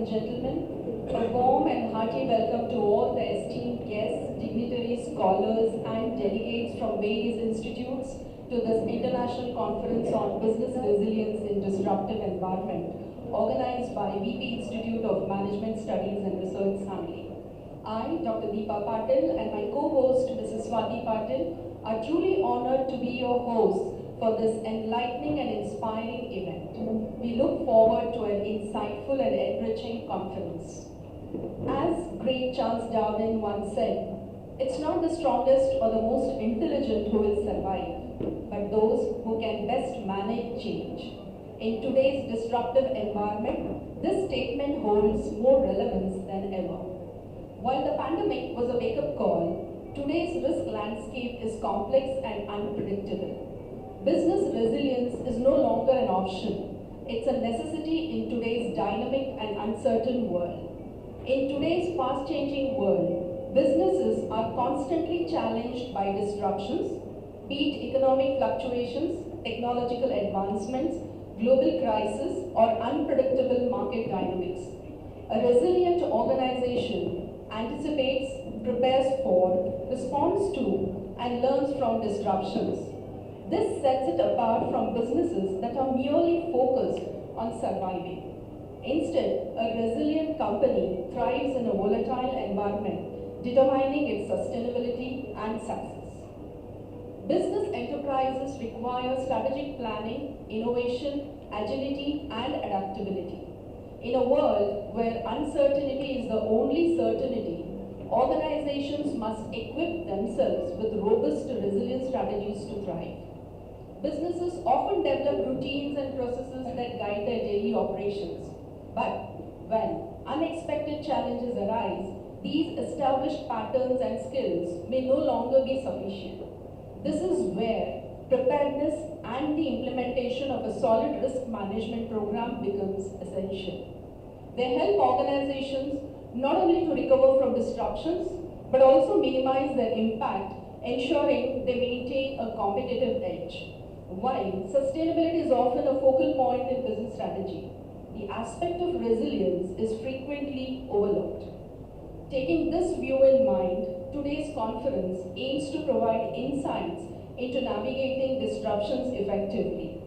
and gentlemen, a warm and hearty welcome to all the esteemed guests, dignitaries, scholars, and delegates from various institutes to this international conference on business resilience in disruptive environment, organized by VP Institute of Management Studies and Research, Sangli. I, Dr. Deepa Patil, and my co-host, Mrs. Swati Patil, are truly honored to be your hosts for this enlightening and inspiring event. We look forward to an insightful and enriching conference. As great Charles Darwin once said, it's not the strongest or the most intelligent who will survive, but those who can best manage change. In today's disruptive environment, this statement holds more relevance than ever. While the pandemic was a wake-up call, today's risk landscape is complex and unpredictable. Business resilience is no longer an option. It's a necessity in today's dynamic and uncertain world. In today's fast-changing world, businesses are constantly challenged by disruptions, be it economic fluctuations, technological advancements, global crisis, or unpredictable market dynamics. A resilient organization anticipates, prepares for, responds to, and learns from disruptions. This sets it apart from businesses that are merely focused on surviving. Instead, a resilient company thrives in a volatile environment, determining its sustainability and success. Business enterprises require strategic planning, innovation, agility, and adaptability. In a world where uncertainty is the only certainty, organizations must equip themselves with robust resilient strategies to thrive. Businesses often develop routines and processes that guide their daily operations. But when unexpected challenges arise, these established patterns and skills may no longer be sufficient. This is where preparedness and the implementation of a solid risk management program becomes essential. They help organizations not only to recover from disruptions, but also minimize their impact, ensuring they maintain a competitive edge. While sustainability is often a focal point in business strategy, the aspect of resilience is frequently overlooked. Taking this view in mind, today's conference aims to provide insights into navigating disruptions effectively,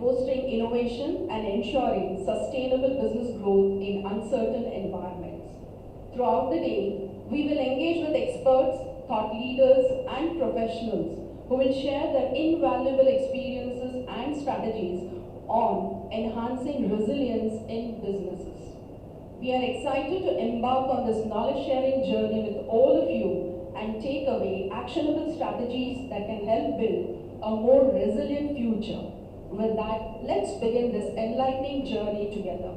fostering innovation and ensuring sustainable business growth in uncertain environments. Throughout the day, we will engage with experts, thought leaders, and professionals who will share their invaluable experiences and strategies on enhancing resilience in businesses. We are excited to embark on this knowledge-sharing journey with all of you and take away actionable strategies that can help build a more resilient future. With that, let's begin this enlightening journey together.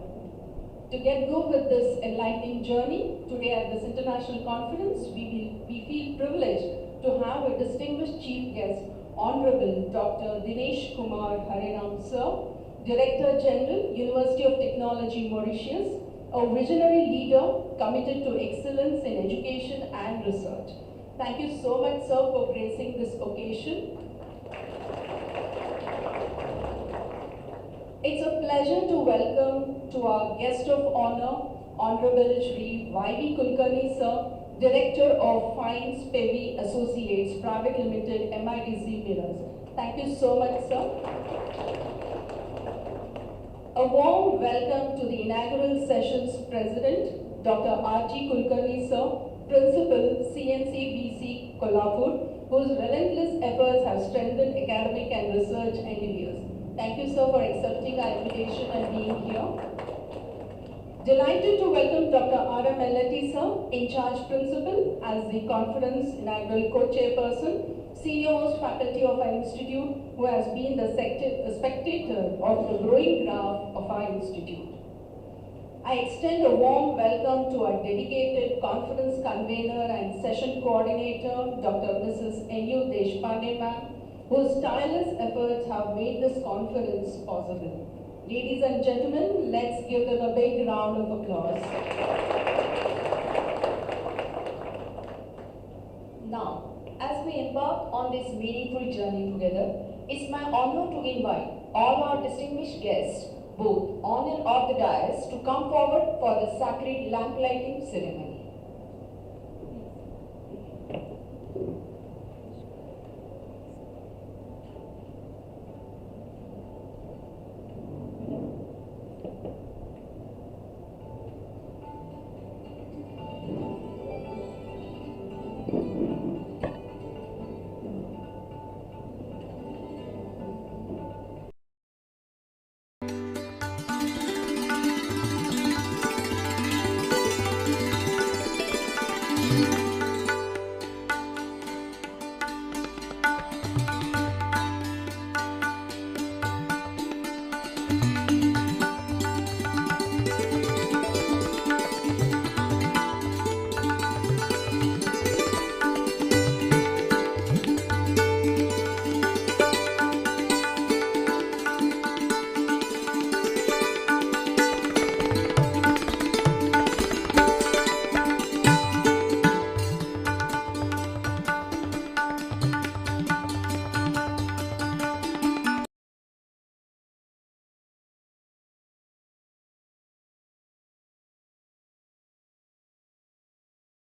To get go with this enlightening journey, today at this international conference, we feel privileged to have a distinguished chief guest, Honorable Dr. Dinesh Kumar Hareram Sir, Director General, University of Technology, Mauritius, a visionary leader committed to excellence in education and research. Thank you so much, sir, for gracing this occasion. It's a pleasure to welcome to our guest of honor, Honorable Shri Y.V. Kulkarni, sir, Director of VPIMSR Associates Private Limited, MIDC Mirrors. Thank you so much, sir. A warm welcome to the inaugural session's President, Dr. R.G. Kulkarni, sir, Principal, CNCBC, Kolhapur, whose relentless efforts have strengthened academic and research endeavors. Thank you, sir, for accepting our invitation and being here. Delighted to welcome Dr. R.M. Elletti, sir, in charge principal as the conference inaugural co-chairperson, senior most faculty of our institute, who has been the spectator of the growing graph of our institute. I extend a warm welcome to our dedicated conference convener and session coordinator, Dr. Mrs. N.U. Deshpande ma'am, whose tireless efforts have made this conference possible. Ladies and gentlemen, let's give them a big round of applause. Now, as we embark on this meaningful journey together, it's my honor to invite all our distinguished guests both on and off the dais, to come forward for the sacred lamp lighting ceremony.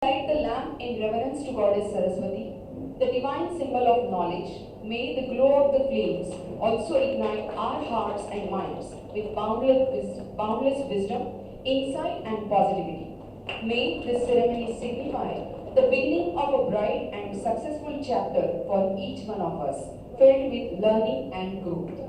Light the lamp in reverence to Goddess Saraswati, the divine symbol of knowledge. May the glow of the flames also ignite our hearts and minds with boundless wisdom, insight and positivity. May this ceremony signify the beginning of a bright and successful chapter for each one of us, filled with learning and growth.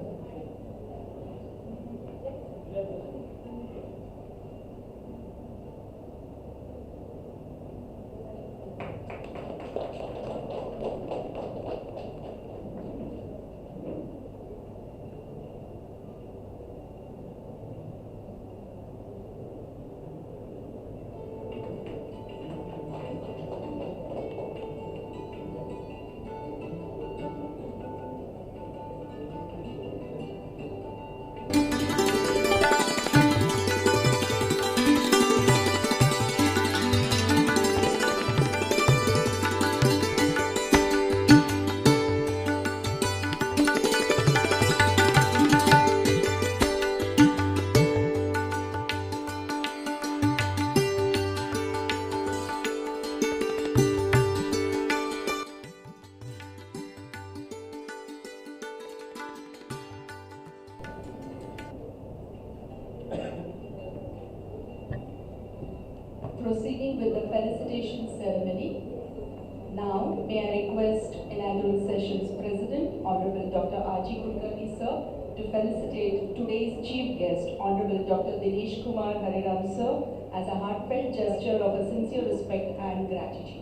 Proceeding with the felicitation ceremony. Now, may I request inaugural session's President, Honorable Dr. R.G. Kulkarni sir, to felicitate today's chief guest, Honorable Dr. Dinesh Kumar Hariram sir, as a heartfelt gesture of a sincere respect and gratitude.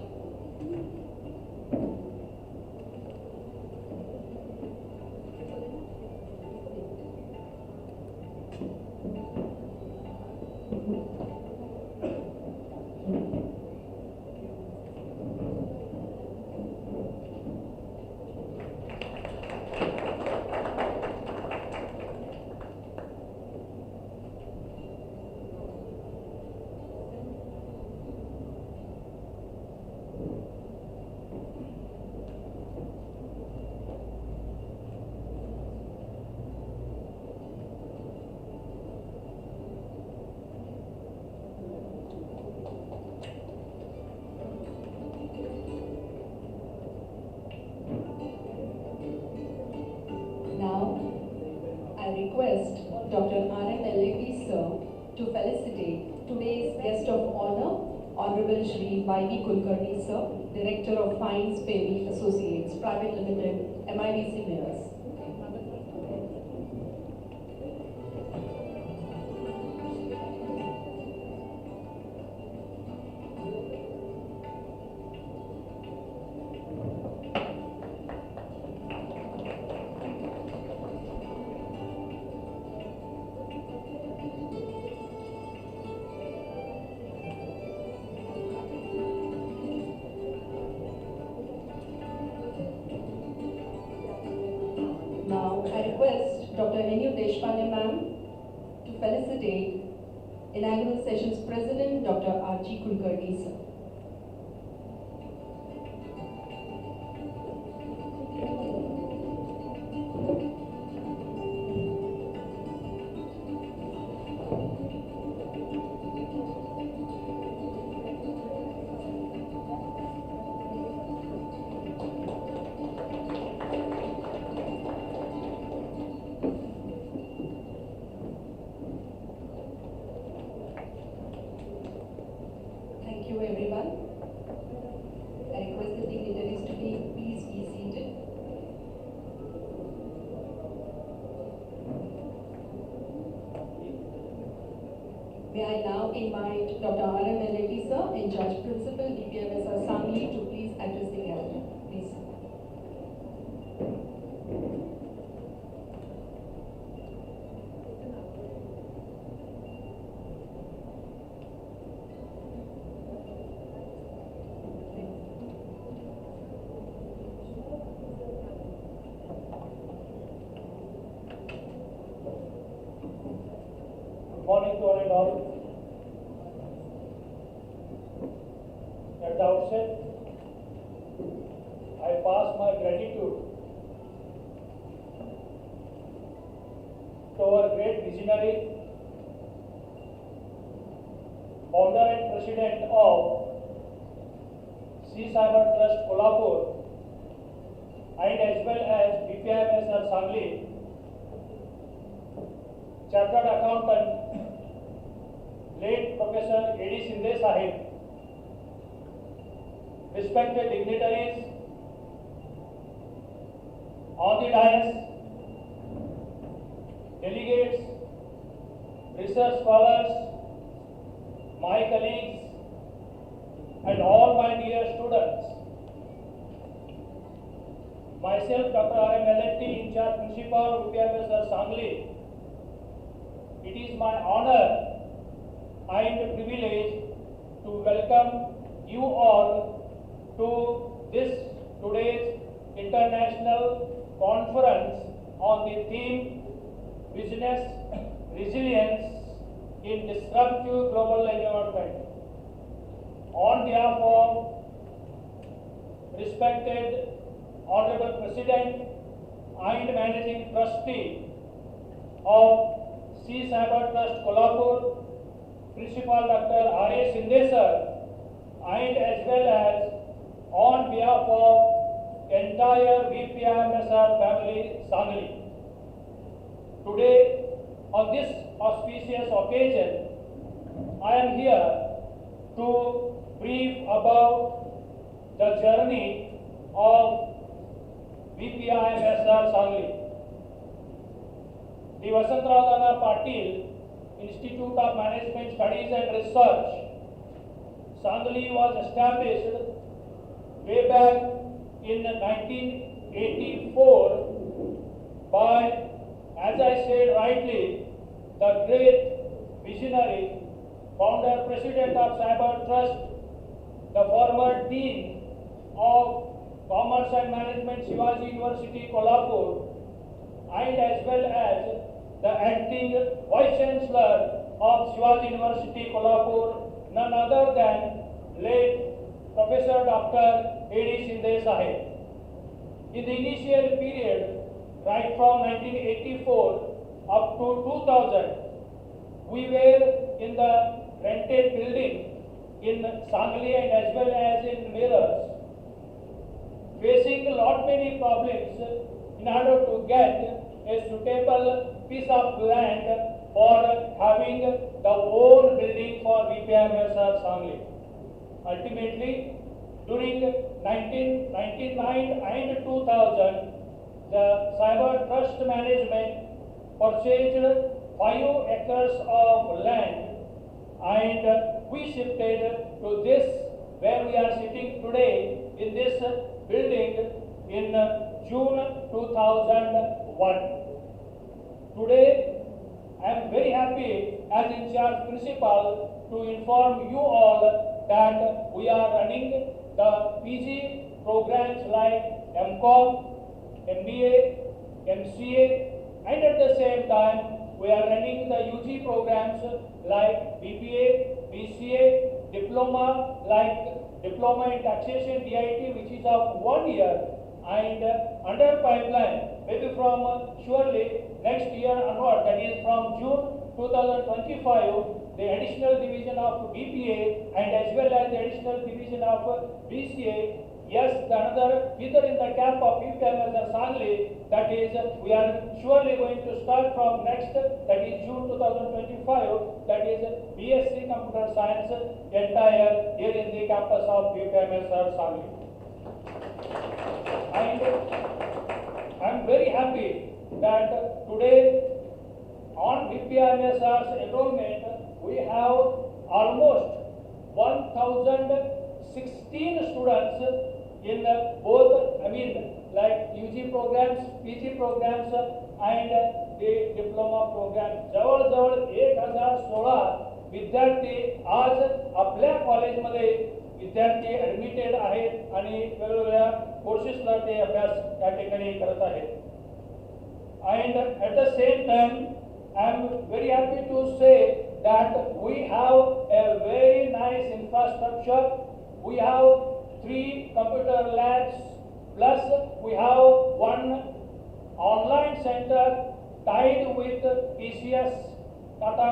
I request Dr. R.N. L.A.P. sir to felicitate today's guest of honor, Honorable Shri Y.V. Kulkarni sir, Director of Fines Payme Associates Private Limited, MIDC Mirrors. Now, I request Dr. N.U. Deshpande ma'am to felicitate inaugural session's President, Dr. R.G. Kulkarni sir. May I now invite Dr. R.M. Melody, sir, in charge principal, VPIMSR Sangli, to please address the gathering. Please. Good morning to one and all. At the outset, I pass my gratitude to our great visionary, founder and president of Cyber Trust Kolhapur, and as well as VPIMSR Sangli, Chartered Accountant, late Professor A.D. Shinde Sahib, respected dignitaries on the dais, delegates, research scholars, my colleagues, and all my dear students. Myself, Dr. R.M. Melody, in charge principal, VPIMSR Sangli. It is my honor and privilege to welcome you all to this today's international conference on the theme Business Resilience in Disruptive Global Environment. On behalf of respected Honorable President and Managing Trustee of Cyber Trust Kolhapur, Principal Dr. R.A. Shinde sir, and as well as on behalf of entire VPIMSR family Sangli. Today, on this auspicious occasion, I am here to brief about the journey of VPIMSR Sangli. The Vasantrao Dana Patil Institute of Management Studies and Research, Sangli, was established way back in 1984 by, as I said rightly, the great visionary, founder, president of Cyber Trust, the former dean of Commerce and Management, Shivaji University, Kolhapur, and as well as the acting Vice Chancellor of Shivaji University, Kolhapur, none other than late Professor Dr. A.D. Shinde Sahib. In the initial period, right from 1984 up to 2000, we were in the rented building in Sangli and as well as in Mirrors, facing a lot many problems in order to get a suitable piece of land for having the own building for VPIMSR Sangli. Ultimately, during 1999 and 2000, the Cyber Trust Management purchased 5 acres of land, and we shifted to this where we are sitting today in this building in June 2001. Today, I am very happy as in charge principal to inform you all that we are running the PG programs like MCom, MBA, MCA, and at the same time we are running the UG programs like BPA, BCA, diploma like Diploma in Taxation DIT, which is of 1 year, and under pipeline maybe from surely next year onward, that is from June 2025, the additional division of BPA and as well as the additional division of BCA. Yes, the another either in the camp of VPIMSR Sangli, that is we are surely going to start from next, that is June 2025, that is BSc Computer Science entire here in the campus of VPIMSR Sangli. And I am very happy that today on VPIMSR's enrollment, we have almost 1016 students in both, like UG programs, PG programs and the diploma programs. जवळ 1016 विद्यार्थी आज आपल्या कॉलेजमध्ये विद्यार्थी admitted आहेत आणि वेगवेगळ्या कोर्सेसला ते अभ्यास या ठिकाणी करत आहेत. And at the same time, I am very happy to say that we have a very nice infrastructure. We have 3 computer labs, plus we have 1 online center tied with PCS, Tata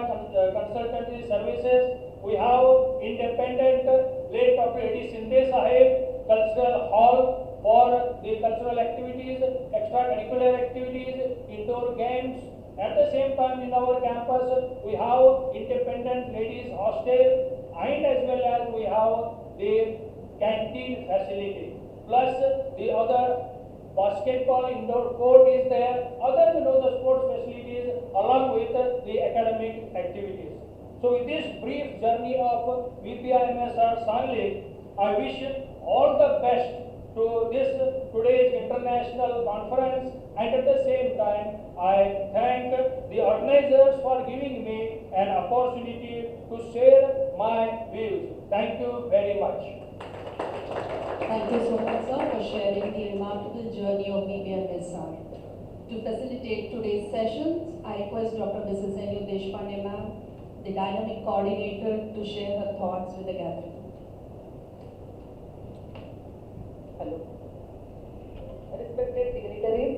Consultancy Services. We have independent late Dr. A.D. Sindhe Sahib cultural hall for the cultural activities, extracurricular activities, indoor games. At the same time, in our campus, we have independent ladies hostel, and as well as we have the canteen facility. Plus the other basketball indoor court is there, other the sports facilities along with the academic activities. So with this brief journey of VPIMSR Sangli, I wish all the best to this today's international conference, and at the same time I thank the organizers for giving me an opportunity to share my views. Thank you very much. Thank you so much, sir, for sharing the remarkable journey of VPIMSR. To facilitate today's sessions, I request Dr. Mrs. Enu Deshpande ma'am, the dynamic coordinator, to share her thoughts with the gathering. Hello. Respected dignitaries,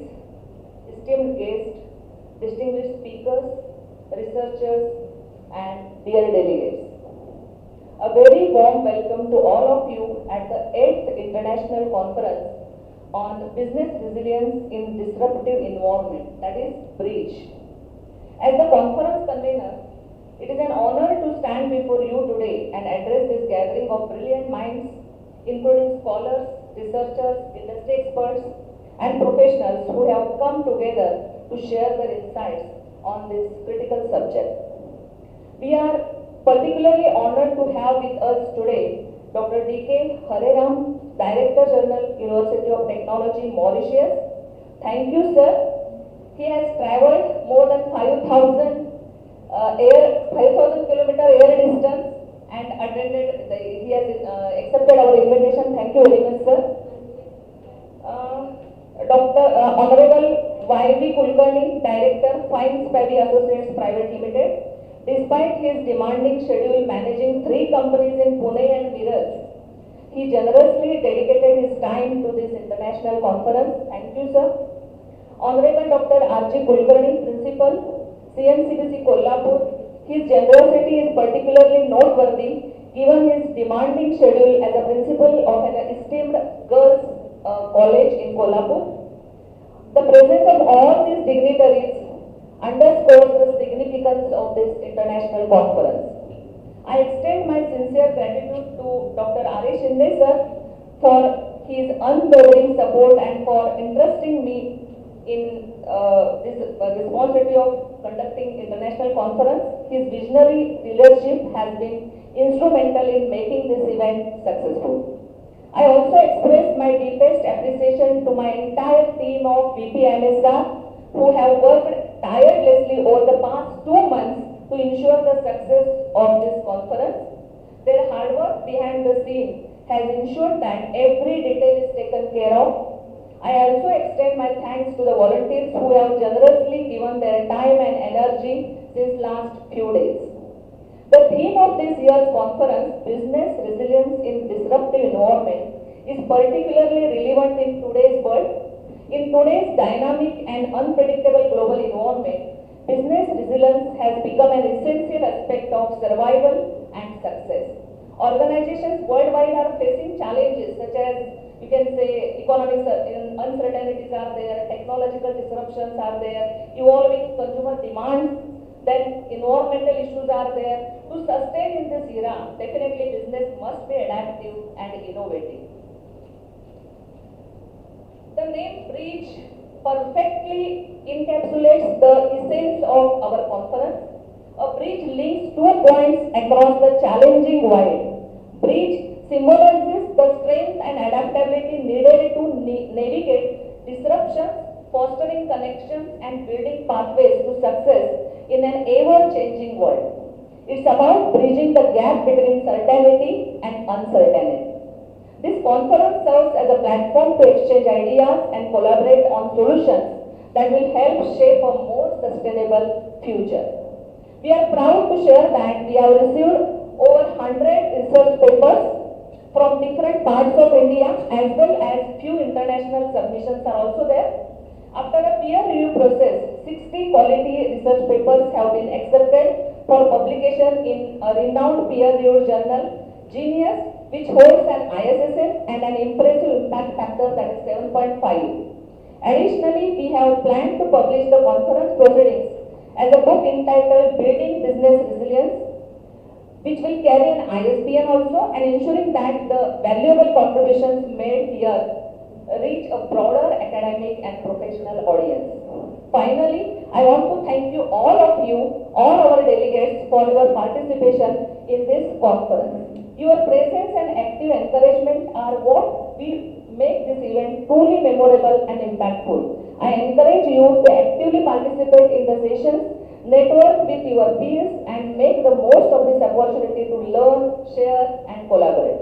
esteemed guests, distinguished speakers, researchers, and dear delegates. A very warm welcome to all of you at the 8th International Conference on Business Resilience in Disruptive Environment, that is BREACH. As the conference convener, it is an honor to stand before you today and address this gathering of brilliant minds, including scholars, researchers, industry experts, and professionals who have come together to share their insights on this critical subject. We are particularly honored to have with us today Dr. D.K. Hareram, Director General, University of Technology, Mauritius. Thank you, sir. He has traveled more than 5,000 kilometer air distance and he has accepted our invitation. Thank you very much, sir. Honorable Y.V. Kulkarni, Director, VPIMSR Associates Private Limited. Despite his demanding schedule managing 3 companies in Pune and Miraj, he generously dedicated his time to this international conference. Thank you, sir. Honorable Dr. R.J. Kulkarni, Principal, CMCBC Kolhapur. His generosity is particularly noteworthy given his demanding schedule as a principal of an esteemed girls' college in Kolhapur. The presence of all these dignitaries underscores the significance of this international conference. I extend my sincere gratitude to Dr. R.A. Shinde sir for his unwavering support and for entrusting me in this responsibility of conducting international conference. His visionary leadership has been instrumental in making this event successful. I also express my deepest appreciation to my entire team of VPIMSR who have worked tirelessly over the past 2 months to ensure the success of this conference. Their hard work behind the scene has ensured that every detail is taken care of. I also extend my thanks to the volunteers who have generously given their time and energy since last few days. The theme of this year's conference, Business Resilience in Disruptive Environment, is particularly relevant in today's world. In today's dynamic and unpredictable global environment, business resilience has become an essential aspect of survival and success. Organizations worldwide are facing challenges such as, you can say, economic uncertainties are there, technological disruptions are there, evolving consumer demands, then environmental issues are there. To sustain in this era, definitely business must be adaptive and innovative. The name BREACH perfectly encapsulates the essence of our conference. A A bridge links two points across the challenging void. Bridge symbolizes the strength and adaptability needed to navigate disruptions, fostering connections and building pathways to success in an ever-changing world. It's about bridging the gap between certainty and uncertainty. This conference serves as a platform to exchange ideas and collaborate on solutions that will help shape a more sustainable future. We are proud to share that we have received over 100 research papers from different parts of India, as well as few international submissions are also there. After a peer review process, 60 quality research papers have been accepted for publication in a renowned peer-reviewed journal, Genius, which holds an ISSN and an impressive impact factor that is 7.5. Additionally, we have planned to publish the conference proceedings as a book entitled Building Business Resilience, which will carry an ISBN also, and ensuring that the valuable contributions made here reach a broader academic and professional audience. Finally, I want to thank you, all our delegates, for your participation in this conference. Your presence and active encouragement are what will make this event truly memorable and impactful. I encourage you to actively participate in the sessions, network with your peers, and make the most of this opportunity to learn, share, and collaborate.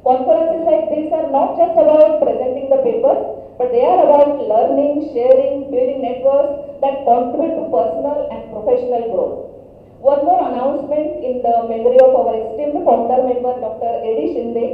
Conferences like this are not just about presenting the papers, but they are about learning, sharing, building networks that contribute to personal and professional growth. One more announcement in the memory of our esteemed founder member, Dr. A.D. Shinde.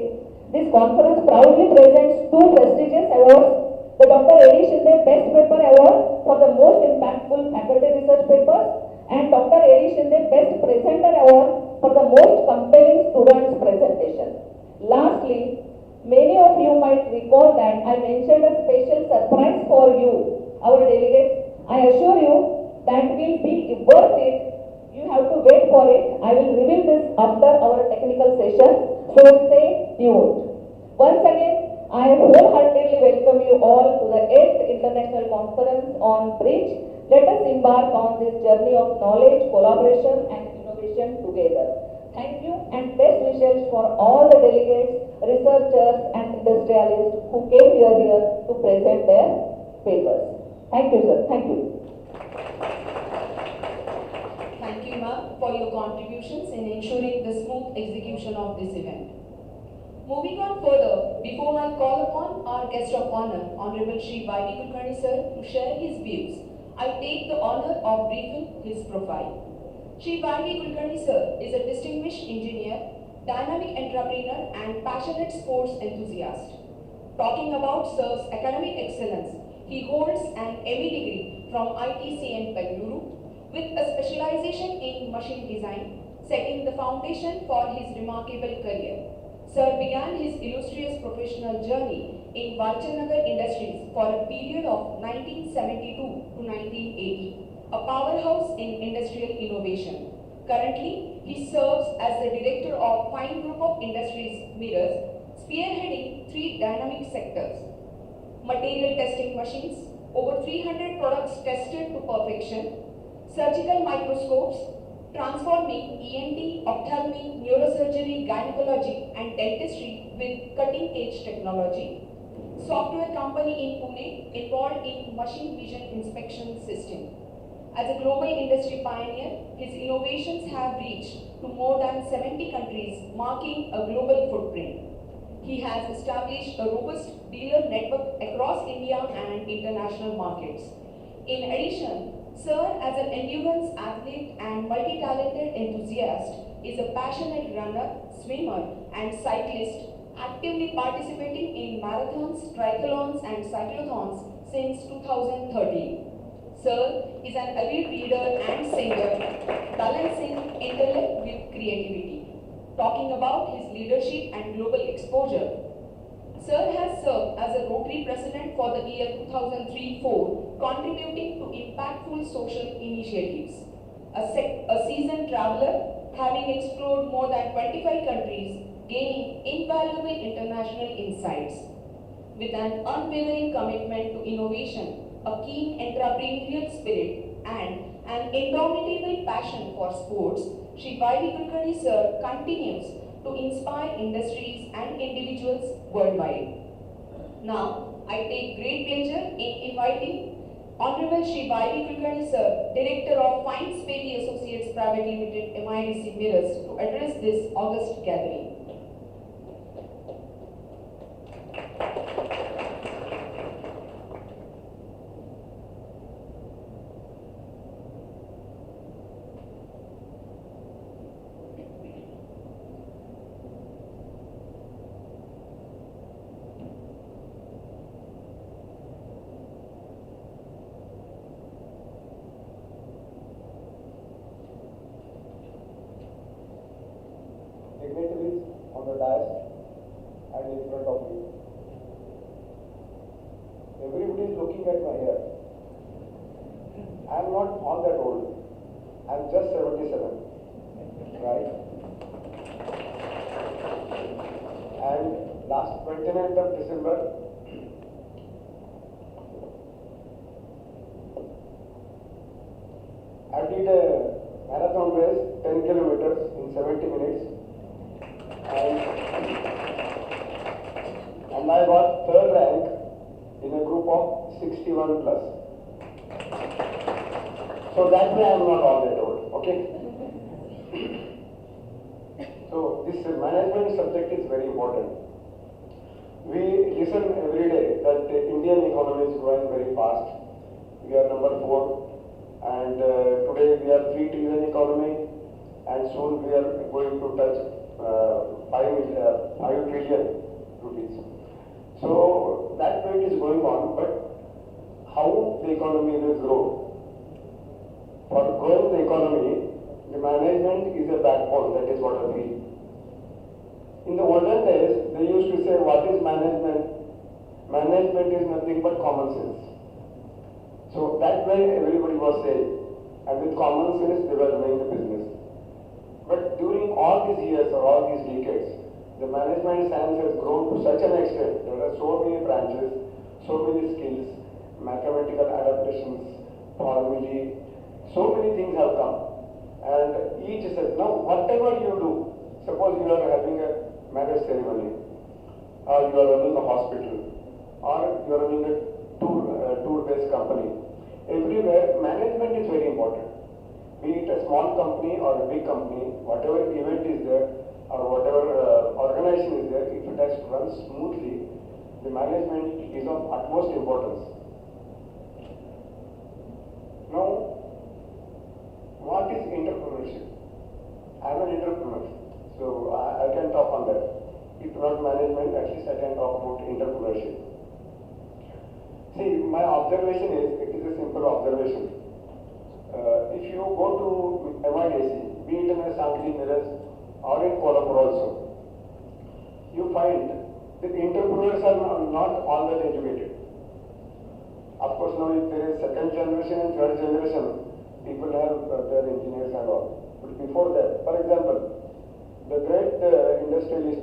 This conference proudly presents two prestigious awards: the Dr. A.D. Shinde Best Paper Award for the most impactful faculty research papers, and Dr. A.D. Shinde Best Presenter Award for the most compelling students presentation. Lastly, many of you might recall that I mentioned a special surprise for you, our delegates. I assure you that will be worth it. You have to wait for it. I will reveal this after our technical session, so stay tuned. Once again, I wholeheartedly welcome you all to the 8th International Conference on Bridge. Let us embark on this journey of knowledge, collaboration, and innovation together. Thank you, and best wishes for all the delegates, researchers, and industrialists who came here to present their papers. Thank you, sir. Thank you. Thank you, ma'am, for your contributions in ensuring the smooth execution of this event. Moving on further, before I call upon our guest of honor, Honorable Shri Y.V. Kulkarni sir, to share his views, I take the honor of briefing his profile. Shri Y.V. Kulkarni sir is a distinguished engineer, dynamic entrepreneur, and passionate sports enthusiast. Talking about sir's academic excellence, he holds an ME degree from ITCN Bengaluru with a specialization in machine design, setting the foundation for his remarkable career. Sir began his illustrious professional journey in Valchanagar Industries for a period of 1972 to 1980, a powerhouse in industrial innovation. Currently, he serves as the director of Fine Group of Industries Mirrors, spearheading 3 dynamic sectors: material testing machines, over 300 products tested to perfection; surgical microscopes, transforming ENT, ophthalmy, neurosurgery, gynecology, and dentistry with cutting-edge technology; software company in Pune involved in machine vision inspection system. As a global industry pioneer, his innovations have reached to more than 70 countries, marking a global footprint. He has established a robust dealer network across India and international markets. In addition, Sir, as an endurance athlete and multi-talented enthusiast, is a passionate runner, swimmer, and cyclist, actively participating in marathons, triathlons, and cyclothons since 2013. Sir is an avid reader and singer, balancing intellect with creativity. Talking about his leadership and global exposure, Sir has served as a Rotary President for the year 2003-04, contributing to impactful social initiatives. A seasoned traveler, having explored more than 25 countries, gaining invaluable international insights. With an unwavering commitment to innovation, a keen entrepreneurial spirit, and an indomitable passion for sports, Shri Vaidi Kulkarni sir continues to inspire industries and individuals worldwide. Now, I take great pleasure in inviting Honorable Shri Vaidi Kulkarni sir, Director of Fine Spady Associates Private Limited, MIDC Mirrors, to address this august gathering. Dignitaries on the dais and in front of me. Everybody is looking at my hair. I am not all that old. I am just 77, right? And last 29th of December, I did a marathon race, 10 kilometers in 70 minutes. And I got third rank in a group of 61 plus. So that way I am not all that old, okay? So this management subject is very important. We listen every day that the Indian economy is growing very fast. We are number 4 and today we are 3 trillion economy and soon we are going to touch 5 trillion rupees. So that rate is going on, but how the economy will grow? For growing the economy, the management is a backbone, that is what I feel. In the olden days, they used to say, what is management? Management is nothing but common sense. So that way everybody was saying, and with common sense they were doing the business. But during all these years or all these decades, the management science has grown to such an extent. There are so many branches, so many skills, mathematical adaptations, formulae, so many things have come. And each says, now whatever you do, suppose you are having a marriage ceremony, or you are running a hospital, or you are running a tour-based company, everywhere management is very important. Be it a small company or a big company, whatever event is there or whatever organization is there, if it has to run smoothly, the management is of utmost importance. Now, what is entrepreneurship? I am an entrepreneur, so I can talk on that. If not management, at least I can talk about entrepreneurship. See, my observation is, it is a simple observation. If you go to MIDC, be it in a Sangli Mirrors or in Kolhapur also, you find that entrepreneurs are not all that educated. Of course, now if there is second generation and third generation, people have their engineers and all. But before that, for example, the great industrialist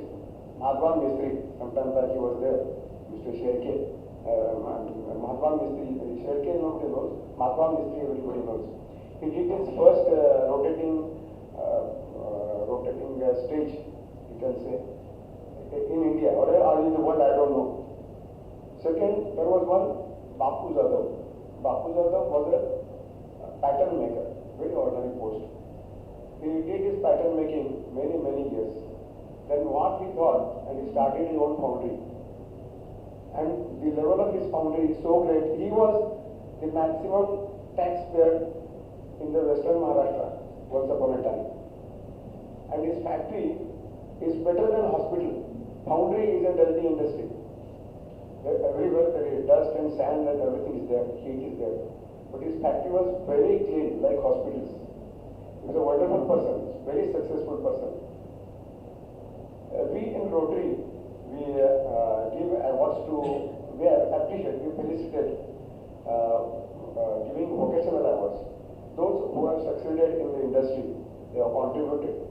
Mahatma Mistry, sometime back he was there, Mr. Sherke. Mahatma Mistry, Sherke nobody knows, Mahatma Mistry everybody knows. He did his first rotating stage, you can say, in India or in the world, I don't know. Second, there was one Bapu Jadhav. Bapu Jadhav was a pattern maker, very ordinary post. He did his pattern making many years. Then what he thought, and he started his own foundry. And the level of his foundry is so great, he was the maximum taxpayer in the Western Maharashtra once upon a time. And his factory is better than hospital. Foundry is a dirty industry. Everywhere there is dust and sand and everything is there, heat is there. But his factory was very clean, like hospitals. He was a wonderful person, very successful person. We in Rotary, we give awards to, we appreciate, we felicitate, giving vocational awards. Those who have succeeded in the industry, they have contributed.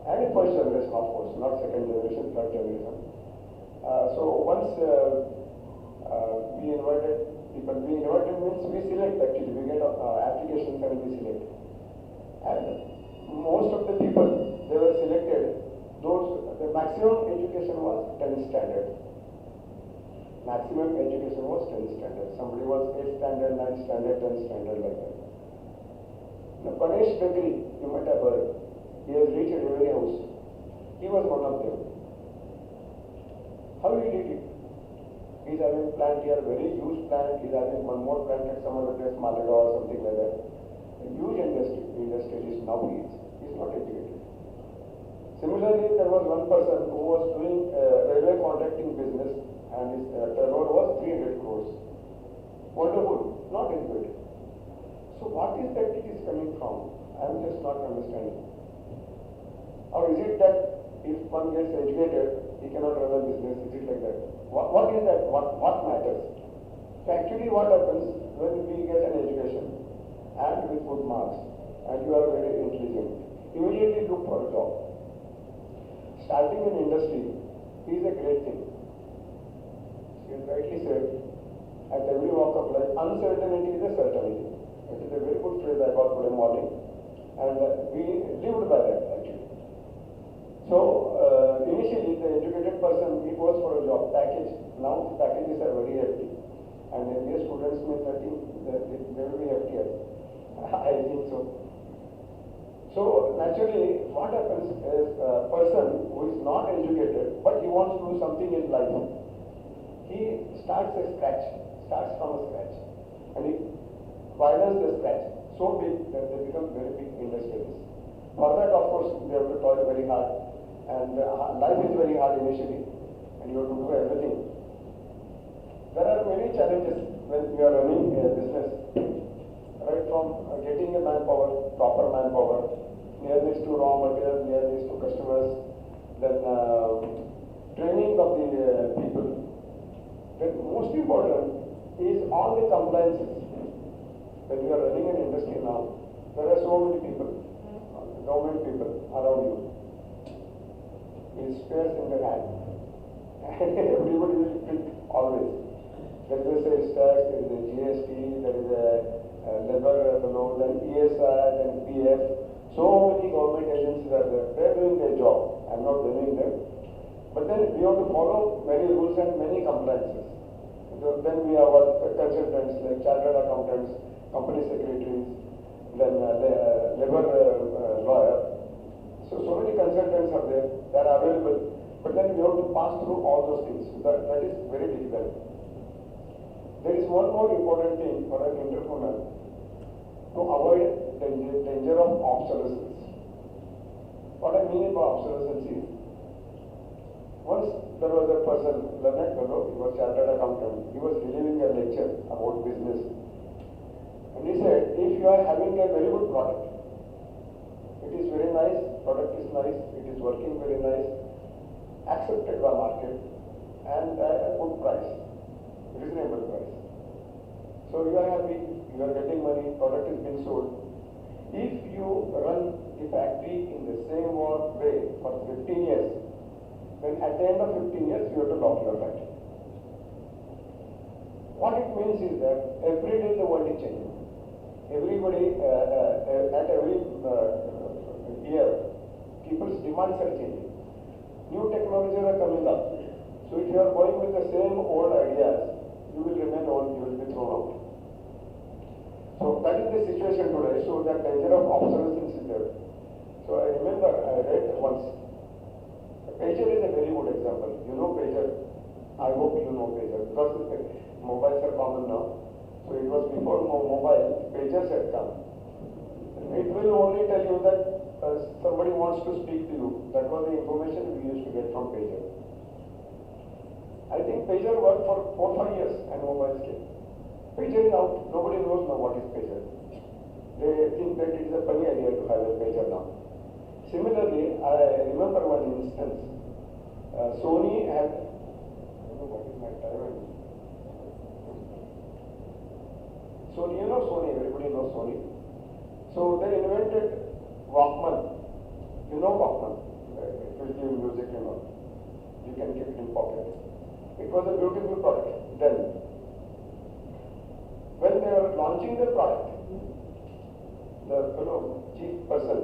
And first generation, of course, not second generation, third generation. So once we invited people. We invited means we select actually. We get applications and we select. And most of the people, they were selected. The maximum education was 10th standard. Maximum education was 10th standard. Somebody was 8th standard, 9th standard, 10th standard, like that. Now, Ganesh Bakery, you might have heard, he has reached every house. He was one of them. How he did it? He's having plant here, very huge plant. He's having one more plant at some other place, Malaga or something like that. A huge industry is now he is. He's not educated. Similarly, there was one person who was doing railway contracting business and his turnover was 300 crores. Wonderful, not educated. So what is that it is coming from? I am just not understanding. Or is it that if one gets educated, he cannot run a business? Is it like that? What is that? What matters? So actually what happens when we get an education and with good marks and you are very intelligent, immediately look for a job. Starting an industry is a great thing. He has rightly said, at every walk of life, uncertainty is a certainty. It is a very good phrase I got today morning, and we lived by that actually. So initially, the educated person, he goes for a job package. Now the packages are very hefty, and MBA students means I think they will be heftier. I think so. So naturally, what happens is a person who is not educated, but he wants to do something in life. He starts from a scratch, and he widens the scratch so big that they become very big industries. For that, of course, they have to toil very hard, and life is very hard initially, and you have to do everything. There are many challenges when you are running a business, right from getting a manpower, proper manpower, nearness to raw material, nearness to customers, then training of the people. Then most important is all the compliances. When you are running an industry now, there are so many people, government people around you. It spares in their hand. And everybody will pick always. There is a sales tax, there is a GST, there is a labor law, then ESI, then PF. So many government agencies are there. They are doing their job. I am not blaming them. But then we have to follow many rules and many compliances. So then we have consultants like chartered accountants, company secretaries, then labor lawyer. So many consultants are there. They are available. But then we have to pass through all those things. That is very difficult. There is one more important thing for an entrepreneur to avoid the danger of obsolescence. What I mean by obsolescence is, once there was a person, learned fellow, he was chartered accountant, he was delivering a lecture about business. And he said, if you are having a very good product, it is very nice, product is nice, it is working very nice, accepted by market, and at a good price, reasonable price. So you are happy, you are getting money, product is being sold. If you run the factory in the same way for 15 years, then at the end of 15 years, you have to lock your factory. What it means is that every day the world is changing. Everybody, at every year, people's demands are changing. New technologies are coming up. So if you are going with the same old ideas, you will remain old, you will be thrown out. So that is the situation today. So the danger of obsolescence is there. So I remember I read once. Pager is a very good example. You know pager. I hope you know pager because mobiles are common now. So it was before mobile, pagers had come. It will only tell you that somebody wants to speak to you. That was the information we used to get from pager. I think pager worked for 4-5 years and mobiles came. Pager is out. Nobody knows now what is pager. They think that it is a funny idea to have a pager now. Similarly, I remember one instance. Sony had, I don't know what is my time. Sony, you know Sony, everybody knows Sony. So they invented Walkman. You know Walkman? It will give music, you know. You can keep it in pocket. It was a beautiful product then. when they were launching the product, the chief person,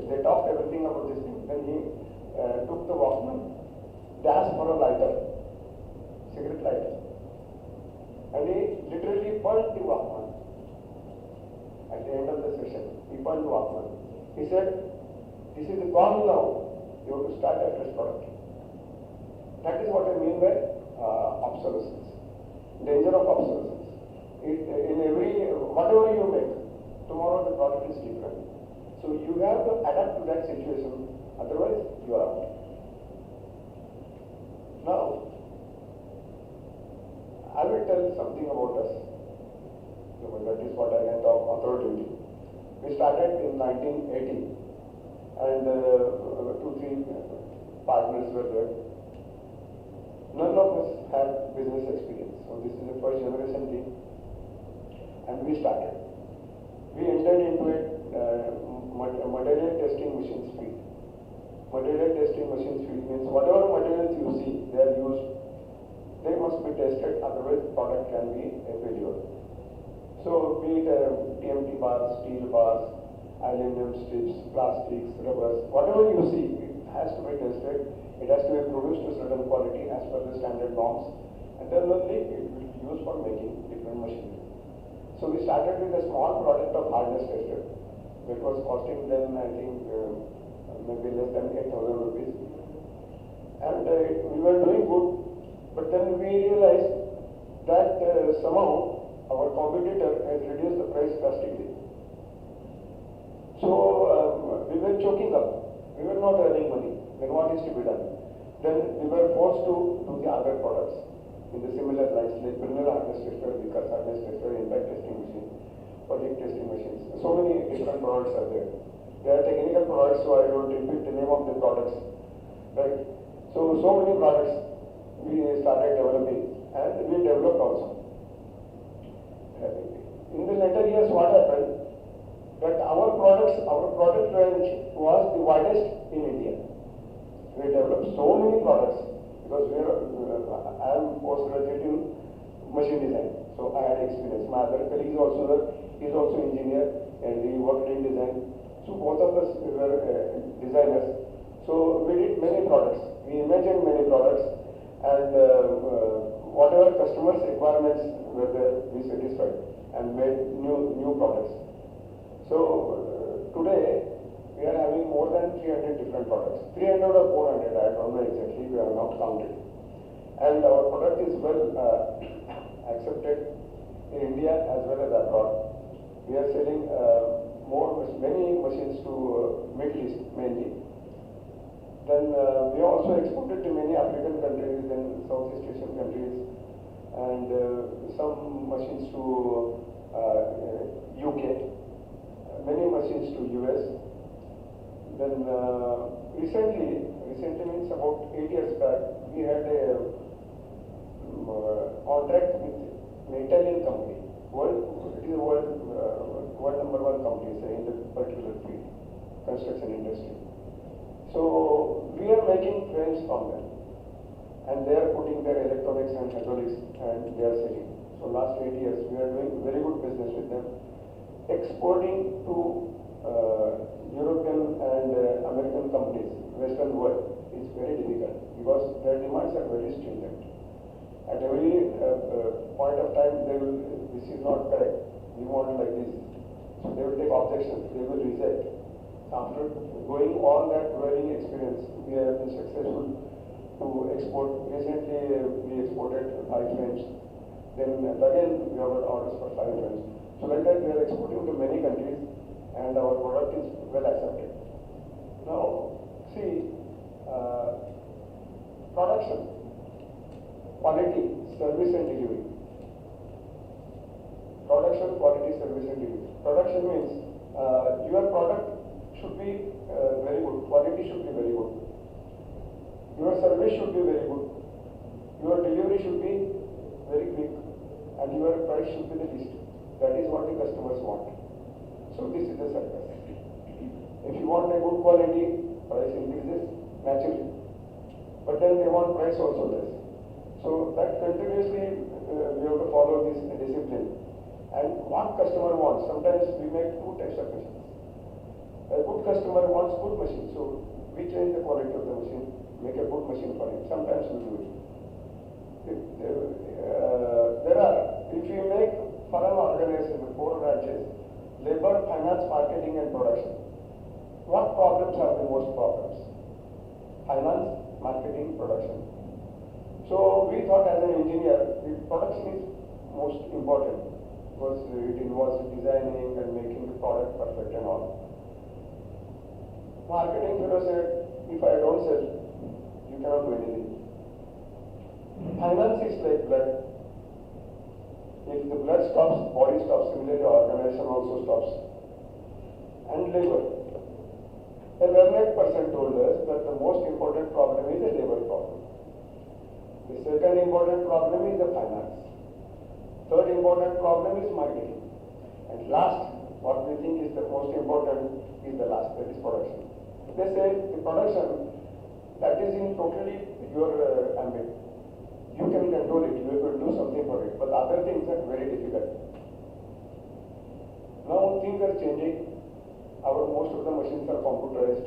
they talked everything about this thing. Then he took the Walkman, they asked for a lighter, cigarette lighter, and he literally burned the Walkman. At the end of the session, he burned the Walkman. He said, "This is gone now. You have to start a fresh product." That is what I mean by obsolescence, danger of obsolescence. In every, whatever you make, tomorrow the product is different. So you have to adapt to that situation, otherwise you are out. Now, I will tell something about us. That is what I can talk authoritatively. We started in 1980 and 2-3 partners were there. None of us had business experience. So this is the first generation team. And we started. We entered into a material testing machines field. Material testing machines field means whatever materials you see, they are used, they must be tested, otherwise the product can be a failure. So be it TMT bars, steel bars, aluminum strips, plastics, rubbers, whatever you see, it has to be tested. It has to be produced to certain quality as per the standard norms, and then only it will be used for making different machinery. So we started with a small product of hardness tester that was costing them, I think, maybe less than 8,000 rupees. And we were doing good, but then we realized that somehow our competitor has reduced the price drastically. So we were choking up. We were not earning money. Then what is to be done? Then we were forced to do the other products in the similar lines, like Brunel hardness tester, Vickers hardness tester, impact testing machine, project testing machines. So many different products are there. They are technical products, so I don't repeat the name of the products. Right? So many products we started developing, and we developed also. In the later years, what happened? That our product range was the widest in India. We developed so many products because I am postgraduate in machine design, so I had experience. My other colleague is also there. He is also engineer and he worked in design. So both of us were designers. So we did many products. We imagined many products, and whatever customers' requirements were there, we satisfied and made new products. So today we are having more than 300 different products. 300 or 400, I don't know exactly, we have not counted. And our product is well accepted in India as well as abroad. We are selling many machines to Middle East mainly. Then we also exported to many African countries and Southeast Asian countries, and some machines to UK, many machines to US. Then recently means about 8 years back, we had a contract with an Italian company. It is a world number one company, say, in the particular field, construction industry. So we are making frames from them, and they are putting their electronics and hydraulics, and they are selling. So last 8 years, we are doing very good business with them. Exporting to European and American companies, Western world, is very difficult because their demands are very stringent. At every point of time, they will, this is not correct, we want like this. So they will take objections, they will reject. After going all that learning experience, we have been successful to export. Recently, we exported 5 frames. Then again, we have got orders for 5 frames. So like that, we are exporting to many countries, and our product is well accepted. Now, see, production, quality, service and delivery. Production, quality, service and delivery. Production means your product should be very good, quality should be very good. Your service should be very good. Your delivery should be very quick, and your price should be the least. That is what the customers want. So this is the circus. If you want a good quality, price increases naturally. But then they want price also less. So that continuously we have to follow this discipline. And what customer wants, sometimes we make two types of machines. A good customer wants good machine, so we change the quality of the machine, make a good machine for him. Sometimes we do it. There are, if you make for an organization, the 4 branches, labor, finance, marketing and production. What problems are the most problems? Finance, marketing, production. So we thought as an engineer, the production is most important because it involves designing and making the product perfect and all. Marketing fellow said, if I don't sell, you cannot do anything. Finance is like blood. If the blood stops, body stops, similarly organization also stops. And labor. A learned person told us that the most important problem is the labor problem. The second important problem is the finance. Third important problem is marketing. And last, what we think is the most important is the last, that is production. They say the production, that is in totally your ambit. You can control it, you will do something for it, but other things are very difficult. Now things are changing. Most of the machines are computerized.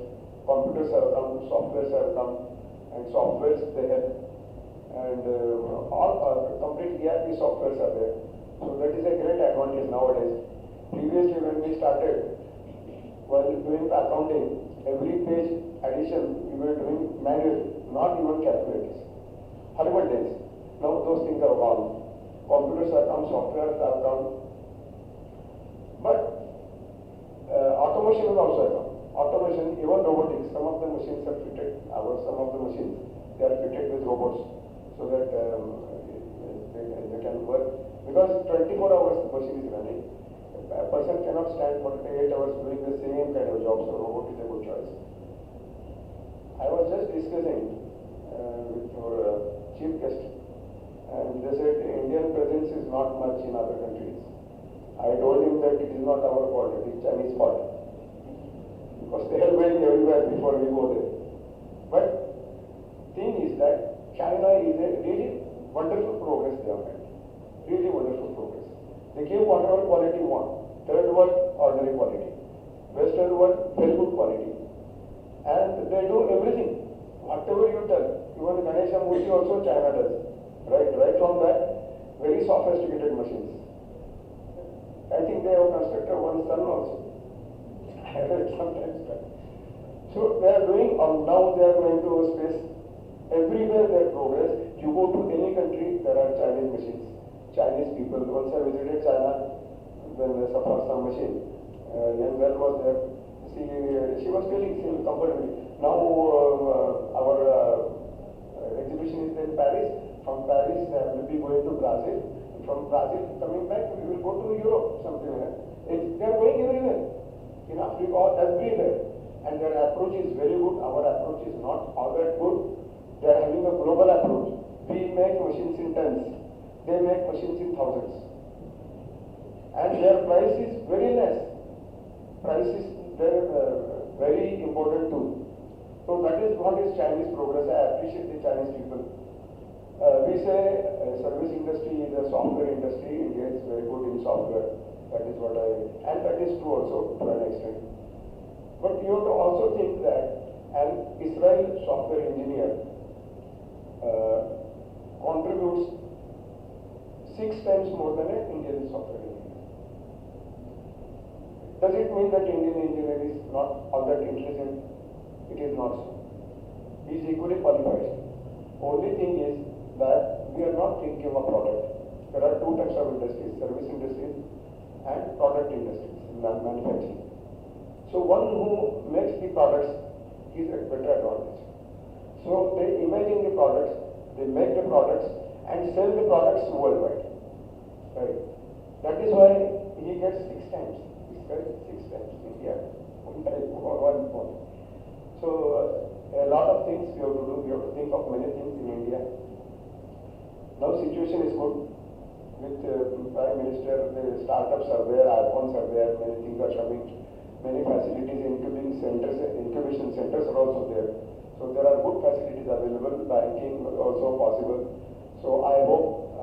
Computers have come, softwares have come, and softwares they have, and all complete ERP softwares are there. So that is a great advantage nowadays. Previously when we started, while doing the accounting, every page addition we were doing manually, not even calculators. Horrible days. Now those things are gone. Computers have come, softwares have come. But automation is also come. Automation, even robotics, some of the machines are fitted, some of the machines, they are fitted with robots so that they can work. Because 24 hours the machine is running. A person cannot stand for 8 hours doing the same kind of job, so robot is a good choice. I was just discussing with your chief guest, and they said Indian presence is not much in other countries. I told him that it is not our fault, it is Chinese fault. Because they are going everywhere before we go there. But thing is that China is a really wonderful progress they have made. Really wonderful progress. They give whatever quality you want. Third world, ordinary quality. Western world, very good quality. And they do everything. Whatever you tell. Even Ganesha Murti also China does. Right from that, very sophisticated machines. I think they have constructed one sun also. I read sometimes that. So they are doing, now they are going to space. Everywhere they progress. You go to any country, there are Chinese machines. Chinese people. Once I visited China, when they support some machine, young girl was there. She was feeling comfortable. Now our exhibition is in Paris. From Paris, we will be going to Brazil. From Brazil, coming back, we will go to Europe, something like that. They are going everywhere. In Africa, everywhere. And their approach is very good. Our approach is not all that good. They are having a global approach. We make machines in tens. They make machines in thousands. And their price is very less. Price is their very important tool. So that is what is Chinese progress. I appreciate the Chinese people. We say service industry is a software industry. India is very good in software. That is what and that is true also to an extent. But you have to also think that an Israeli software engineer contributes 6 times more than an Indian software engineer. Does it mean that Indian engineer is not all that intelligent? It is not so. He is equally qualified. Only thing is that we are not thinking of a product. There are 2 types of industries, service industries and product industries, manufacturing. So one who makes the products is a better advantage. So they imagine the products, they make the products and sell the products worldwide. Right? That is why he gets 6 times. He gets 6 times India. One point. So a lot of things we have to do. We have to think of many things in India. Now situation is good. With Prime Minister, the startups are there, iPhones are there, many things are coming. Many facilities, incubation centers are also there. So there are good facilities available, banking also possible. So I hope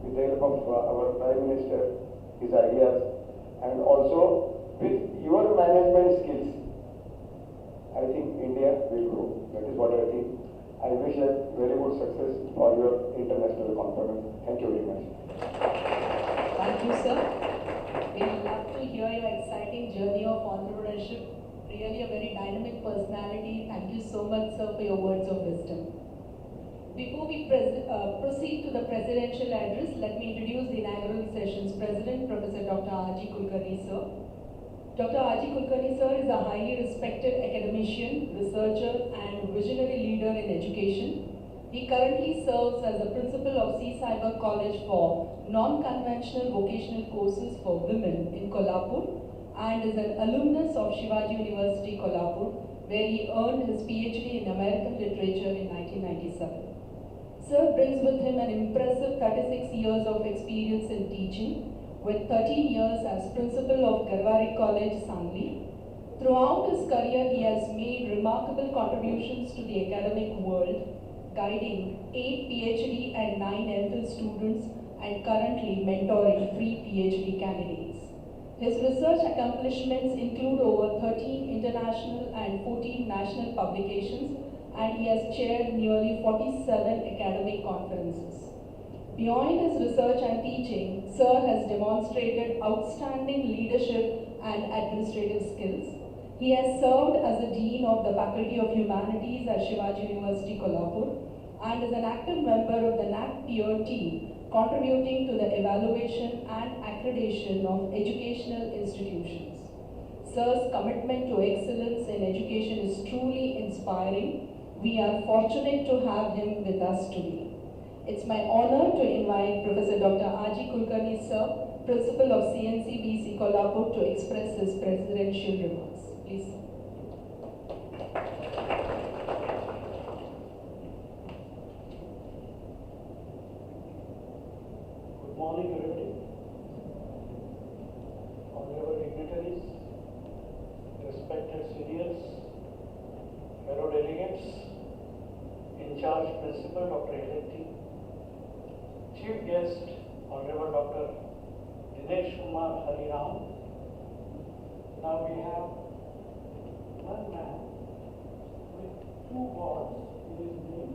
with the help of our Prime Minister, his ideas, and also with your management skills, I think India will grow. That is what I think. I wish you very good success for your international conference. Thank you very much. Thank you, sir. We would love to hear your exciting journey of entrepreneurship. Really a very dynamic personality. Thank you so much, sir, for your words of wisdom. Before we proceed to the presidential address, let me introduce the inaugural session's president, Professor Dr. R.G. Kulkarni, sir. Dr. R.G. Kulkarni, sir, is a highly respected academician, researcher, and visionary leader in education. He currently serves as the principal of C Cyber College for non-conventional vocational courses for women in Kolhapur and is an alumnus of Shivaji University, Kolhapur, where he earned his PhD in American Literature in 1997. Sir brings with him an impressive 36 years of experience in teaching, with 13 years as principal of Garwari College, Sangli. Throughout his career, he has made remarkable contributions to the academic world, guiding 8 PhD and 9 MPhil students and currently mentoring 3 PhD candidates. His research accomplishments include over 13 international and 14 national publications, and he has chaired nearly 47 academic conferences. Beyond his research and teaching, Sir has demonstrated outstanding leadership and administrative skills. He has served as the Dean of the Faculty of Humanities at Shivaji University, Kolhapur, and is an active member of the NAC peer team, contributing to the evaluation and accreditation of educational institutions. Sir's commitment to excellence in education is truly inspiring. We are fortunate to have him with us today. It's my honor to invite Professor Dr. R.G. Kulkarni, sir, Principal of CNC-BC Kolhapur, to express his presidential remarks. Please. Good morning, everybody. Honorable dignitaries, respected seniors, fellow delegates, in charge principal Dr. L.T., chief guest Honorable Dr. Dinesh Kumar Hariram. Now we have one man with 2 gods in his name.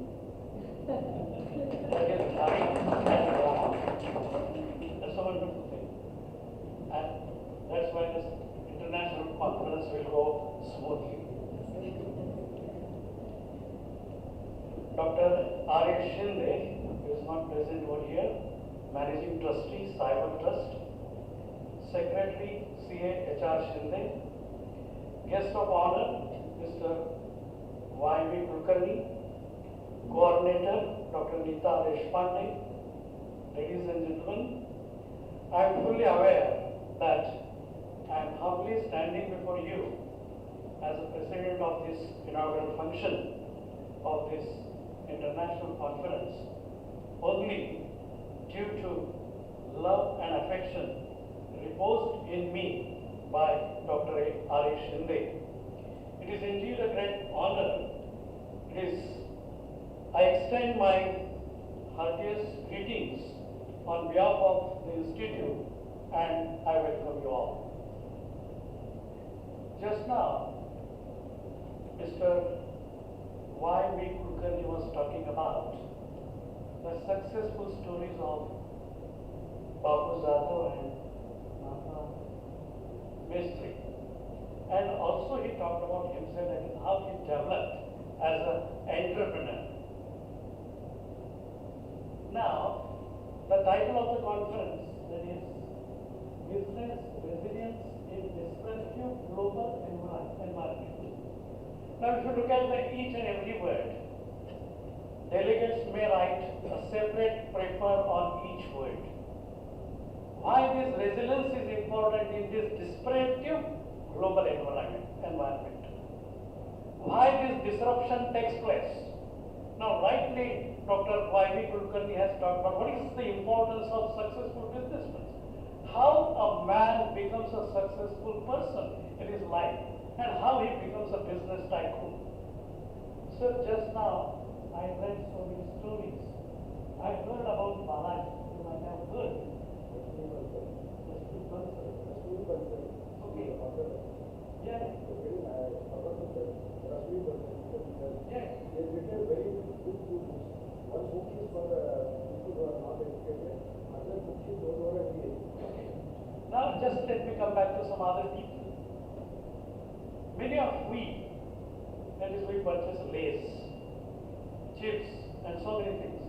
That is Hari and Ram. That's a wonderful thing. And that's why this international conference will go smoothly. Dr. R.A. Shinde is not present over here, Managing Trustee, Cyber Trust, Secretary, C.A. H.R. Shinde, Guest of Honor, Mr. Y.V. Kulkarni, Coordinator, Dr. Nita Deshpande. Ladies and gentlemen, I am fully aware that I am humbly standing before you as the President of this inaugural function of this international conference only due to love and affection reposed in me by Dr. R.A. Shinde. It is indeed a great honor. I extend my heartiest greetings on behalf of the Institute, and I welcome you all. Just now, Mr. Y.V. Kulkarni was talking about the successful stories of Babu Jadhav and Mata Mistry. And also he talked about himself and how he developed as an entrepreneur. Now, the title of the conference, that is Business Resilience in Disruptive Global Environment. Now, if you look at each and every word, delegates may write a separate prefer on each word. Why this resilience is important in this disruptive global environment? Why this disruption takes place? Now, rightly, Dr. Y.V. Kulkarni has talked about what is the importance of successful businessmen. How a man becomes a successful person in his life and how he becomes a business tycoon. So just now, I read so many stories. I heard about Balaji in my might have heard. Okay. Yeah. Yeah. Now just let me come back to some other people. Many of we, that is, we purchase lace, chips, and so many things.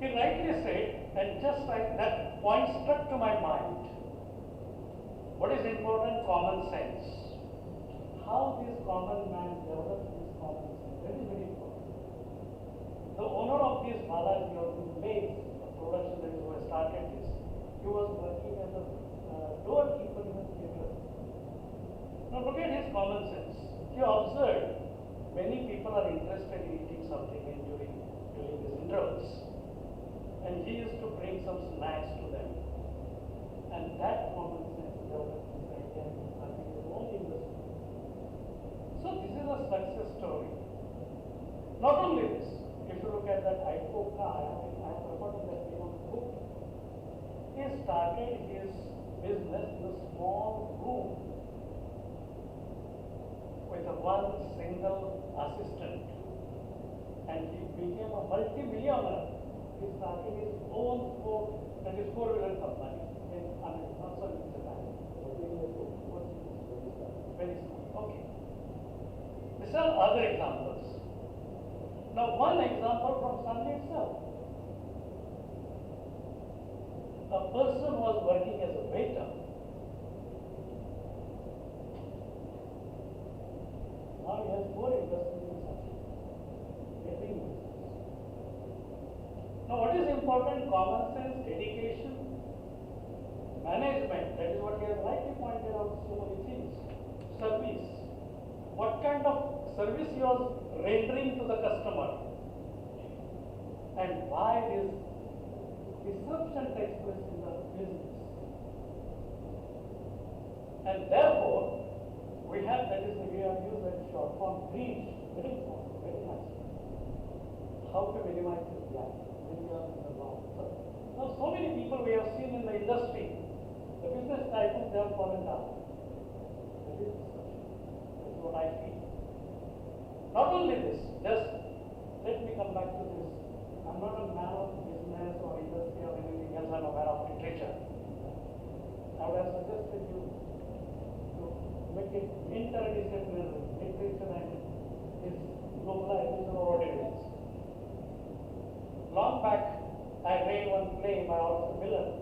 He rightly said, and just like that point struck to my mind. What is important? Common sense. How this common man develops this common sense, that is very important. The owner of this Balaji or this lace production that is who started this, he was working as a doorkeeper in a theater. Now look at his common sense. He observed many people are interested in eating something during these intervals. And he used to bring some snacks to them. And that common sense developed this idea in starting his own industry. So this is a success story. Not only this, if you look at that ICO car, I have forgotten that name of the book. He started his business in a small room with one single assistant, and he became a multi-millionaire. He started his own four-wheeler company in America, sorry, in Japan. Very small. Okay. These are other examples. Now, one example from Sangli itself. A person was working as a waiter. Now he has more industries in Sangli. Getting business. Now, what is important? Common sense, dedication, management. That is what he has rightly pointed out. So many things. Service. What kind of service he was rendering to the customer, and why this disruption takes place in the business. And therefore, we have used that short form breach, very important, very nice. How to minimize this gap when we are in the wrong. Now, so many people we have seen in the industry, the business cycles, they have fallen down. That is what I feel. Not only this, just let me come back to this. I'm not a man of business or industry or anything else, I'm a man of literature. I would have suggested you to make it interdisciplinary, literature and this globalization or what it is. Long back, I read one play by Arthur Miller,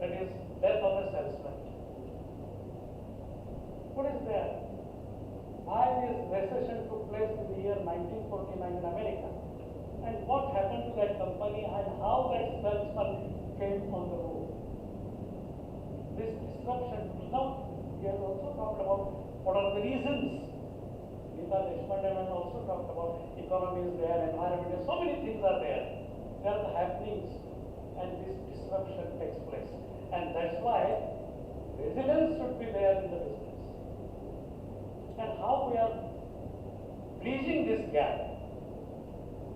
that is Death of a Salesman. What is there? Why this recession took place in the year 1949 in America, and what happened to that company, and how that salesman came on the road. This disruption. Now, we have also talked about what are the reasons. Gita Deshpande has also talked about economy is there, environment is, so many things are there. They are the happenings, and this disruption takes place. And that's why resilience should be there in the business. And how we are bridging this gap.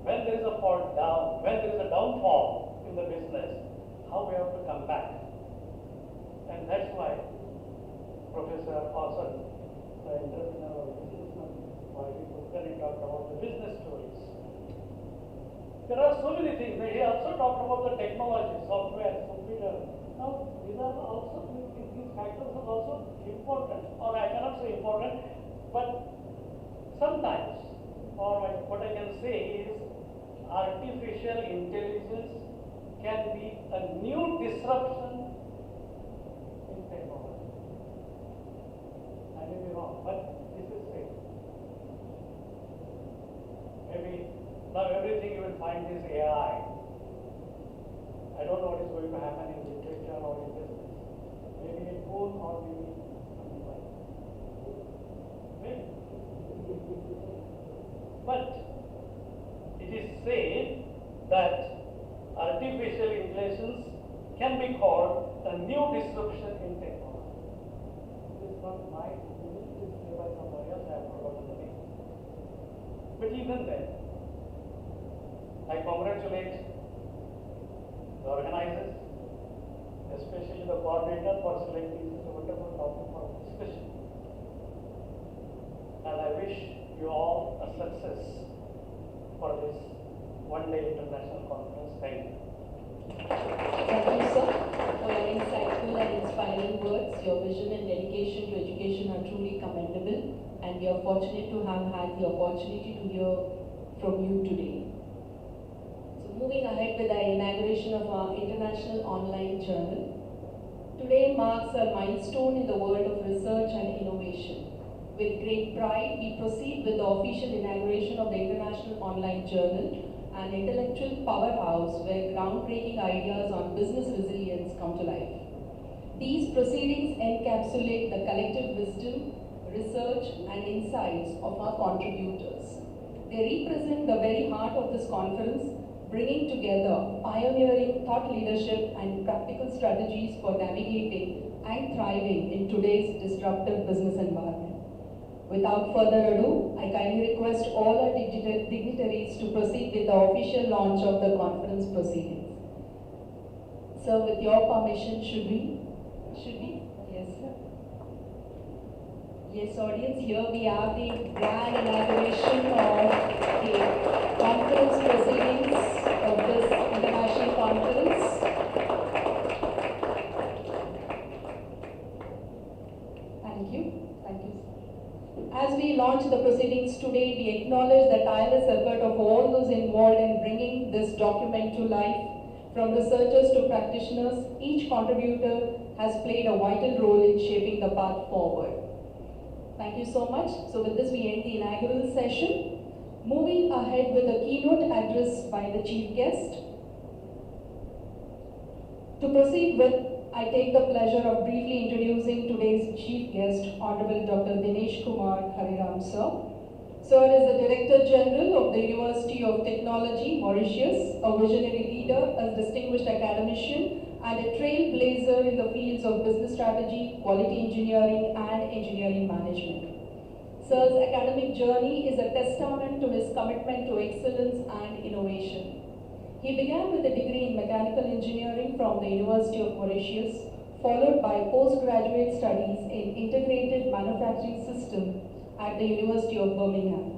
When there is a fall down, when there is a downfall in the business, how we have to come back. And that's why Professor Paulson, the entrepreneur or businessman, Kulkarni talked about the business stories. There are so many things. He also talked about the technology, software, computer. Now, these are also, these factors are also important, or I cannot say important, but sometimes, or what I can say is, artificial intelligence can be a new disruption in technology. I may be wrong, but this is safe. Maybe now everything you will find is AI. I don't know what is going to happen in literature or in business. Maybe in phone or maybe something like that. Maybe. But it is said that artificial intelligence can be called a new disruption in technology. This is not my opinion, this is said by somebody else, I have forgotten the name. But even then, I congratulate the organizers, especially the coordinator for selecting such a wonderful topic for discussion. And I wish you all a success for this one-day international conference. Thank you. Thank you, sir, for your insightful and inspiring words. Your vision and dedication to education are truly commendable, and we are fortunate to have had the opportunity to hear from you today. So moving ahead with the inauguration of our International Online Journal. Today marks a milestone in the world of research and innovation. With great pride, we proceed with the official inauguration of the International Online Journal, an intellectual powerhouse where groundbreaking ideas on business resilience come to life. These proceedings encapsulate the collective wisdom, research, and insights of our contributors. They represent the very heart of this conference, bringing together pioneering thought leadership and practical strategies for navigating and thriving in today's disruptive business environment. Without further ado, I kindly request all our dignitaries to proceed with the official launch of the conference proceedings. Sir, with your permission, should we? Yes, sir. Yes, audience, here we have the grand inauguration of the conference proceedings of this international conference. Thank you. Thank you, sir. As we launch the proceedings today, we acknowledge the tireless effort of all those involved in bringing this document to life. From researchers to practitioners, each contributor has played a vital role in shaping the path forward. Thank you so much. So with this, we end the inaugural session. Moving ahead with the keynote address by the chief guest. To proceed with, I take the pleasure of briefly introducing today's chief guest, Honorable Dr. Dinesh Kumar Hariram, sir. Sir is the Director General of the University of Technology, Mauritius, a visionary leader, a distinguished academician, and a trailblazer in the fields of business strategy, quality engineering, and engineering management. Sir's academic journey is a testament to his commitment to excellence and innovation. He began with a degree in mechanical engineering from the University of Mauritius, followed by postgraduate studies in integrated manufacturing system at the University of Birmingham.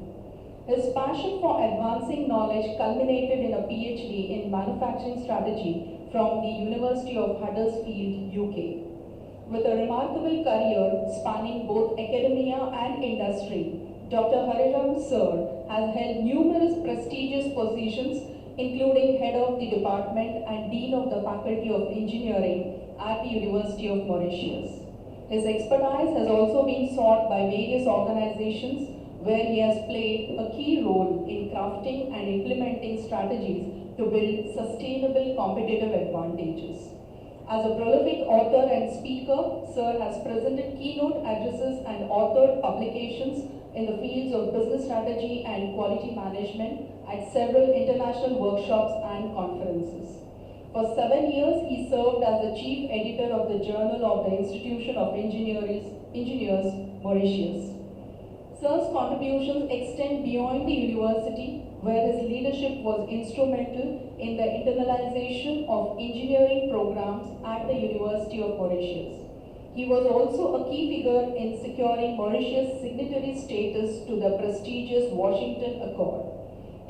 His passion for advancing knowledge culminated in a PhD in manufacturing strategy from the University of Huddersfield, UK. With a remarkable career spanning both academia and industry, Dr. Hariram Sir has held numerous prestigious positions, including Head of the Department and Dean of the Faculty of Engineering at the University of Mauritius. His expertise has also been sought by various organizations where he has played a key role in crafting and implementing strategies to build sustainable competitive advantages. As a prolific author and speaker, Sir has presented keynote addresses and authored publications in the fields of business strategy and quality management at several international workshops and conferences. For 7 years, he served as the chief editor of the Journal of the Institution of Engineers, Mauritius. Sir's contributions extend beyond the university, where his leadership was instrumental in the internalization of engineering programs at the University of Mauritius. He was also a key figure in securing Mauritius' signatory status to the prestigious Washington Accord.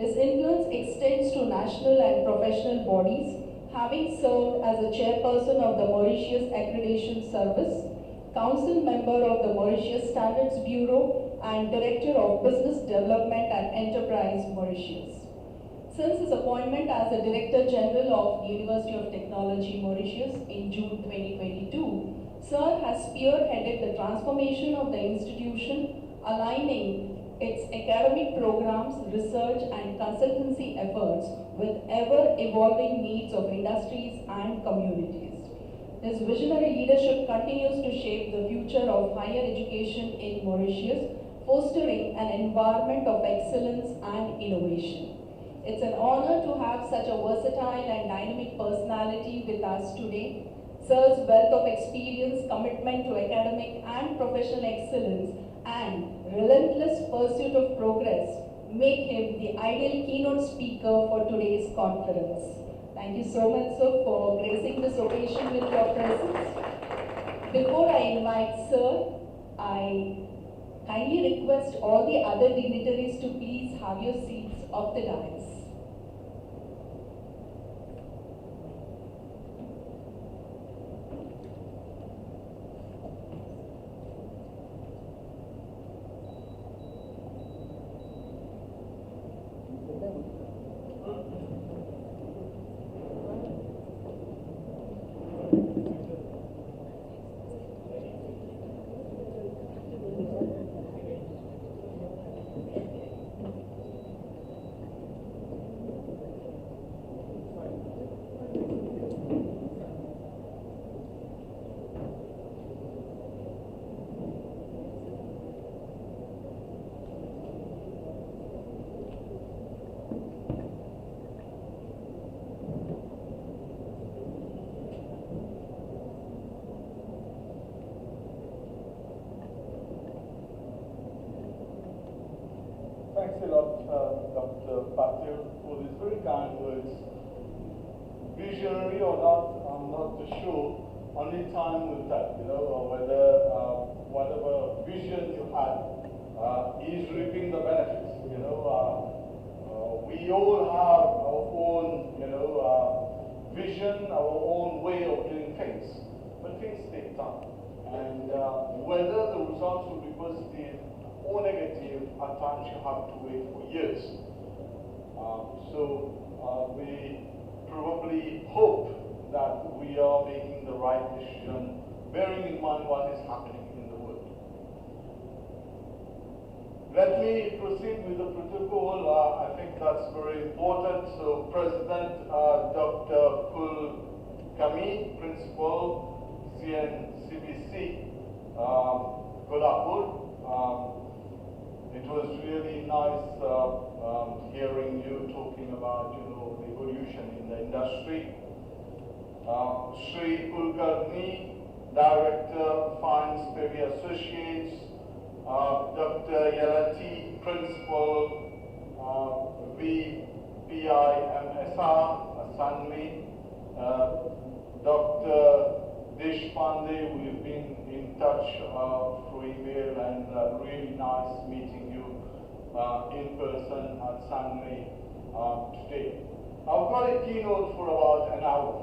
His influence extends to national and professional bodies, having served as a chairperson of the Mauritius Accreditation Service, council member of the Mauritius Standards Bureau, and Director of Business Development and Enterprise, Mauritius. Since his appointment as the Director General of the University of Technology, Mauritius in June 2022, Sir has spearheaded the transformation of the institution, aligning its academic programs, research and consultancy efforts with ever-evolving needs of industries and communities. His visionary leadership continues to shape the future of higher education in Mauritius, fostering an environment of excellence and innovation. It's an honor to have such a versatile and dynamic personality with us today. Sir's wealth of experience, commitment to academic and professional excellence, and relentless pursuit of progress make him the ideal keynote speaker for today's conference. Thank you so much, sir, for gracing this occasion with your presence. Before I invite sir, I kindly request all the other dignitaries to please have your seats off the dais. Thanks a lot, Dr. Patil, for these very kind words. Visionary or not, I'm not too sure. Only time will tell, whether whatever vision you had is reaping the benefits. We all have our own, vision, our own way of doing things, but things take time. And whether the results will be positive or negative, at times you have to wait for years. We probably hope that we are making the right decision, bearing in mind what is happening in the world. Let me proceed with the protocol. I think that's very important. So, President Dr. Kul Kami, Principal, CNCBC, Kolhapur. It was really nice hearing you talking about, the evolution in the industry. Sri Kulkarni, Director, Fines Pevy Associates, Dr. Yalati, Principal, VPIMSR Sangli, Dr. Deshpande, we've been in touch through email, and really nice meeting you in person at Sangli today. I've got a keynote for about an hour.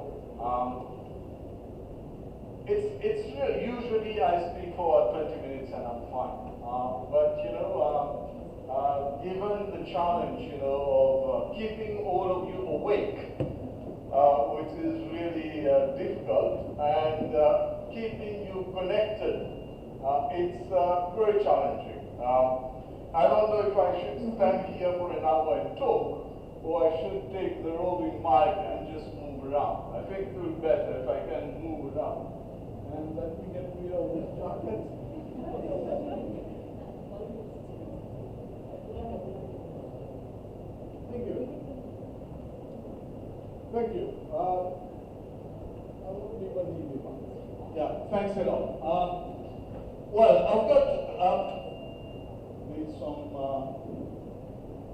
It's really, usually I speak for 20 minutes and I'm fine. But given the challenge, of keeping all of you awake, which is really difficult, and keeping you connected, it's very challenging. I don't know if I should stand here for an hour and talk, or I should take the roving mic and just move around. I think it would be better if I can move around. And let me get rid of this jacket. Thank you. Thank you. I won't even need you. Yeah, thanks a lot. Well, I've got some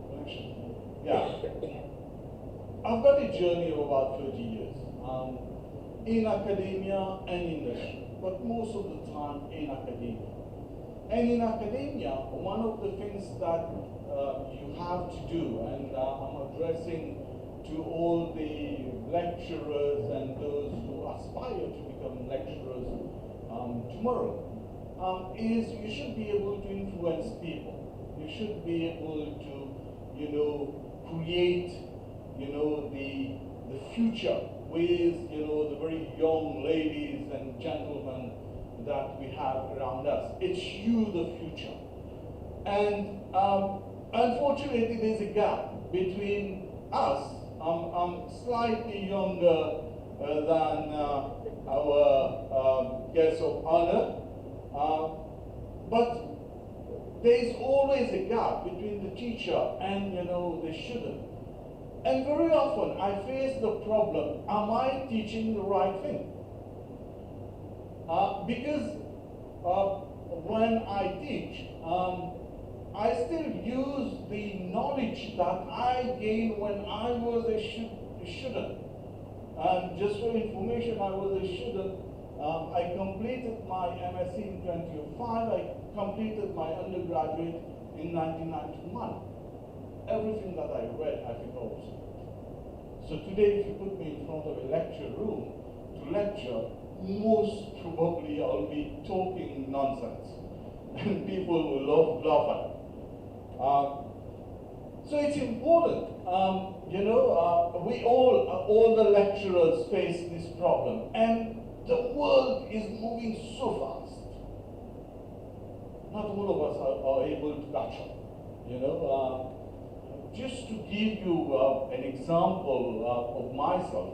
connection. Yeah. I've got a journey of about 30 years in academia and industry, but most of the time in academia. And in academia, one of the things that you have to do, and I'm addressing to all the lecturers and those who aspire to become lecturers tomorrow, is you should be able to influence people. You should be able to, create, the future with, the very young ladies and gentlemen that we have around us. It's you, the future. And unfortunately, there's a gap between us. I'm slightly younger than our guest of honor, but there's always a gap between the teacher and, the student. And very often I face the problem, am I teaching the right thing? Because when I teach, I still use the knowledge that I gained when I was a student. And just for information, I was a student. I completed my MSc in 2005. I completed my undergraduate in 1991. Everything that I read, I think also. So today, if you put me in front of a lecture room to lecture, most probably I'll be talking nonsense. And people will laugh at it. So it's important, we all the lecturers face this problem, and the world is moving so fast. Not all of us are able to catch up, just to give you an example of myself,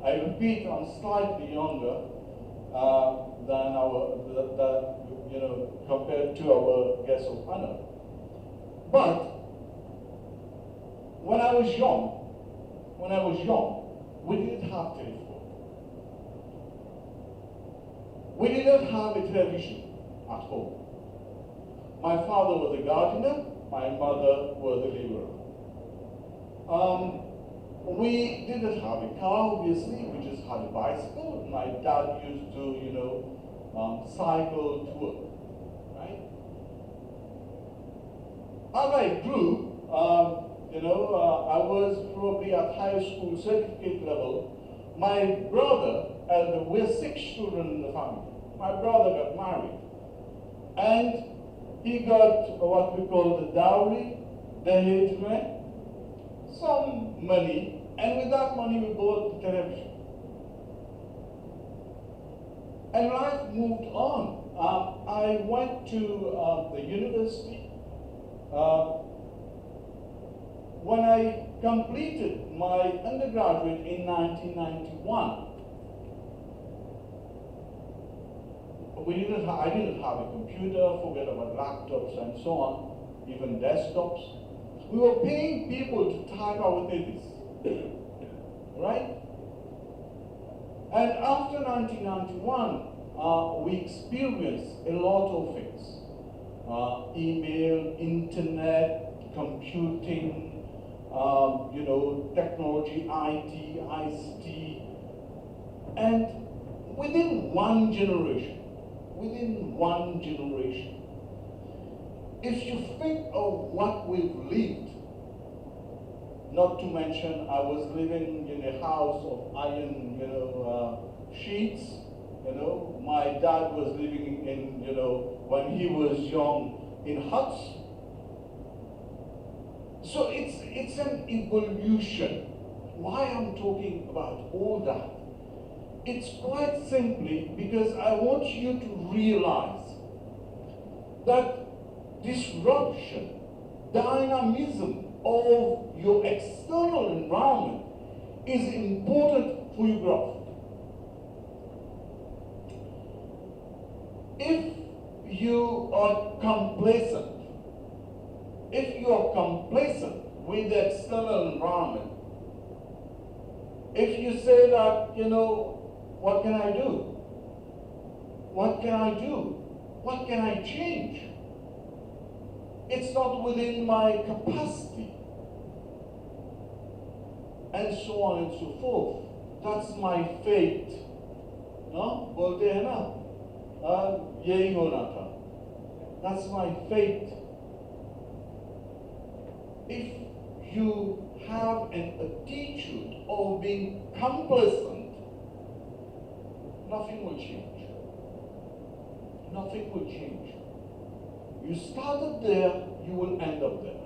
I repeat, I'm slightly younger than compared to our guest of honor. But when I was young, we didn't have telephone. We didn't have a television at home. My father was a gardener, my mother was a laborer. We didn't have a car, obviously, we just had a bicycle. My dad used to, cycle to work, right? As I grew, I was probably at high school certificate level. My brother, and we're 6 children in the family, my brother got married. And he got what we call the dowry, dahej mein, some money, and with that money we bought the television. And life moved on. I went to the university. When I completed my undergraduate in 1991, I didn't have a computer, forget about laptops and so on, even desktops. We were paying people to type our thesis, right? And after 1991, we experienced a lot of things. Email, internet, computing, technology, IT, ICT. And within one generation, if you think of what we've lived, not to mention I was living in a house of iron, sheets, my dad was living in, when he was young, in huts. So it's an evolution. Why I'm talking about all that? It's quite simply because I want you to realize that disruption, dynamism of your external environment is important for your growth. If you are complacent with the external environment, if you say that, what can I do? What can I do? What can I change? It's not within my capacity. And so on and so forth. That's my fate. No? बोलते हैं ना? यही होना था. That's my fate. If you have an attitude of being complacent, nothing will change. Nothing will change. You started there, you will end up there.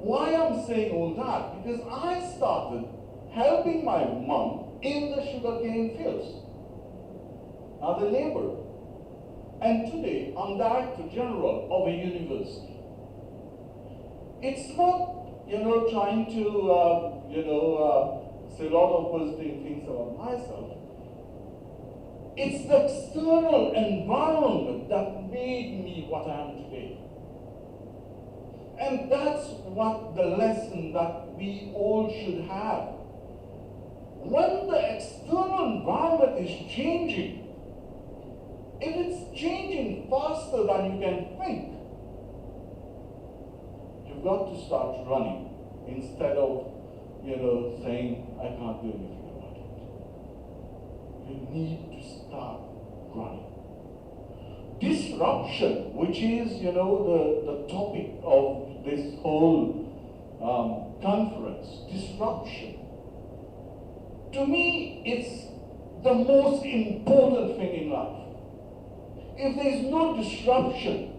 Why I'm saying all that? Because I started helping my mom in the sugarcane fields as a laborer. And today, I'm Director General of a university. It's not, trying to, say a lot of positive things about myself. It's the external environment that made me what I am today. And that's what the lesson that we all should have. When the external environment is changing, if it's changing faster than you can think. You've got to start running instead of, saying, I can't do anything about it. You need to start running. Disruption, which is, the topic of this whole conference, disruption. To me, it's the most important thing in life. If there is no disruption,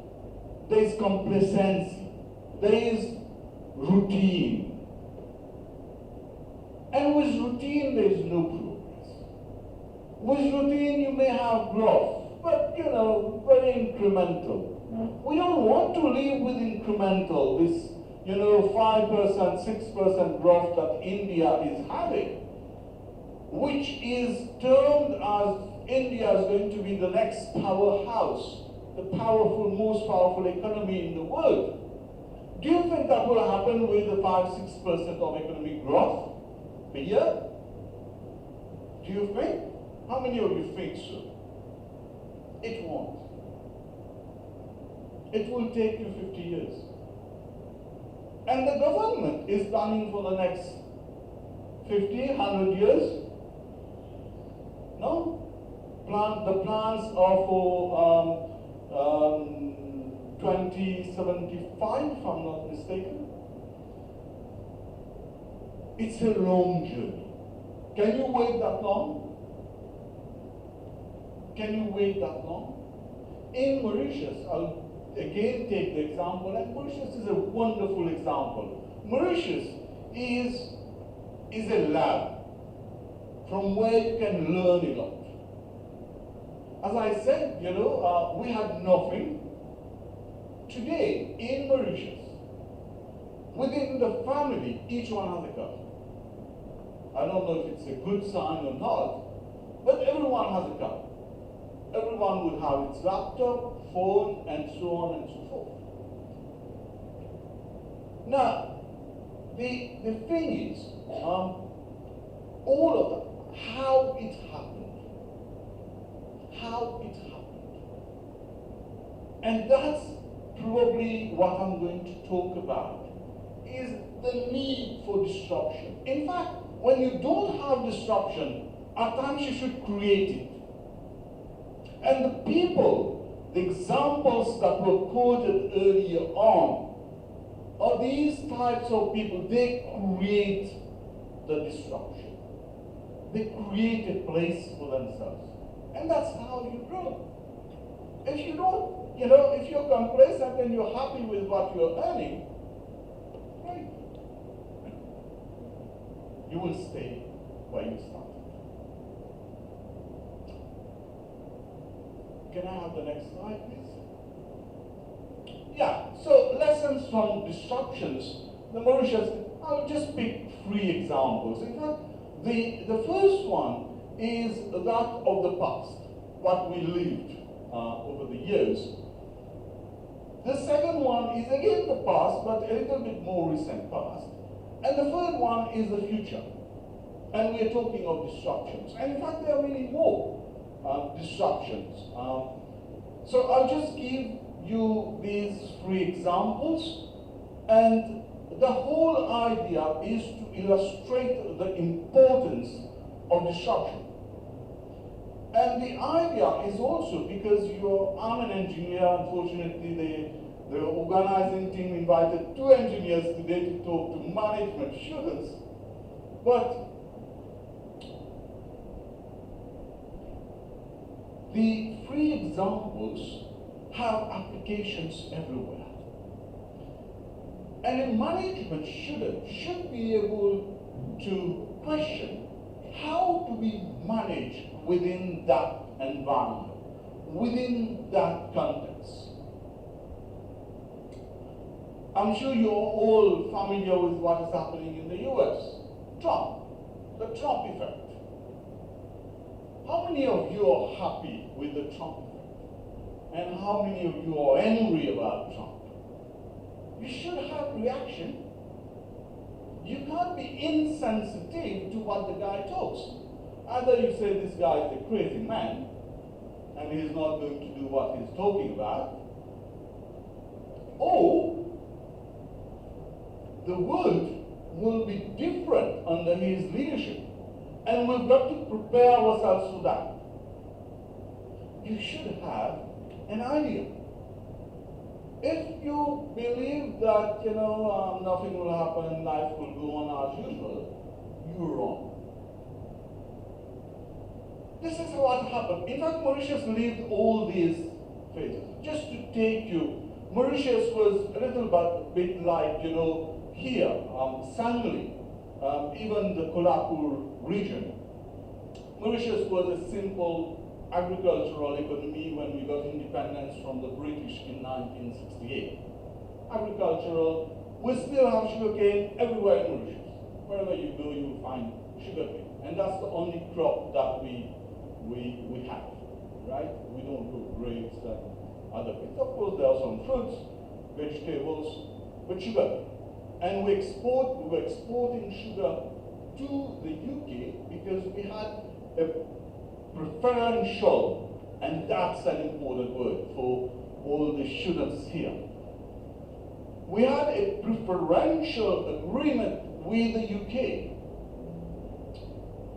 there is complacency, there is routine. And with routine, there is no progress. With routine, you may have growth, but very incremental. We don't want to live with incremental, this 5%, 6% growth that India is having, which is termed as India is going to be the next powerhouse, the most powerful economy in the world. Do you think that will happen with the 5-6% of economic growth per year? Do you think? How many of you think so? It won't. It will take you 50 years. And the government is planning for the next 50, 100 years. No? The plans are for 2075, if I'm not mistaken. It's a long journey. Can you wait that long? Can you wait that long? In Mauritius, I'll again take the example, and Mauritius is a wonderful example. Mauritius is a lab from where you can learn a lot. As I said, we had nothing. Today, in Mauritius, within the family, each one has a car. I don't know if it's a good sign or not, but everyone has a car. Everyone will have its laptop, phone, and so on and so forth. Now, the thing is, all of that, how it happened. And that's probably what I'm going to talk about, is the need for disruption. In fact, when you don't have disruption, at times you should create it. And the people, the examples that were quoted earlier on, are these types of people. They create the disruption. They create a place for themselves. And that's how you grow. If you don't, if you're complacent and you're happy with what you're earning, right, you will stay where you started. Can I have the next slide, please? Yeah, so lessons from disruptions. The Mauritius, I'll just pick 3 examples. In fact, the first one is that of the past, what we lived over the years. The second one is again the past, but a little bit more recent past. And the third one is the future. And we're talking of disruptions. And in fact, there are many more disruptions. So I'll just give you these 3 examples. And the whole idea is to illustrate the importance of disruption. And the idea is also because I'm an engineer. Unfortunately, the organizing team invited 2 engineers today to talk to management students. But the 3 examples have applications everywhere. And a management student should be able to question, how do we manage within that environment, within that context? I'm sure you're all familiar with what is happening in the US. Trump, the Trump effect. How many of you are happy with the Trump effect? And how many of you are angry about Trump? You should have reaction. You can't be insensitive to what the guy talks. Either you say this guy is a crazy man, and he's not going to do what he's talking about, or the world will be different under his leadership. And we've got to prepare ourselves for that. You should have an idea. If you believe that, nothing will happen, life will go on as usual, you're wrong. This is what happened. In fact, Mauritius lived all these phases. Just to take you, Mauritius was a little bit like, here, Sangli, even the Kolhapur region. Mauritius was a simple agricultural economy when we got independence from the British in 1968. Agricultural, we still have sugarcane everywhere in Mauritius. Wherever you go, you will find sugarcane. And that's the only crop that we have, right? We don't grow grapes and other things. Of course, there are some fruits, vegetables, but sugar. And we were exporting sugar to the UK because we had a preferential, and that's an important word for all the sugars here. We had a preferential agreement with the UK.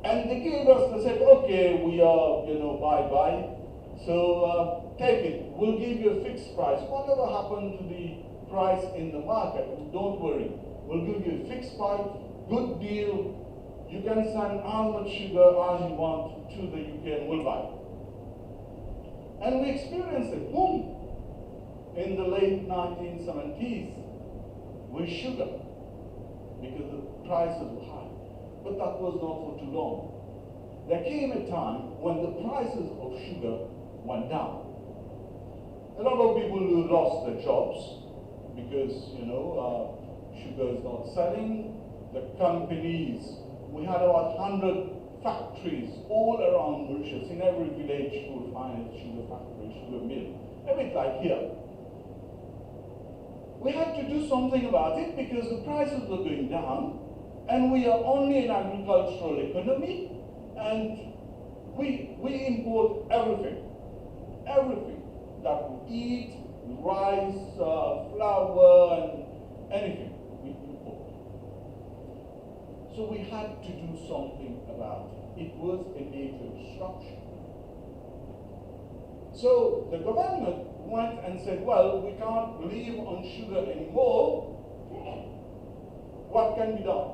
And they gave us, they said, okay, we are, bye-bye. So take it, we'll give you a fixed price. Whatever happened to the price in the market, don't worry. We'll give you a fixed price, good deal. You can send as much sugar as you want to the UK and we'll buy. And we experienced a boom in the late 1970s with sugar because the prices were high. But that was not for too long. There came a time when the prices of sugar went down. A lot of people who lost their jobs because, sugar is not selling. The companies, we had about 100 factories all around Mauritius. In every village you will find a sugar factory, sugar mill, a bit like here. We had to do something about it because the prices were going down. And we are only an agricultural economy, and we import everything that we eat, rice, flour, and anything we import. So we had to do something about it. It was a major disruption. So the government went and said, well, we can't live on sugar anymore. What can be done?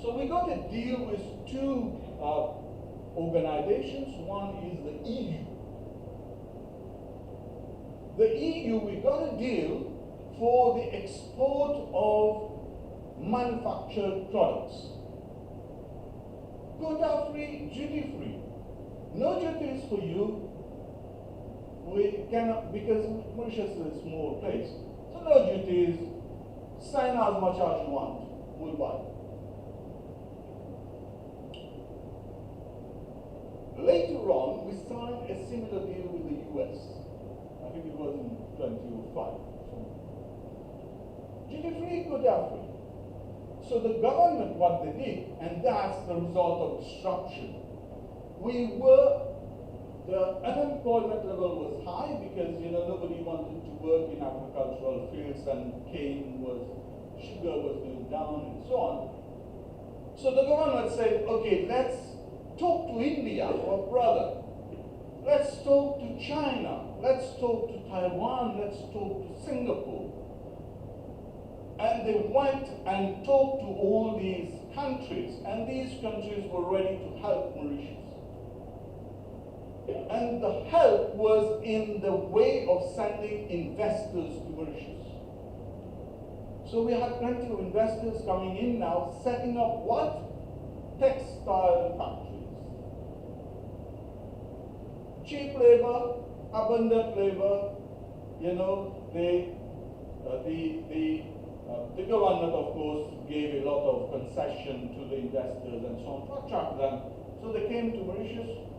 So we got a deal with two organizations. One is the EU. The EU, we got a deal for the export of manufactured products. Quota-free, duty-free. No duties for you. We cannot, because Mauritius is a small place. So no duties. Sign as much as you want, we'll buy. Later on, we signed a similar deal with the US. I think it was in 2005. Duty-free, quota-free. So the government, what they did, and that's the result of disruption. The unemployment level was high because nobody wanted to work in agricultural fields, and sugar was going down and so on. So the government said, okay, let's talk to India, our brother. Let's talk to China. Let's talk to Taiwan. Let's talk to Singapore. And they went and talked to all these countries, and these countries were ready to help Mauritius. And the help was in the way of sending investors to Mauritius. So we had plenty of investors coming in now, setting up what? Textile factories. Cheap labor, abundant labor. The government, of course, gave a lot of concession to the investors and so on to attract them. So they came to Mauritius.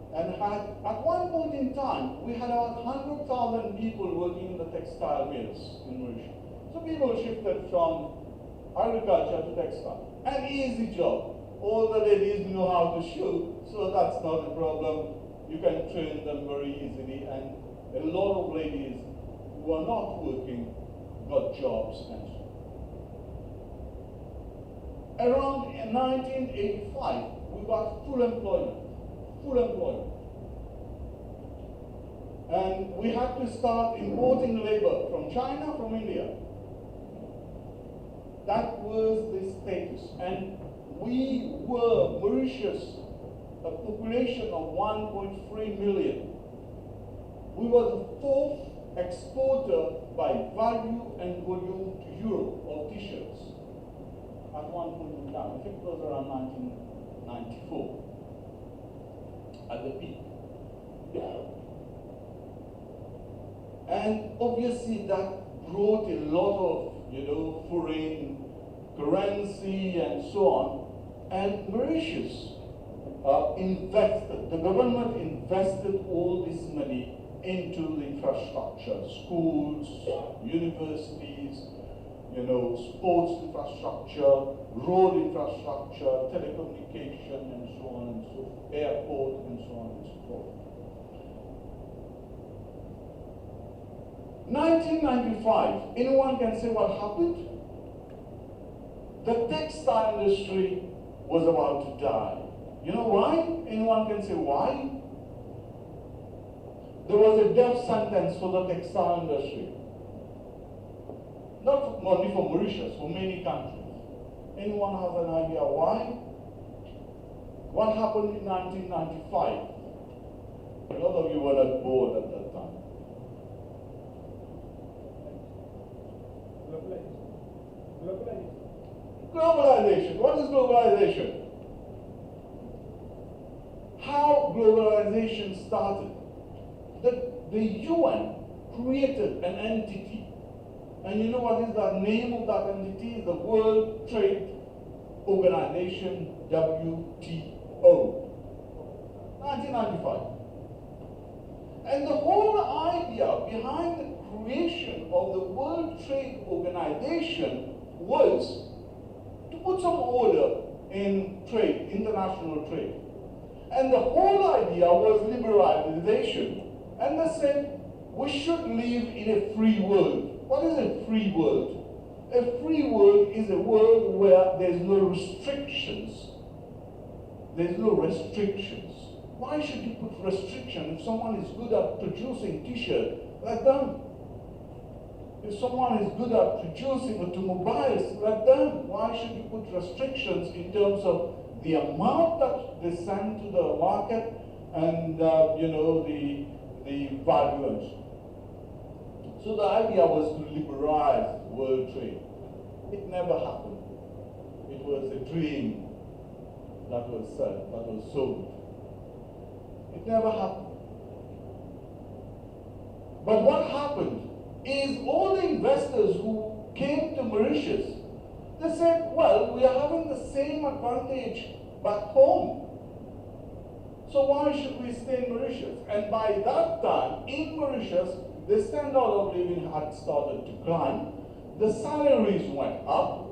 And at one point in time, we had about 100,000 people working in the textile mills in Mauritius. So people shifted from agriculture to textile. An easy job. all the ladies know how to shoot, so that's not a problem. You can train them very easily, and a lot of ladies who are not working got jobs and so on. Around 1985, we got full employment. And we had to start importing labor from China, from India. That was the status. And we were, Mauritius, a population of 1.3 million. We were the fourth exporter by value and volume to Europe of t-shirts at one point in time. I think it was around 1994 at the peak. And obviously that brought a lot of, foreign currency and so on. And Mauritius invested, the government invested all this money into the infrastructure, schools, universities, sports infrastructure, road infrastructure, telecommunication, and so on and so forth, airport, and so on and so forth. 1995, anyone can say what happened? The textile industry was about to die. You know why? Anyone can say why? There was a death sentence for the textile industry. Not only for Mauritius, for many countries. Anyone has an idea why? What happened in 1995? A lot of you were not born at that time. Globalization. What is globalization? How globalization started? The UN created an entity. And you know what is the name of that entity? The World Trade Organization, WTO. 1995. And the whole idea behind the creation of the World Trade Organization was to put some order in trade, international trade. And the whole idea was liberalization. And they said, we should live in a free world. What is a free world? A free world is a world where there's no restrictions. There's no restrictions. Why should you put restrictions? If someone is good at producing t-shirts, let them. If someone is good at producing automobiles, let them. Why should you put restrictions in terms of the amount that they send to the market and the value? So the idea was to liberalize world trade. It never happened. It was a dream that was said, that was sold. It never happened. But what happened is all the investors who came to Mauritius, they said, well, we are having the same advantage back home. So why should we stay in Mauritius? And by that time, in Mauritius, the standard of living had started to climb, the salaries went up,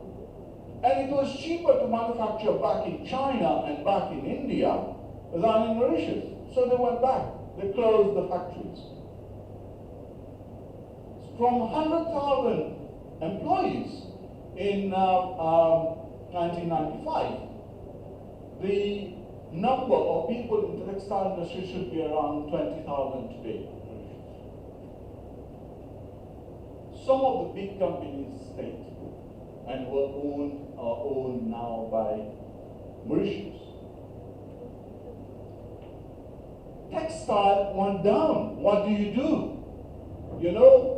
and it was cheaper to manufacture back in China and back in India than in Mauritius. So they went back, they closed the factories. From 100,000 employees in 1995, the number of people in the textile industry should be around 20,000 today. Some of the big companies stayed and were owned now by Mauritius. Textile went down. What do?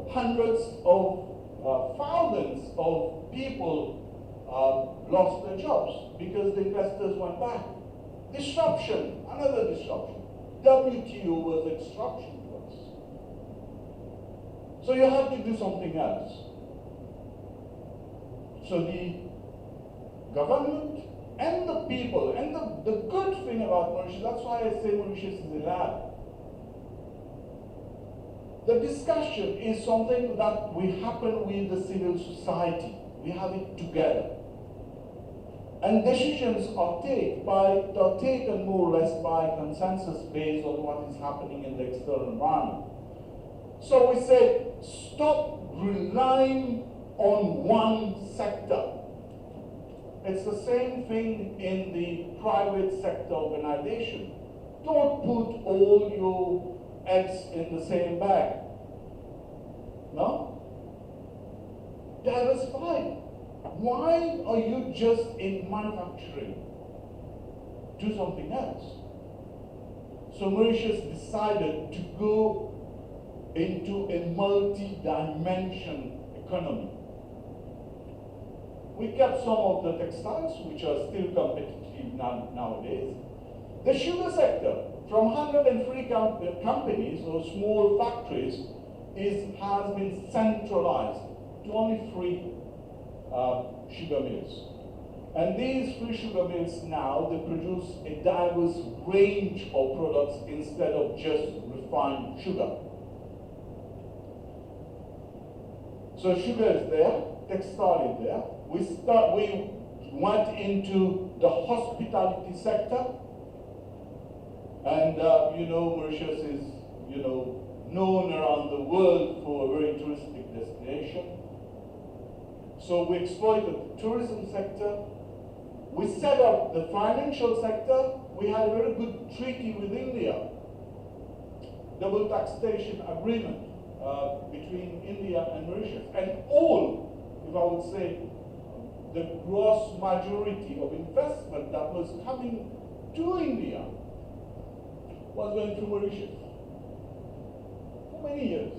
Hundreds of thousands of people lost their jobs because the investors went back. Disruption, another disruption. WTO was a disruption to us. So you have to do something else. So the government and the people, and the good thing about Mauritius, that's why I say Mauritius is a lab. The discussion is something that will happen with the civil society. We have it together. And decisions are taken more or less by consensus based on what is happening in the external environment. So we said, stop relying on one sector. It's the same thing in the private sector organization. Don't put all your eggs in the same bag. No? Diversify. Why are you just in manufacturing? Do something else. So Mauritius decided to go into a multi-dimension economy. We kept some of the textiles, which are still competitive nowadays. The sugar sector, from 103 companies or small factories, has been centralized to only 3 sugar mills. And these 3 sugar mills now, they produce a diverse range of products instead of just refined sugar. So sugar is there, textile is there. We went into the hospitality sector, and Mauritius is known around the world for a very touristic destination. So we exploited the tourism sector. We set up the financial sector. We had a very good treaty with India, double taxation agreement between India and Mauritius. And all, if I would say, the gross majority of investment that was coming to India was going to Mauritius for many years,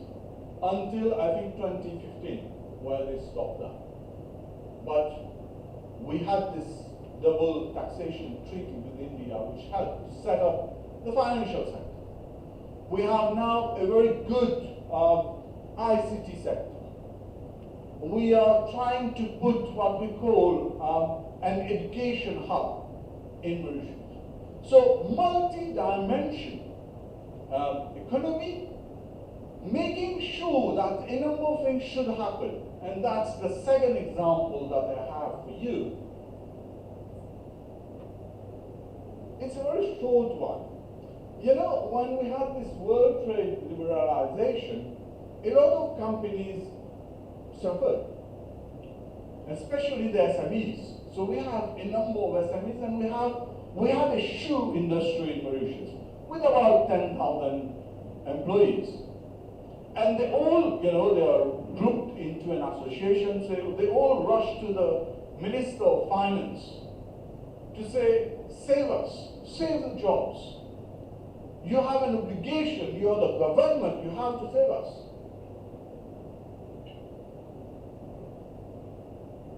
until I think 2015, where they stopped that. But we had this double taxation treaty with India, which helped to set up the financial sector. We have now a very good ICT sector. We are trying to put what we call an education hub in Mauritius. So multi-dimension economy, making sure that a number of things should happen. And that's the second example that I have for you. It's a very short one. When we had this world trade liberalization, a lot of companies suffered, especially the SMEs. So we have a number of SMEs, and we have a shoe industry in Mauritius with about 10,000 employees. And they all, they are grouped into an association, so they all rush to the Minister of Finance to say, save us, save the jobs. You have an obligation, you are the government, you have to save us.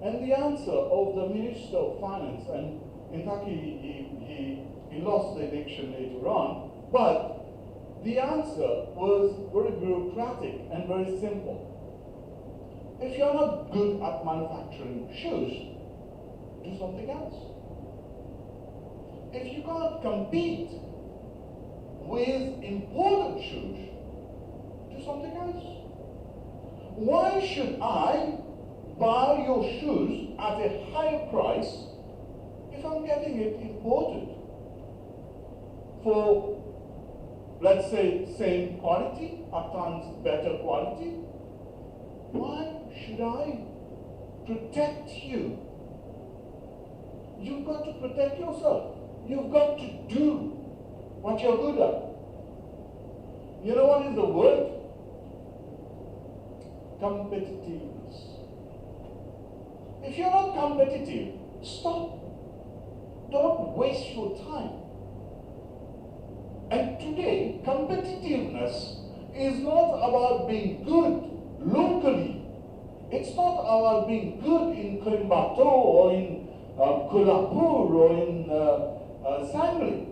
And the answer of the Minister of Finance, and in fact he lost the election later on, but the answer was very bureaucratic and very simple. If you're not good at manufacturing shoes, do something else. If you can't compete with imported shoes, do something else. Why should I buy your shoes at a higher price if I'm getting it imported for, let's say, same quality, at times better quality? Why should I protect you? You've got to protect yourself. You've got to do what you're good at. You know what is the word? Competitiveness. If you're not competitive, stop. Don't waste your time. And today, competitiveness is not about being good locally. It's not about being good in Coimbatore or in Kolhapur or in Sangli.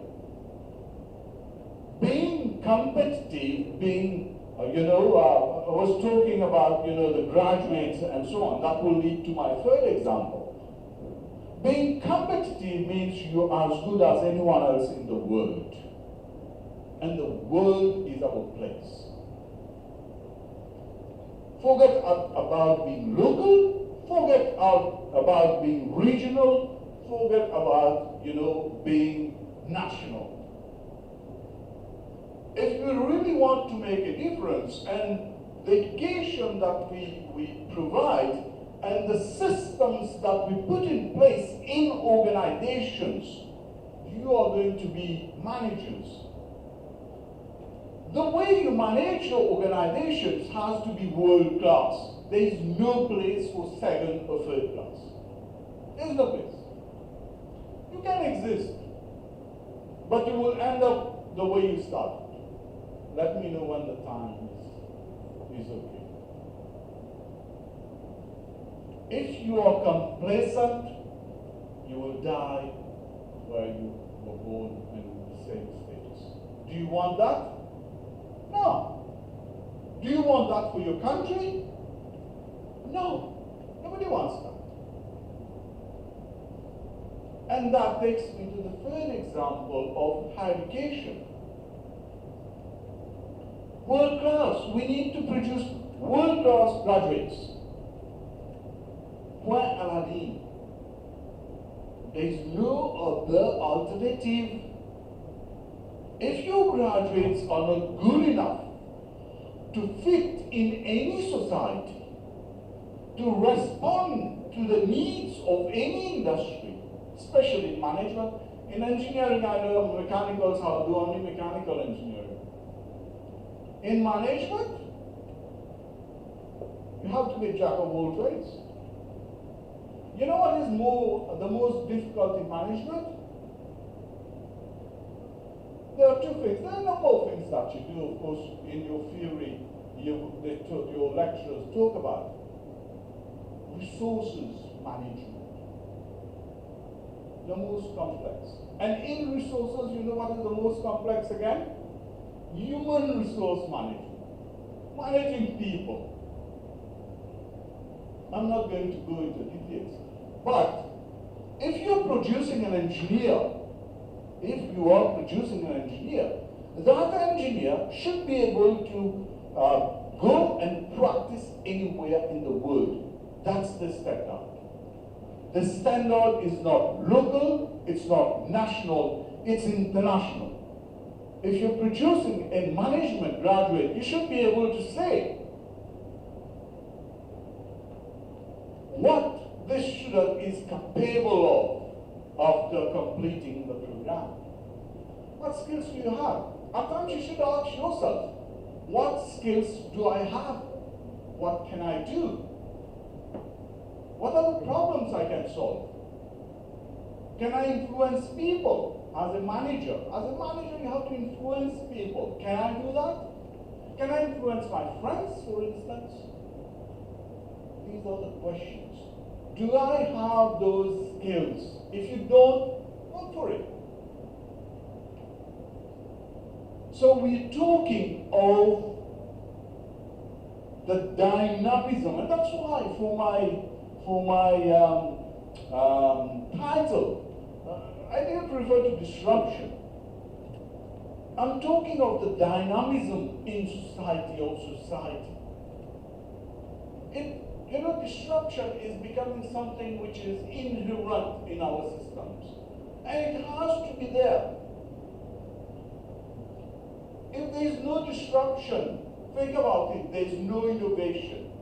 Being competitive, being, I was talking about, the graduates and so on. That will lead to my third example. Being competitive means you are as good as anyone else in the world. And the world is our place. Forget about being local, forget about being regional, forget about, being national. If we really want to make a difference, and the education that we provide and the systems that we put in place in organizations, you are going to be managers. The way you manage your organizations has to be world class. There is no place for second or third class. There's no place. You can exist, but you will end up the way you started. Let me know when the time is okay. If you are complacent, you will die where you were born and in the same status. Do you want that? No. Do you want that for your country? No. Nobody wants that. And that takes me to the third example of higher education. World class. We need to produce world class graduates. Where Aladdin? There is no other alternative. If your graduates are not good enough to fit in any society, to respond to the needs of any industry, especially in management, in engineering, I know mechanicals are do only mechanical engineering. In management, you have to be a jack of all trades. You know what is the most difficult in management? There are two things. There are a number of things that you do, of course, in your theory, your lecturers talk about. Resources management. The most complex. And in resources, you know what is the most complex again? Human resource management. Managing people. I'm not going to go into details. But if you're producing an engineer, if you are producing an engineer, that engineer should be able to go and practice anywhere in the world. That's the standard. The standard is not local, it's not national, it's international. If you're producing a management graduate, you should be able to say what this student is capable of after completing the program. What skills do you have? At times you should ask yourself, what skills do I have? What can I do? What are the problems I can solve? Can I influence people as a manager? As a manager, you have to influence people. Can I do that? Can I influence my friends, for instance? These are the questions. Do I have those skills? If you don't, look for it. So we're talking of the dynamism, and that's why for my title, I didn't refer to disruption. I'm talking of the dynamism in society of society. Disruption is becoming something which is inherent in our systems. And it has to be there. If there is no disruption, think about it, there is no innovation.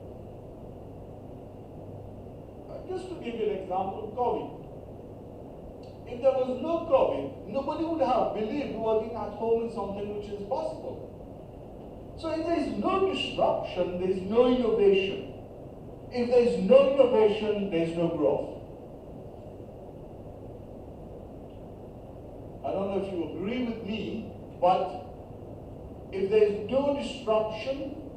Just to give you an example, COVID. If there was no COVID, nobody would have believed working at home is something which is possible. So if there is no disruption, there is no innovation. If there is no innovation, there is no growth. I don't know if you agree with me, but if there is no disruption,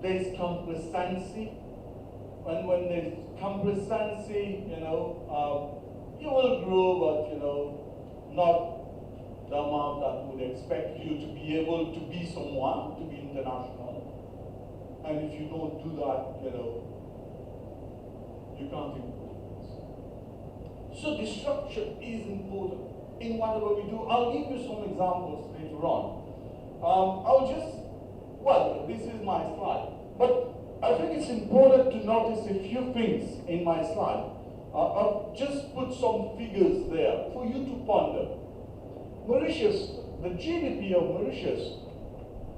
there is complacency. And when there is complacency, you will grow, but not the amount that would expect you to be able to be someone, to be international. And if you don't do that, you can't improve. So disruption is important in whatever we do. I'll give you some examples later on. This is my slide, but I think it's important to notice a few things in my slide. I've just put some figures there for you to ponder. Mauritius, the GDP of Mauritius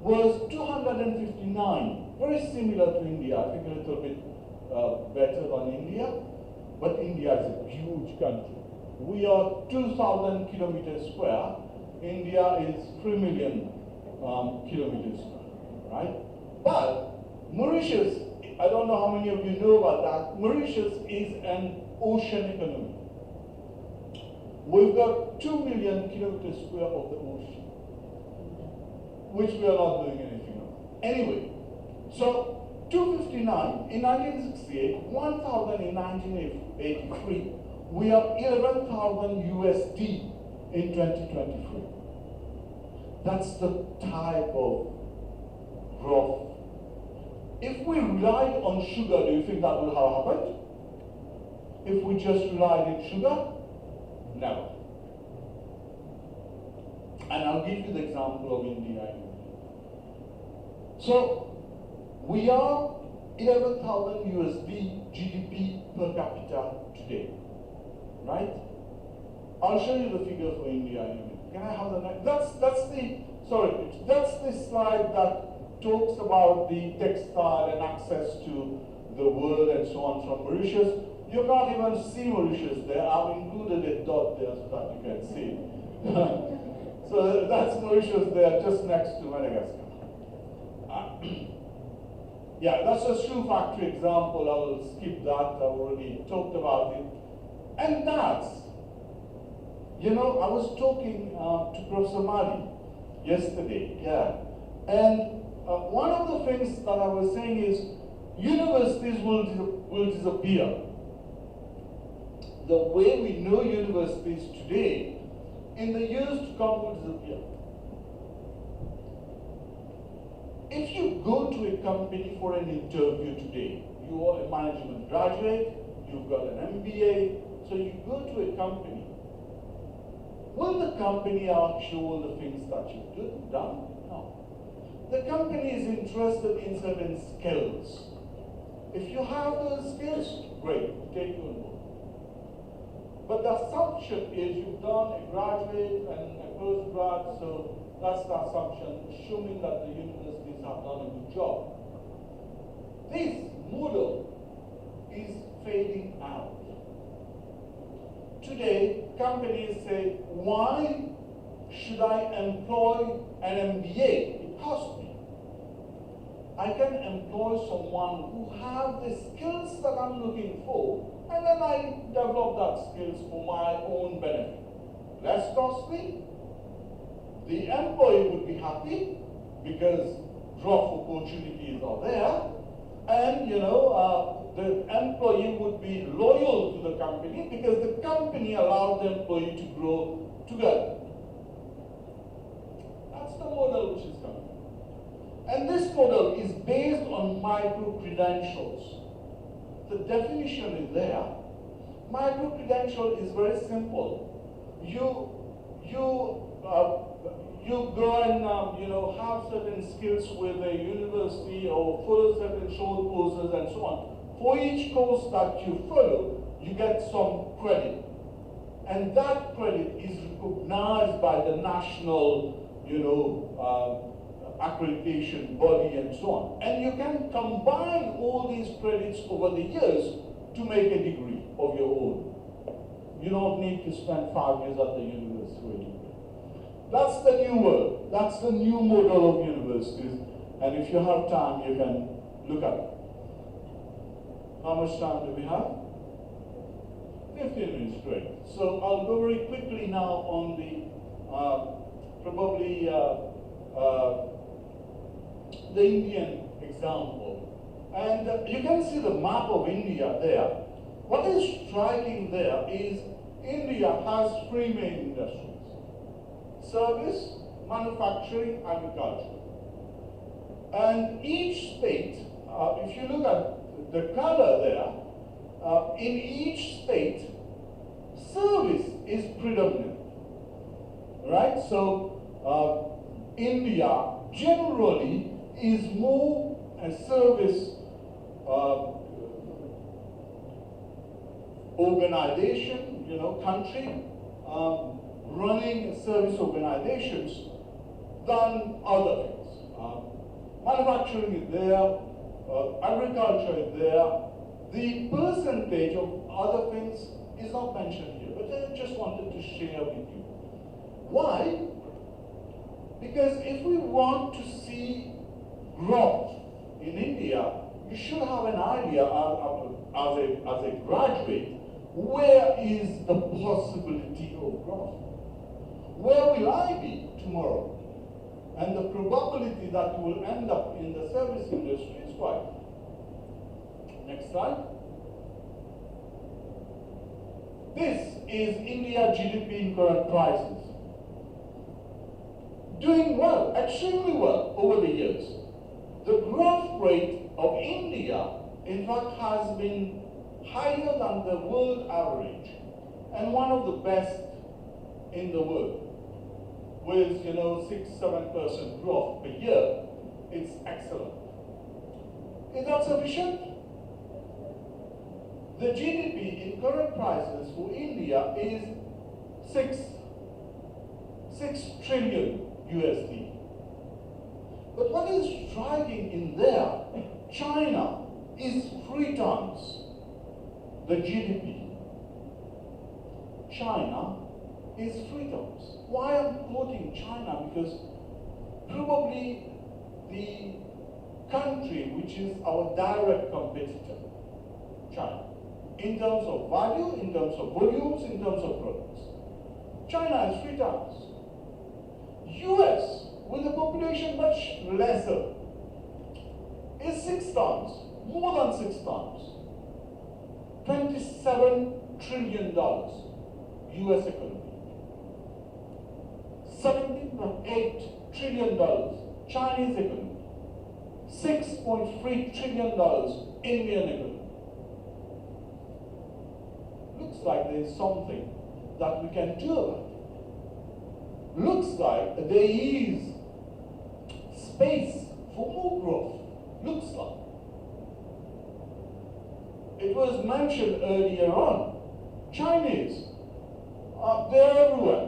was 259, very similar to India, I think a little bit better than India, but India is a huge country. We are 2,000 kilometers square, India is 3 million kilometers square, right? But Mauritius, I don't know how many of you know about that, Mauritius is an ocean economy. We've got 2 million kilometers square of the ocean, which we are not doing anything on. Anyway, so 259 in 1968, 1,000 in 1983, we are 11,000 USD in 2023. That's the type of growth. If we relied on sugar, do you think that would have happened? If we just relied on sugar? Never. And I'll give you the example of India. So, we are 11,000 USD GDP per capita today, right? I'll show you the figure for India in a minute. Can I have the next? That's the slide that talks about the textile and access to the world and so on from Mauritius. You can't even see Mauritius there. I've included a dot there so that you can see. So that's Mauritius there, just next to Madagascar. Yeah, that's a shoe factory example. I will skip that. I already talked about it. And that's, you know, I was talking to Professor Mali yesterday, and one of the things that I was saying is universities will disappear. The way we know universities today, in the years to come, will disappear. If you go to a company for an interview today, you are a management graduate, you've got an MBA, so you go to a company. Will the company ask you all the things that you've done? No. The company is interested in certain skills. If you have those skills, great, take you on board. But the assumption is you've done a graduate and a postgrad, so that's the assumption, assuming that the universities have done a good job. This model is fading out. Today, companies say, why should I employ an MBA? It costs me. I can employ someone who has the skills that I'm looking for, and then I develop that skills for my own benefit. Less costly. The employee would be happy because job opportunities are there, and the employee would be loyal to the company because the company allowed the employee to grow together. That's the model which is coming. And this model is based on micro-credentials. The definition is there. Micro-credential is very simple. You go and have certain skills with a university or follow certain short courses and so on. For each course that you follow, you get some credit. And that credit is recognized by the national, accreditation body and so on. And you can combine all these credits over the years to make a degree of your own. You don't need to spend 5 years at the university. That's the new world. That's the new model of universities. And if you have time, you can look at it. How much time do we have? 15 minutes, great. So I'll go very quickly now on the the Indian example. And you can see the map of India there. What is striking there is India has 3 main industries. Service, manufacturing, agriculture. And each state, if you look at the color there, in each state, service is predominant, right? So India generally is more a service organization, country, running service organizations than other things. Manufacturing is there, agriculture is there. The percentage of other things is not mentioned here, but I just wanted to share with you. Why? Because if we want to see growth in India, you should have an idea as a graduate, where is the possibility of growth? Where will I be tomorrow? And the probability that you will end up in the service industry is quite. Next slide. This is India GDP in current prices. Doing well, extremely well over the years. The growth rate of India, in fact, has been higher than the world average and one of the best in the world. With 6-7% growth per year, it's excellent. Is that sufficient? The GDP in current prices for India is 6 trillion USD. But what is striking in there, China is 3 times the GDP. China is 3 times. Why I'm quoting China? Because probably the country which is our direct competitor, China, in terms of value, in terms of volumes, in terms of products. China is 3 times. US, with a population much lesser, is 6 times, more than 6 times. $27 trillion US economy. $17.8 trillion Chinese economy. $6.3 trillion Indian economy. Looks like there is something that we can do about it. Looks like there is space for more growth. Looks like. It was mentioned earlier on, Chinese, they're everywhere.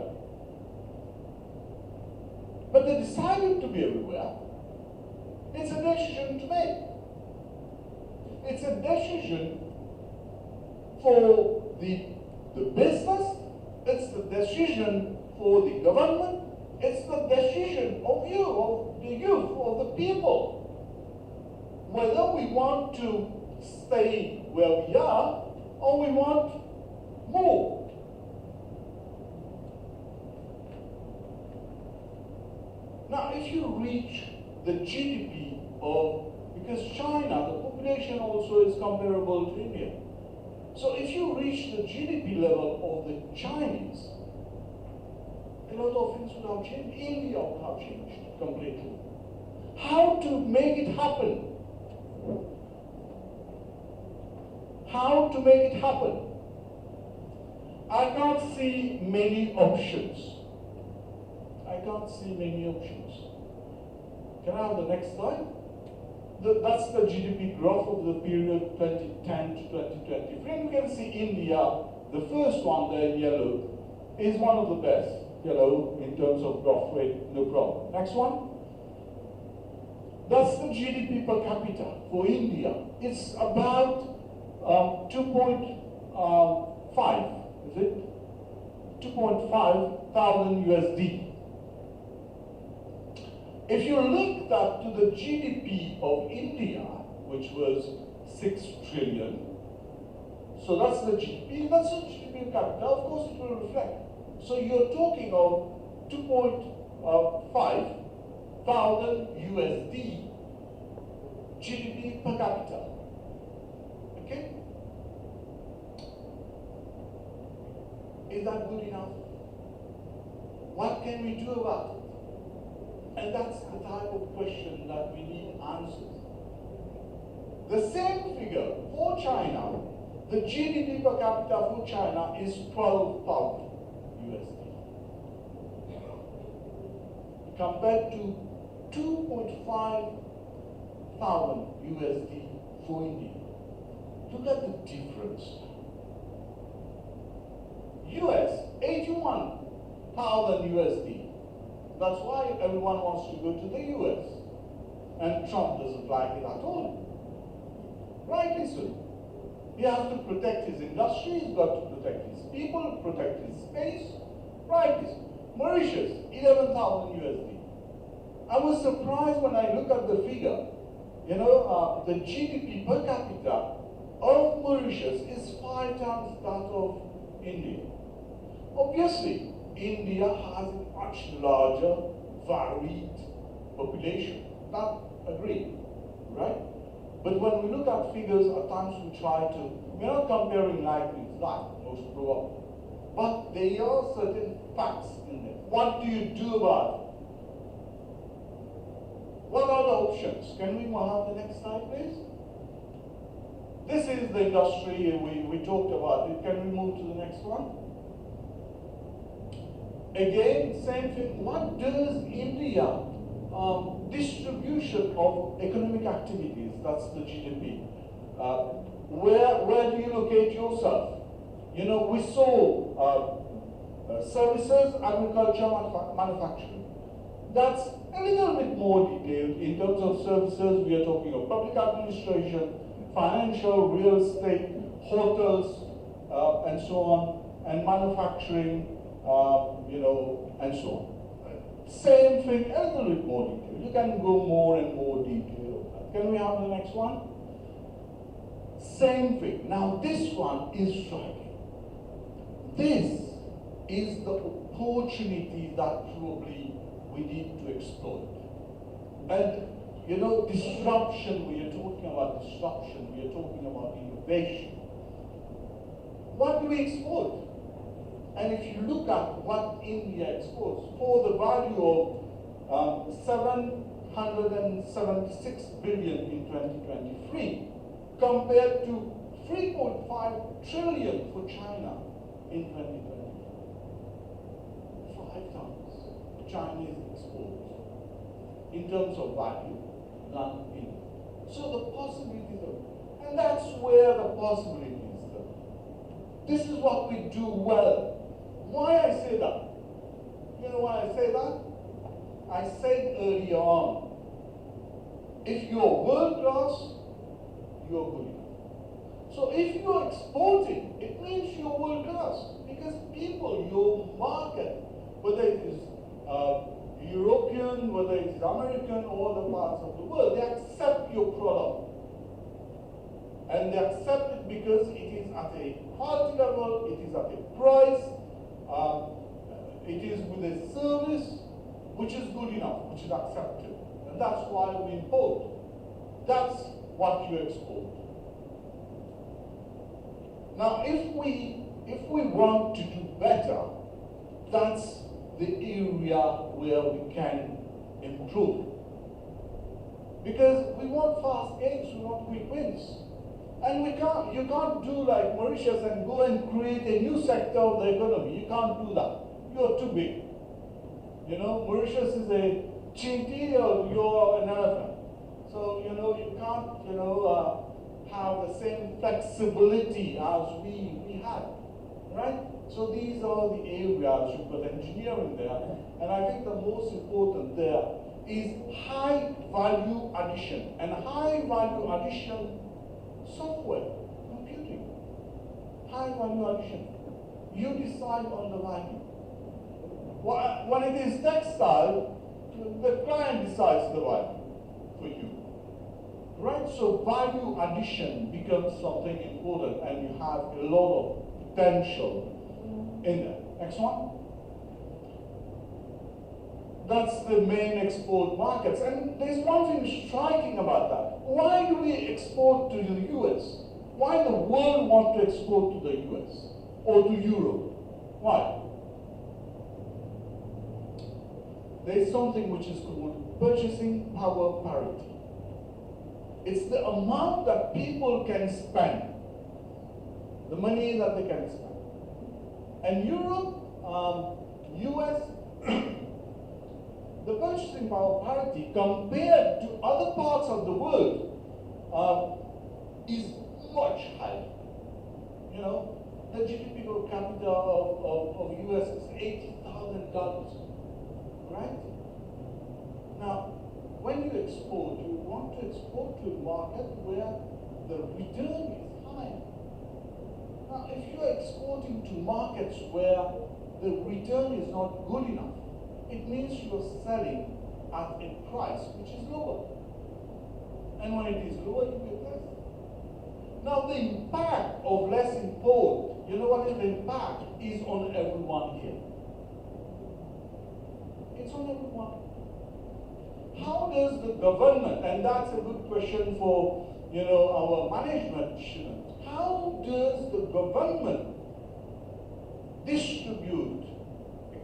But they decided to be everywhere. It's a decision to make. It's a decision for the business, it's the decision for the government, it's the decision of you, of the youth, of the people. Whether we want to stay where we are or we want more. Now, if you reach the GDP of, because China, the population also is comparable to India. So if you reach the GDP level of the Chinese, a lot of things would have changed. India would have changed completely. How to make it happen? How to make it happen? I can't see many options. I can't see many options. Can I have the next slide? That's the GDP growth of the period 2010 to 2023. And you can see India, the first one there in yellow, is one of the best, in terms of growth rate, no problem. Next one. That's the GDP per capita for India. It's about 2.5, is it? 2.5 thousand USD. If you link that to the GDP of India, which was 6 trillion, so that's the GDP per capita, of course it will reflect. So you're talking of 2.5 thousand USD GDP per capita. Okay? Is that good enough? What can we do about it? And that's the type of question that we need answers. The same figure for China, the GDP per capita for China is 12,000 USD. Compared to 2.5 thousand USD for India. Look at the difference. US, 81,000 USD. That's why everyone wants to go to the US. And Trump doesn't like it at all. Rightly so. He has to protect his industry, he's got to protect his people, protect his space. Rightly so. Mauritius, 11,000 USD. I was surprised when I look at the figure. You know, the GDP per capita of Mauritius is 5 times that of India. Obviously, India has a much larger, varied population. That agreed, right? But when we look at figures, at times we're not comparing like with like, most probably. But there are certain facts in there. What do you do about it? What are the options? Can we have the next slide, please? This is the industry we talked about it. Can we move to the next one? Again, same thing. What does India distribution of economic activities? That's the GDP. Where do you locate yourself? You know, we saw services, agriculture, manufacturing. That's a little bit more detailed. In terms of services, we are talking of public administration, financial, real estate, hotels, and so on, and manufacturing, you know, and so on. Same thing, a little bit more detail. You can go more and more detail. Can we have the next one? Same thing. Now this one is striking. This is the opportunity that probably we need to exploit. And you know, disruption, we are talking about disruption, we are talking about innovation. What do we export? And if you look at what India exports, for the value of 776 billion in 2023, compared to 3.5 trillion for China in 2024. 5 times Chinese exports in terms of value than India. So the possibilities are, and that's where the possibilities are. This is what we do well. Why I say that? You know why I say that? I said earlier on, if you're world class, you're good enough. So if you're exporting, it means you're world class. Because people, your market, whether it is European, whether it is American, or the parts of the world, they accept your product. And they accept it because it is at a quality level, it is at a price, it is with a service which is good enough, which is accepted. And that's why we import. That's what you export. Now, if we want to do better, that's the area where we can improve. Because we want fast gains, we want quick wins. And you can't do like Mauritius and go and create a new sector of the economy. You can't do that. You're too big. You know, Mauritius is a chinti or you're an elephant. So, you know, you can't, you know, have the same flexibility as we had, right? So these are the areas you put engineering there. And I think the most important there is high value addition. And high value addition software, computing, high value addition. You decide on the value. When it is textile, the client decides the value for you. Right? So value addition becomes something important and you have a lot of potential in there. Next one. That's the main export markets. And there's one thing striking about that. Why do we export to the US? Why the world want to export to the US or to Europe? Why? There's something which is called purchasing power parity. It's the amount that people can spend, the money that they can spend. And Europe, US, the purchasing power parity compared to other parts of the world is much higher. You know, The GDP per capita of US is $80,000, right? Now, when you export, you want to export to a market where the return is high. Now, if you are exporting to markets where the return is not good enough, it means you are selling at a price which is lower. And when it is lower, you get less. Now, the impact of less import, you know what is the impact? Is on everyone here. It's on everyone. How does the government, and that's a good question for our management students, how does the government distribute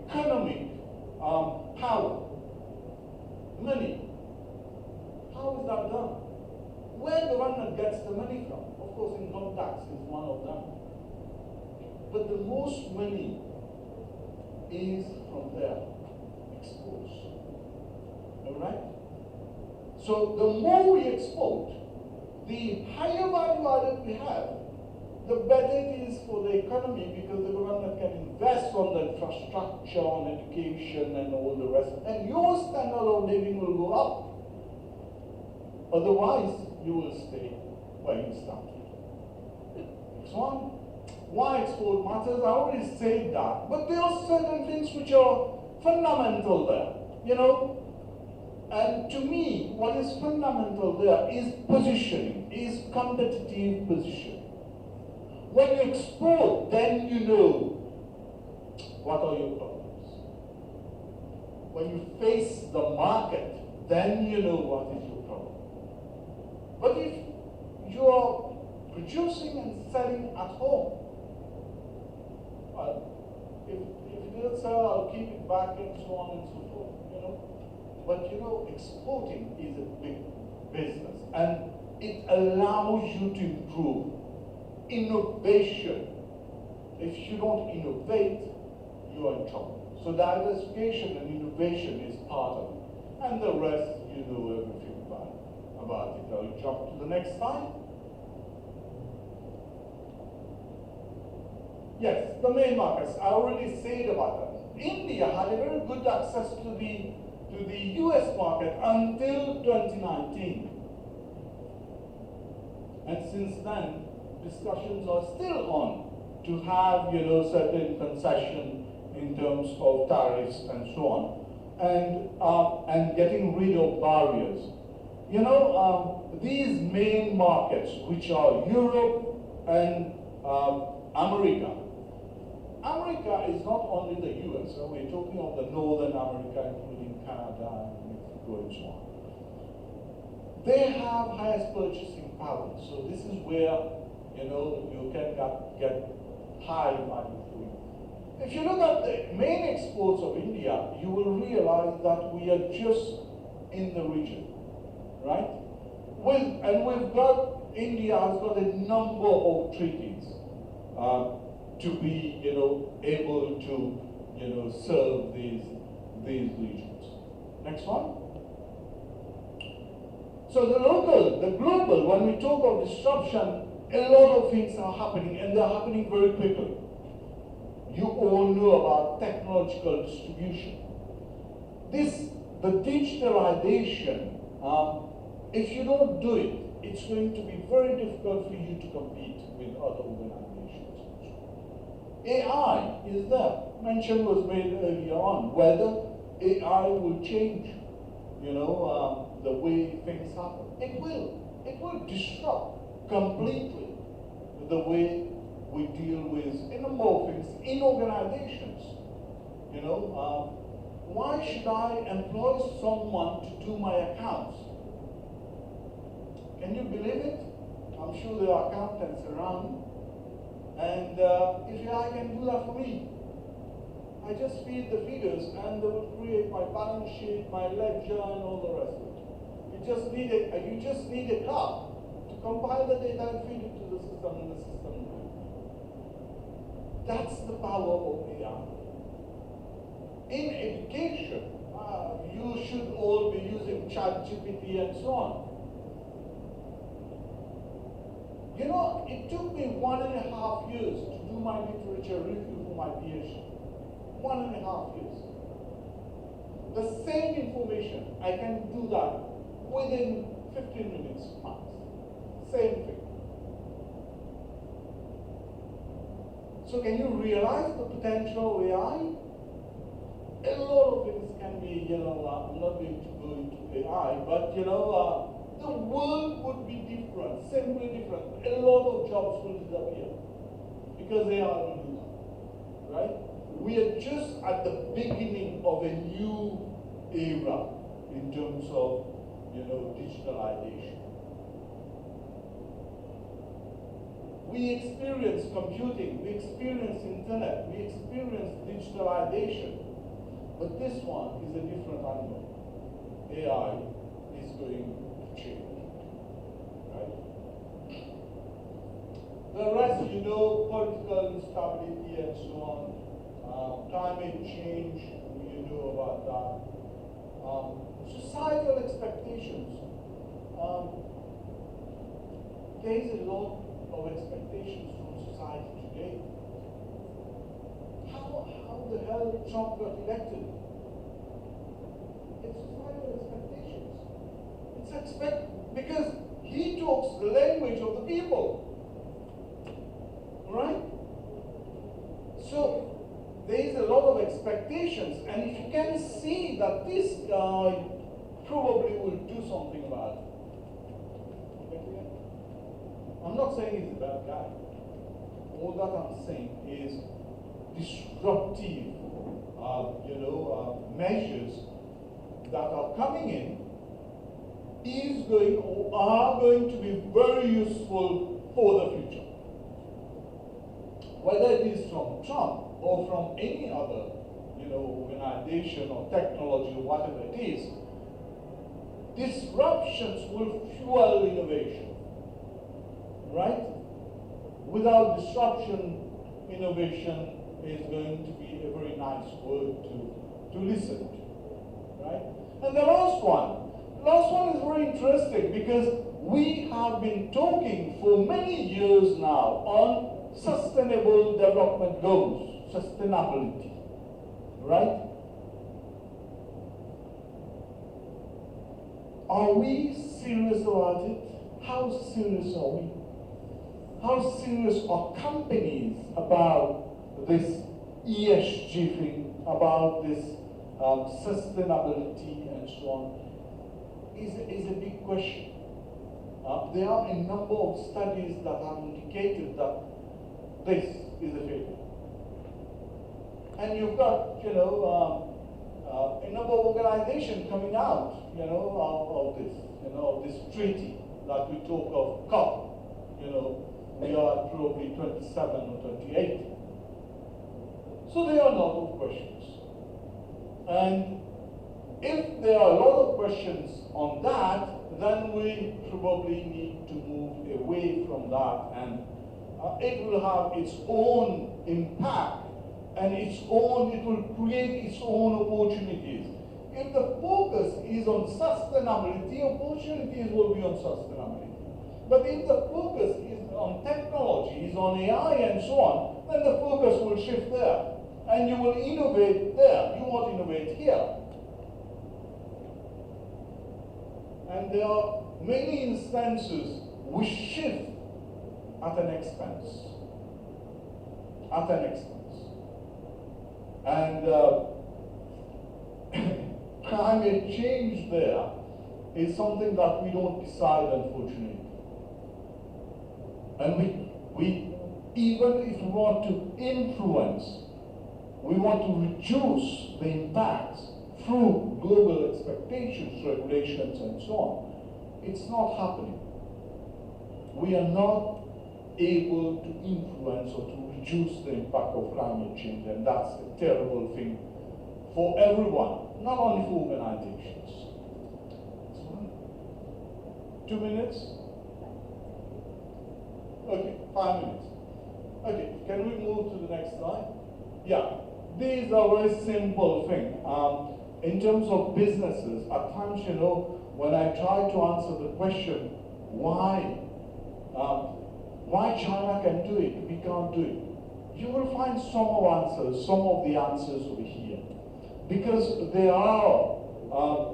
economic power, money? How is that done? Where the government gets the money from? Of course, income tax is one of them. But the most money is from their exports. All right? So the more we export, the higher value added we have, the better it is for the economy, because the government can invest on the infrastructure, on education, and all the rest. And your standard of living will go up. Otherwise, you will stay where you started. Next one. Why export matters? I already said that. But there are certain things which are fundamental there. And to me, what is fundamental there is positioning, is competitive positioning. When you export, then you know what are your problems. When you face the market, then you know what is your problem. But if you are producing and selling at home, well, if you don't sell, I'll keep it back and so on and so forth, But exporting is a big business, and it allows you to improve. Innovation. If you don't innovate, you are in trouble. So diversification and innovation is part of it. And the rest, you know everything about it. I'll jump to the next slide. Yes, the main markets. I already said about that. India had a very good access to the US market until 2019. And since then, discussions are still on to have, certain concession in terms of tariffs and so on, and getting rid of barriers. These main markets, which are Europe and America. America is not only the US, so we're talking of the Northern America, including Canada and Mexico and so on. They have highest purchasing power, so this is where you can get high value food. If you look at the main exports of India, you will realize that we are just in the region, right? India has got a number of treaties to be, able to, serve these regions. Next one. So the local, the global, when we talk of disruption, a lot of things are happening, and they're happening very quickly. You all know about technological distribution. The digitalization, if you don't do it, it's going to be very difficult for you to compete with other organizations. AI is there. Mention was made earlier on whether AI will change, the way things happen. It will. It will disrupt completely the way we deal with more things in organizations. Why should I employ someone to do my accounts? Can you believe it? I'm sure there are accountants around, and if AI can do that for me, I just feed the figures and they will create my balance sheet, my ledger, and all the rest of it. You just need a clerk to compile the data and feed it to the system, and the system will do it. That's the power of AI. In education, you should all be using ChatGPT and so on. It took me 1.5 years to do my literature review for my PhD. 1.5 years. The same information, I can do that within 15 minutes max. Same thing. So can you realize the potential of AI? A lot of things can be, I'm not going to go into AI, but the world would be different, simply different. A lot of jobs will disappear because AI will do that, right? We are just at the beginning of a new era in terms of, digitalization. We experience computing, we experience internet, we experience digitalization, but this one is a different animal. AI is going to change, right? The rest, political instability and so on, climate change, about that. Societal expectations. There is a lot of expectations from society today. How the hell Trump got elected? It's societal expectations. It's because he talks the language of the people. Right? So there is a lot of expectations, and if you can see that this guy probably will do something about it. I'm not saying he's a bad guy. All that I'm saying is disruptive, measures that are coming in are going to be very useful for the future. Whether it is from Trump or from any other, organization or technology or whatever it is, disruptions will fuel innovation, right? Without disruption, innovation is going to be a very nice word to listen to, right? And the last one is very interesting because we have been talking for many years now on sustainable development goals, sustainability, right? Are we serious about it? How serious are we? How serious are companies about this ESG thing, about this sustainability and so on? Is a big question. There are a number of studies that have indicated that this is a failure. And you've got, a number of organizations coming out, of this treaty that we talk of COP. We are probably 27 or 28. So there are a lot of questions. And if there are a lot of questions on that, then we probably need to move away from that, and it will have its own impact and it will create its own opportunities. If the focus is on sustainability, opportunities will be on sustainability. But if the focus is on technology, is on AI and so on, then the focus will shift there. And you will innovate there. You won't innovate here. And there are many instances we shift at an expense. At an expense. And climate change there is something that we don't decide, unfortunately. And we even if we want to influence, we want to reduce the impacts through global expectations, regulations, and so on. It's not happening. We are not able to influence or to reduce the impact of climate change, and that's a terrible thing for everyone, not only for organizations. 2 minutes? Okay, 5 minutes. Okay, can we move to the next slide? Yeah, these are very simple things. In terms of businesses, at times, when I try to answer the question, why China can do it, we can't do it. you will find some of the answers over here. Because there are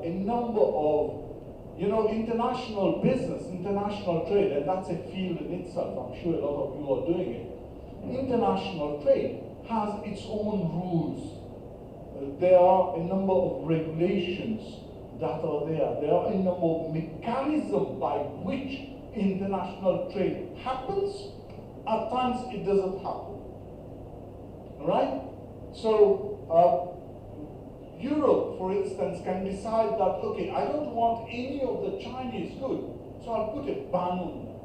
a number of, international business, international trade, and that's a field in itself. I'm sure a lot of you are doing it. International trade has its own rules. There are a number of regulations that are there. There are a number of mechanisms by which international trade happens. At times it doesn't happen. Right? So, Europe, for instance, can decide that, okay, I don't want any of the Chinese goods, so I'll put a ban on them.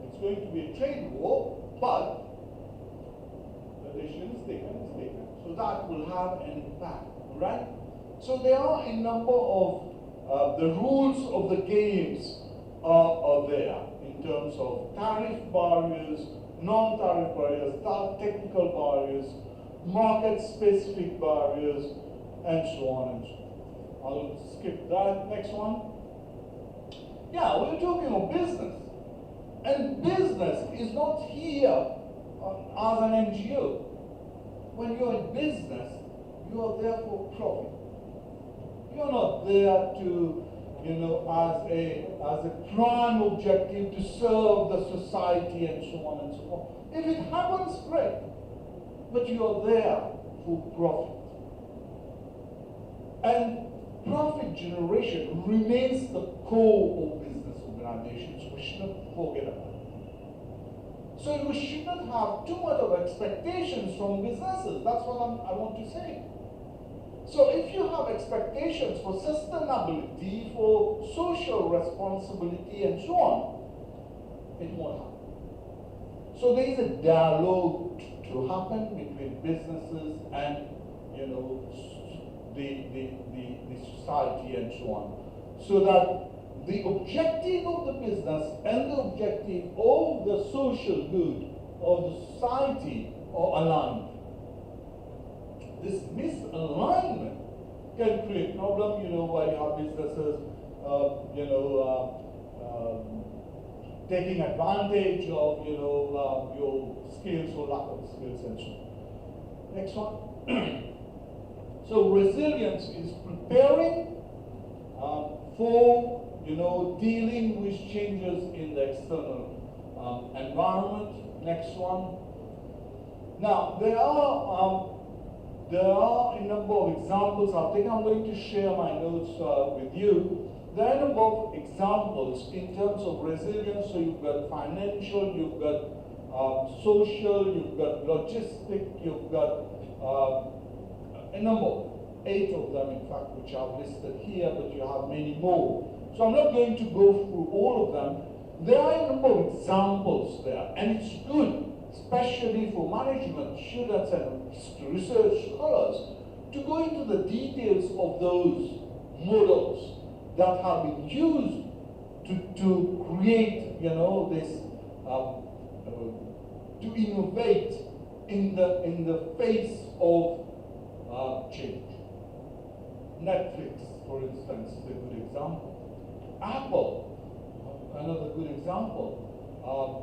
It's going to be a trade war, but the decision is taken. So that will have an impact, right? So there are a number of the rules of the games are there in terms of tariff barriers, non-tariff barriers, technical barriers, market-specific barriers, and so on and so on. I'll skip that. Next one. Yeah, we're talking of business. And business is not here as an NGO. When you're in business, you are there for profit. You're not there to, as a prime objective to serve the society and so on and so on. If it happens, great. But you are there for profit. And profit generation remains the core of business organizations. We shouldn't forget about it. So we shouldn't have too much of expectations from businesses. That's what I want to say. So if you have expectations for sustainability, for social responsibility, and so on, it won't happen. So there is a dialogue to happen between businesses and the society and so on, so that the objective of the business and the objective of the social good of the society are aligned. This misalignment can create problem, where you have businesses, taking advantage of, your skills or lack of skills and so on. Next one. So resilience is preparing for, dealing with changes in the external environment. Next one. Now, there are a number of examples. I think I'm going to share my notes with you. There are a number of examples in terms of resilience. So you've got financial, you've got social, you've got logistic, you've got a number, 8 of them in fact, which I've listed here, but you have many more. So I'm not going to go through all of them. There are a number of examples there, and it's good, especially for management students and research scholars, to go into the details of those models that have been used to create, this, to innovate in the face of change. Netflix, for instance, is a good example. Apple, another good example.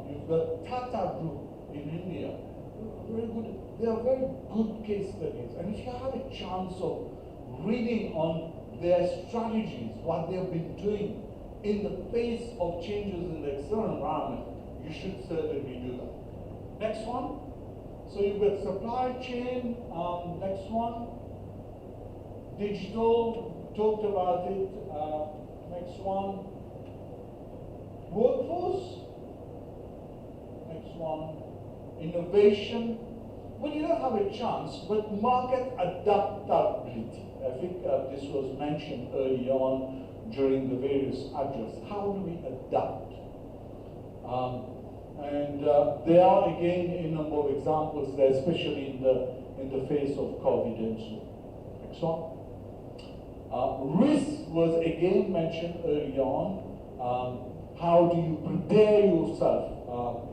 You've got Tata Group in India. Very good. They are very good case studies. And if you have a chance of reading on their strategies, what they have been doing in the face of changes in the external environment, you should certainly do that. Next one. So you've got supply chain. Next one. Digital, talked about it. Next one. Workforce. Next one. Innovation. Well, you don't have a chance, but market adaptability. I think this was mentioned early on during the various address. How do we adapt? There are again a number of examples there, especially in the face of COVID and so on. Next one. Risk was again mentioned early on. How do you prepare yourself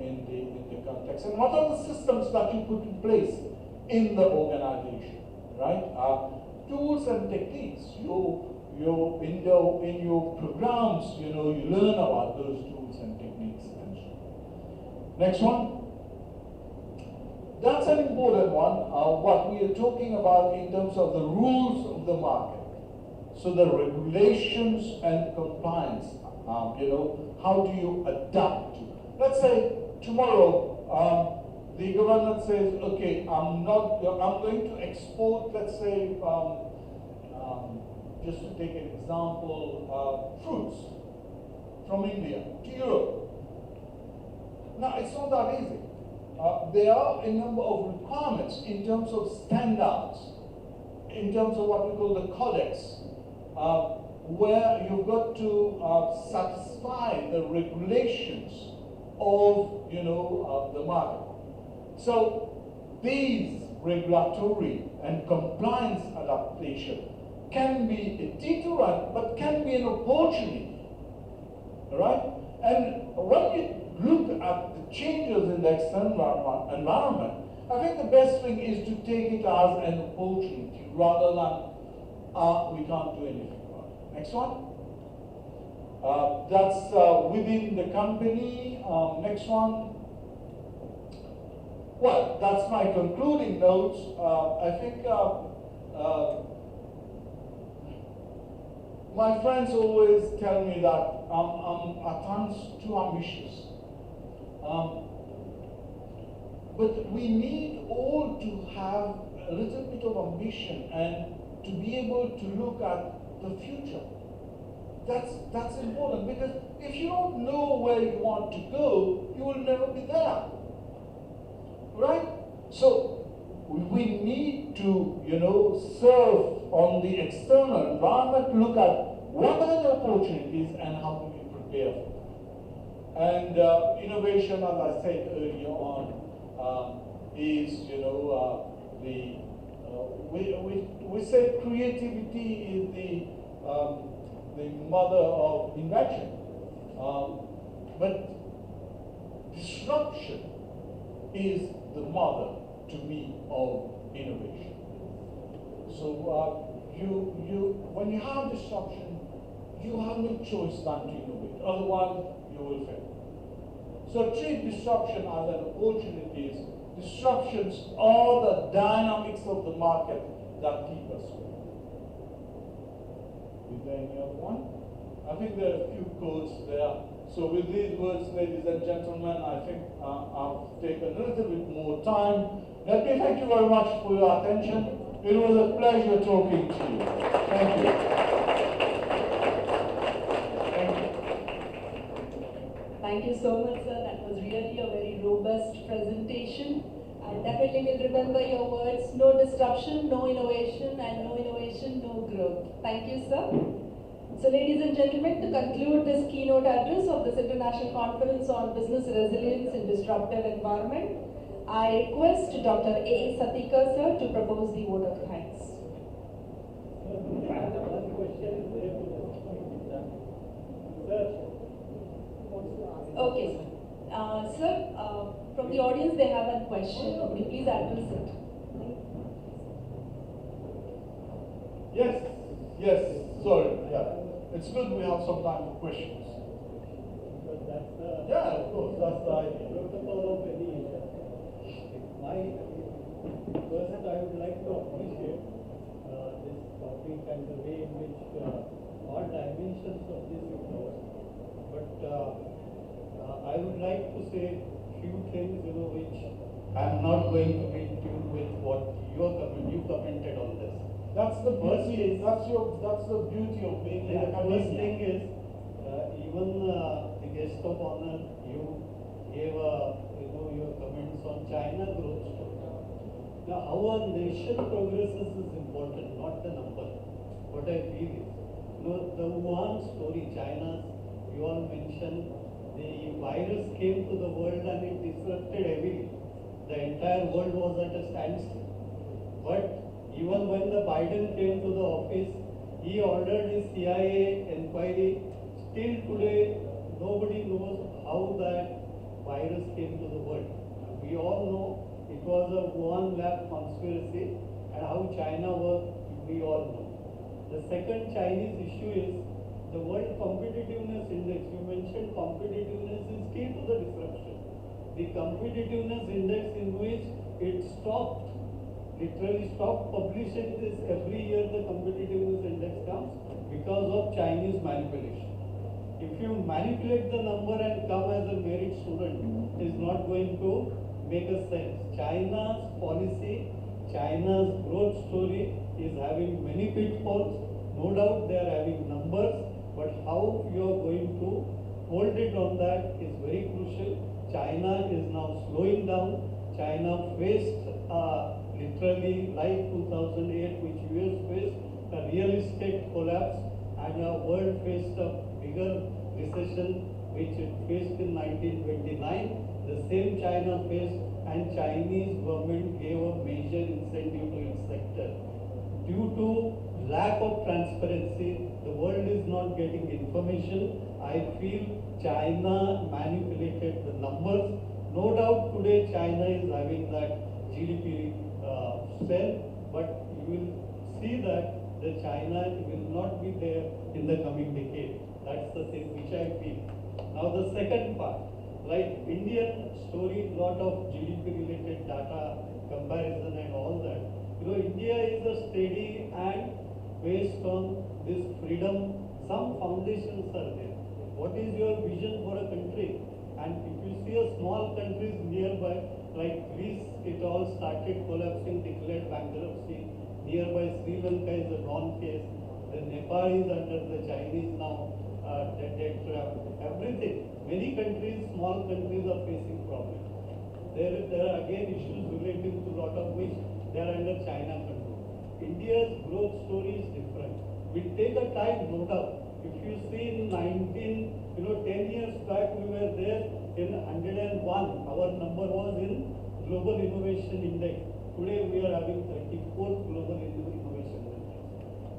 in the context, and what are the systems that you put in place in the organization, right? Tools and techniques. In your programs, you learn about those tools and techniques. And so on. Next one. that's an important one. What we are talking about in terms of the rules of the market. So the regulations and compliance, how do you adapt to? Let's say tomorrow, the government says, okay, I'm going to export, let's say, just to take an example, fruits from India to Europe. Now, it's not that easy. There are a number of requirements in terms of standards, in terms of what we call the codex, where you've got to satisfy the regulations of, the market. So these regulatory and compliance adaptation can be a deterrent, but can be an opportunity. All right? And when you look at the changes in the external environment, I think the best thing is to take it as an opportunity rather than we can't do anything about it. Next one. That's within the company. Next one. Well, that's my concluding notes. I think my friends always tell me that I'm at times too ambitious. But we need all to have a little bit of ambition and to be able to look at the future. That's important, because if you don't know where you want to go, you will never be there. Right? So we need to, serve on the external environment, look at what are the opportunities and how do we prepare for them. And innovation, as I said earlier on, is, we say creativity is the mother of invention. But disruption is the mother, to me, of innovation. So when you have disruption, you have no choice than to innovate. Otherwise, you will fail. So treat disruption as an opportunity. Disruptions are the dynamics of the market that keep us going. Is there any other one? I think there are a few quotes there. So with these words, ladies and gentlemen, I think I've taken a little bit more time. Let me thank you very much for your attention. It was a pleasure talking to you. Thank you. Thank you. Thank you so much, sir. That was really a very robust presentation. I definitely will remember your words. No disruption, no innovation, and no innovation, no growth. Thank you, sir. So ladies and gentlemen, to conclude this keynote address of this International Conference on Business Resilience in Disruptive Environment, I request Dr. A. Satika, sir, to propose the vote of thanks. Okay, sir, from the audience they have a question. Would you please address it? Yes, sorry, yeah. It's good we have some time for questions. Yeah, of course, that's the idea. First, I would like to appreciate this topic and the way in which all dimensions of this is covered. But I would like to say few things, which I'm not going to be in tune with what you commented on this. That's the beauty. That's the beauty of being in The academia. first thing is, even the guest of honor, you gave your comments on China growth story. Now, how a nation progresses is important, not the number. What I feel is, the Wuhan story, China's, you all mentioned, the virus came to the world and it disrupted heavily. The entire world was at a standstill. But even when the Biden came to the office, he ordered his CIA inquiry. Still today, nobody knows how that virus came to the world. We all know it was a Wuhan lab conspiracy, and how China worked, we all know. The second Chinese issue is the World Competitiveness Index. You mentioned competitiveness is key to the disruption. The competitiveness index in which it stopped, literally stopped publishing this every year. The competitiveness index comes because of Chinese manipulation. If you manipulate the number and come as a merit student, is not going to make a sense. China's policy, China's growth story is having many pitfalls. No doubt they are having numbers, but how you are going to hold it on that is very crucial. China is now slowing down. China faced literally like 2008, which US faced a real estate collapse, and our world faced a bigger recession, which it faced in 1929. The same China faced, and Chinese government gave a major incentive to its sector. Due to lack of transparency, the world is not getting information. I feel China manipulated the numbers. No doubt today China is having that GDP strength, but you will see that the China will not be there in the coming decade. That's the thing which I feel. Now the second part, like Indian story, lot of GDP related data comparison and all that. You know, India is a steady and based on this freedom, some foundations are there. What is your vision for a country? And if you see a small countries nearby, like Greece, it all started collapsing, declared bankruptcy. Nearby Sri Lanka is a non-case. The Nepal is under the Chinese now, debt trap, everything. Many countries, small countries are facing problems. There are again issues related to lot of which they are under China control. India's growth story is different. Will take a time, no doubt. If you see in 10 years back we were there in 101. Our number was in Global Innovation Index. Today we are having 34th Global Innovation Index.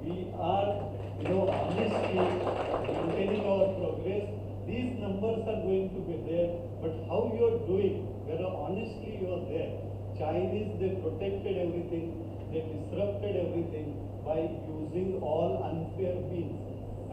We are, honestly maintaining our progress. These numbers are going to be there, but how you are doing, whether honestly you are there. Chinese, they protected everything, they disrupted everything by using all unfair means.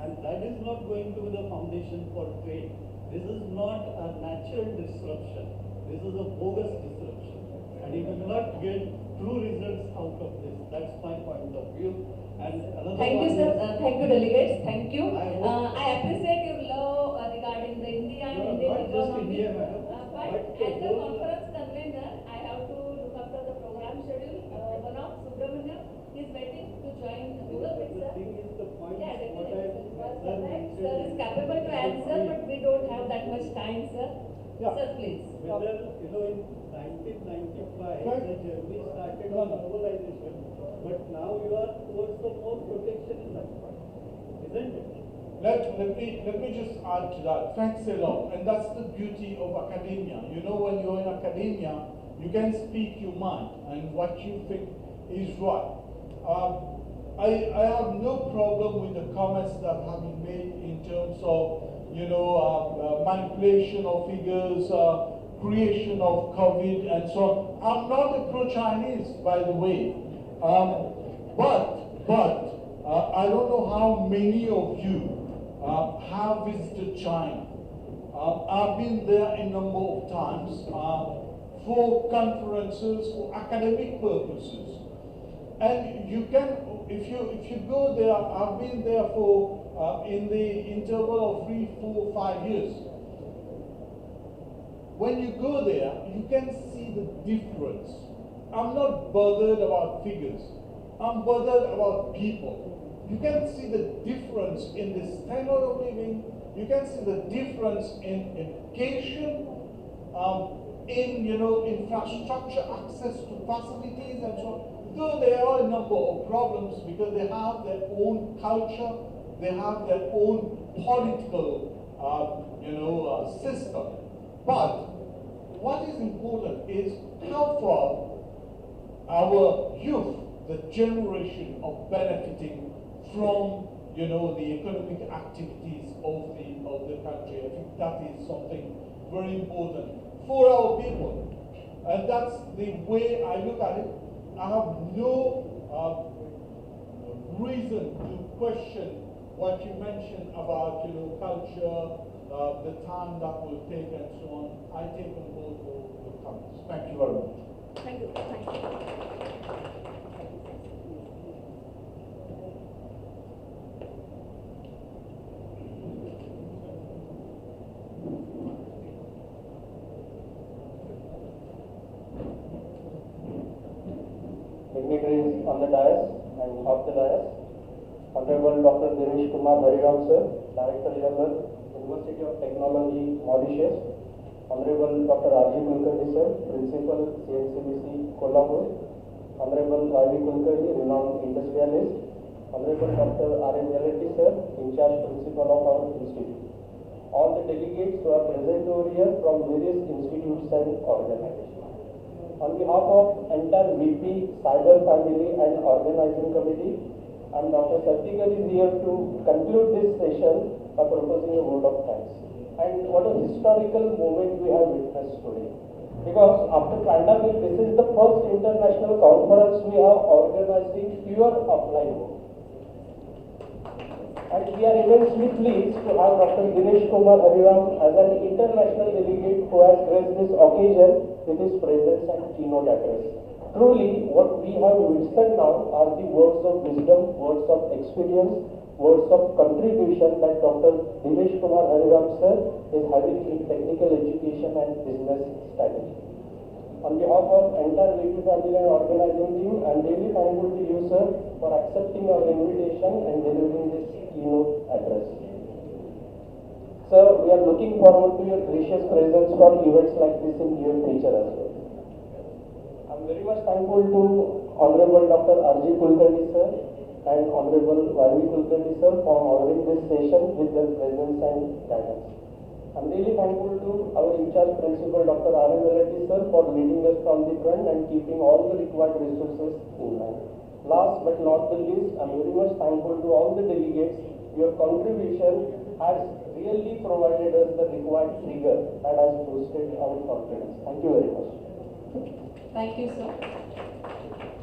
And that is not going to be the foundation for trade. This is not a natural disruption. This is a bogus disruption. And you will not get true results out of this. That's my point of view. And another Thank you, sir. Thank you, delegates. Thank you. I I appreciate your law regarding the India and Indian not just economy. India, madam. But as a conference convener, I have to look after the program schedule. One of Subramanya is waiting to join Google with The sir. thing is the point. Yeah, what definitely. I Sir is capable to answer, but we don't have that much time, sir. Yeah. Sir, please. Whether, in 1995, the journey started on globalization, but now you are towards the more protectionism, isn't it? Let me just add to that. Thanks a lot. And that's the beauty of academia. You know, when you're in academia, you can speak your mind and what you think is right. I have no problem with the comments that have been made in terms of, manipulation of figures, creation of COVID and so on. I'm not a pro-Chinese, by the way. But I don't know how many of you have visited China. I've been there a number of times for conferences, for academic purposes. And you can, if you go there, I've been there for in the interval of 3, 4, 5 years. When you go there, you can see the difference. I'm not bothered about figures. I'm bothered about people. You can see the difference in the standard of living. You can see the difference in education, in infrastructure, access to facilities and so on. Though there are a number of problems because they have their own culture, they have their own political, system. But what is important is how far our youth, the generation, are benefiting from, the economic activities of the country. I think that is something very important for our people, and that's the way I look at it. I have no reason to question what you mentioned about, culture, the time that will take and so on. I take on board all the comments. Thank you very much. Thank you. Thank you. Dignitaries on the dais and off the dais, Honorable Dr. Dinesh Kumar Hariram sir, Director General, University of Technology, Mauritius, Honorable Dr. R.J. Kulkarni sir, Principal, CNCBC, Kolhapur, Honorable Y.V. Kulkarni, renowned industrialist, Honorable Dr. R.M. Yaleti sir, in charge Principal of our institute. All the delegates who are present over here from various institutes and organizations. On behalf of entire VP Cyber Family and Organizing Committee, and Dr. Satikar is here to conclude this session by proposing a vote of thanks. And what a historical moment we have witnessed today. Because after pandemic, this is the first international conference we have organized in pure offline mode. And we are immensely pleased to have Dr. Dinesh Kumar Hariram as an international delegate who has graced this occasion with his presence and keynote address. Truly, what we have witnessed now are the words of wisdom, words of experience, words of contribution that Dr. Dinesh Kumar Hariram sir is having in technical education and business strategy. On behalf of entire VP family and organizing team, I am really thankful to you sir for accepting our invitation and delivering this keynote address. Sir, we are looking forward to your gracious presence for events like this in near future as well. I am very much thankful to Honorable Dr. R.J. Kulkarni sir and Honorable Y.V. Kulkarni sir for honoring this session with their presence and guidance. I am really thankful to our in-charge principal Dr. R.M. Yaleti sir for leading us from the front and keeping all the required resources in line. Last but not the least, I am very much thankful to all the delegates. Your contribution has really provided us the required trigger that has boosted our confidence. Thank you very much. Thank you, sir.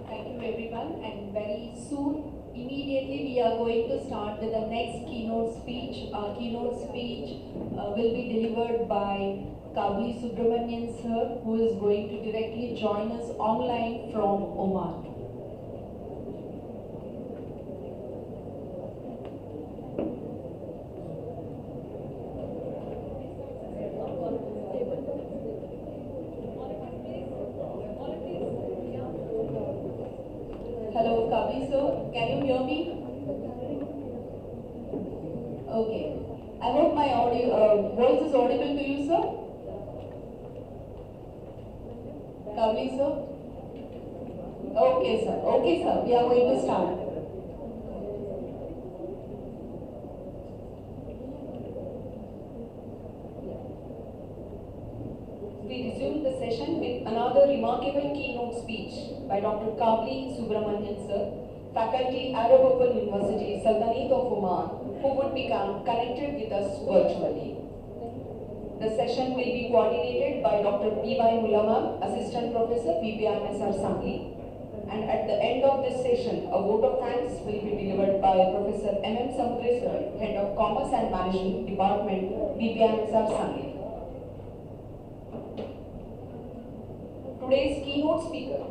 Thank you, everyone. And very soon, immediately, we are going to start with the next keynote speech. Our keynote speech will be delivered by Kabli Subramanian sir, who is going to directly join us online from Oman. Hello, Kabli sir, can you hear me? Okay. I hope my audio voice is audible to you, sir. Kabli sir? Okay, sir. Okay, sir. We are going to start. We resume the session with another remarkable keynote speech by Dr. Kabli Subramanian sir, faculty, Arab Open University, Sultanate of Oman, who would become connected with us virtually. The session will be coordinated by Dr. B.Y. Mulama, Assistant Professor, VPIMSR Sangli. And at the end of this session, a vote of thanks will be delivered by Professor M.M. Samudre sir, Head of Commerce and Management Department, VPIMSR Sangli. Today's keynote speaker.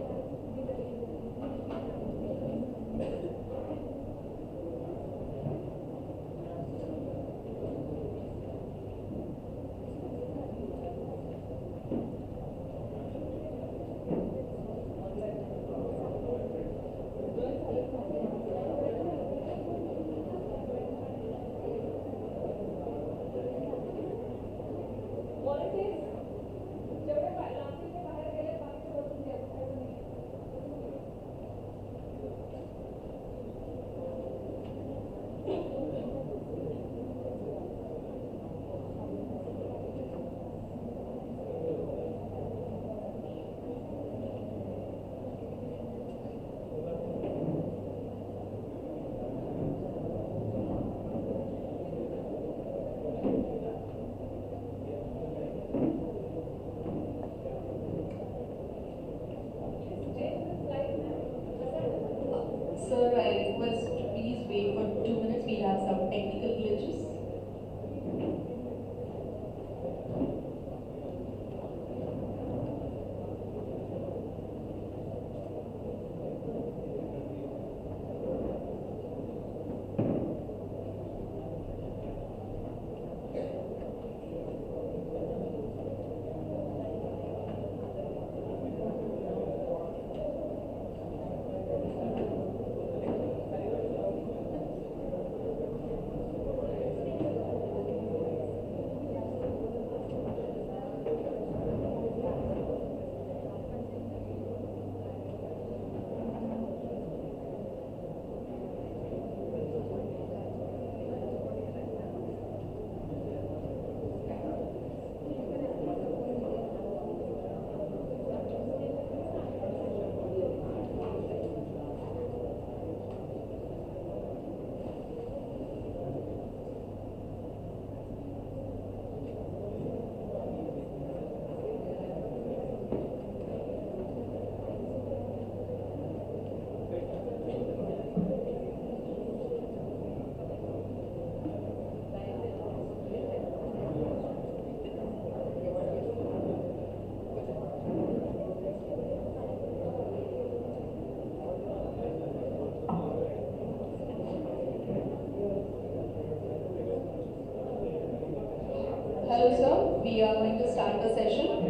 we are going to start the session.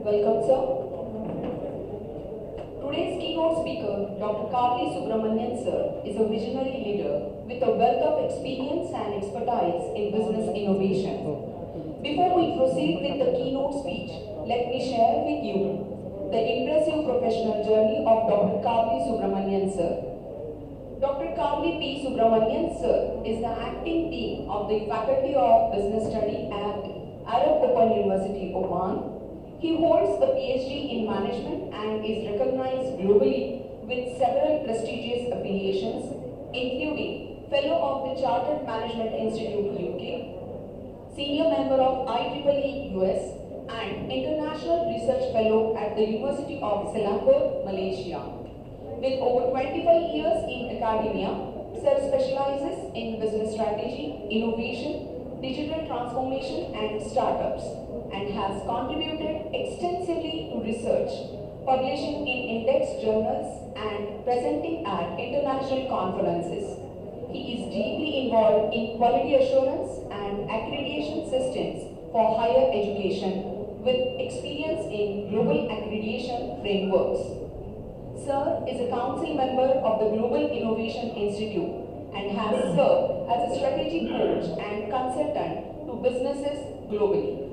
Welcome, sir. Today's keynote speaker, Dr. Kavli Subramanian, sir, is a visionary leader with a wealth of experience and expertise in business innovation. Before we proceed with the keynote speech, let me share with you the impressive professional journey of Dr. Kavli Subramanian, sir. Dr. Kavli P. Subramanian, sir, is the acting dean of the Faculty of Business Study at Arab Open University, Oman. He holds a PhD in management and is recognized globally with several prestigious affiliations, including Fellow of the Chartered Management Institute, UK, Senior Member of IEEE US, and International Research Fellow at the University of Selangor, Malaysia. With over 25 years in academia, sir specializes in business strategy, innovation, digital transformation, and startups, and has contributed extensively to research, publishing in index journals, and presenting at international conferences. He is deeply involved in quality assurance and accreditation systems for higher education, with experience in global accreditation frameworks. Sir is a council member of the Global Innovation Institute and has served as a strategic coach and consultant to businesses globally.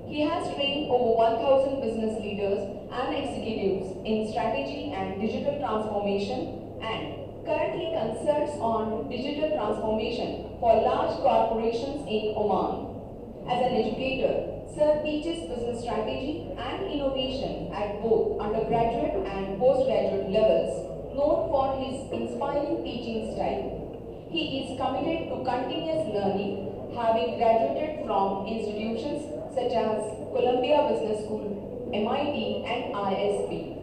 He has trained over 1,000 business leaders and executives in strategy and digital transformation, and currently consults on digital transformation for large corporations in Oman. As an educator, Sir teaches business strategy and innovation at both undergraduate and postgraduate levels, known for his inspiring teaching style. He is committed to continuous learning, having graduated from institutions such as Columbia Business School, MIT, and ISB.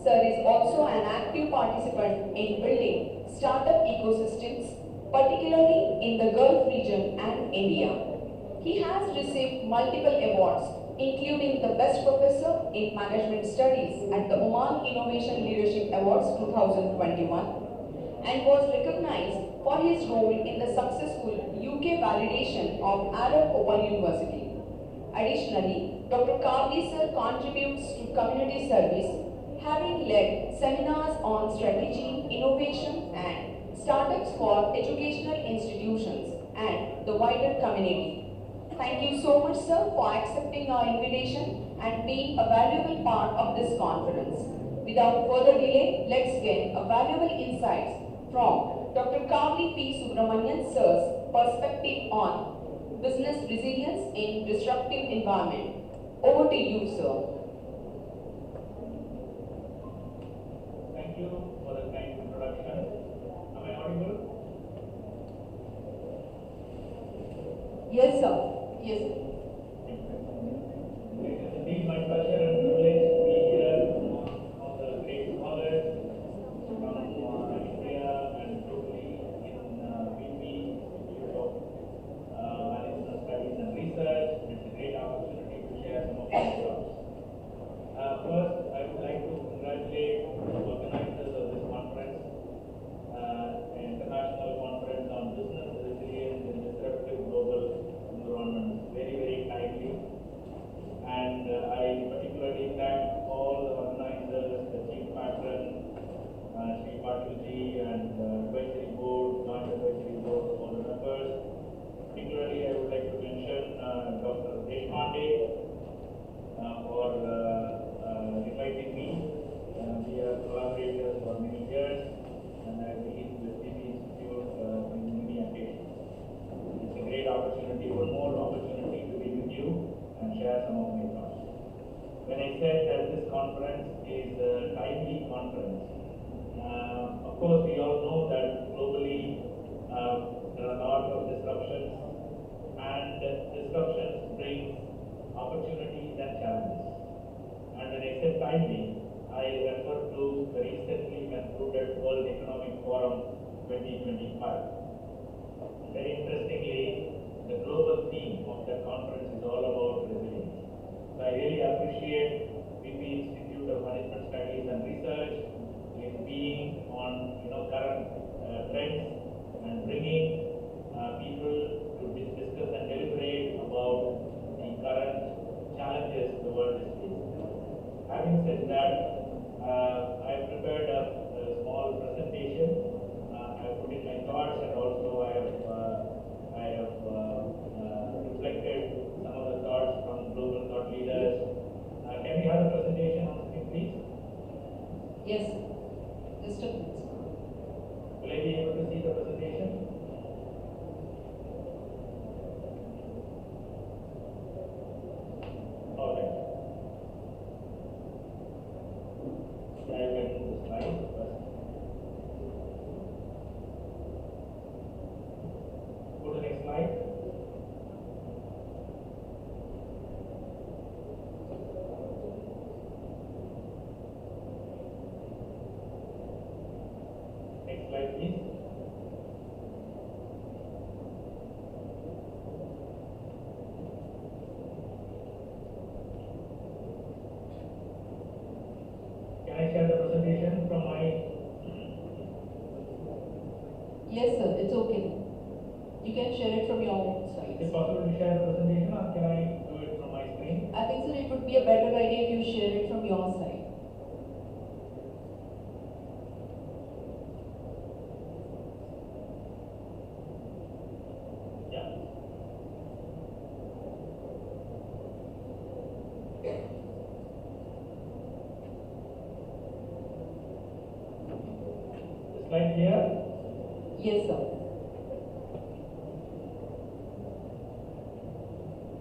Sir is also an active participant in building startup ecosystems, particularly in the Gulf region and India. He has received multiple awards, including the Best Professor in Management Studies at the Oman Innovation Leadership Awards 2021, and was recognized for his role in the successful UK validation of Arab Open University. Additionally, Dr. Kavli sir contributes to community service, having led seminars on strategy, innovation, and startups for educational institutions and the wider community. Thank you so much, sir, for accepting our invitation and being a valuable part of this conference. Without further delay, let's get a valuable insights from Dr. Kavli P. Subramanian, sir's perspective on business resilience in disruptive environment. Over to you, sir. Thank you for the kind introduction. Am I audible? Yes, sir. Yes. It is indeed my pleasure and privilege to be here on the great scholars from India and globally in VP Institute of Management Studies and Research. It's a great opportunity to share some of my thoughts. First, I would like to congratulate the organizers of this conference, an international conference on business resilience in disruptive global environment. Very, very Yes, just a minute. Will I be able to see the presentation? All right. I will move the slide first. Go to the next slide. Next slide, please. Can I share the presentation from my? Yes, sir, it's okay. You can share it from your own Is side. it possible to share the presentation, or can I do it from my screen? I think, sir, it would be a better idea if you share it from your side. Yeah. The slide here. Yes, sir.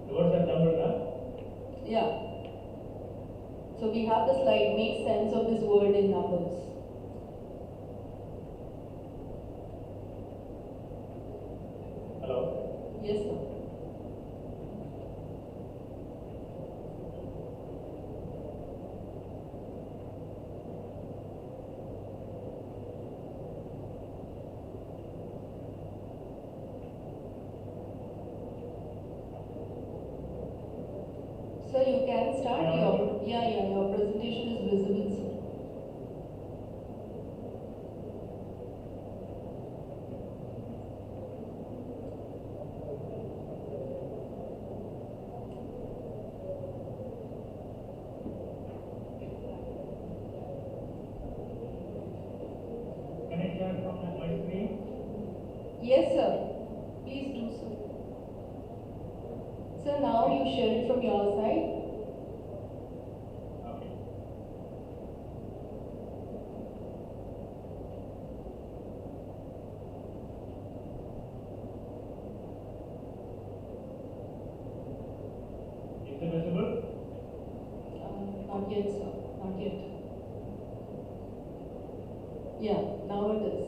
The words are jumbled, huh? Yeah. So we have the slide, make sense of this word in numbers. Hello. Yes, sir. Sir, you can start your presentation is visible, sir. Can I share from my screen? Yes, sir. Please do so. Sir, now you share it from your side. Okay. Is it visible? Not yet, sir. Not yet. Yeah, now it is.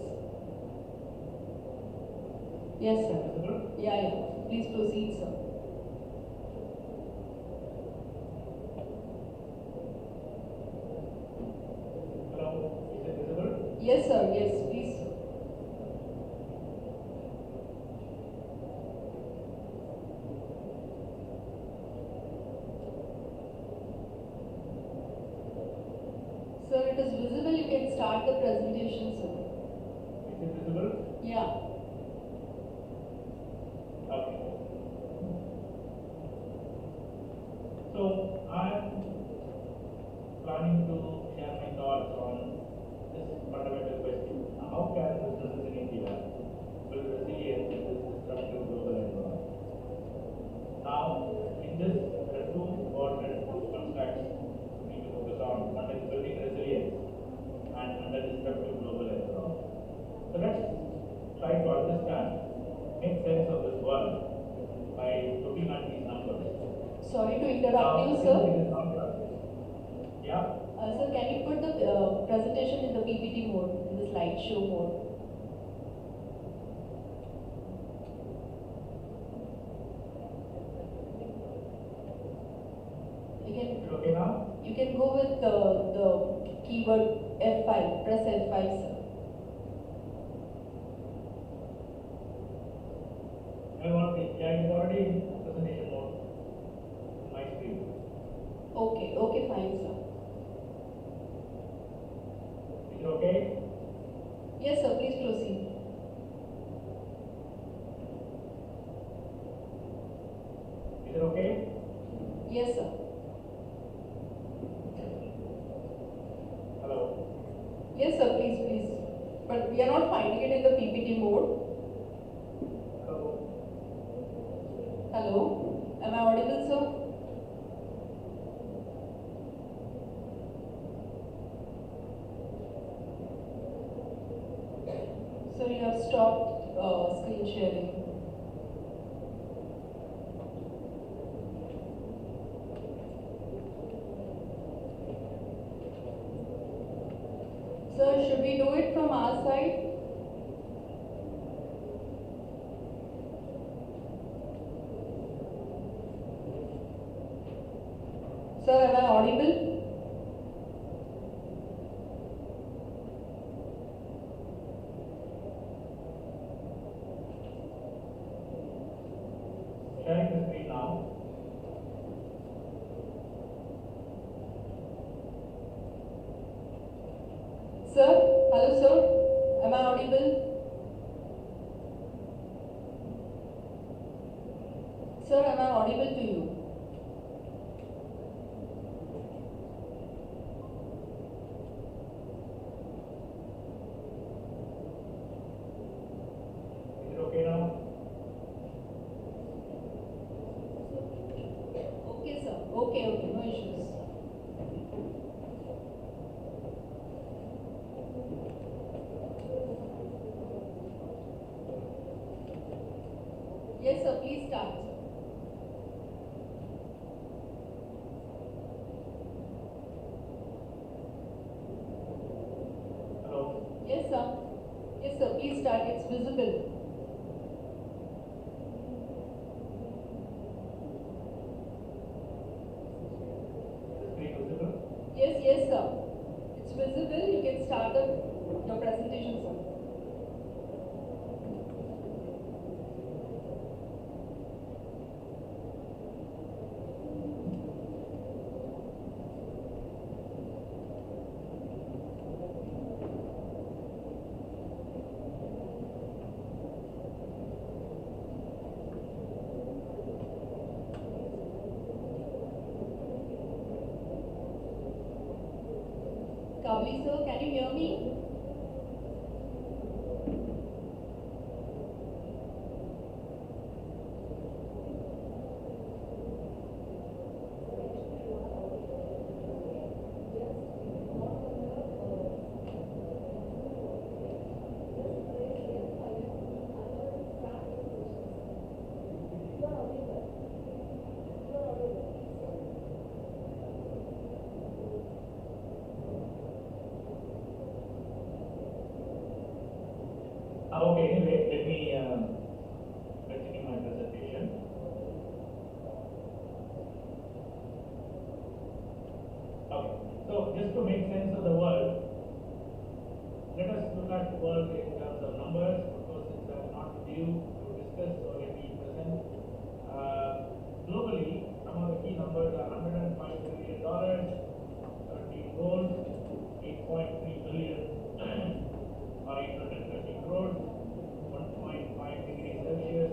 Yes, sir. Visible? Yeah. Please proceed, sir. Hello. Is it visible? Yes, sir. Yes, please, sir. Sir, it is visible. You can start the presentation, sir. Is it visible? Yeah. Okay. So I'm planning to share my thoughts on this fundamental question. How can businesses in India build resilience in this disruptive global environment? Now, in this, there are two important constructs we need to focus on. One is building resilience and under disruptive global environment. So let's try to understand, make sense of this world by looking at these numbers. Sorry to interrupt you, sir. Yeah. Sir, can you put the presentation in the PPT mode, in the slideshow mode? Okay now? You can go with the keyword F5. Press F5, sir. It's already in presentation mode. My screen. Okay, fine, sir. Is it okay? Yes, sir, please proceed. Is it okay? Yes, sir. Hello? Yes, sir, please. But we are not finding it in the PPT mode. Hello? Hello? Am I audible, sir? So you have stopped screen sharing. Sir, should we do it from our side? Sir, am I audible? Sharing the screen now. Sir, hello sir, am I audible? Sir, am I audible to you? Is it okay now? Okay sir, okay, no issues. Yes sir, please start sir. Hello? Yes sir, please start, it's visible. Is the screen visible? Yes sir, it's visible, you can start your presentation sir. Kavli sir, can you hear me? Okay, anyway, let me continue my presentation. Okay, so just to make sense of the world, let us look at the world in terms of numbers. Of course, since I am not due to discuss or let me present. Globally, some of the key numbers are $105 billion, 17 gold, 8.3 billion. Or 830 crores, 1.5 degrees Celsius,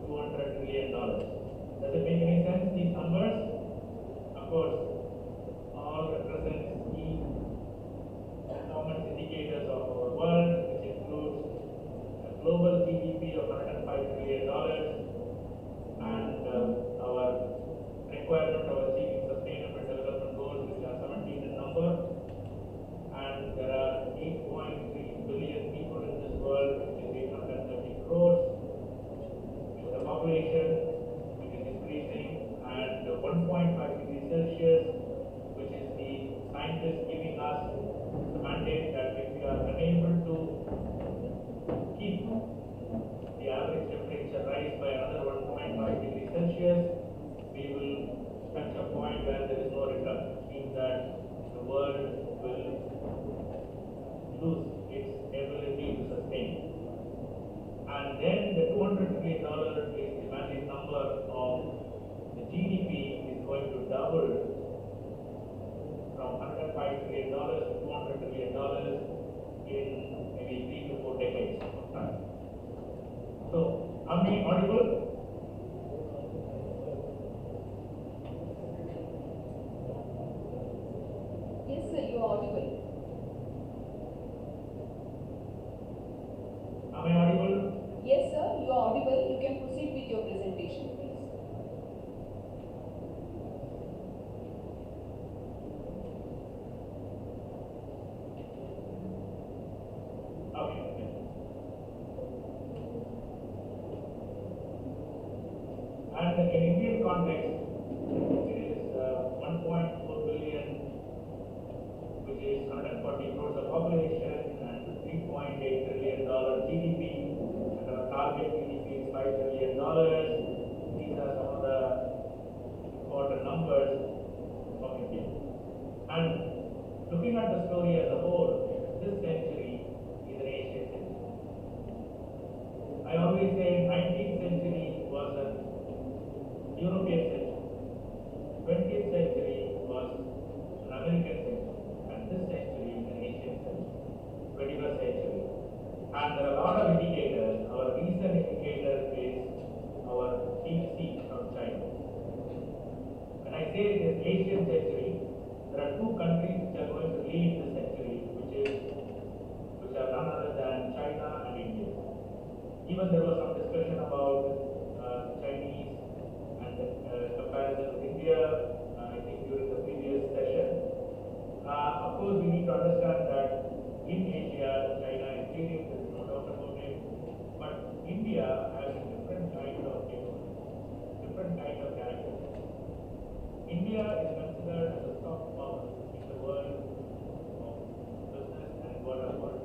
$200 billion. Does it make any sense, these numbers? Of course, all represent key performance indicators of our world, which includes a global GDP of $105 billion and our requirement of achieving sustainable development goals, which are 17 in number. And there are 8.3 billion people in this world, which is 830 crores, with a population which is increasing, and 1.5 degrees Celsius, which is the scientists giving us the mandate that if we are unable to keep the average temperature rise by another 1.5 degrees Celsius, we will touch a point where there is no return, which means that the world will lose its ability to sustain. And then the $200 billion is the magic number of the GDP is going to double from $105 billion to $200 billion in maybe 3 to 4 decades of time. So, am I audible? Yes sir, you are audible. Am I audible? Yes sir, you are audible. You can proceed with your presentation please. Okay. And in Indian context, it is 1.4 billion, which is 140 crores of population, and $3.8 trillion GDP, and our target GDP is $5 trillion. These are some of the important numbers of India. And looking at the story as a whole, this century is an Asian century. I always say 19th century was a European century, 20th century was an American century, and this century is an Asian century, 21st century. And there are a lot of indicators. Our recent indicator is our deep sea from China. When I say it is Asian century, there are two countries which are going to lead the century, which are none other than China and India. Even there was some discussion about Chinese and comparison with India, I think during the previous session. Of course, we need to understand that in Asia, China is leading, there is no doubt about it. But India has a different kind of economy, different kind of character. India is considered as a soft power in the world of business and world of work.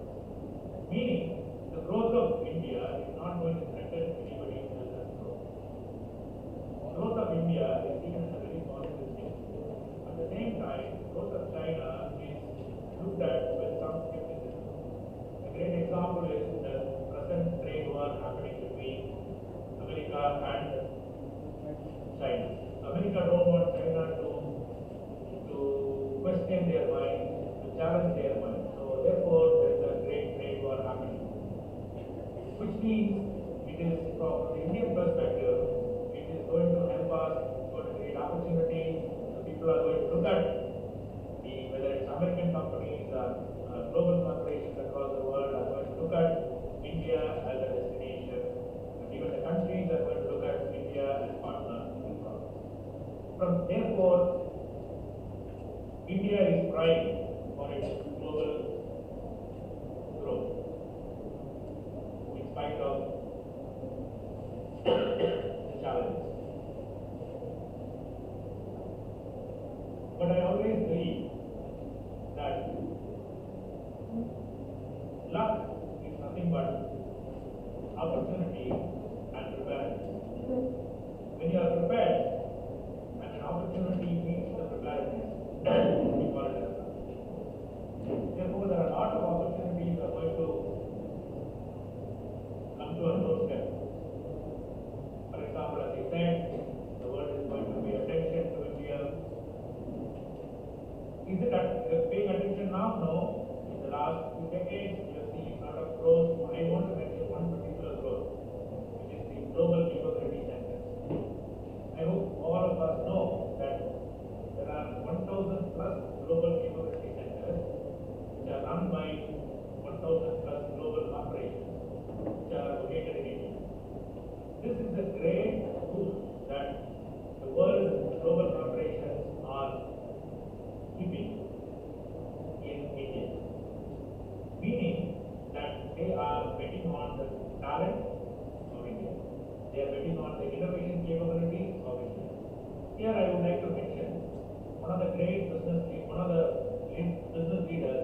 Meaning, the growth of India is not going to threaten anybody else's growth. Growth of India is seen as a very positive thing. At the same time, growth of China is looked at with some skepticism. A great example is the present trade war happening between America and China. America don't want China to question their mind, to challenge their mind. So therefore, there is a great trade war happening. Which means it is from the Indian perspective, it is going to help us, going to create opportunities. People are going to look at whether it's American companies or global corporations across the world are going to look at India as a destination, and even the countries are going to look at India as partner in progress. Therefore, India is primed for its global growth, in spite of the challenges. But I always believe that luck is nothing but opportunity and preparedness. When you are prepared and an opportunity meets the preparedness, we call it as luck. Therefore, there are a lot of opportunities that are going to come to our doorstep. For example, as I said, the world is going to pay attention to India. Is it paying attention now? No. In the last few decades, we have seen a lot of growth. I want to mention one particular growth, which is the global capability centers. I hope all of us know that there are 1,000 plus global capability centers, which are run by 1,000 plus global corporations, which are located in India. This is a great tool that the world global corporations are keeping in India, meaning that they are betting on the talent of India. They are betting on the innovation capabilities of India. Here I would like to mention one of the great business leaders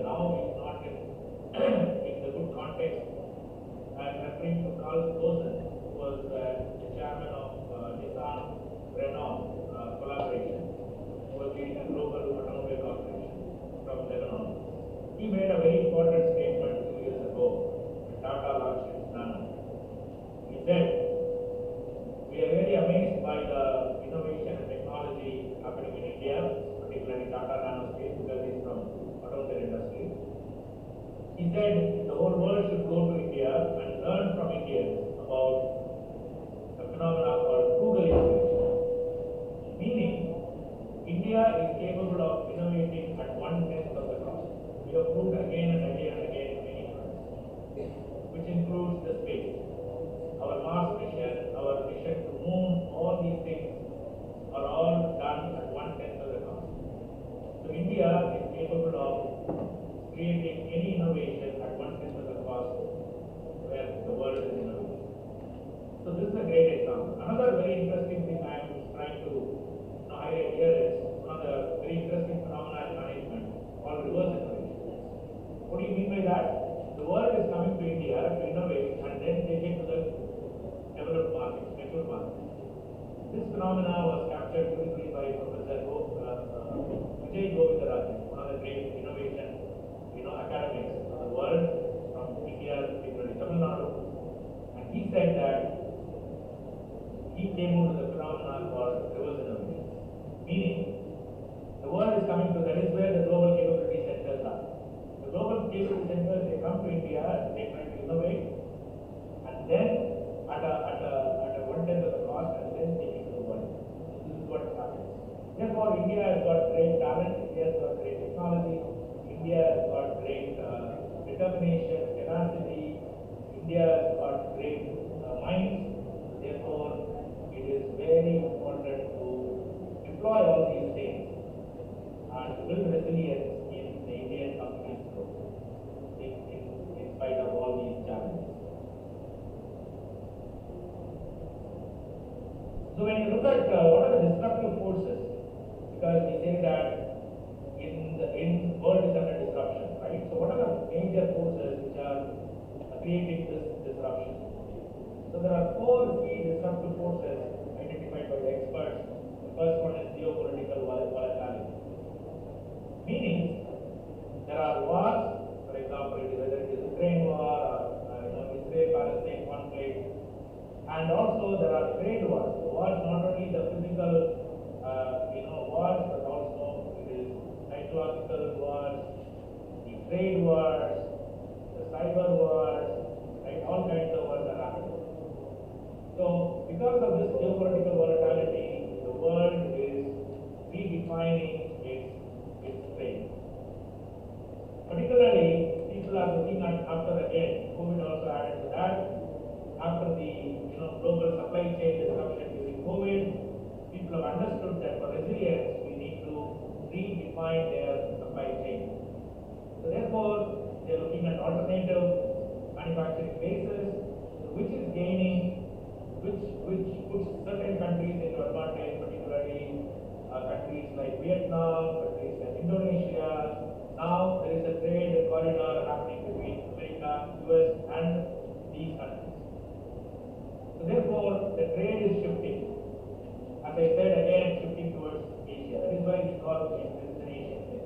now is not in the good context. I am referring to Carl Rosen, who was the chairman of Nissan Renault collaboration, who was leading a global automobile corporation from Lebanon. He made a very important statement 2 years ago when Tata launched its Nano. He said, "We are very amazed by the innovation and technology happening in India, particularly Tata Nano space, because it's from automobile industry." He said the whole world should go to India and learn from Indians about the phenomena called frugal innovation. Meaning, India is capable of innovating at 1/10 of the cost. We have proved again and again and again in many fronts, which includes the space. Our Mars mission, our mission to moon, all these things are all done at 1/10 of the cost. So India is capable of creating any innovation at 1/10 of the cost where the world is innovating. So this is a great example. that the world is coming to India to innovate and then take it to the developed markets, mature markets. This phenomena was captured beautifully by Professor Vijay Govindarajan, one of the great innovation, academics of the world from India, particularly Tamil Nadu. And he said that he came out with a phenomenon called reverse innovation, meaning the world is coming to, that is where the global capability centers are. The global capability centers, they come to India, they try to innovate, and then at a one-tenth of the cost, and then take it to the world. This is what happens. Therefore, India has got great talent, India has got great technology, India has got great determination, tenacity, India has got great minds. Therefore, it is very important to deploy all these things and to build resilience in the Indian companies growth in spite of all these challenges. So when you look at what are the disruptive forces, because we say that in world is under disruption, right? So what are the major forces which are creating this disruption? So there are four key disruptive forces identified by the experts. The first one is geopolitical volatility, meaning there are wars, for example, whether it is Ukraine war or Israel-Palestine conflict, and also there are trade wars. The wars not only the physical, wars, but also it is psychological wars, the trade wars, the cyber wars, right? All kinds of wars are happening. So because of this geopolitical volatility, the world is redefining its trade. Particularly, people are looking at after again, COVID also added to that. After the global supply chain disruption during COVID, people have understood that for resilience we need to redefine their supply chain. So therefore, they are looking at alternative manufacturing bases, which is gaining, which puts certain countries into advantage, particularly countries like Vietnam, countries like Indonesia. Now there is a trade corridor happening between America, US, and these countries. So therefore, the trade is shifting. As I said again, shifting towards Asia. That is why we call it an Asian trade.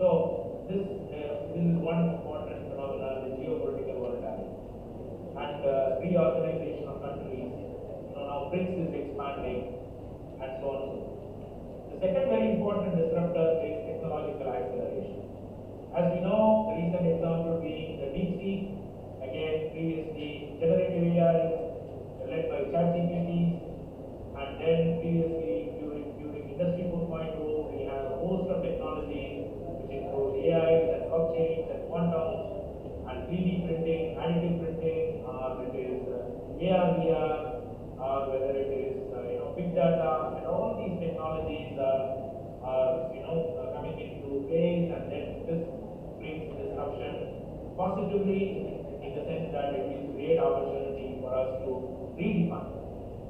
So this is one important phenomenon, the geopolitical volatility, and reorganization of countries. Now BRICS is expanding, and so on and so forth. The second very important disruptor is technological acceleration. As we know, the recent example being the DeepSeek. Again, previously generative AI led by ChatGPT, and then previously during Industry 4.0 we have a host of technologies which include AI and blockchains and quantum and 3D printing, additive printing, or it is AR, VR, or whether it is big data, and all these technologies are coming into place, and then this brings disruption positively, in the sense that it will create opportunity for us to redefine.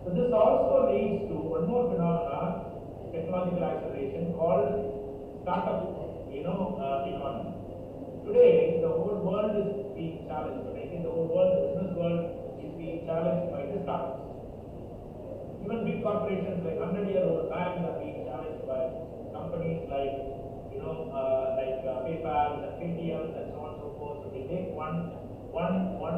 So this also leads to one more phenomenon, technological acceleration, called startup economy. Today, the whole world is being challenged. I think the whole world, the business world, is being challenged by the startups. Even big corporations like 100-year-old banks are being challenged by companies like PayPal and Paytm and so on and so forth. So they take one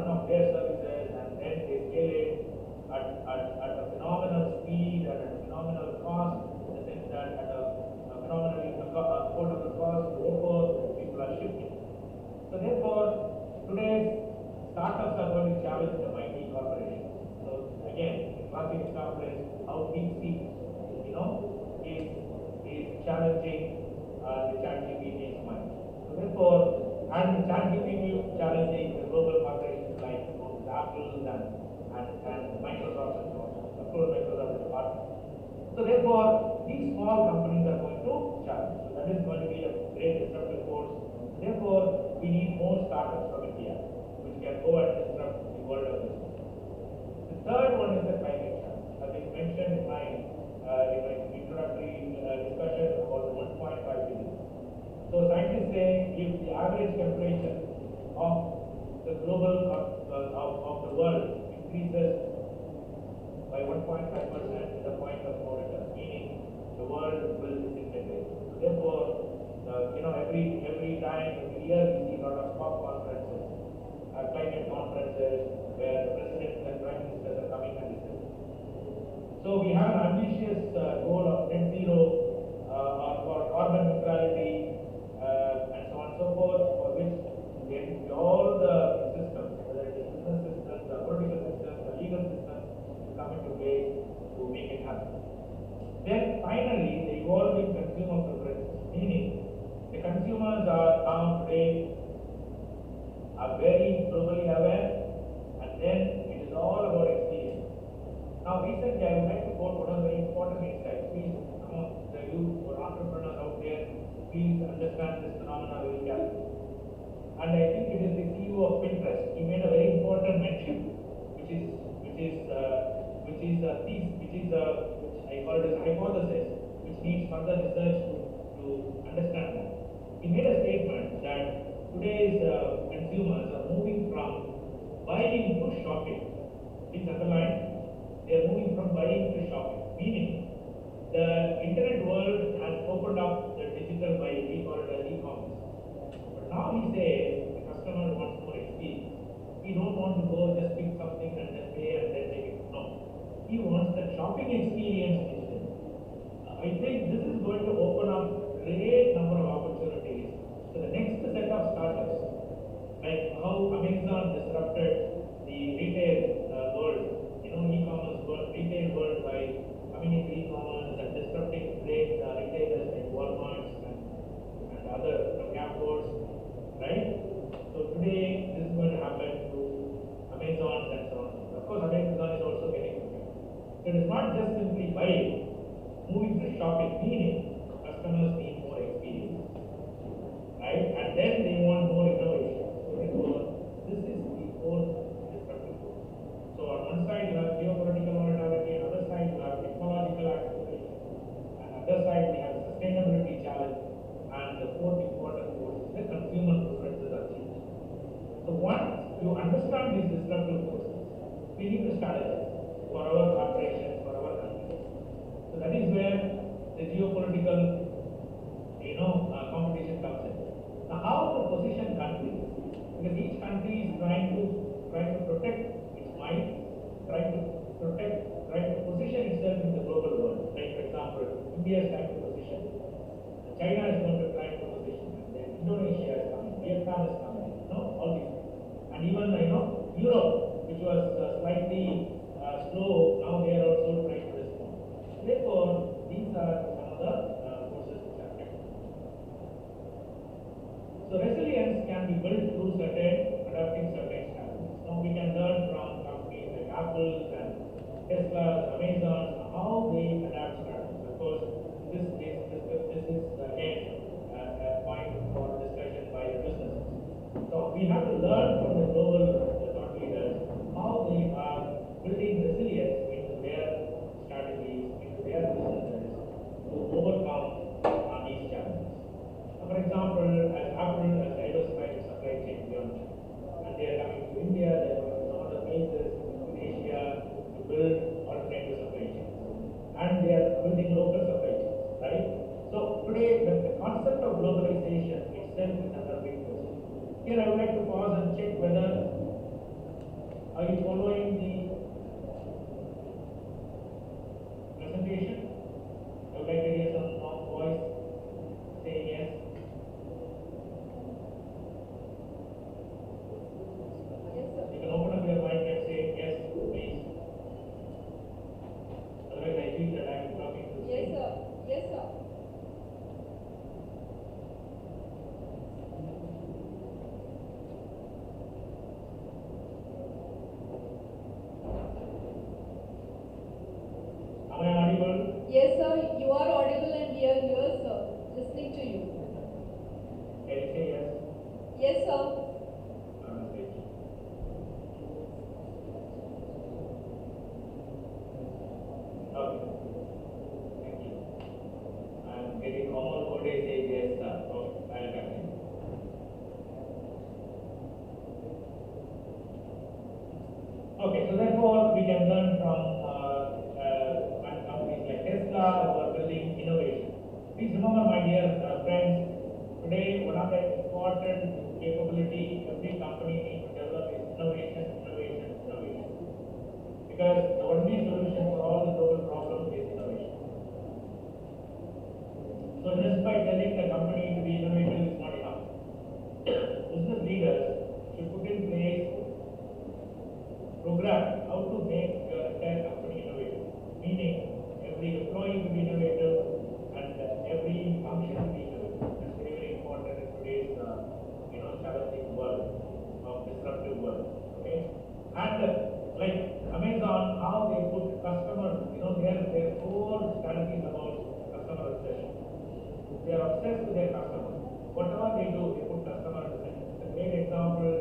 of their services and then they scale it at a phenomenal speed and at a phenomenal cost, in the sense that at a phenomenally affordable cost. Therefore, people are shifting. So therefore, today's startups are going to challenge the mighty corporations. So again, a classic example is how DeepSeek, is challenging the ChatGPT's mind. So therefore, and ChatGPT challenging the global corporations like Apple and Microsoft and so on. Of course, Microsoft is a partner. So therefore, these small companies are going to challenge. So that is going to be a great disruptive force. Therefore, we need more startups from India, which can go and disrupt the world of business. The third one is the climate change. As I mentioned in my introductory discussion about the 1.5 degree. So scientists say if the average temperature build this integration. So therefore, every time, every year we see a lot of COP conferences, climate conferences, where the presidents and prime ministers are coming and discussing. So we have an ambitious goal of net zero for carbon neutrality and so on and so forth, for which all the systems, whether it is business systems, the political systems, the legal systems, to come into place to make it happen. Then finally, the evolving consumer preferences, meaning the consumers are now today are very globally aware, and then it is all about experience. Now recently I would like to quote one of the very important insights. Please, among the youth or entrepreneurs out there, please understand this phenomenon very carefully. And I think it is the CEO of Pinterest. He made a very important mention, which I call it as a hypothesis, which needs further research to understand that. He made a statement that today's consumers are moving from buying to shopping. Please underline, they are moving from buying to shopping, meaning the internet world has opened up the digital buying. We call it as e-commerce. But now he says the customer wants more experience. He don't want to go just pick something and then pay and then take it. No, he wants the shopping experience digital. I think this is going to open up great number of opportunities to the next set of startups, like how Amazon disrupted the retail world, e-commerce world, retail world by coming into e-commerce and disrupting great retailers like Walmart and other Gap stores, right? So today this is going to happen to Amazon and so on. Of course, Amazon is also getting prepared. So it is not just simply buying, moving to shopping, meaning customers need more experience, right? And then they want more innovation. So therefore, this is the whole disruptive force. So on one side you have geopolitical volatility, on the other side you have technological acceleration, and on the other side we have sustainability challenge, and the fourth important force is the consumer preferences are changing. So once you understand these disruptive forces, we need to strategize for our corporations, for our countries. So that is where the geopolitical, competition comes in. Now, how to position countries? Because each country is trying to protect its might, trying to position itself in the global world. Like for example, India is trying to position, China is going to try to position, and then Indonesia is coming, Vietnam is coming, all these. And even Europe, which was slightly slow, now they are also trying to respond. Therefore, these are some of the forces which are active. So resilience can be built through adapting certain strategies. Now we can learn from companies like Apple and Tesla, Amazon, how they adapt strategies. Of course, this is again a point for discussion by businesses. So we have to learn from the global thought leaders how they are building resilience into their strategies, into their businesses to overcome these challenges. For example, as Apple has diversified its supply chain beyond China, and they are coming to India, they are coming to some other places in Asia to build alternative supply chains, and they are building local supply chains, right? So today, the concept of globalization itself is under big question. Here, I would like to pause and check whether are you following the presentation? I would like to hear some voice saying yes. You can open up your mic and say yes, please. Otherwise, I feel that I am talking to Yes, sir. Yes, sir. Am I audible? Yes, sir. You are audible and we are here, sir. Listening to you. Can you say yes? Yes, sir. Thank you. Okay. Thank you. I am getting all what I say yes, sir. So I will continue. Okay, so therefore we can learn from companies like Tesla who are building innovation. important capability every company needs to develop is innovation, innovation, innovation. Because the only solution for all the global problems is innovation. So just by telling the company to be innovative is not enough. Business leaders should put in place program how to make your entire company innovative. Meaning every employee will be innovative and every function will be innovative. That's very, very important in today's challenging world of disruptive world. Okay, and like Amazon, how they put customers, their whole strategy is about customer obsession. They are obsessed with their customers. Whatever they do, they put customer at the center. It's a great example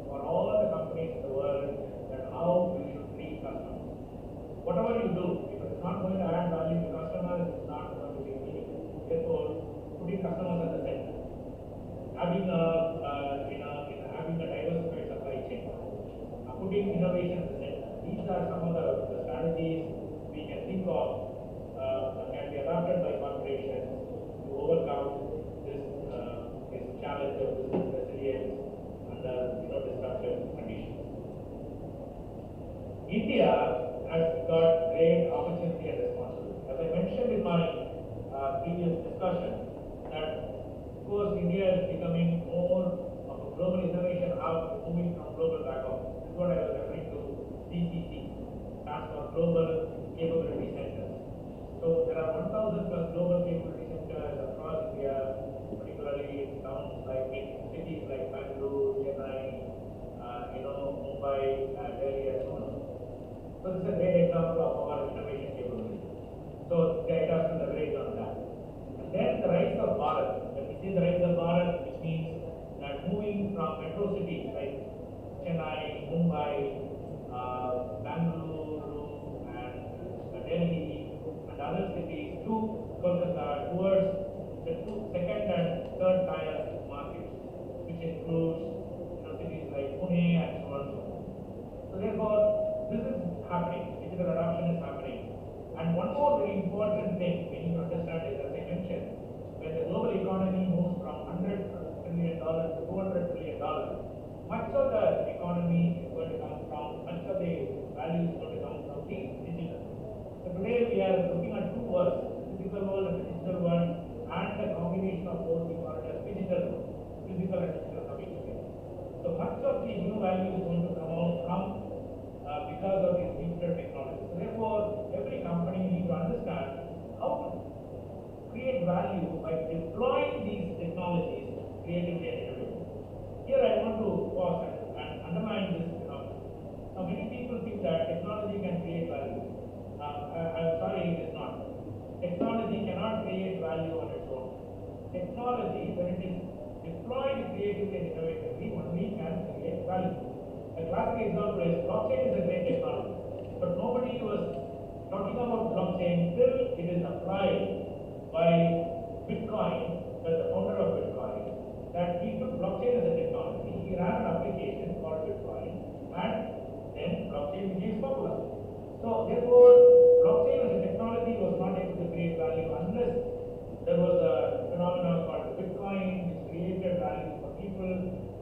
for all the companies in the world that how we should treat customers. Whatever you do, if it's not going to add value to customers, it's not going to be meaningful. Therefore, putting customers at the center, having having a diversified supply chain, putting innovation at the center. These are some of the strategies we can think of that can be adopted by corporations to overcome this challenge of business resilience under disruptive conditions. India has got great opportunity and responsibility. As I mentioned in my previous discussion, that of course India is becoming more of a global innovation hub, moving from global back office. This is what I was referring to, CCC, stands for Global Capability Centers. So there are 1,000 plus global capability centers across India, particularly in towns like in cities like Bangalore, Chennai, Mumbai, Delhi, and so on. So this is a great example of our innovation capability. So let us to leverage on that. And then the rise of Bharat. When we say the rise of Bharat, which means that moving from metro cities like Chennai, Mumbai, Bangalore, and Delhi, and other cities to Kolkata towards the second and third tier markets, which includes cities like Pune and so on and so on. So therefore, this is happening. Digital adoption is happening. And one more very important thing we need to understand is, as I mentioned, when the global economy moves from $100 trillion to $200 trillion, much of the economy is going to come from, much of the value is going to come from the digital. So today we are looking at two worlds, the physical world and the digital world, and the combination of both we call it as physical and digital coming together. So much of the new value is going to come out from because of these digital technologies. So therefore, every company needs to understand how to create value by deploying these technologies creatively and innovatively. Here I want to pause and underline this phenomenon. Now many people think that technology can create value. I'm sorry, it is not. Technology cannot create value on its own. Technology, when it is deployed creatively and innovatively, only can create value. A classic example is blockchain is a great technology, but nobody was talking about blockchain till it is applied by Bitcoin, that's the founder of Bitcoin, that he took blockchain as a technology, he ran an application called Bitcoin, and then blockchain became popular. So therefore, blockchain as a technology was not able to create value unless there was a phenomenon called Bitcoin, which created value for people,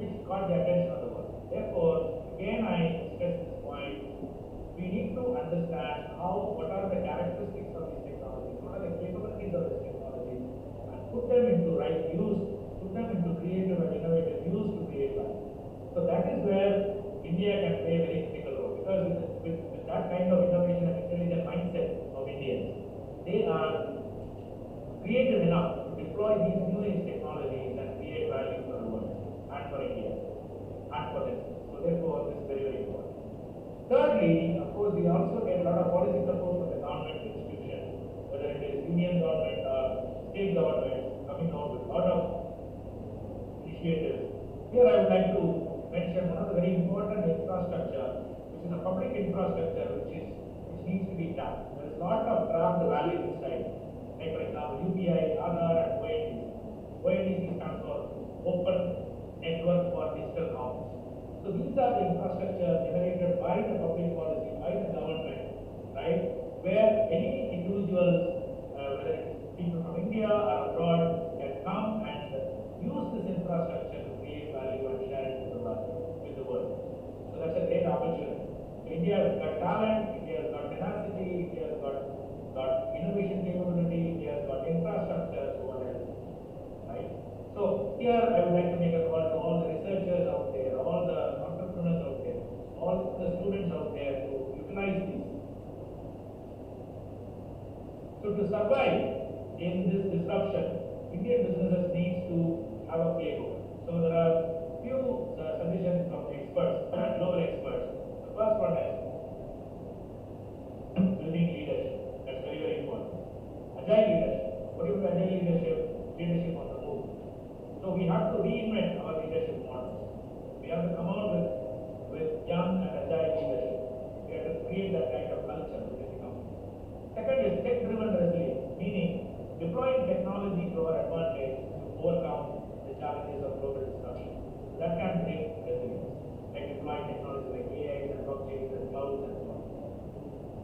which caught the attention of the world. Therefore, again I stress this point, we need to understand what are the characteristics of these technologies, what are the capabilities of these technologies, and put them into right use, put them into creative and innovative use to create value. So that is where India can play a very critical role, because with that kind of innovation and intelligent mindset of Indians, they are creative enough to deploy these new age technologies and create value for the world and for India and for them. So therefore, this is very, very important. Thirdly, of course, we also get a lot of policy support from the government institutions, whether it is union government or state government, coming out with a lot of initiatives. Here I would like to mention one of the very important infrastructure, which is a public infrastructure which needs to be tapped. There is a lot of trapped value inside. Like for example, UPI, Aadhaar, and ONDC. ONDC stands for Open Network for Digital Commerce. So these are the infrastructure generated by the public policy, by the government, right? Where any individuals, whether it's people from India or abroad, can come and use this infrastructure to got talent, India has got tenacity, India has got innovation capability, India has got infrastructure, so what else? Right? So here I would like to make a call to all the researchers out there, all the entrepreneurs out there, all the students out there to utilize these. So to survive in this disruption, Indian businesses needs to have a playbook. So there are few suggestions from experts, global experts. The first one is building leadership. That's very, very important. Agile leadership. What is agile leadership? Leadership on the move. So we have to reinvent our leadership models. We have to come out with young and agile leadership. We have to create that kind of culture within the company. Second is tech-driven resilience, meaning deploying technology to our advantage to overcome the challenges of global disruption. That can bring resilience, like deploying technology like AI and blockchain and clouds and so on.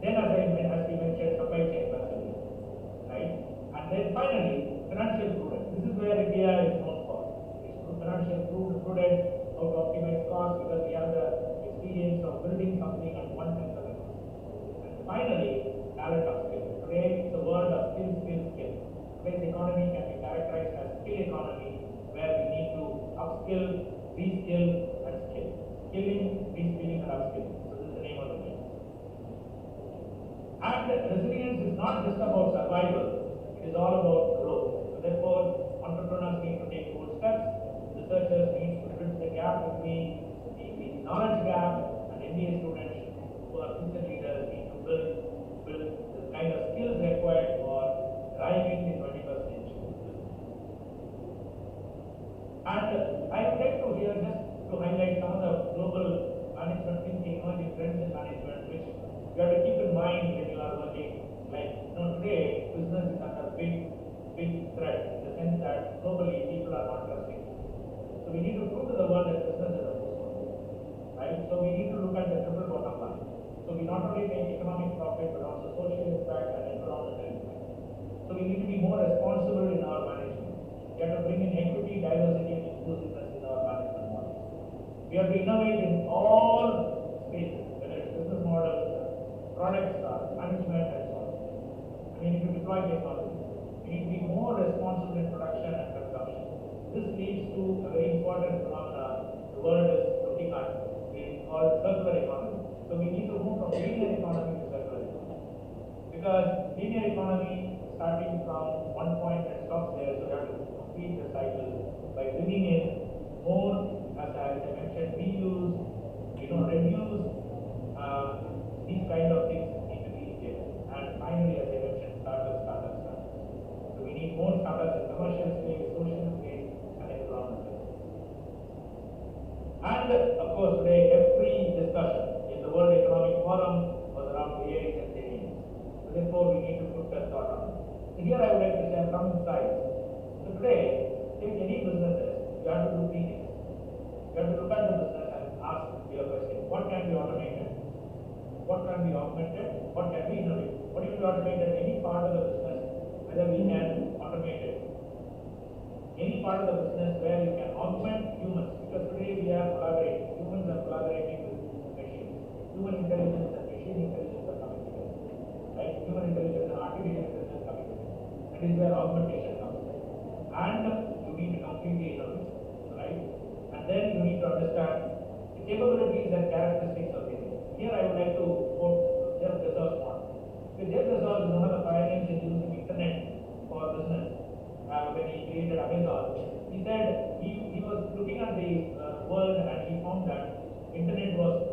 Then as we mentioned, supply chain resilience, right? And then finally, financial prudence. This is where India is known for. It's financial prudence, how to optimize costs, because we have the experience of building something at one time. And finally, talent upskill. Today, it's a world of skill. Today's economy can be characterized as skill economy, where we need to upskill, reskill, and skill. Skilling, reskilling, and upskilling. So this is the name of the game. And resilience is not just about survival, it is all about growth. So therefore, entrepreneurs need to take bold steps, researchers need to bridge the gap between the knowledge gap, and MBA students who are future leaders need to build the kind of skills required for thriving in 21st century. And I would like to here just to highlight some of the global management thinking, emerging trends in management, which you have to keep in mind when you are working. Like, today, business is under big threat in the sense that globally people are not trusting. So we need to prove to the world that business is a force, right? So we need to look at the triple bottom line. So we not only make economic profit, but also social impact and environmental impact. So we need to be more responsible in our management. We have to bring in equity, diversity, and inclusiveness in our management model. We have to innovate in all spaces, whether it's business models, products, management, and so on. We need to deploy technology. We need to be more responsible in production and consumption. This leads to a very important phenomenon the world is looking at. It's called circular economy. So we need to move from linear economy to circular economy. Because linear economy starting from one point and stops there, so we have to complete the cycle by bringing in more, as I mentioned, reuse, reduce, these kind of things need to be here. And finally, as I mentioned, startups. So we need more startups in commercial space, social space, and environmental space. And of course, today every discussion in the World Economic Forum was around AI and savings. So therefore, we need to put that thought on. So here I would like to share some insights. So today, take any businesses, you have to do three things. You have to look at the business and ask your question: what can be automated? What can be augmented? What can be innovated? What if we automated any part of the business, whether we can automate it? Any part of the business where you can augment humans, because today we are collaborating. Humans are collaborating with machines. Human intelligence and machine intelligence are coming together. Right? Human intelligence and artificial intelligence are coming together. That is where augmentation comes. And you need to completely innovate. Right? And then you need to understand the capabilities and characteristics of it. Here I would like to quote Jeff Bezos' model. Jeff Bezos is one of the pioneers in using internet for business. When he created Amazon, he said he was looking at the world and he found that internet was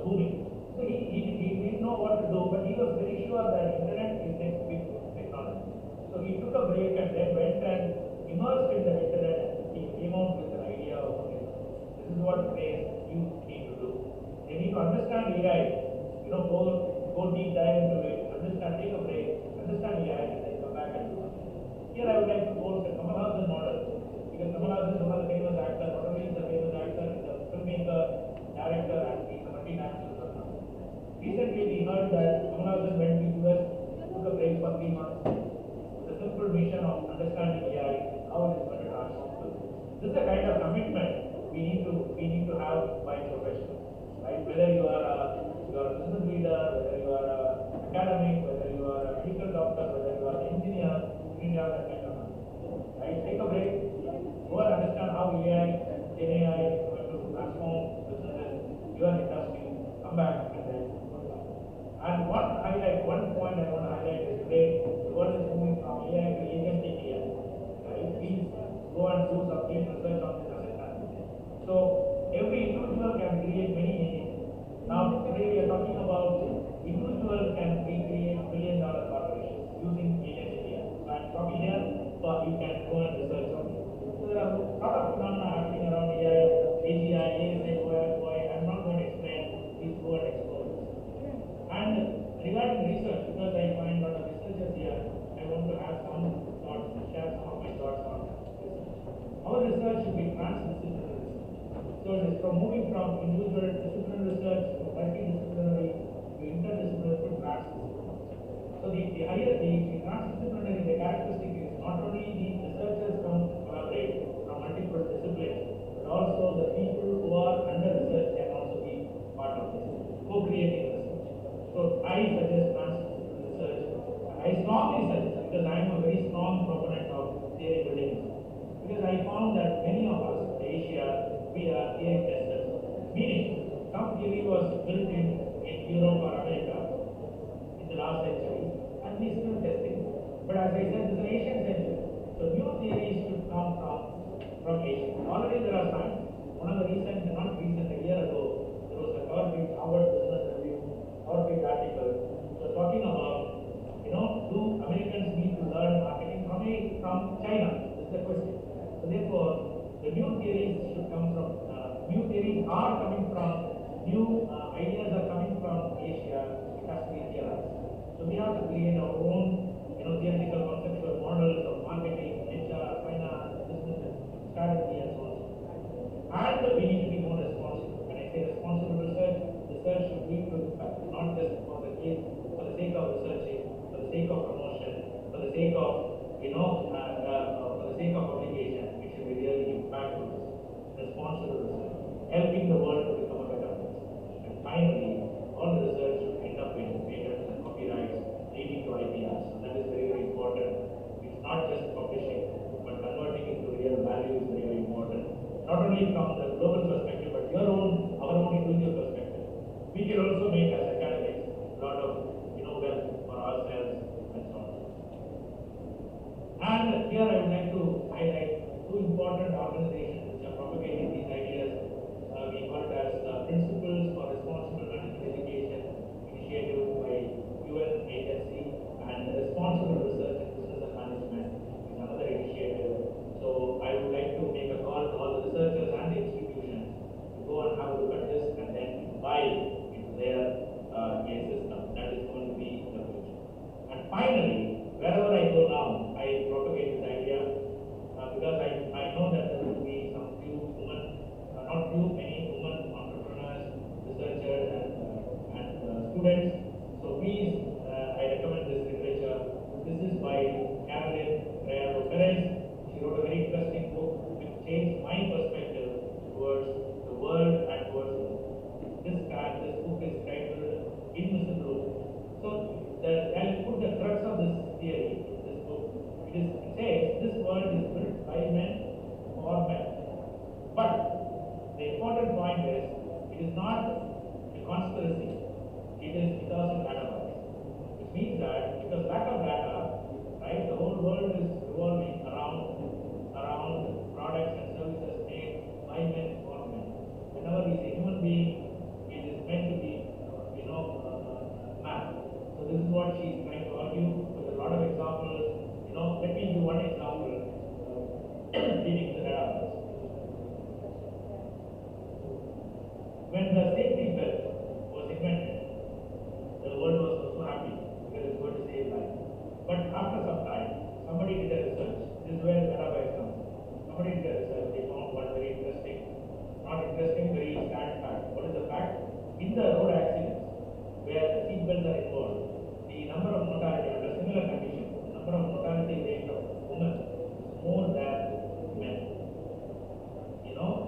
booming. So he didn't know what to do, but he was very sure that internet is next big technology. So he took a break and then went and immersed in the internet and he came out with an idea of okay, this is what today's youth need to do. They need to understand AI, go deep dive into it, take a break, understand AI, and then come back and do it. Here I would like to quote the Kamal Hassan model, because Kamal Hassan is one of the famous actors, not only is a famous actor, he's a filmmaker, director, and he's a multinational person. Recently we heard that Kamal Hassan went to US, took a break for 3 months, with a simple mission of understanding AI, how it is going to transform people. This is the kind of commitment we need to have by professionals. right? Whether you are a business leader, whether you are a academic, whether you are a medical doctor, whether you are an engineer, you need to have that kind of knowledge, right? Take a break, go and understand how AI, Gen AI is going to transform businesses, your industry, come back and then. And one point I want to highlight is today the world is moving from AI to agentic AI, right? Please go and do some deep research on this asset management. So every individual can create many agents. Now today we are talking about individuals can recreate billion-dollar corporations using agentic AI. So I'm talking here, but you can go and research on it. So there are a lot of phenomena happening around AI, AGI, ASA, OI. I'm not going to explain. Please go and explore this. And regarding research, because I find a lot of researchers here, I want to have some thoughts, share some of my thoughts on research. Our research should be transdisciplinary research. So it is from moving from individual disciplinary research to multidisciplinary to interdisciplinary to transdisciplinary. So the transdisciplinary, the characteristic is not only the researchers come collaborate from multiple disciplines, but also the people who are under research can also be part of this, co-creating research. So I suggest transdisciplinary research. I strongly suggest, because I am a very strong proponent of theory building, because I found that many of us in Asia, we are theory testers. Meaning, some theory was built in Europe or America in the last century, and we still testing. But as I said, this is an Asian century. So new theories should come from Asia. Already there are signs. One of the recent, not recent, a year ago, there was a Harvard Business Review, Harvard article, so talking about, do Americans need to learn marketing from China? This is the question. So therefore, the new theories should come from, new theories are coming from, new ideas are coming from Asia. It has to be theorized. So we have to create our own, theoretical conceptual models of marketing, HR, finance, business, strategy, and so on. And we need to be more responsible. When I say responsible research should lead to impact, not just for the sake of researching, for the sake of promotion, for the sake of, for the sake of publication. It should be really impactful, responsible research, helping the world to become a better place. And finally, all the research should end up in patents and copyrights, leading to IPRs. So that is very, very important. It's not just publishing, but converting into real value is very, very important. Not only from the global perspective, but our own individual perspective. We can also make as academics a lot of wealth for ourselves and so on. And here I would like to highlight two important organizations which are propagating these ideas. We call it as Principles for Responsible Management Education initiative by UN agency, and Responsible Research in Business and Management is another initiative. So I would like to make a call to all the researchers and the institutions to go and have a look at this and then buy into their system. That is going to be the future. And finally, wherever I go now, I propagate this idea because I know that there will be some few women, many women entrepreneurs, researchers, and students. So please, I recommend this literature. This is by Caroline Rayado Perez. She wrote a very interesting book which changed my perspective towards the world and towards the world. This book is titled Invisible. So I'll put the crux of this theory in this book. It says this world is built by men for men. But the important point is it is not a conspiracy. It is because of database. Which means that because lack of data, right, the whole world is revolving around products and services made by men for men. Whenever we say human being, it is meant to be, man. So this is what she is trying to argue with a lot of examples. Let me give one example leading to the database. When the safety belt was invented, the world was also happy because it's going to save life. But after some time, somebody did a research. This is where the database comes. Somebody did a research. They found one very interesting, not interesting, very sad fact. What is the fact? In the road accidents where the seat belts are involved, the number of mortality under similar conditions, the number of mortality rate of women is more than men.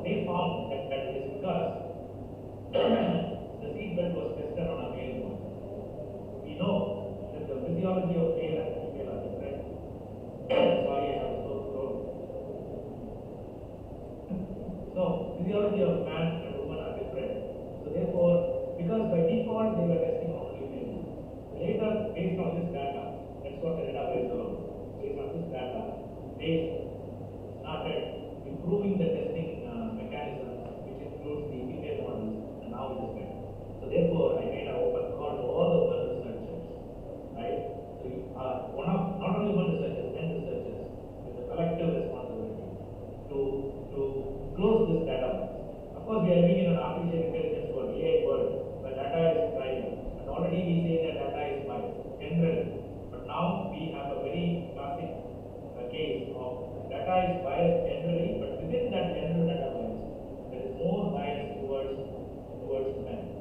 They found that it is because So, physiology of man and woman are different. So therefore, because by default they were testing only men. Later, based on this data, that's what the database is about. Based on this data, they started improving the testing mechanisms, which includes the female models, and now it is better. So therefore, I made an open call to all the women researchers, right? So not only women researchers, men researchers, with a collective responsibility to close this database. Of course, we are living in an artificial intelligence world, AI world, where data is private, and already we say that data is biased, generally. But now we have a very classic case of data is biased generally, but within that general data bias, there is more bias towards men,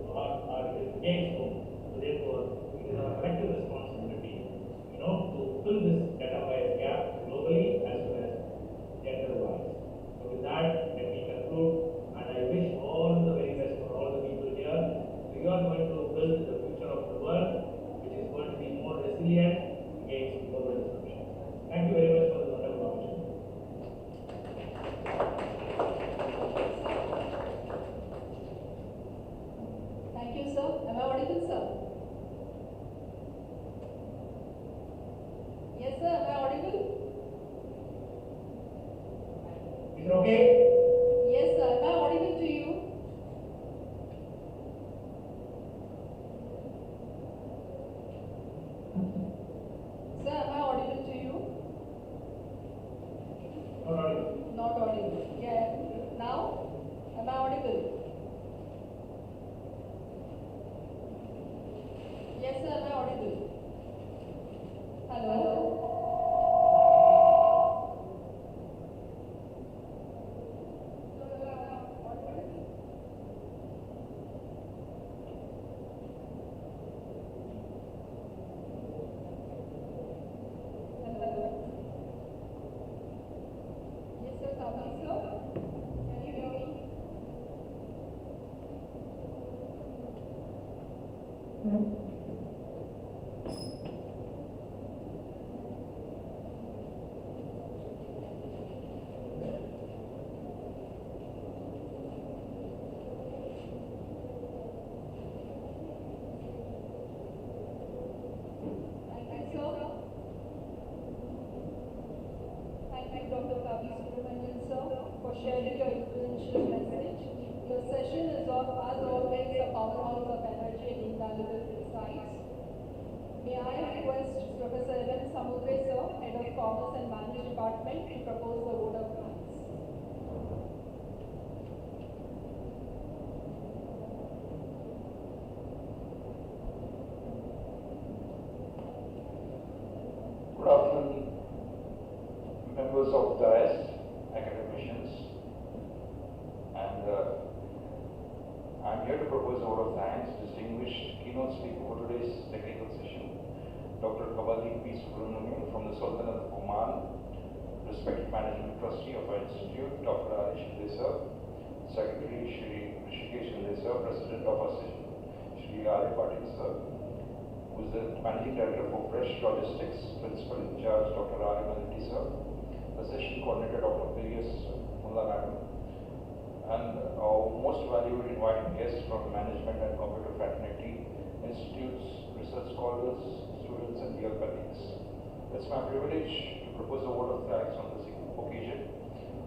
or it is against women. So therefore, it is our collective responsibility, to fill this data bias gap globally as well as gender-wise. So with that, let me conclude, and I wish all the very best for all the people here. We are going to build the future of the world, which is going to be more resilient against global disruption. Thank you very much for the wonderful opportunity. Thank you, sir. Am I audible, sir? Yes, sir. Am I audible? Is it okay? Yes, sir. Am I audible to you? Sir, am I audible to you? Not audible. Not audible. Yeah. Now? Am I audible? Yes, sir. Am I audible? Hello? Yes, sir. Sangli, sir. Can you hear me? Thank you, sir. Thank you, Dr. Kavi Subramanian, sir, for sharing your influential message. Your session is, as always, a powerhouse of energy and invaluable insights. May I request Professor Evan Samudre, sir, Head of Commerce and Management Department, to propose the vote of thanks. Good afternoon, members of the academicians, and I'm here to propose a vote of thanks to distinguished keynote speaker for today's technical session, Dr. Kavali P. Subramanian from the Sultanate of Oman, respected Managing Trustee of our Institute, Dr. Arish Shinde, Secretary Shri Rishikesh Shinde, President of our session, Shri R. Patil, sir, who is the Managing Director for Fresh Logistics, Principal in Charge, Dr. R. Malati, sir, the session coordinator, Dr. Pilius Mullah Madam, and our most valued invited guests from management and computer fraternity, institutes, research scholars, students, and dear colleagues. It's my privilege to propose a vote of thanks on this occasion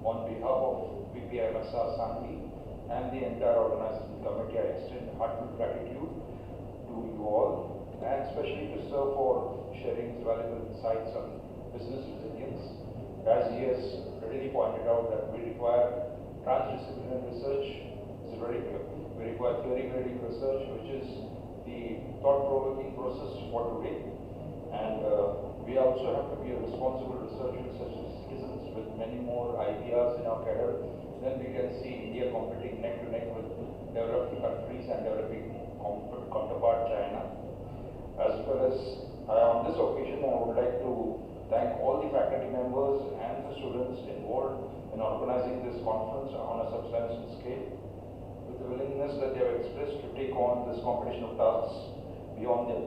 on behalf of VPIMSR Sangli and the entire organizing committee. I extend heartfelt gratitude to you all, and especially to Sir for sharing his valuable insights on business resilience. As he has readily pointed out that we require transdisciplinary research, is very clear. We require theory-based research, which is the thought-provoking process for today. And we also have to be a responsible researcher, such as citizens, with many more ideas in our cadre. Then we can see India competing neck to neck with developed countries and developing counterpart China. As well as on this occasion, I would like to thank all the faculty members and the students involved in organizing this conference on a substantial scale, with the willingness that they have expressed to take on this competition of tasks beyond their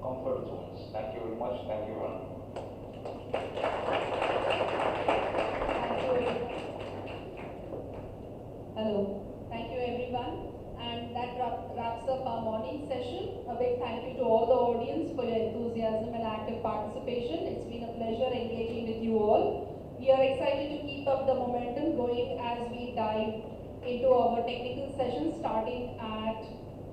comfort zones. Thank you very much. Thank you, everyone. Hello. Thank you everyone. And that wraps up our morning session. A big thank you to all the audience for your enthusiasm and active participation. It's been a pleasure engaging with you all. We are excited to keep up the momentum going as we dive into our technical session starting at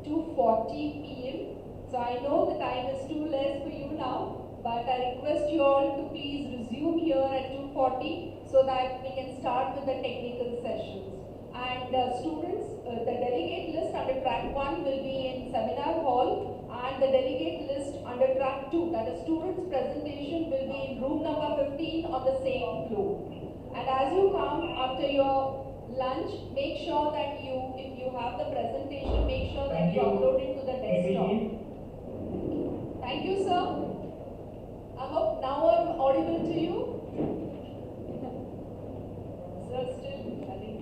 2:40 p.m. So I know the time is too less for you now, but I request you all to please resume here at 2:40 so that we can start with the technical sessions. And students, the delegate list under track 1 will be in seminar hall, and the delegate list under track 2, that is students presentation, will be in room number 15 on the same floor. And as you come after your lunch, make sure that if you have the presentation, make sure that you upload it to the desktop. Thank you, sir. I hope now I'm audible to you. Sir, still, I think.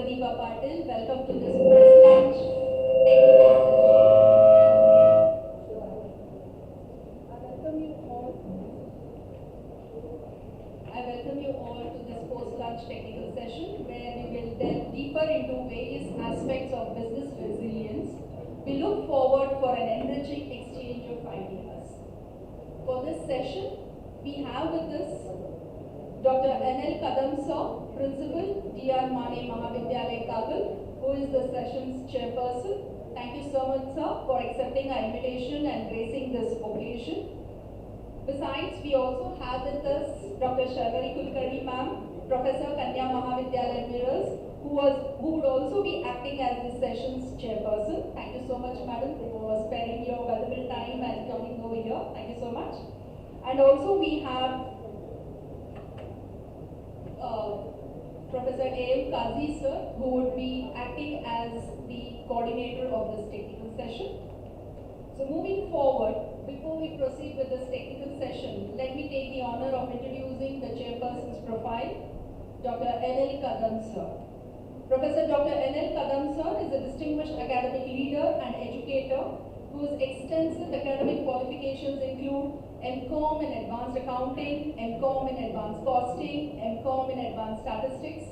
Dr. Deepa Patil. Welcome to this post-lunch technical session. I welcome you all to this post-lunch technical session where we will delve deeper into various aspects of business resilience. We look forward for an enriching exchange of ideas. For this session, we have with us Dr. N.L. Kadam Sir, Principal, D.R. Mane Mahavidyalaya Kabul, who is the session's chairperson. Thank you so much, sir, for accepting our invitation and gracing this occasion. Besides, we also have with us Dr. Sharvari Kulkarni ma'am, Professor Kanya Mahavidyalaya Mirrors, who would also be acting as this session's chairperson. Thank you so much, madam, for sparing your valuable time and coming over here. Thank you so much. And also we have Professor A.M. Kazi sir, who would be acting as the coordinator of this technical session. So moving forward, before we proceed with this technical session, let me take the honor of introducing the chairperson's profile, Dr. N.L. Kadam sir. Professor Dr. N.L. Kadam sir is a distinguished academic leader and educator whose extensive academic qualifications include M.Com in Advanced Accounting, M.Com in Advanced Costing, M.Com in Advanced Statistics,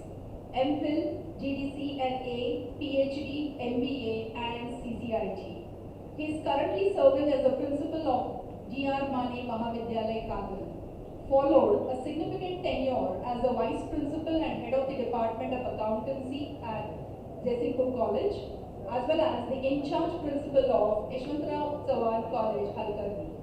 M.Phil, GDC&A, PhD, MBA and CCIT. He is currently serving as the principal of D.R. Mane Mahavidyalaya Kabul, followed a significant tenure as the vice principal and head of the Department of Accountancy at Jaisingpur College, as well as the in-charge principal of Yashwantrao Chauhan College, Halkarni.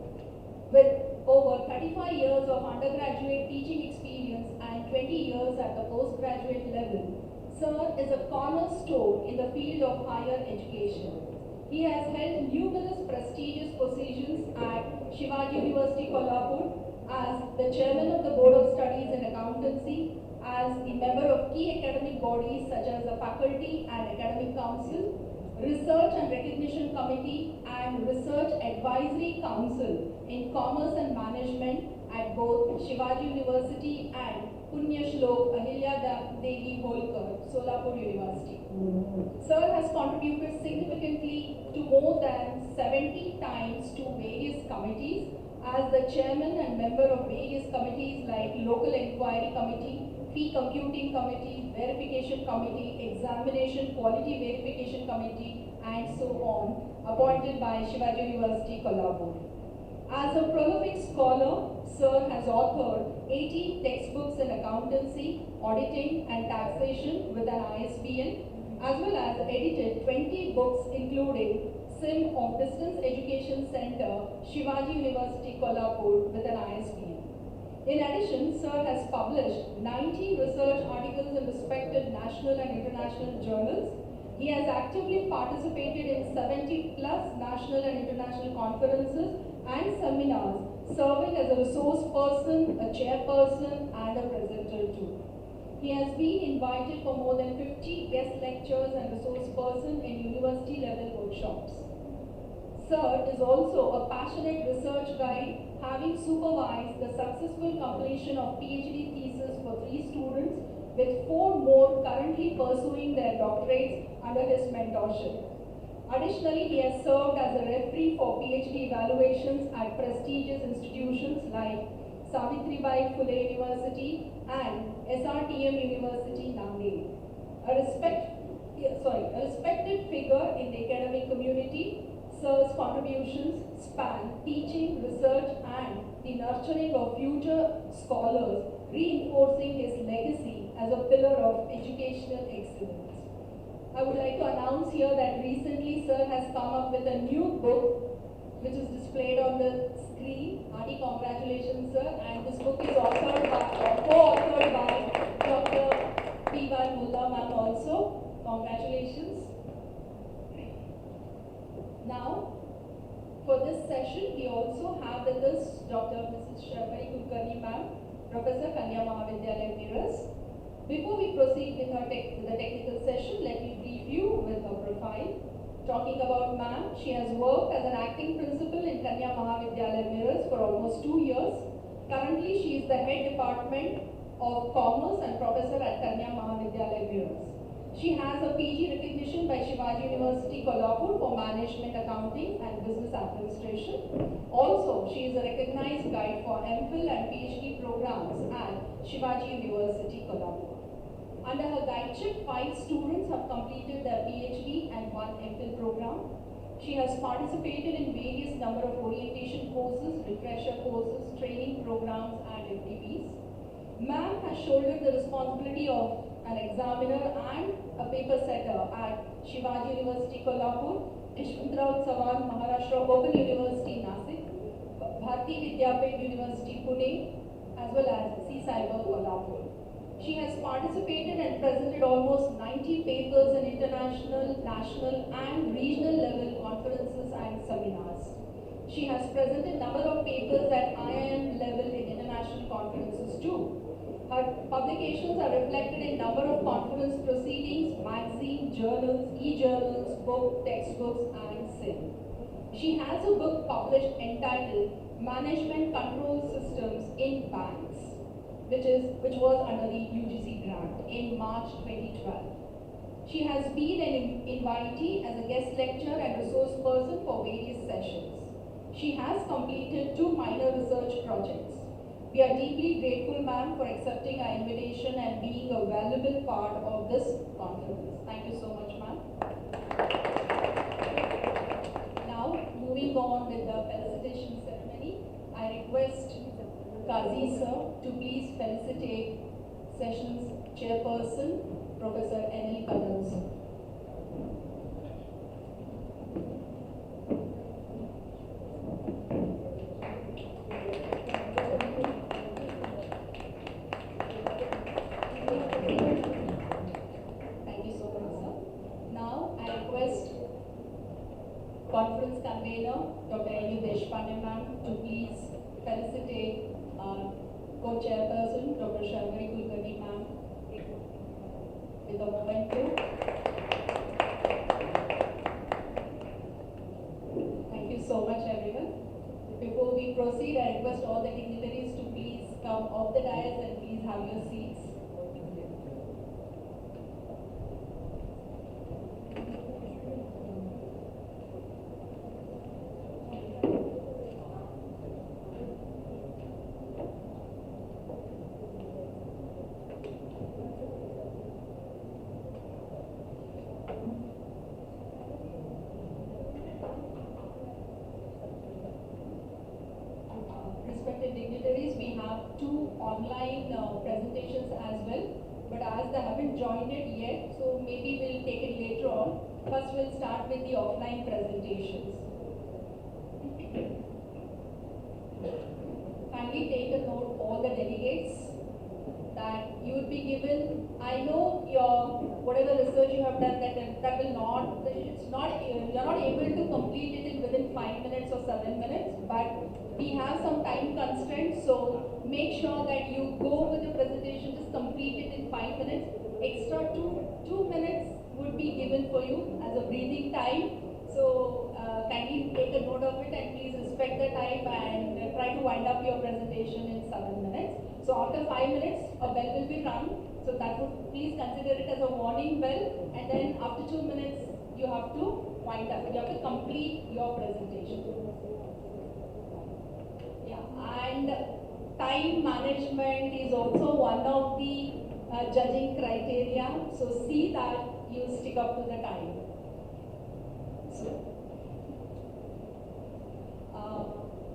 With over 35 years of undergraduate teaching experience and 20 years at the postgraduate level, Sir is a cornerstone in the field of higher education. He has held numerous prestigious positions at Shivaji University, Kolhapur, as the chairman of the Board of Studies in Accountancy, as the member of key academic bodies such as the Faculty and Academic Council, Research and Recognition Committee and Research Advisory Council in Commerce and Management at both Shivaji University and Punya Shlok Ahilya Devi Holkar, Solapur University. Sir has contributed significantly to more than 70 times to various committees as the chairman and member of various committees like Local Inquiry Committee, Fee Computing Committee, Verification Committee, Examination Quality Verification Committee, and so on, appointed by Shivaji University, Kolhapur. As a prolific scholar, Sir has authored 18 textbooks in accountancy, auditing, and taxation with an ISBN, as well as edited 20 books including SIM of Distance Education Center, Shivaji University, Kolhapur with an ISBN. In addition, Sir has published 90 research articles in respected national and international journals. He has actively participated in 70+ national and international conferences and seminars, serving as a resource person, a chairperson, and a presenter too. He has been invited for more than 50 guest lectures and resource person in university level workshops. Sir is also a passionate research guide, having supervised the successful completion of PhD thesis for 3 students, with 4 more currently pursuing their doctorates under his mentorship. Additionally, he has served as a referee for PhD evaluations at prestigious institutions like Savitribai Phule University and SRTM University, Nanded. A respected figure in the academic community, Sir's contributions span teaching, research, and the nurturing of future scholars, reinforcing his legacy as a pillar of educational excellence. I would like to announce here that recently Sir has come up with a new book which is displayed on the screen. Hearty congratulations, Sir. And this book is co-authored by Dr. P.Y. Mullah ma'am also. Congratulations. Now, for this session, we also have with us Dr. Mrs. Sharvari Kulkarni ma'am, Professor Kanya Mahavidyalaya Mirrors. Before we proceed with the technical session, let me brief you with her profile. Talking about ma'am, she has worked as an acting principal in Kanya Mahavidyalaya Mirrors for almost 2 years. Currently, she is the head department of commerce and professor at Kanya Mahavidyalaya Mirrors. She has a PG recognition by Shivaji University, Kolhapur for Management Accounting and Business Administration. Also, she is a recognized guide for MPhil and PhD programs at Shivaji University, Kolhapur. Under her guideship, 5 students have completed their PhD and 1 MPhil program. She has participated in various number of orientation courses, refresher courses, training programs and FDPs. Ma'am has shouldered the responsibility of an examiner and a paper setter at Shivaji University, Kolhapur, Yashwantrao Sawan Maharashtra Open University, Nasik, Bharati Vidyapet University, Pune, as well as C-Cyber, Kolhapur. She has participated and presented almost 90 papers in international, national and regional level conferences and seminars. She has presented number of papers at IIM level in international conferences too. Her publications are reflected in number of conference proceedings, magazine, journals, e-journals, book, textbooks and SIM. She has a book published entitled Management Control Systems in Banks, which was under the UGC grant in March 2012. She has been an invitee as a guest lecturer and resource person for various sessions. She has completed 2 minor research projects. We are deeply grateful, ma'am, for accepting our invitation and being a valuable part of this conference. Thank you so much, ma'am. Now, moving on with the felicitation ceremony, I request Kazi sir to please felicitate session's chairperson, Professor N.L. Kadam sir. Conference convener, Dr. A.U. Deshpande ma'am, to please felicitate our co-chairperson, Dr. Sharmari Kulkarni ma'am, with a memento. Thank you so much, everyone. Before we proceed, I request all the dignitaries to please come off the dais and please have your seats. Respected dignitaries, we have 2 online presentations as well, but as they haven't joined it yet, so maybe we'll take it later on. First, we'll start with the offline presentations. Kindly take a note, all the delegates, that you would be given. I know your whatever research you have done, that will not, it's not, you're not able to complete it in within 5 minutes or 7 minutes, but we have some time constraints, so make sure that you go with the presentation, just complete it in 5 minutes. Extra two minutes would be given for you as a breathing time. So kindly take a note of it and please respect the time and try to wind up your presentation in 7 minutes. So after 5 minutes, a bell will be rung. So that would, please consider it as a warning bell, and then after 2 minutes, you have to wind up. You have to complete your presentation. And time management is also one of the judging criteria, so see that you stick up to the time. So,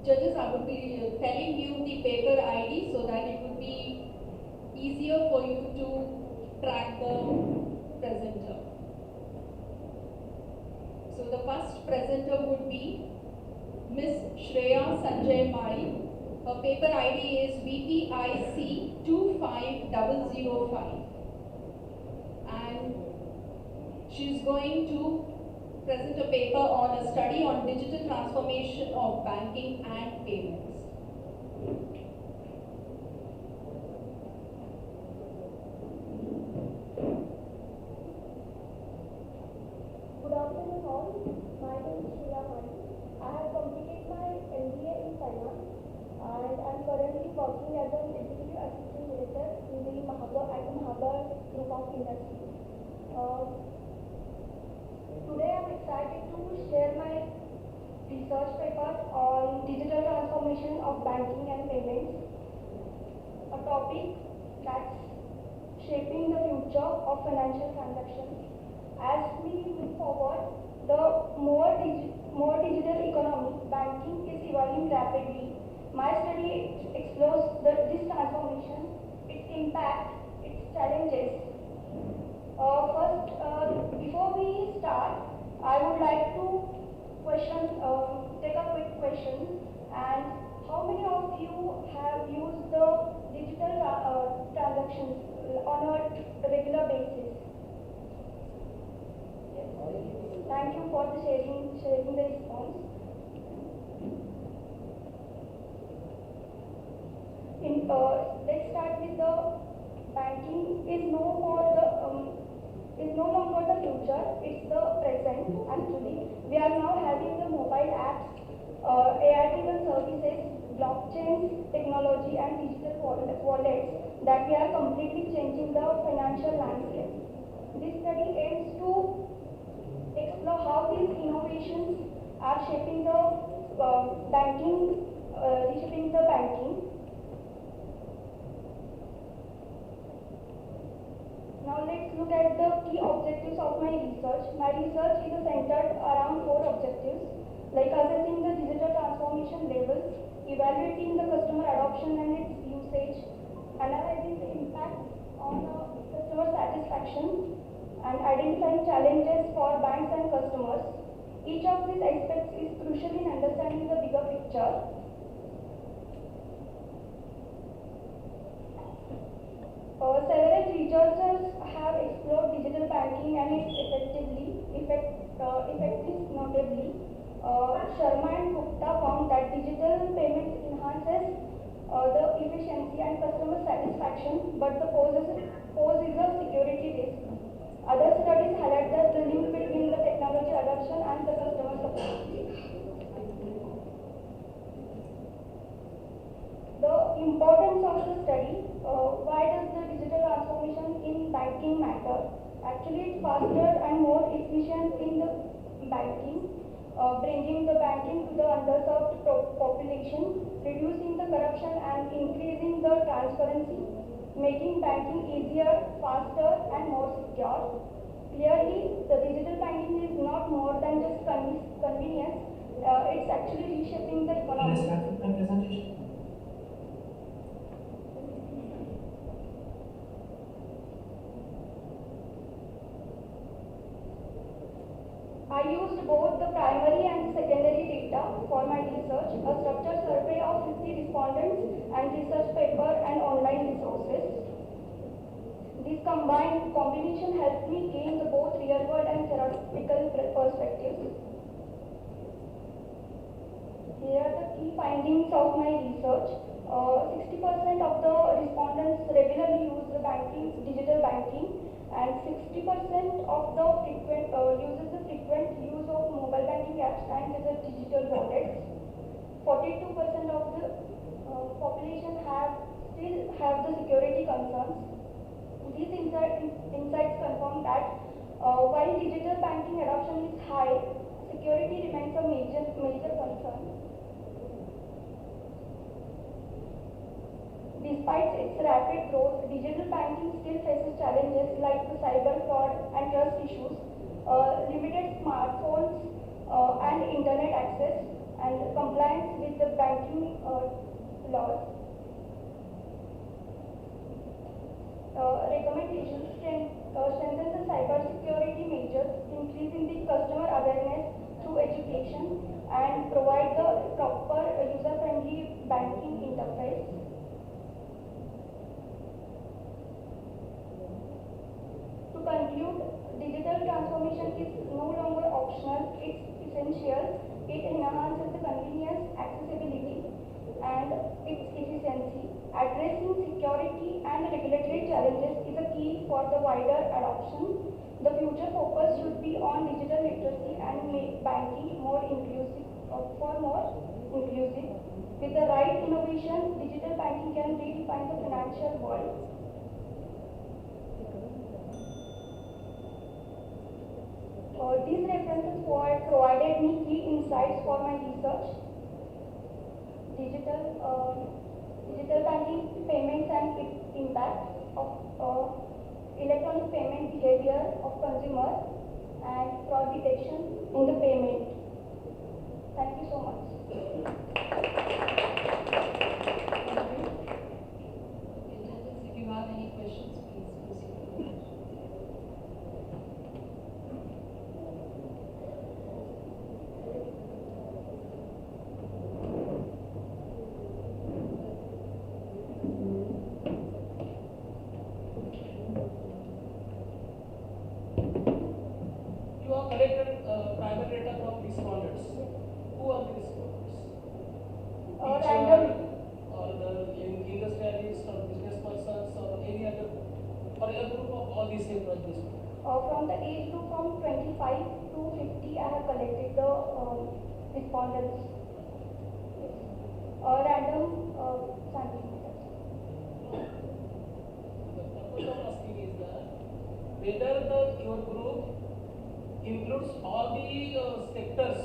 judges, I would be telling you the paper ID so that it would be easier for you to track the presenter. So the first presenter would be Miss Shreya Sanjay Mari. Her paper ID is VPIC 25005, and she's going to present a paper on a study on digital transformation of banking and payments. Good afternoon all. My name is Shreya Mari. I have completed my MBA in Finance and I am currently working as an executive assistant director in the Mahabar Group of Industries. Today I'm excited to share my research paper on digital transformation of banking and payments, a topic that's shaping the future of financial transactions. As we move forward, the more digital economy, banking is evolving rapidly. My study explores this transformation, its impact, its challenges. Before we start, I would like to take a quick question. And how many of you have used the digital transactions on a regular basis? Yes. Thank you for sharing the response. Let's start with the banking is no longer the future, it's the present actually. We are now having the mobile apps, AI-driven services, blockchain technology and digital wallets that we are completely changing the financial landscape. This study aims to explore how these innovations are shaping the reshaping the banking. Now let's look at the key objectives of my research. My research is centered around 4 objectives, like assessing the digital transformation levels, evaluating the customer adoption and its usage, analyzing the impact on customer satisfaction, and identifying challenges for banks and customers. Each of these aspects is crucial in understanding the bigger picture. Several researchers have explored digital banking and its effectiveness notably. Sharma and Gupta found that digital payments enhances the efficiency and customer satisfaction, but poses a security risk. Other studies highlight that the link between the technology adoption and the customer support. The importance of the study. Why does the digital transformation in banking matter? Actually, it's faster and more efficient in the banking, bringing the banking to the underserved population, reducing the corruption and increasing the transparency, making banking easier, faster and more secure. Clearly, the digital banking is not more than just convenience, it's actually reshaping the economy. I used both the primary and secondary data for my research, a structured survey of 50 respondents and research paper and online resources. This combination helped me gain the both real world and theoretical perspectives. Here are the key findings of my research. 60% of the respondents regularly use the digital banking, and 60% of the uses the frequent use of mobile banking apps and the digital wallets. 42% of the population still have the security concerns. These insights confirm that while digital banking adoption is high, security remains a major concern. Despite its rapid growth, digital banking still faces challenges like the cyber fraud and trust issues, limited smartphones and internet access, and compliance with the banking laws. Recommendations strengthen the cybersecurity measures, increasing the customer awareness through education, and provide the proper user-friendly banking interface. To conclude, digital transformation is no longer optional, it's essential. It enhances the convenience, accessibility, and its efficiency. Addressing security and regulatory challenges is a key for the wider adoption. The future focus should be on digital literacy and make banking more inclusive. With the right innovation, digital banking can redefine the financial world. These references provided me key insights for my research. Digital banking payments and its impact of electronic payment behavior of consumers and fraud detection in the payment. Thank you so much. Attendants, if you have any questions, please proceed. You have collected private data from respondents. Who are the respondents? Random. Or the industrialists or business persons or any other, or a group of all these same persons? From the age group from 25 to 50, I have collected the respondents. Yes. Random sampling method. The purpose of asking is that whether your group includes all the sectors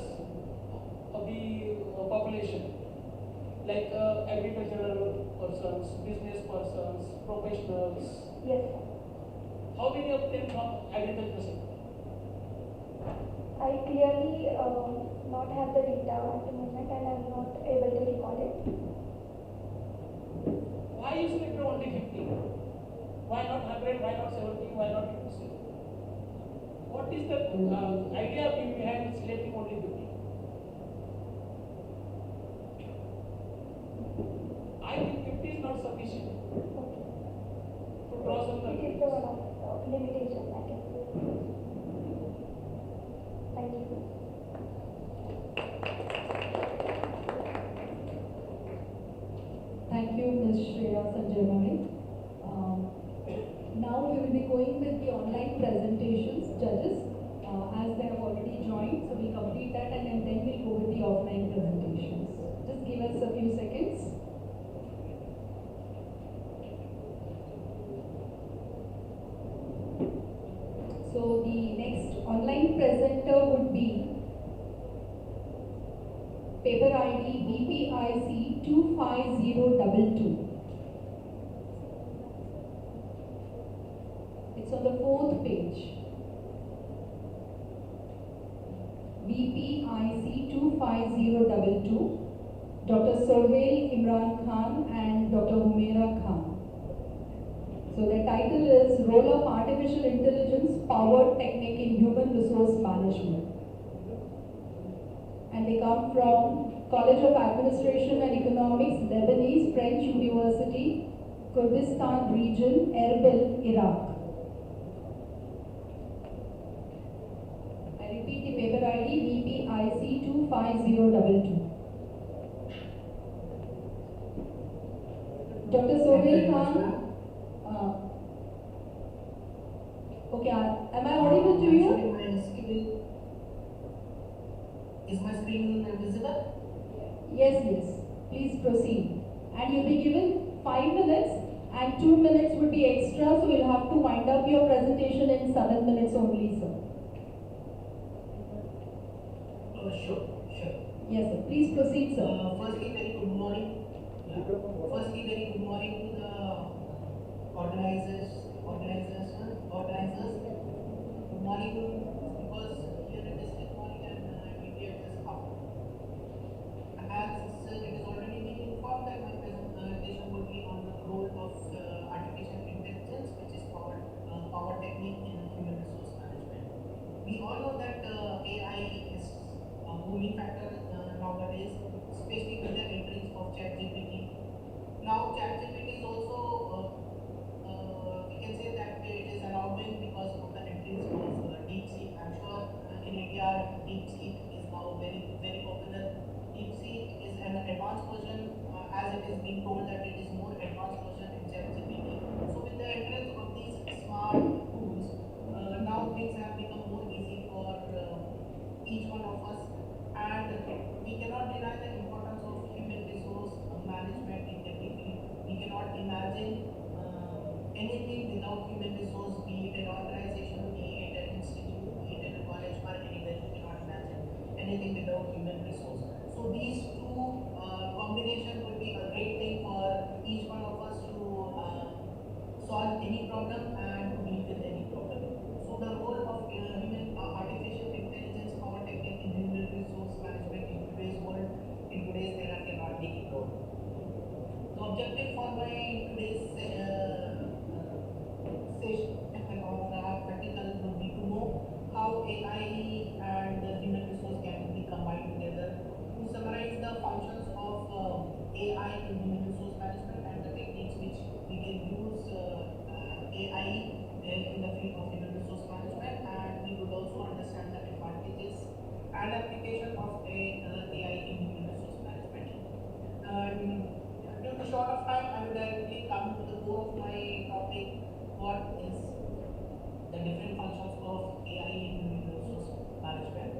of the population, like agricultural persons, business persons, professionals. Yes. How many of them from agriculture sector? I clearly not have the data at the moment and I am not able to recall it. Why you selected only 50? Why not 100? Why not 70? Why not 50? What is the idea behind selecting only 50? I think 50 is not sufficient to draw some It is the one of limitation I can say. Thank you. Thank you, Ms. Shreya Sanjay. Now we will be going with the online presentations, judges, as they have already joined. So we complete that and then we'll go with the offline presentations. Just give us a few seconds. So the next online presenter would be paper ID VPIC 25022. It's on the 4th page. VPIC 25022. Dr. Sohail Imran Khan and Dr. Humaira Khan. So the title is Role of Artificial Intelligence Powered Technique in Human Resource Management. And they come from College of Administration and Economics, Lebanese French University, Kurdistan Region, Erbil, Iraq. I repeat the paper ID VPIC 25022. Dr. Sohail Khan. Okay, am I audible to you? Is my screen visible? Yes, yes. Please proceed. And you'll be given 5 minutes and 2 minutes would be extra, so you'll have to wind up your presentation in 7 minutes only, sir. Sure. Yes, sir. Please proceed, sir. Firstly, very good morning. Firstly, very good morning to the organizers. Good morning, because here it is good morning and we get this up. As it is already been informed that my presentation would be on the role of artificial intelligence, which is power technique in human resource management. We all know that AI is a booming factor nowadays, especially with the entries of ChatGPT. Now ChatGPT is also we can say that it is alarming because of the entries of DeepSeek. I'm sure in India DeepSeek is now very, very popular. DeepSeek is an advanced version, as it is being told that it is more advanced version in ChatGPT. So with the entrance of these smart tools, now things have become more easy for each one of us, and we cannot deny the importance of human resource management in every field. We cannot imagine anything without human resource, be it an organization, be it an institute, be it a college, or about human resource. So these two combination would be a great thing for each one of us to solve any problem and to deal with any problem. So the role of artificial intelligence, power technique in human resource management in today's world, in today's era cannot be ignored. The objective for my today's session of the article would be to know how AI and human resource can be combined together. To summarize the functions of AI in human resource management and the techniques which we can use AI in the field of human resource management, and we would also understand the advantages and application of AI in human resource management. Due to short of time, I would directly come to the core of my topic. What is the different functions of AI in human resource management?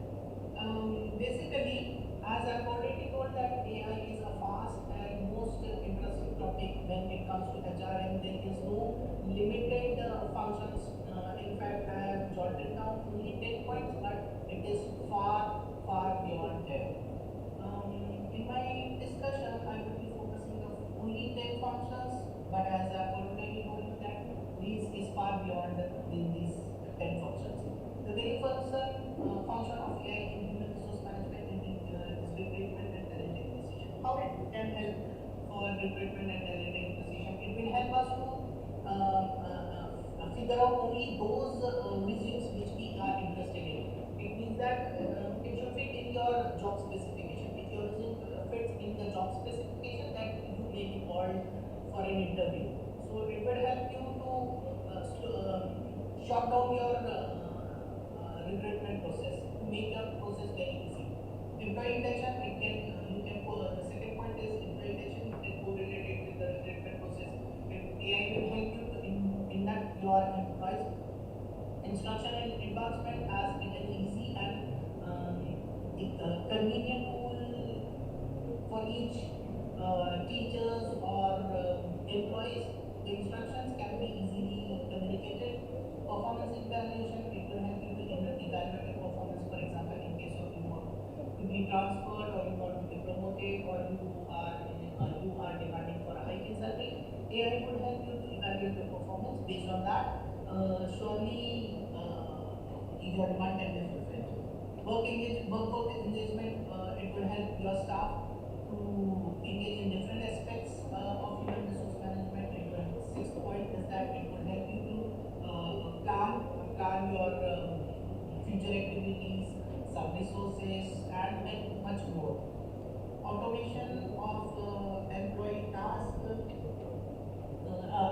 Basically, as I've already told that AI is a vast and most interesting topic when it comes to HRM. There is no limited functions. In fact, I have jotted down only 10 points, but it is far, far beyond there. In my discussion, I will be focusing on only 10 functions, but as I've already told you that this is far beyond these 10 functions. The very first function of AI in human resource management is recruitment and talent acquisition. How it can help for recruitment and talent acquisition? It will help us to figure out only those resumes which we are interested in. It means that it should fit in your job specification. If your resume fits in the job specification, that you may be called for an interview. So it will help you to short down your recruitment process, to make your process very easy. Employee intention, it can you can the second point is employee intention. You can correlate it with the recruitment process. AI will help you to induct your employees. Instruction and advancement as it an easy and convenient tool for each teachers or employees. The instructions can be easily communicated. Performance evaluation, it will help you to evaluate your performance. For example, in case of you want to be transferred or you want to be promoted or you are demanding for a hike in salary, AI would help you to evaluate your performance. Based on that, surely your demand can be fulfilled. Workforce engagement, it will help your staff to engage in different aspects of human resource management. Sixth point is that it will help you to plan your future activities, sub-resources, and much more. Automation of employee tasks,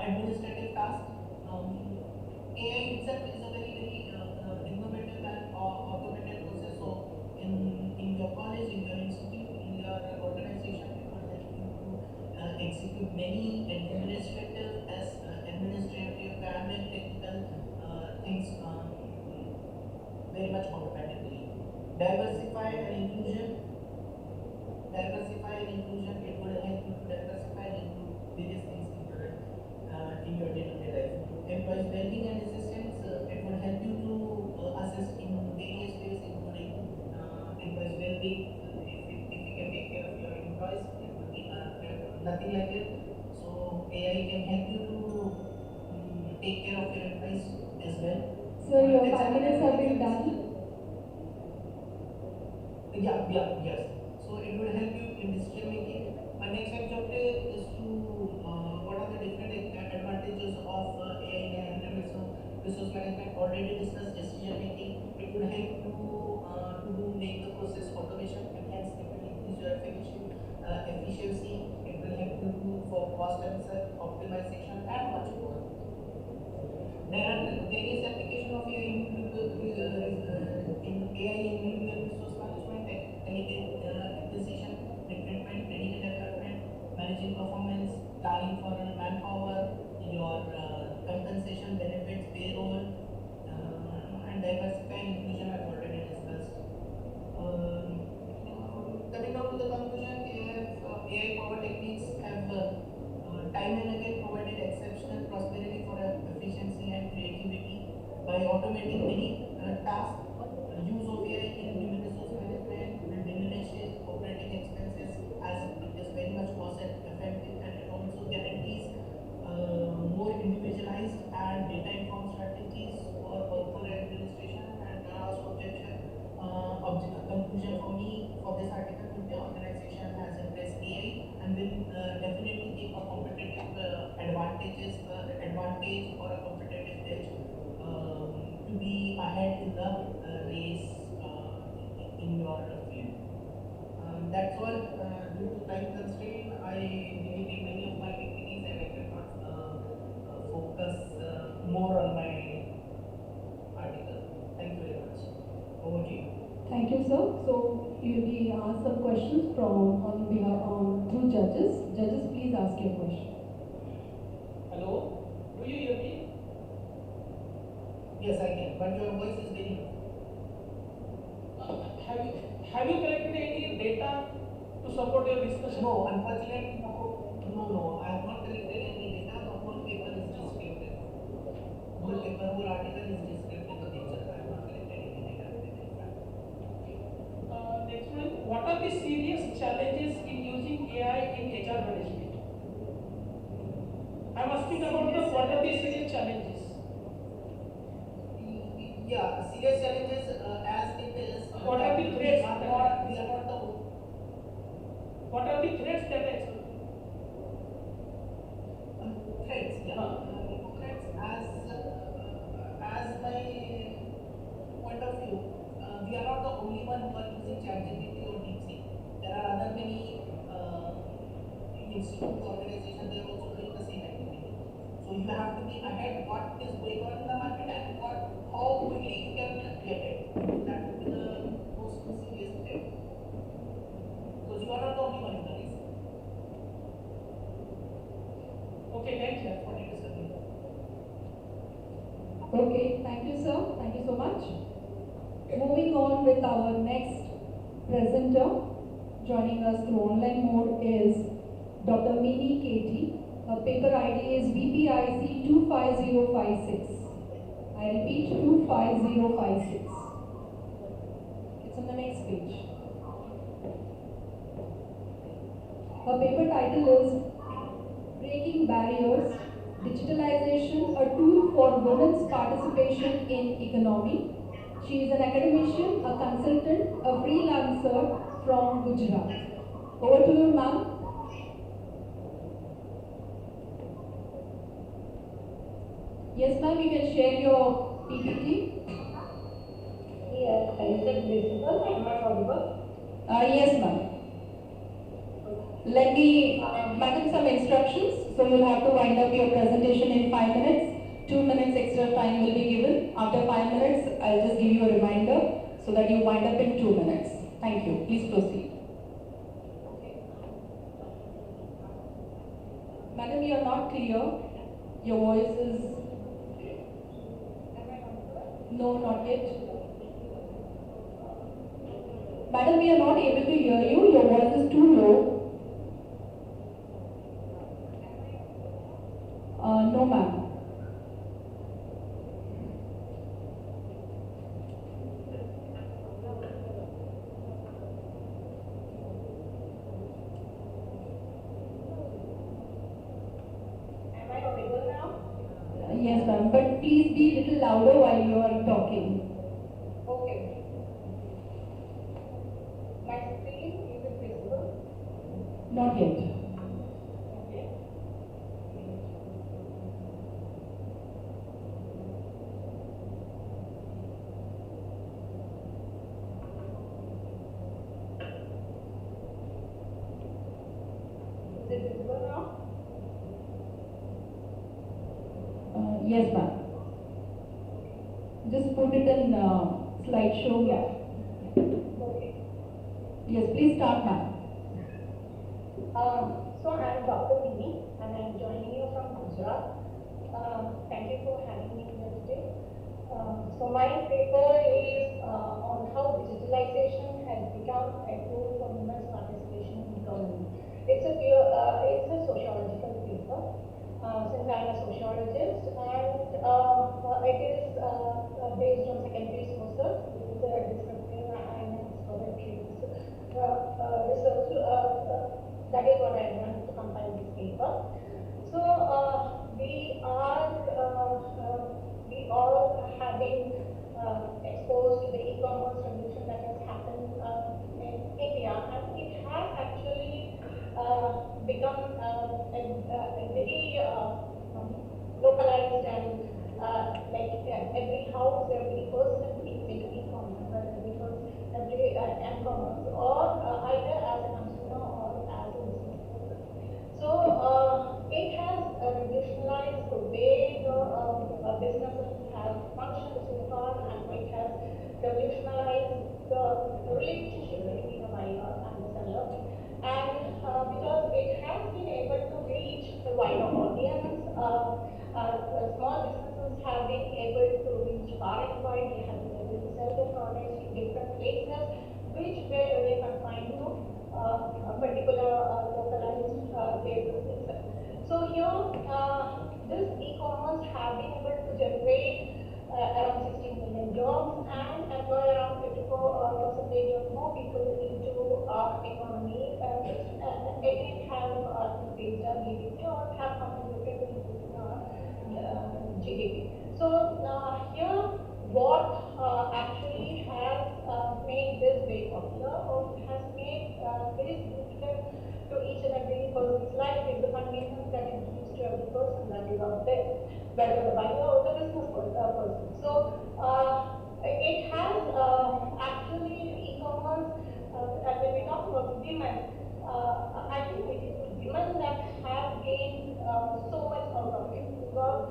administrative tasks. AI itself is a very innovative and automated process. So in your college, in your institute, in your organization, it will help you to execute many administrative and technical things very much automatically. Diversify and inclusion. It will help you to diversify and include various things in your day-to-day life. Employees well-being and assistance, it will help you to assist in various ways, including employees well-being. If you can take care of your employees, it will be nothing like it. So AI can help you to take care of your employees as well. So your 5 minutes have been done. Yes. So it will help you in decision making. My next objective is to what are the different advantages of AI and resource management. Already discussed decision making. It will help you to make the process automation, and hence it will increase your efficiency. It will help you for cost optimization and much more. There are various applications of AI in human resource management, acquisition, recruitment, training and development, managing performance, planning for manpower, your compensation, benefits, payroll, and diversify and inclusion I've already discussed. Coming down to the conclusion, AI power techniques have time and again provided exceptional prosperity for efficiency and creativity by automating many tasks. Use of AI in human resource management will for this article would be organization has embraced AI and will definitely give a competitive advantage or a competitive edge to be ahead in the race in your field. That's all. Due to time constraint, I deleted many of my PPTs and I cannot focus more on my article. Thank you very much. Over to you. Thank you, sir. So you'll be asked some questions from through judges. Judges, please ask your question. Hello, do you hear me? Yes, I can, but your voice is very low. Have you collected any data to support your discussion? No, unfortunately, no. I have not collected any data. The whole paper is descriptive. Whole article is descriptive in nature. I have not collected any data. Next one, what are the serious challenges in using AI in HR management? I'm asking about what are the serious challenges? Yeah, serious challenges as it is. What are the threats? We are not the. What are the threats that are expected? Threats, yeah. Threats as my point of view, we are not the only one who are using ChatGPT or DeepSeek. There are other many institute organizations. They are also doing the same activity. So you have to be ahead what is going on in the market and how quickly you can get it. That would be the most serious threat. Because you are not the only one in the race. Okay, thank you. That's what it is. Okay, thank you, sir. Thank you so much. Moving on with our next presenter, joining us through online mode is Dr. Mini KT. Her paper ID is VPIC 25056. I repeat, 25056. It's on the next page. Her paper title is Breaking Barriers, Digitalization, a Tool for Women's Participation in Economy. She is an academician, a consultant, a freelancer from Gujarat. Over to you, ma'am. Yes, ma'am, you can share your PPT. Yes, is it visible? Am I audible? Yes, ma'am. Let me, madam, some instructions. So you'll have to wind up your presentation in 5 minutes. 2 minutes extra time will be given. After 5 minutes, I'll just give you a reminder so that you wind up in 2 minutes. Thank you. Please proceed. Madam, you are not clear. Your voice is... No, not yet. Madam, we are not able to hear you. Your voice is too low. No, ma'am. Am I audible now? Yes, ma'am. But please be a little louder while you are talking. Okay. My screen, is it visible? Not yet. Okay. Is it visible now? Yes, ma'am. Just put it in slideshow. Yeah. Okay. Yes, please start, ma'am. So I am Dr. Mini and I am joining you from Gujarat. Thank you for having me here today. So my paper is on how digitalization has become a tool for women's participation in economy. It's a sociological paper. Since I am a sociologist, and it is based on secondary sources, it is a descriptive and exploratory research. That is what I want to compile this paper. So we all have been exposed to the e-commerce revolution that has happened in India. e-commerce, or either as a consumer or as a business. So it has revolutionized the way the businesses have functioned so far, and it has revolutionized the relationship between the buyer and the seller. And because it has been able to reach a wider audience, small businesses have been able to reach far and wide. They have been able to sell their products in different places, which were they confined to a particular localized places. So here, this e-commerce have been able to generate around 16 million jobs and employ around 54% of more people into our economy. Again, have increased our GDP or have contributed to GDP. So here, what actually has made this very popular or has made very significant to each and every person's life is the convenience that it gives to every person that is out there, whether the buyer or the business person. So it has actually e-commerce, when we talk about women, I think it is women that have gained so much out of it, because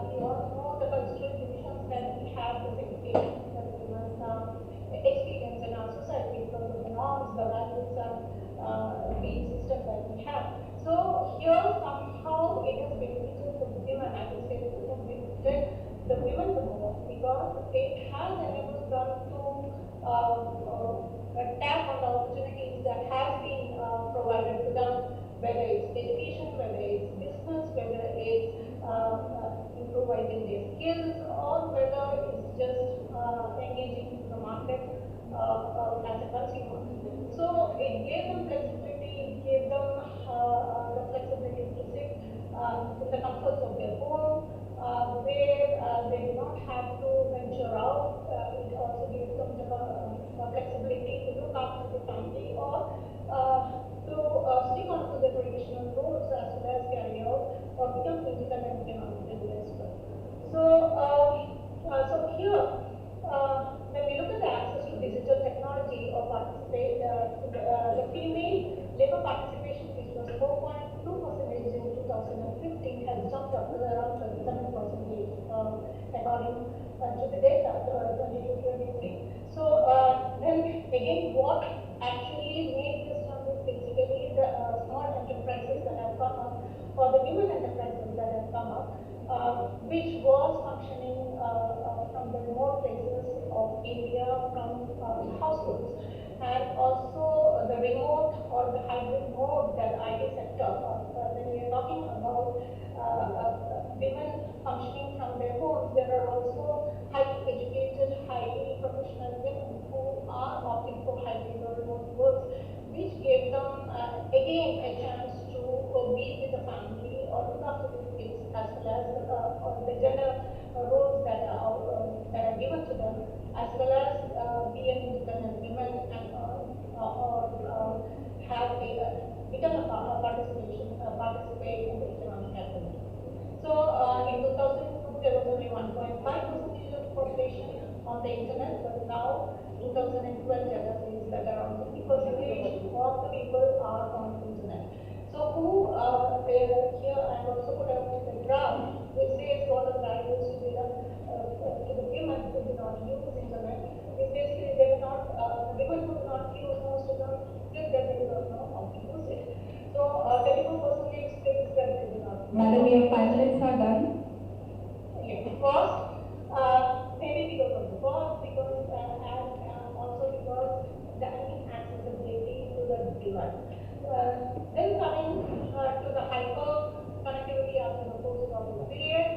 we all know the cultural divisions that we have, the segregation that women experience in our society because of the norms, the values, and belief system that we have. So here somehow it has benefited the women, I would say it has benefited the women the most, because it has enabled them to tap on the opportunities that have been provided to them, whether it's education, whether it's business, whether it's improvising their skills, or whether it's just engaging the market as a consumer. So it gave them flexibility, it gave them the flexibility to sit in the comforts of their home, where they do not have to venture out. It also gives them the flexibility to look after the family or to stick on to the traditional roles as well as carry out or become independent economically as well. So here, when we look at the access to digital technology or participate, the female labor participation, which was 4.2% in 2015, has jumped up to around 37%, according to the data 22-23. So then again, what actually made this jump is basically the small enterprises that have come up, or the women enterprises that have come up, which was functioning from the remote places of India, from households, and also the remote or the hybrid mode that IT sector. When we are talking about women functioning from their homes, there are also highly educated, highly professional women who are opting for hybrid or remote work, which gave them again a chance to be with the family or look after the kids, as well as the gender roles that are given to them, as well as be an independent women and have become a participate in the economic activity. So in 2002 there was only 1.5% of the population on the internet, but now 2012 data says that around 50% of the people are on the internet. So who here I also put out the graph which says what are the barriers to the women who do not use internet. Is basically they are not the women who do not use, most of them still they don't know how to use it. So 34% states that they do not. Madam, your 5 minutes are done. Yeah, cost, maybe because of the cost, because and also because the inaccessibility to the device. Then coming to the hyper connectivity after the post-COVID period,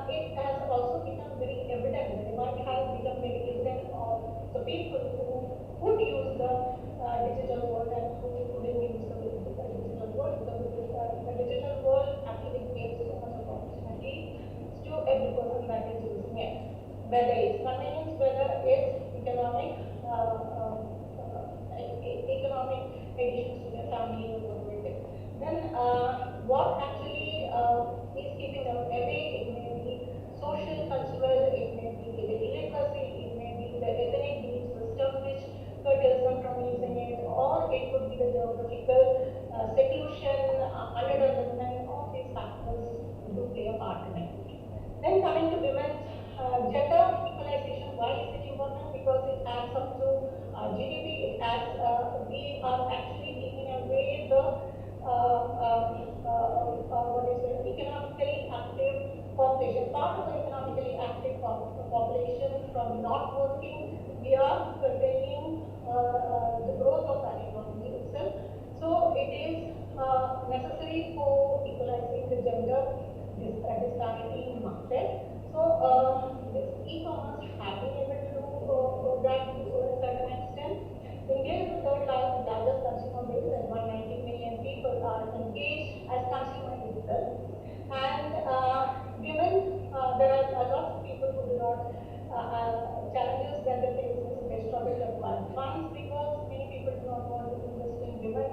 it has also become very evident. The demand has become very evident of the people who would use the digital world and who wouldn't use the digital world, because the digital world actually gives so much of opportunity to every person that is using it, whether it's convenience, whether it's economic additions to their family or whatever. Then what actually is keeping them away? It may be social, cultural, it may be the illiteracy, it may be the ethnic belief system which curtails them from using it, or it could be the geographical seclusion, underdevelopment. All these factors do play a part in it. Then coming to women's gender equalization, why is it important? Because it adds up to GDP. It adds. We are actually taking away the what is it? Economically active population. Part of the economically active population from not working, we are curtailing the growth of that economy itself. So it is necessary for equalizing the gender disparity in market. So this e-commerce have been able to do that to a certain extent. India is the third largest consumer base, and 190 million people are engaged as consumers itself. And given there are lots of people who do not challenges that they face is they struggle to acquire funds because many people do not want to invest in women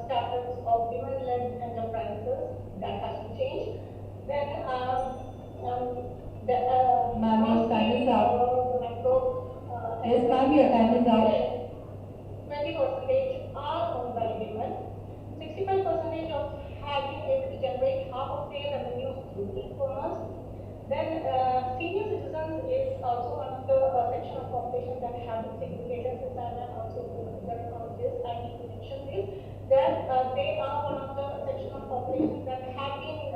startups or women-led enterprises. That has to change. Then Ma'am, your time is up. Yes, ma'am, your time is up. 20% are owned by women. 65% of have been able to generate half of their revenues through e-commerce. Then senior citizens is also one of the section of population that have been segregated. Susanna also considered on this. I need to mention this that they are one of the section of population that have been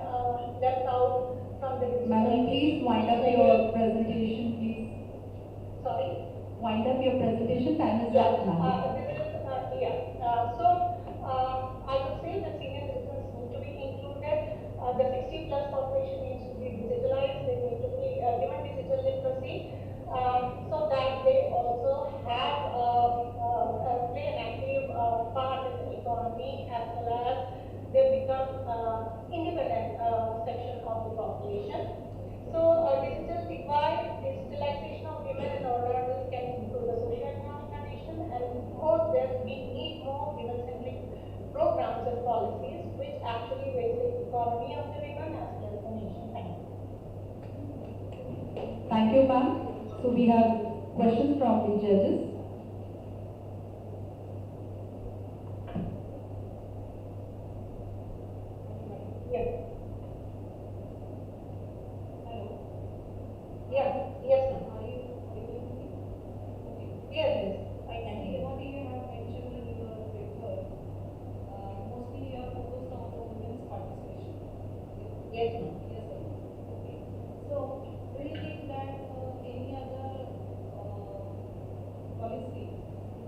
left out from the. Ma'am, please wind up your presentation, please. Sorry. Wind up your presentation. Time is up now. I would say that senior citizens need to be included. The 60 plus population needs to be digitalized. They need to be given digital literacy so that they also have play an active part in the economy as well as they become independent section of the population. So digital divide, digitalization of women and orders can improve the social economic condition, and more there we need more women-centric programs and policies which actually raise the economy of the women as well as the nation. Thank you, ma'am. So we have questions from the judges. Yes. Yes, yes, ma'am. Yes, yes, I can hear. What you have mentioned in your paper, mostly you are focused on the women's participation. Yes, ma'am. Yes, sir. Okay. So, do you think that any other policy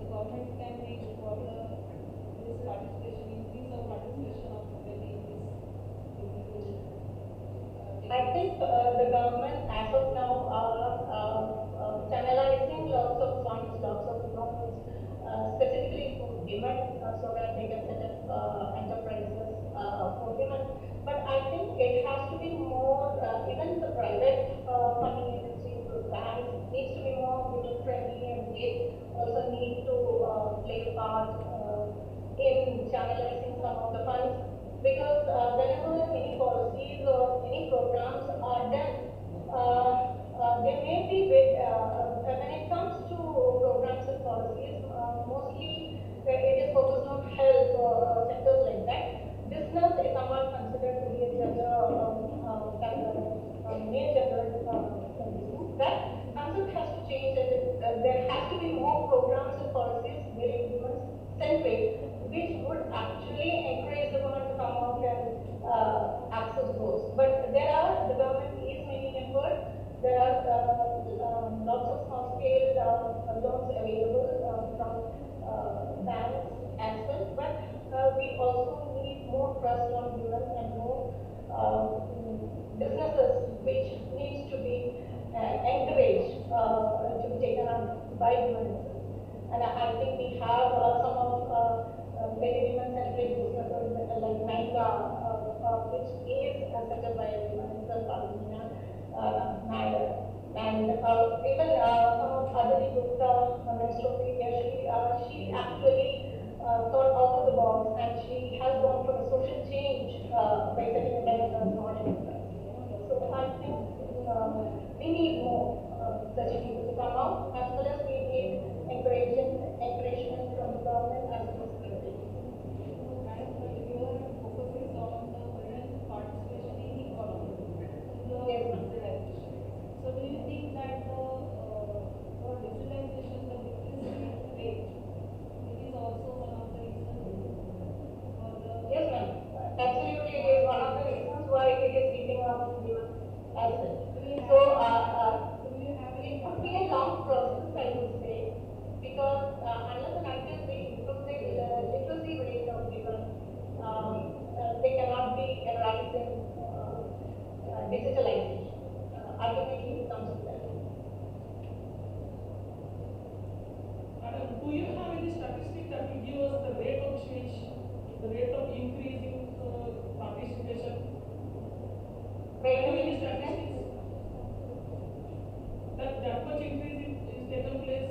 the government can make for this participation, increase of participation of women in this? I think the government as of now are channelizing lots of funds, lots of loans, specifically for women so that they can set up enterprises for women. But I think it has to be more, even the private funding agencies, the banks, needs to be more women friendly, and they also need to play a part in channelizing some of the funds. Because whenever any policies or any programs are done, they may be with, when it comes to programs and policies, mostly it is focused on health or sectors like that. Business is somewhat considered to be a gender, main gender business. That concept has to change, and there has to be more programs and policies very women-centric, which would actually encourage the women to come out and access those. But the government is making effort. There are lots of small-scale loans available from banks as well. But we also need more trust on women and more businesses, which needs to be encouraged to be taken up by women. And I think we have some of very women-centric businesses like Naika, which is set up by a woman, and even some of Aditi Gupta, menstrual she actually thought out of the box, and she has gone for a social change by setting up a small enterprise. So I think we need more such people to come out, as well as we need encouraging encouragement from the government as well as the state. And your focus is on the women participation in economy, Yes, ma'am. digitalization. So do you think that for digitalization, the literacy rate, it is also one of the reasons for the... Yes, ma'am. Absolutely, it is one of the reasons why it is keeping up even as well. So, it could be a long process, I would say, because unless and until they improve the literacy rate of people, they cannot be a rise in digitalization. Ultimately, it comes to that. Madam, do you have any statistic that will give us the rate of change, the rate of increasing participation? Do you have any statistics? That much increase is taken place,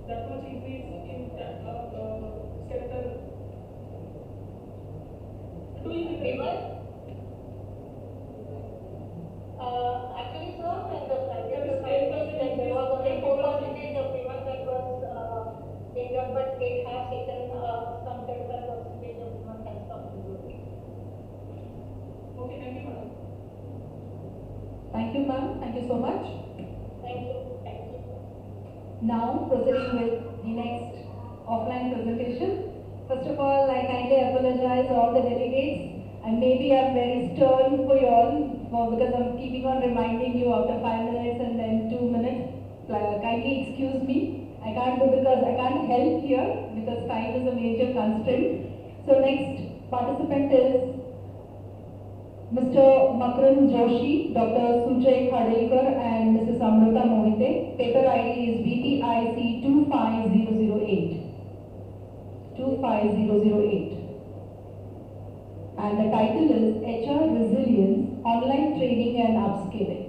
that much increase in sector. Do you Actually, sir, in the private society, there was only 4% of women that was taken, but it has taken some 35% of women has come to work. Okay, thank you, madam. Thank you, ma'am. Thank you so much. Thank you. Thank you. Now proceeding with the next offline presentation. First of all, I kindly apologize all the delegates, and maybe I'm very stern for you all because I'm keeping on reminding you after 5 minutes and then 2 minutes. Kindly excuse me. I can't do because I can't help here because time is a major constraint. So next participant is Mr. Makran Joshi, Dr. Sujay Khadelkar and Mrs. Amrita Mohite. Paper ID is VPIC 25008. 25008. And the title is HR Resilience, Online Training and Upskilling.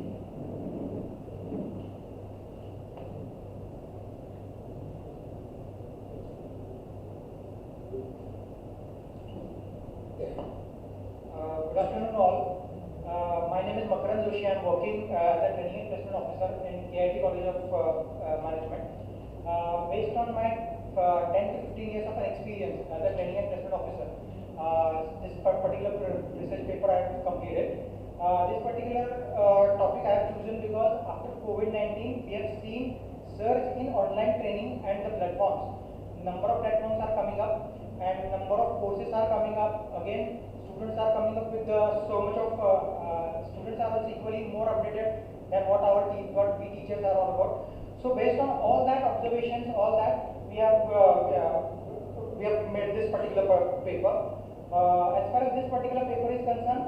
Good afternoon all. My name is Makran Joshi. I am working as a training and placement officer in KIT College of Management. Based on my 10 to 15 years of experience as a training and placement officer, this particular research paper I have completed. This particular topic I have chosen because after COVID-19 we have seen surge in online training and the platforms. Number of platforms are coming up and number of courses are coming up. Again, students are coming up with so much of students are also equally more updated than what we teachers are all about. So based on all that observations, all that we have made this particular paper. As far as this particular paper is concerned,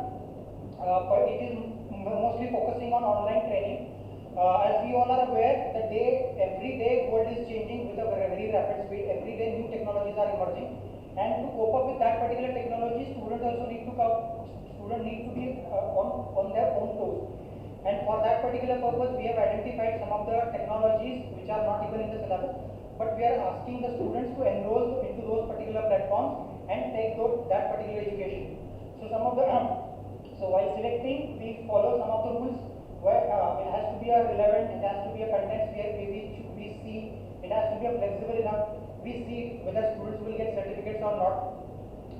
it is mostly focusing on online training. As we all are aware, every day world is changing with a very rapid speed. Every day new technologies are emerging, and to cope up with that particular technology, students also need to be on their own toes. And for that particular purpose, we have identified some of the technologies which are not even in the syllabus, but we are asking the students to enroll into those particular platforms and take that particular education. So while selecting, we follow some of the rules where it has to be a relevant, it has to be a content where we see, it has to be a flexible enough. We see whether students will get certificates or not.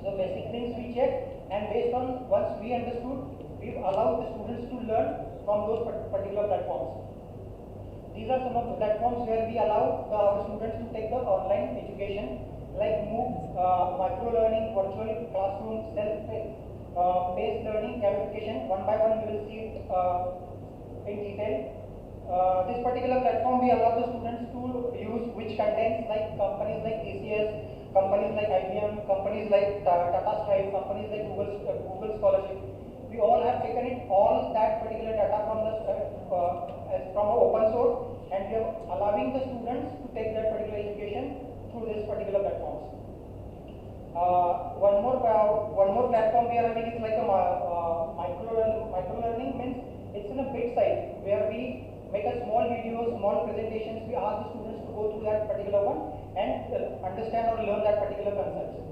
So basic things we check, and based on once we understood, we allow the students to learn from those particular platforms. These are some of the platforms where we allow our students to take the online education, like MOOC, micro-learning, virtual classroom, self-paced learning, gamification. One by one we will see it in detail. This particular platform we allow the students to use which contains like companies like TCS, companies like IBM, companies like Tata Stripe, companies like Google Scholarship. We all have taken all that particular data from open source, and we are allowing the students to take that particular education through this particular platforms. One more platform we are having is like a micro-learning, means it's in a bit size where we make a small video, small presentations. We ask the students to go through that particular one and understand or learn that particular concepts.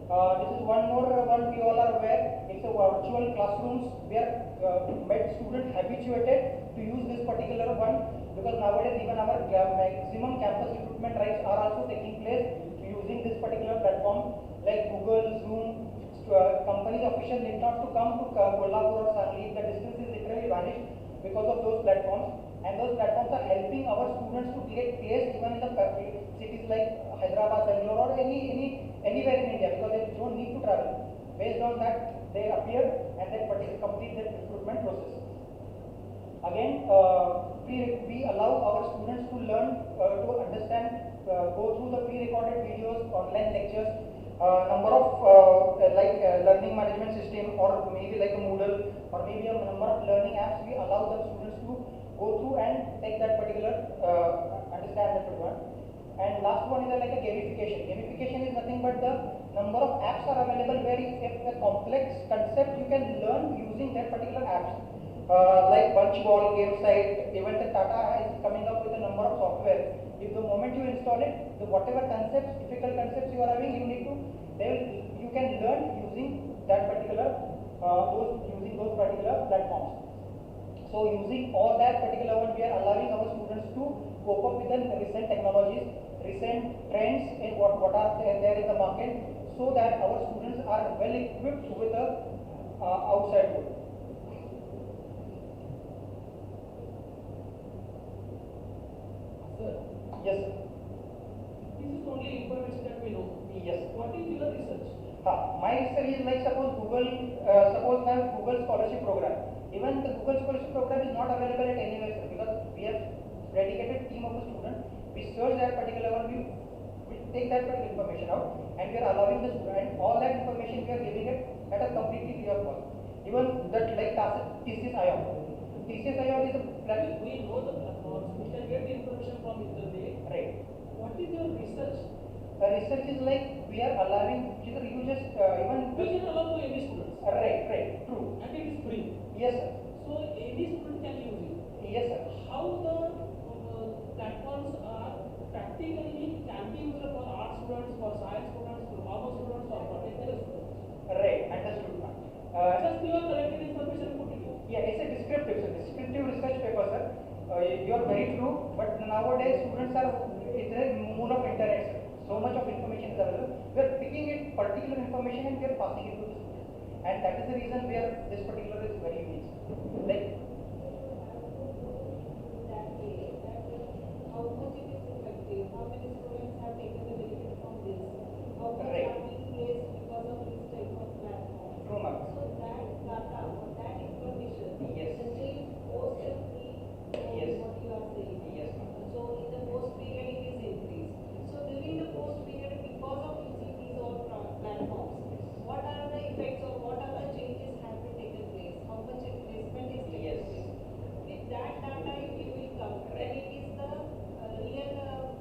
This is one more one we all are aware. It's a virtual classrooms where made students habituated to use this particular one because nowadays even our maximum campus recruitment drives are also taking place using this particular platform like Google, Zoom. Companies officials need not to come to Kolhapur or Sangli. The distance is literally vanished because of those platforms, and those platforms are helping our students to get placed even in the cities like Hyderabad, Bangalore, or anywhere in India, because they don't need to travel. Based on that, they appear and then complete their recruitment process. Again, we allow our students to learn, to understand, go through the pre-recorded videos, online lectures, number of learning management system, or maybe like a Moodle, or maybe a number of learning apps. We allow the students to go through and take that particular, understand that one. And last one is like a gamification. Gamification is nothing but the number of apps are available where if a complex concept you can learn using that particular apps. Like bunch ball, game site, even the Tata is coming up with a number of software. If the moment you install it, whatever concepts, difficult concepts you are having, you can learn using that particular, those particular platforms. So using all that particular one, we are allowing our students to cope up with the recent technologies, recent trends, and what are there in the market, so that our students are well equipped with the outside world. Yes, sir. This is only information that we know. Yes. What is your research? My research is like suppose Google, Google scholarship program. Even the Google scholarship program is not available at anywhere, sir, because we have dedicated team of the students. We search that particular one, we take that particular information out, and we are allowing the student, and all that information we are giving it at a completely free of cost. Even that like TCS ION. TCS ION is a platform. We know the platforms. We can get the information from internet. Right. What is your research? Research is like we are allowing, you just even. We can allow to any students. Right, true. And it is free. Yes, sir. So any student can use it. Yes, sir. How the platforms are practically can be used for art students, for science students, for commerce students, or for technical students? Right, understood. Just you are collected information and put it in. Yeah, it's a descriptive research paper, sir. You are very true, but nowadays students it's a moon of internet, sir. So much of information is available. We are picking it particular information and we are passing it to the students, and that is the reason where this particular is very unique. Like. How much it is effective? How many students have taken the benefit from this? How much are being placed because of this type of platform? True, ma'am. So that data or that information, yes, the same post yes, what you are saying. Yes, ma'am. So in the post period it is increased. So during the post period, because of using these all platforms, what are the effects or what are the changes have been taken place? How much investment is taken place? With that data, if you will come, then it is the real,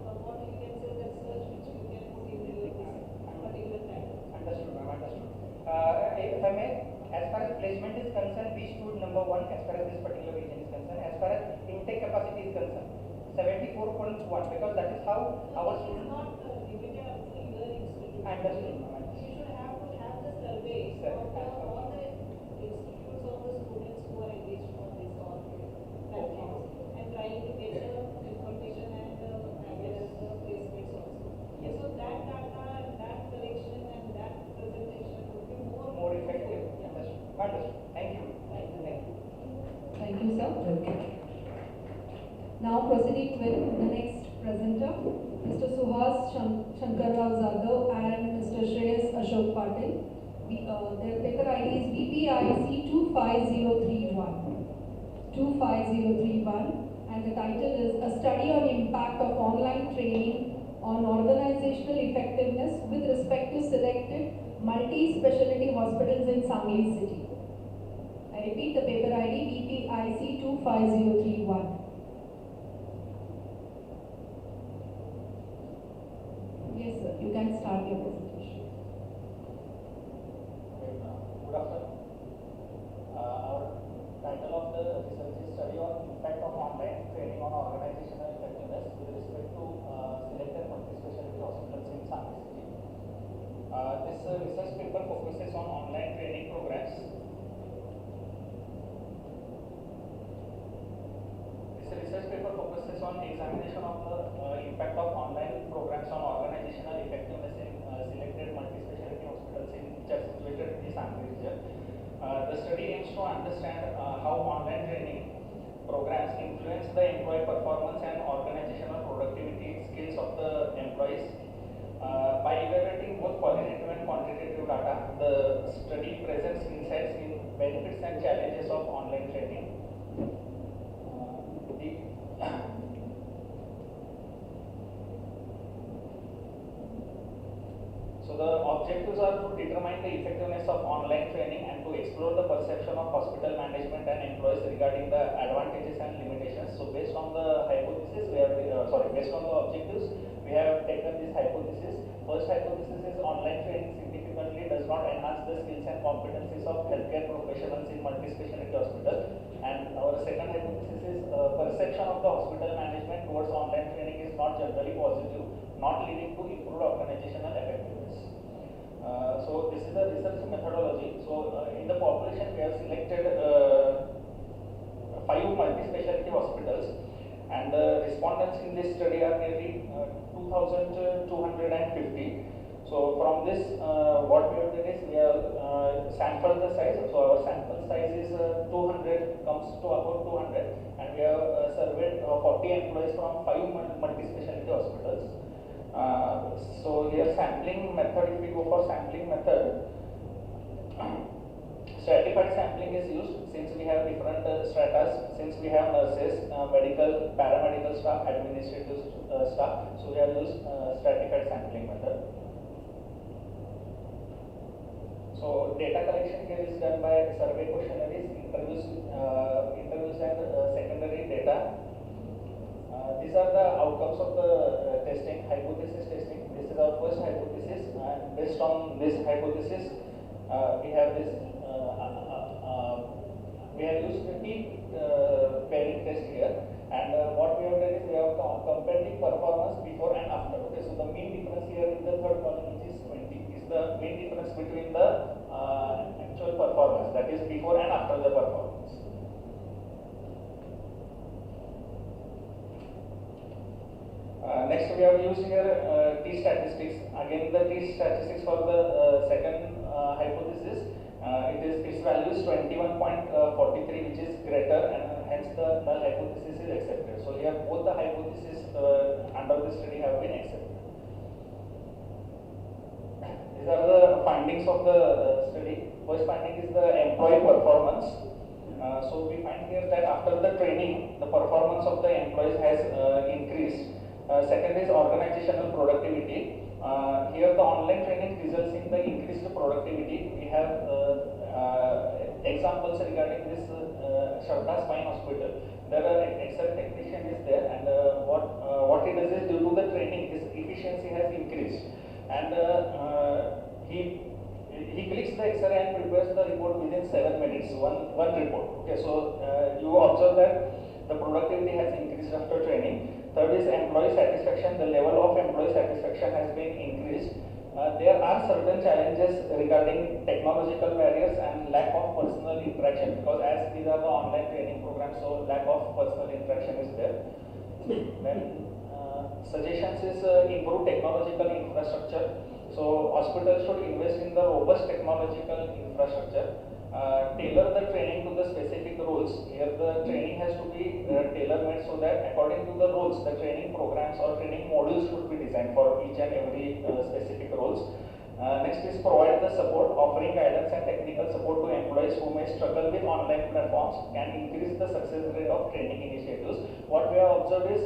what you can say, the research which you can put in your particular time. Understood, ma'am, understood. If I may, as far as placement is concerned, we stood number 1 as far as this particular region is concerned. As far as intake capacity is concerned, 74.1, because that is how our students. Not limited up to your institute. Understood, ma'am. You should have to have the survey of all the institutes of the students who are engaged on this all platforms and trying to get the information and as well as the placements also. Yes. So that data, that collection and that presentation would be more effective. Understood. Thank you. Thank you, sir. Now proceeding with the next presenter, Mr. Suhas Shankarrao Zadav and Mr. Shreyas Ashok Patil. Their paper ID is VPIC 25031. 25031, and the title is A Study on Impact of Online Training on Organizational Effectiveness with respect to selected multi-specialty hospitals in Sangli city. I repeat the paper ID VPIC 25031. Yes, sir. You can start your presentation. Good afternoon. Our title of the research is Study on Impact of Online Training on Organizational Effectiveness with respect to selected multi-specialty hospitals in Sangli city. This research paper focuses on online training programs. This research paper focuses focuses on examination of the impact of online programs on organizational effectiveness in selected multi-specialty hospitals which are situated in the Sangli region. The study aims to understand how online training programs influence the employee performance and organizational productivity skills of the employees. By evaluating both qualitative and quantitative data, the study presents insights in benefits and challenges of online training. So the objectives are to determine the effectiveness of online training and to explore the perception of hospital management and employees regarding the advantages and limitations. So based on the hypothesis, based on the objectives, we have taken this hypothesis. First hypothesis is online training significantly does not enhance the skills and competencies of healthcare professionals in multi-specialty hospitals. And our second hypothesis is perception of the hospital management towards online training is not generally positive, not leading to improved organizational effectiveness. So this is the research methodology. So in the population we have selected 5 multi-specialty hospitals, and the respondents in this study are nearly 2,250. So from this, what we have done is we have sampled the size. So our sample size is 200, comes to about 200, and we have surveyed 40 employees from 5 multi-specialty hospitals. So here sampling method, if we go for sampling method, stratified sampling is used since we have different stratas, since we have nurses, medical, paramedical staff, administrative staff. So we have used stratified sampling method. So data collection here is done by survey questionnaires, interviews and secondary data. These are the outcomes of the testing, hypothesis testing. This is our first hypothesis, and based on this hypothesis, we have this. We have used the pairing test here, and what we have done is we have compared the performance before and after. Okay, so the mean difference here in the third column, which is 20, is the mean difference between the actual performance, that is before and after the performance. Next we have used here T statistics. Again the T statistics for the second hypothesis. Its value is 21.43, which is greater, and hence the null hypothesis is accepted. So here both the hypotheses under this study have been accepted. These are the findings of the study. First finding is the employee performance. So we find here that after the training, the performance of the employees has increased. Second is organizational productivity. Here the online training results in the increased productivity. We have examples regarding this Shraddha Spine Hospital. There are Excel technician is there, and what he does is due to the training, his efficiency has increased, and he clicks the X-ray and prepares the report within 7 minutes. One report. Okay, so you observe that the productivity has increased after training. Third is employee satisfaction. The level of employee satisfaction has been increased. There are certain challenges regarding technological barriers and lack of personal interaction, because as these are the online training programs, so lack of personal interaction is there. Then suggestions is improve technological infrastructure. So hospitals should invest in the robust technological infrastructure. Tailor the training to the specific roles. Here the training has to be tailor-made so that according to the roles, the training programs or training modules should be designed for each and every specific roles. Next is provide the support, offering guidance and technical support to employees who may struggle with online platforms and increase the success rate of training initiatives. What we have observed is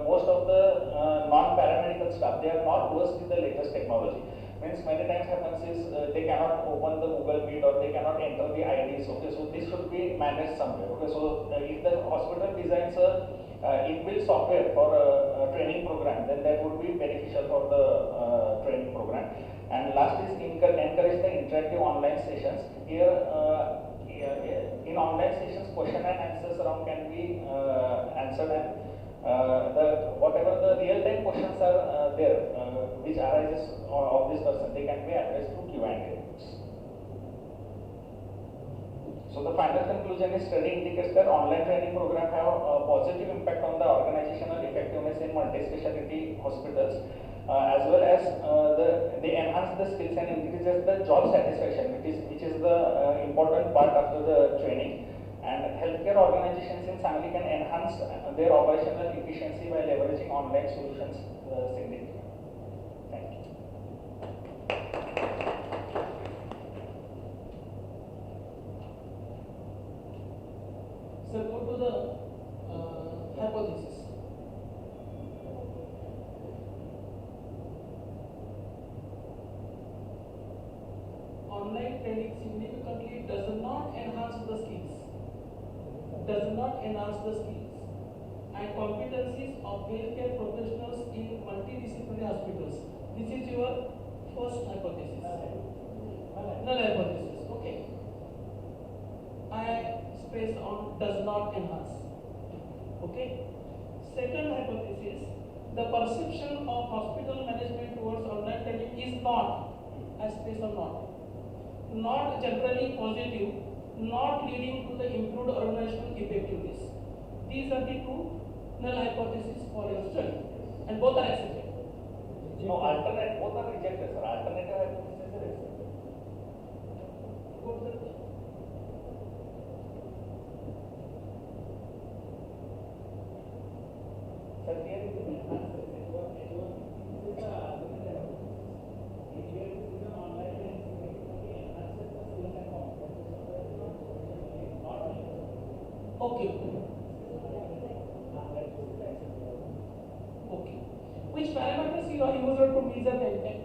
most of the non-paramedical staff, they are not versed with the latest technology. Means many times happens is they cannot open the Google Meet or they cannot enter the IDs. Okay, so this should be managed somewhere. Okay, so if the hospital designs a inbuilt software for a training program, then that would be beneficial for the training program. And last is encourage the interactive online sessions. Here in online sessions, question and answers round can be answered, and whatever the real-time questions are there, which arises of this person, they can be addressed through Q&A. So the final conclusion is study indicates that online training program have a positive impact on the organizational effectiveness in multi-specialty hospitals, as well as they enhance the skills and increases the job satisfaction, which is the important part after the training. And healthcare organizations in Sangli can enhance their operational efficiency by leveraging online solutions significantly. Thank you. So go to the hypothesis. Online training significantly does not enhance the skills. Does not enhance the skills and competencies of healthcare professionals in multidisciplinary hospitals. This is your first hypothesis. Null hypothesis. Okay. I stress on does not enhance. Okay. Second hypothesis: the perception of hospital management towards online training is not, I stress on not generally positive, not leading to the improved organizational effectiveness. These are the two null hypotheses for your study, and both are accepted. No, alternate, both are rejected, sir. Alternative hypothesis is accepted. Sir, here is the Okay. Okay. Which parameters you are used to measure the impact?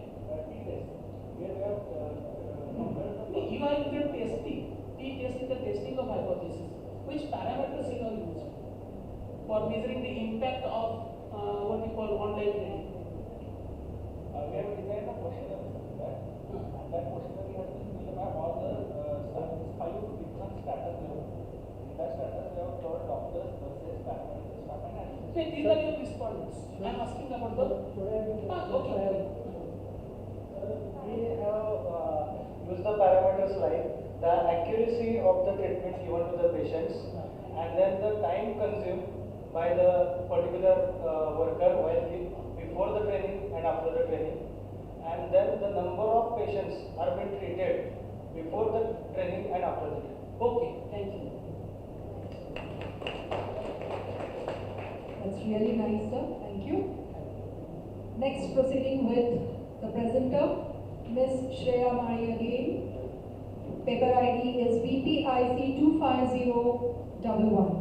You are using testing. T-test is the testing of hypothesis. Which parameters you are used for measuring the impact of what we call online training? We have designed a questionnaire for that, and that questionnaire has been filled by all the 5 different status levels. In that status, we have told doctors, nurses, paramedics, staff, and administrators. Okay, these are your respondents. I am asking about the. Okay. We have used the parameters like the accuracy of the treatment given to the patients, and then the time consumed by the particular worker while before the training and after the training, and then the number of patients are being treated before the training and after the training. Okay, thank you. That's really nice, sir. Thank you. Next, proceeding with the presenter, Ms. Shreya Mani again. Paper ID is VPIC 25011.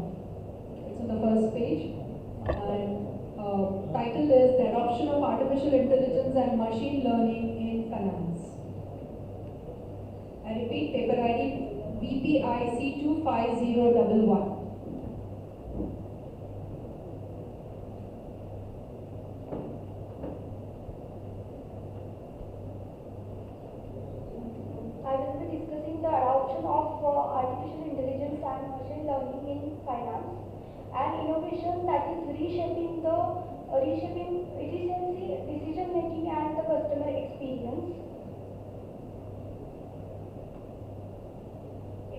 It's on the first page. And title is The Adoption of Artificial Intelligence and Machine Learning in Finance. I repeat, paper ID VPIC 25011. I will be discussing the adoption of artificial intelligence and machine learning in finance, an innovation that is reshaping efficiency, decision making, and the customer experience.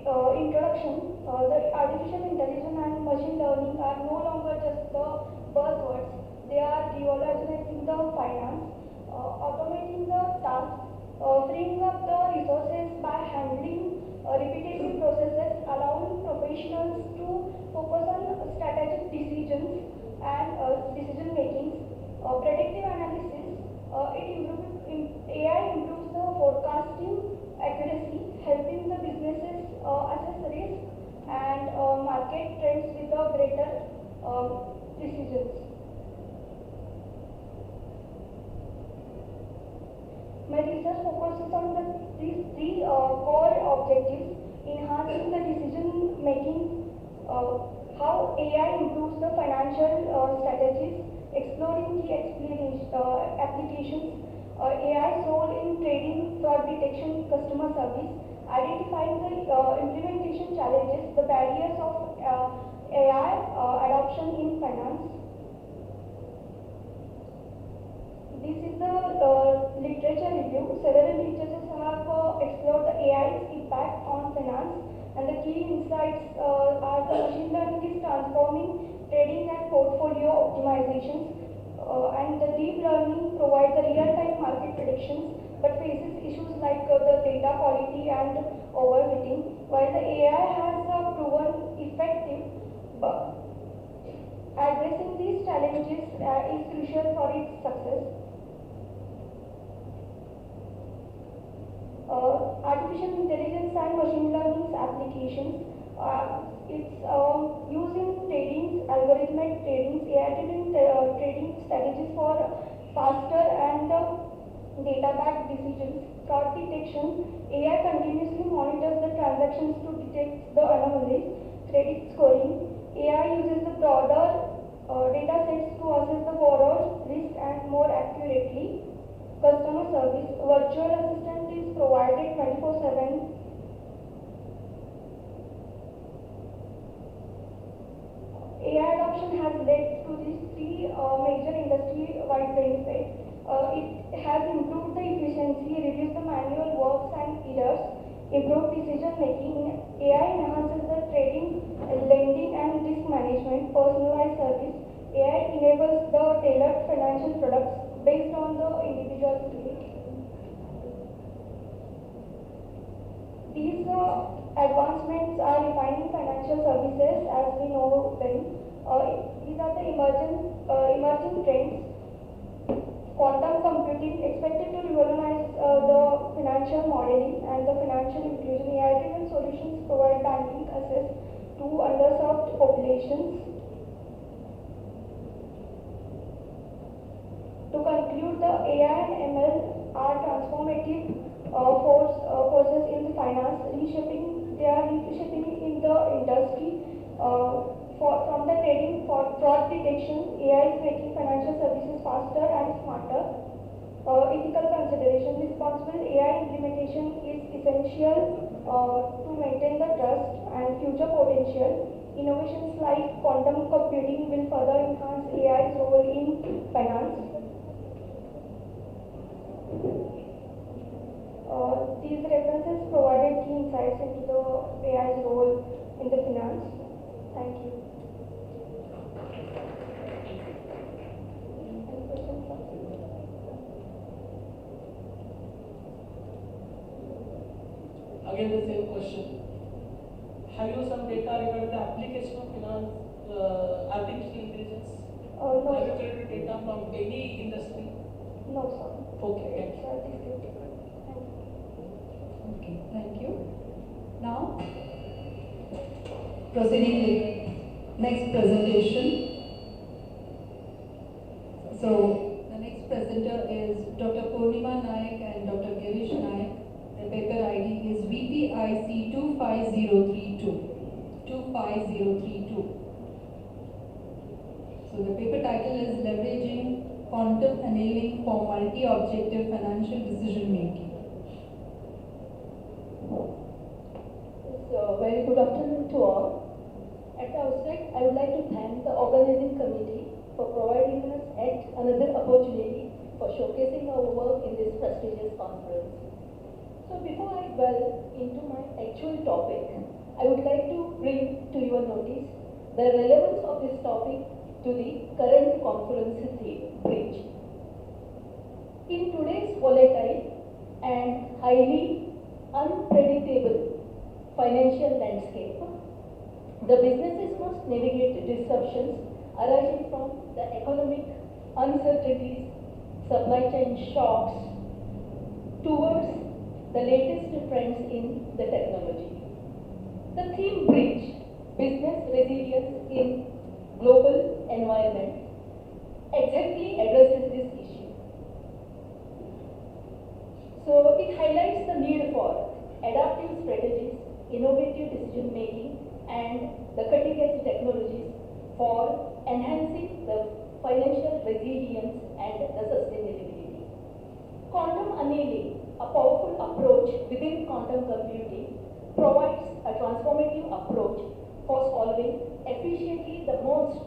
Introduction: the artificial intelligence and machine learning are no longer just the buzzwords; they are revolutionizing the finance, automating the tasks, freeing up the resources by handling repetitive processes, allowing professionals to focus on strategic decisions and decision making, predictive analysis. AI improves the forecasting accuracy, helping the businesses assess risk and market trends with a greater precision. My research focuses on these three core objectives: enhancing the decision making, how AI improves the financial strategies, exploring key applications, AI's role in trading, fraud detection, customer service, identifying the implementation challenges, the barriers of AI adoption in finance. This is the literature review. Several literatures have explored the AI's impact on finance. And the key insights are the machine learning is transforming trading and portfolio optimizations, and the deep learning provides the real-time market predictions but faces issues like the data quality and overfitting, while the AI has proven effective. But addressing these challenges is crucial for its success. Artificial intelligence and machine learning applications. It's used in trading, algorithmic trading, AI-driven trading strategies for faster and data-backed decisions. Fraud detection. AI continuously monitors the transactions to detect the anomalies. Credit scoring. AI uses the broader data sets to assess the borrower's risk and more accurately. Customer service. Virtual assistant is provided 24/7. AI adoption has led to these three major industry-wide benefits. It has improved the efficiency, reduced the manual works and errors, improved decision making. AI enhances the trading, lending and risk management, personalized service. AI enables the tailored financial products based on the individual's needs. These advancements are refining financial services as we know them. These are the emerging trends. Quantum computing expected to revolutionize the financial modeling and the financial inclusion. AI-driven solutions provide banking access to underserved populations. To conclude, the AI and ML are transformative forces in the finance, they are reshaping in the industry. From the trading for fraud detection, AI is making financial services faster and smarter. Ethical consideration. Responsible AI implementation is essential to maintain the trust and future potential. Innovations like quantum computing will further enhance AI's role in finance. These references provided key insights into the AI's role in the finance. Thank you. Any questions? Again, the same question. Have you some data regarding the application of finance, artificial intelligence? No. Have you collected data from any industry? No, sir. Okay. Okay, thank you. Now, proceeding with next presentation. So, the next presenter is Dr. Purnima Naik and Dr. Girish Naik. The paper ID is VPIC 25032. 25032. So, the paper title is Leveraging Quantum Annealing for Multi-Objective Financial Decision Making. Very good afternoon to all. At the outset, I would like to thank the organizing committee for providing us yet another opportunity for showcasing our work in this prestigious conference. So before I delve into my actual topic, I would like to bring to your notice the relevance of this topic to the current conference theme, bridge. In today's volatile and highly unpredictable financial landscape, the businesses must navigate disruptions arising from the economic uncertainties, supply chain shocks, towards the latest trends in the technology. The theme bridge, business resilience in global environment, exactly addresses this issue. So it highlights the need for adaptive strategies, innovative decision making, and the cutting edge technologies for enhancing the financial resilience and the sustainability. Quantum annealing, a powerful approach within quantum computing, provides a transformative approach for solving efficiently the most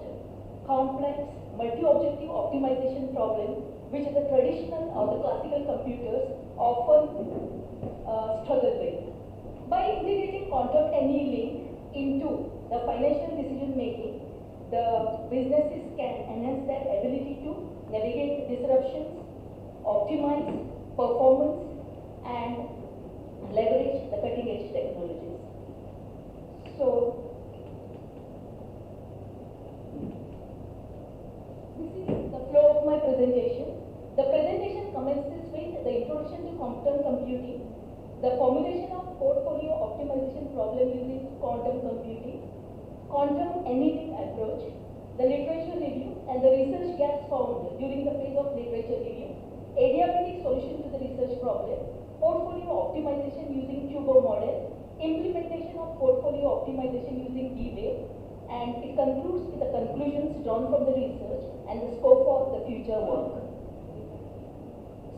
complex multi-objective optimization problem which the traditional or the classical computers often struggle with. By integrating quantum annealing the businesses can enhance their ability to navigate disruptions, optimize performance, and leverage the cutting edge technologies. So, this is the flow of my presentation. The presentation commences with the introduction to quantum computing, the formulation of portfolio optimization problem using quantum computing, quantum annealing approach, the literature review and the research gaps found during the phase of literature review, adiabatic solution to the research problem, portfolio optimization using Cubo model, implementation of portfolio optimization using D-Wave, and it concludes with the conclusions drawn from the research and the scope for the future work.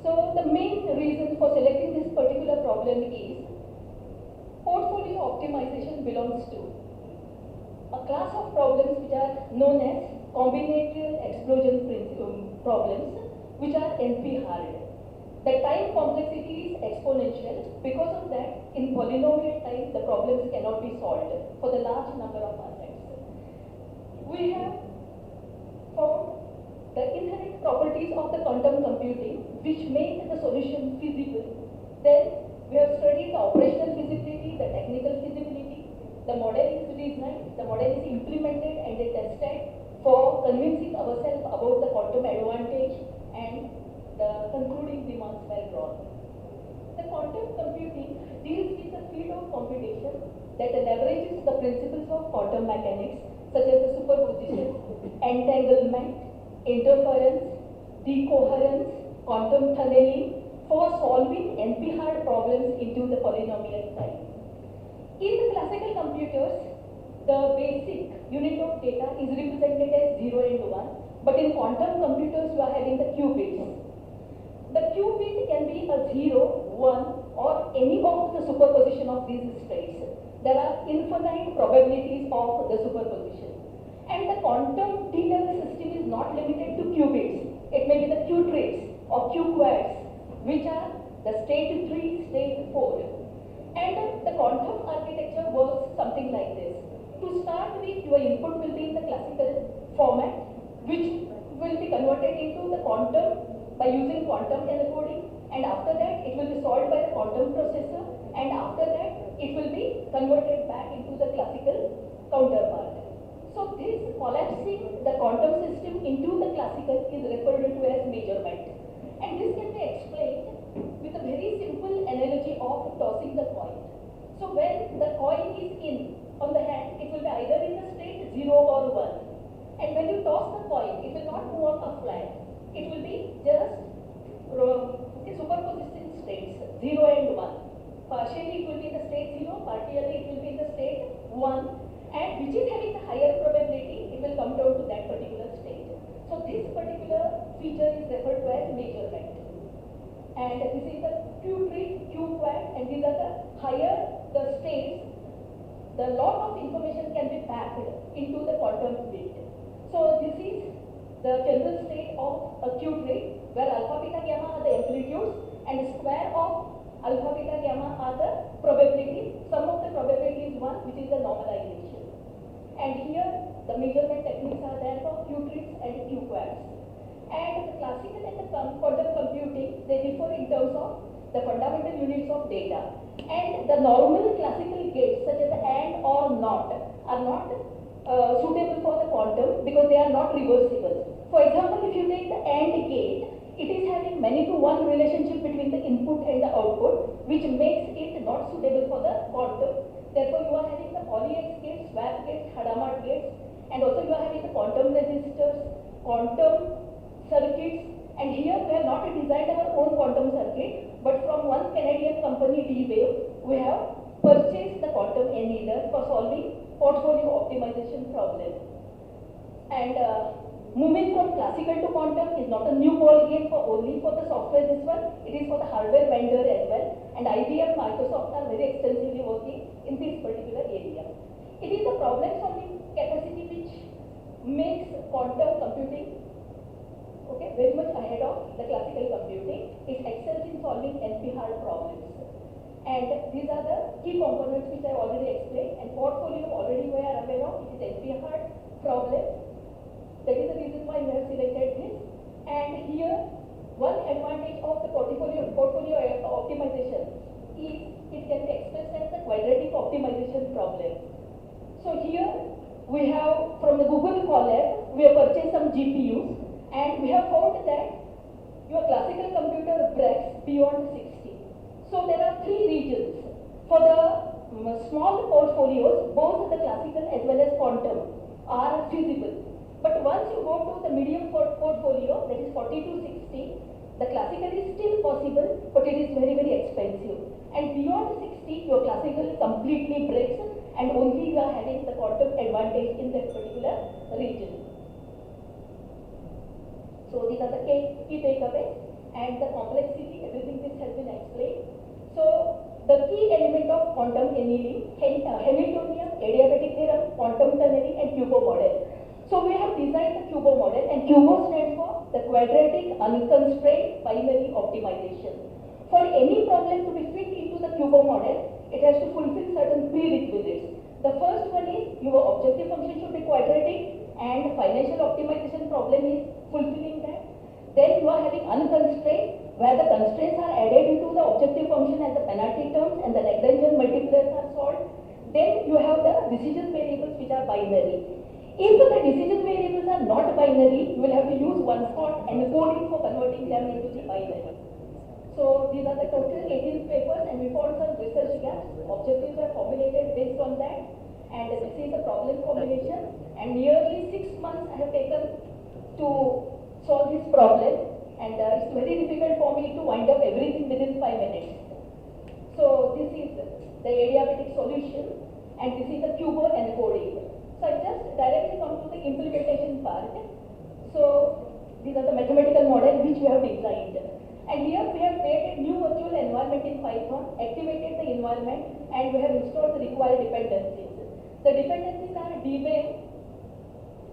So the main reason for selecting this particular problem is portfolio optimization belongs to a class of problems which are known as combinatorial explosion problems, which are NP hard. The time complexity is exponential. Because of that, in polynomial time, the problems cannot be solved for the large number of assets. We have found the inherent properties of the quantum computing which make the solution feasible. Then we have studied the operational feasibility, the technical feasibility, the model is designed, the model is implemented and tested for convincing ourselves about the quantum advantage, and the concluding demands were drawn. The quantum computing deals with the field of computation that leverages the principles of quantum mechanics such as the superposition, entanglement, interference, decoherence, quantum tunneling for solving NP-hard problems into the polynomial time. In the classical computers, the basic unit of data is represented as 0 and 1, but in quantum computers you are having the qubits. The qubit can be a 0, 1 or any of the superposition of these states. There are infinite probabilities of the superposition. And the quantum D-level system is not limited to qubits. It may be the q-trace or q-quads, which are the state 3, state 4. And the quantum architecture works something like this. To start with, your input will be in the classical format, which will be converted into the quantum by using quantum encoding, and after that it will be solved by the quantum processor, and after that it will be converted back into the classical counterpart. So this collapsing the quantum system into the classical is referred to as measurement. And this can be explained with a very simple analogy of tossing the coin. So when the coin is on the hand, it will be either in the state 0 or 1. And when you toss the coin, it will not move on a flat. It will be just superposition states 0 and 1. Partially it will be in the state 0, partially it will be in the state 1. And which is having the higher probability, it will come down to that particular state. So this particular feature is referred to as measurement. And this is the q-tree, q-quad, and these are the higher the states, the lot of information can be packed into the quantum bit. So this is the general state of a q-tree, where alpha, beta, gamma are the amplitudes, and square of alpha, beta, gamma are the probabilities. Sum of the probability is 1, which is the normalization. And here the measurement techniques are there for q-trees and q-quads. And the classical and the quantum computing, they differ in terms of the fundamental units of data. And the normal classical gates such as AND or NOT are not suitable for the quantum because they are not reversible. For example, if you take the AND gate, it is having many to one relationship between the input and the output, which makes it not suitable for the quantum. Therefore, you are having the poly-X gates, swap gates, Hadamard gates, and also you are having the quantum resistors, quantum circuits, and here we have not designed our own quantum circuit, but from one Canadian company, D-Wave, we have purchased the quantum annealer for solving portfolio optimization problem. And moving from classical to quantum is not a new ball game only for the software this one, it is for the hardware vendor as well, and IBM, Microsoft are very extensively working in this particular area. It is the problem solving capacity which makes quantum computing very much ahead of the classical computing. It excels in solving NP-hard problems. And these are the key components which I already explained, and portfolio already we are aware of. It is NP-hard, problem. That is the reason why we have selected this. And here, one advantage of the portfolio optimization is it can be expressed as the quadratic optimization problem. So here we have, from the Google Colab, we have purchased some GPUs, and we have found that your classical computer breaks beyond 60. So there are three regions. For the small portfolios, both the classical as well as quantum are feasible. But once you go to the medium portfolio, that is 40 to 60, the classical is still possible, but it is very, very expensive. And beyond 60, your classical completely breaks, and only you are having the quantum advantage in that particular region. So these are the key takeaways, and the complexity, everything this has been explained. So the key element of quantum annealing, Hamiltonian, adiabatic theorem, quantum tunneling, and QUBO model. So we have designed the QUBO model, and QUBO stands for the quadratic unconstrained binary optimization. For any problem to be fit into the QUBO model, it has to fulfill certain prerequisites. The first one is your objective function should be quadratic, and financial optimization problem is fulfilling that. Then you are having unconstrained, where the constraints are added into the objective function as the penalty terms and the Lagrangian multipliers are solved. Then you have the decision variables which are binary. If the decision variables are not binary, you will have to use one-shot encoding for converting them into the binary. So these are the total 18 papers, and we found some research gaps. Objectives are formulated based on that, and this is the problem formulation. And nearly 6 months I have taken to solve this problem, and it's very difficult for me to wind up everything within 5 minutes. So this is the adiabatic solution, and this is the QUBO encoding. So I just directly come to the implementation part. So these are the mathematical model which we have designed. And here we have created new virtual environment in Python, activated the environment, and we have installed the required dependencies. The dependencies are dwave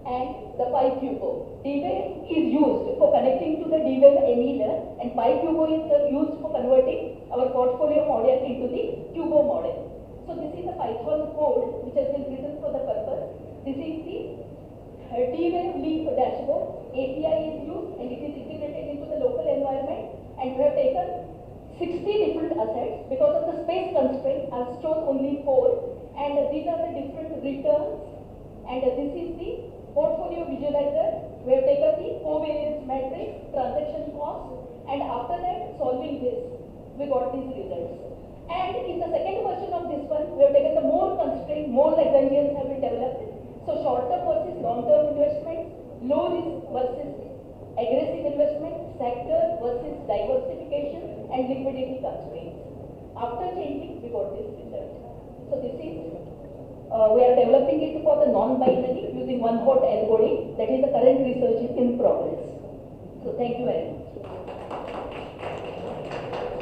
and the PyQUBO. Dwave is used for connecting to the dwave annealer, and PyQUBO is used for converting our portfolio model into the QUBO model. So this is the Python code which has been written for the purpose. This is the dwave leaf dashboard. API is used, and it is integrated into the local environment. And we have taken 60 different assets. Because of the space constraint, I have chosen only 4. And these are the different returns. And this is the portfolio visualizer. We have taken the covariance matrix, transaction cost, and after that, solving this, we got these results. And in the second version of this one, we have taken the more constraint, more Lagrangians have been developed. So short-term versus long-term investment, low risk versus aggressive investment, sector versus diversification, and liquidity constraints. After changing, we got this result. So this is, we are developing it for the non-binary using one-hot encoding. That is the current research is in progress. So thank you very much.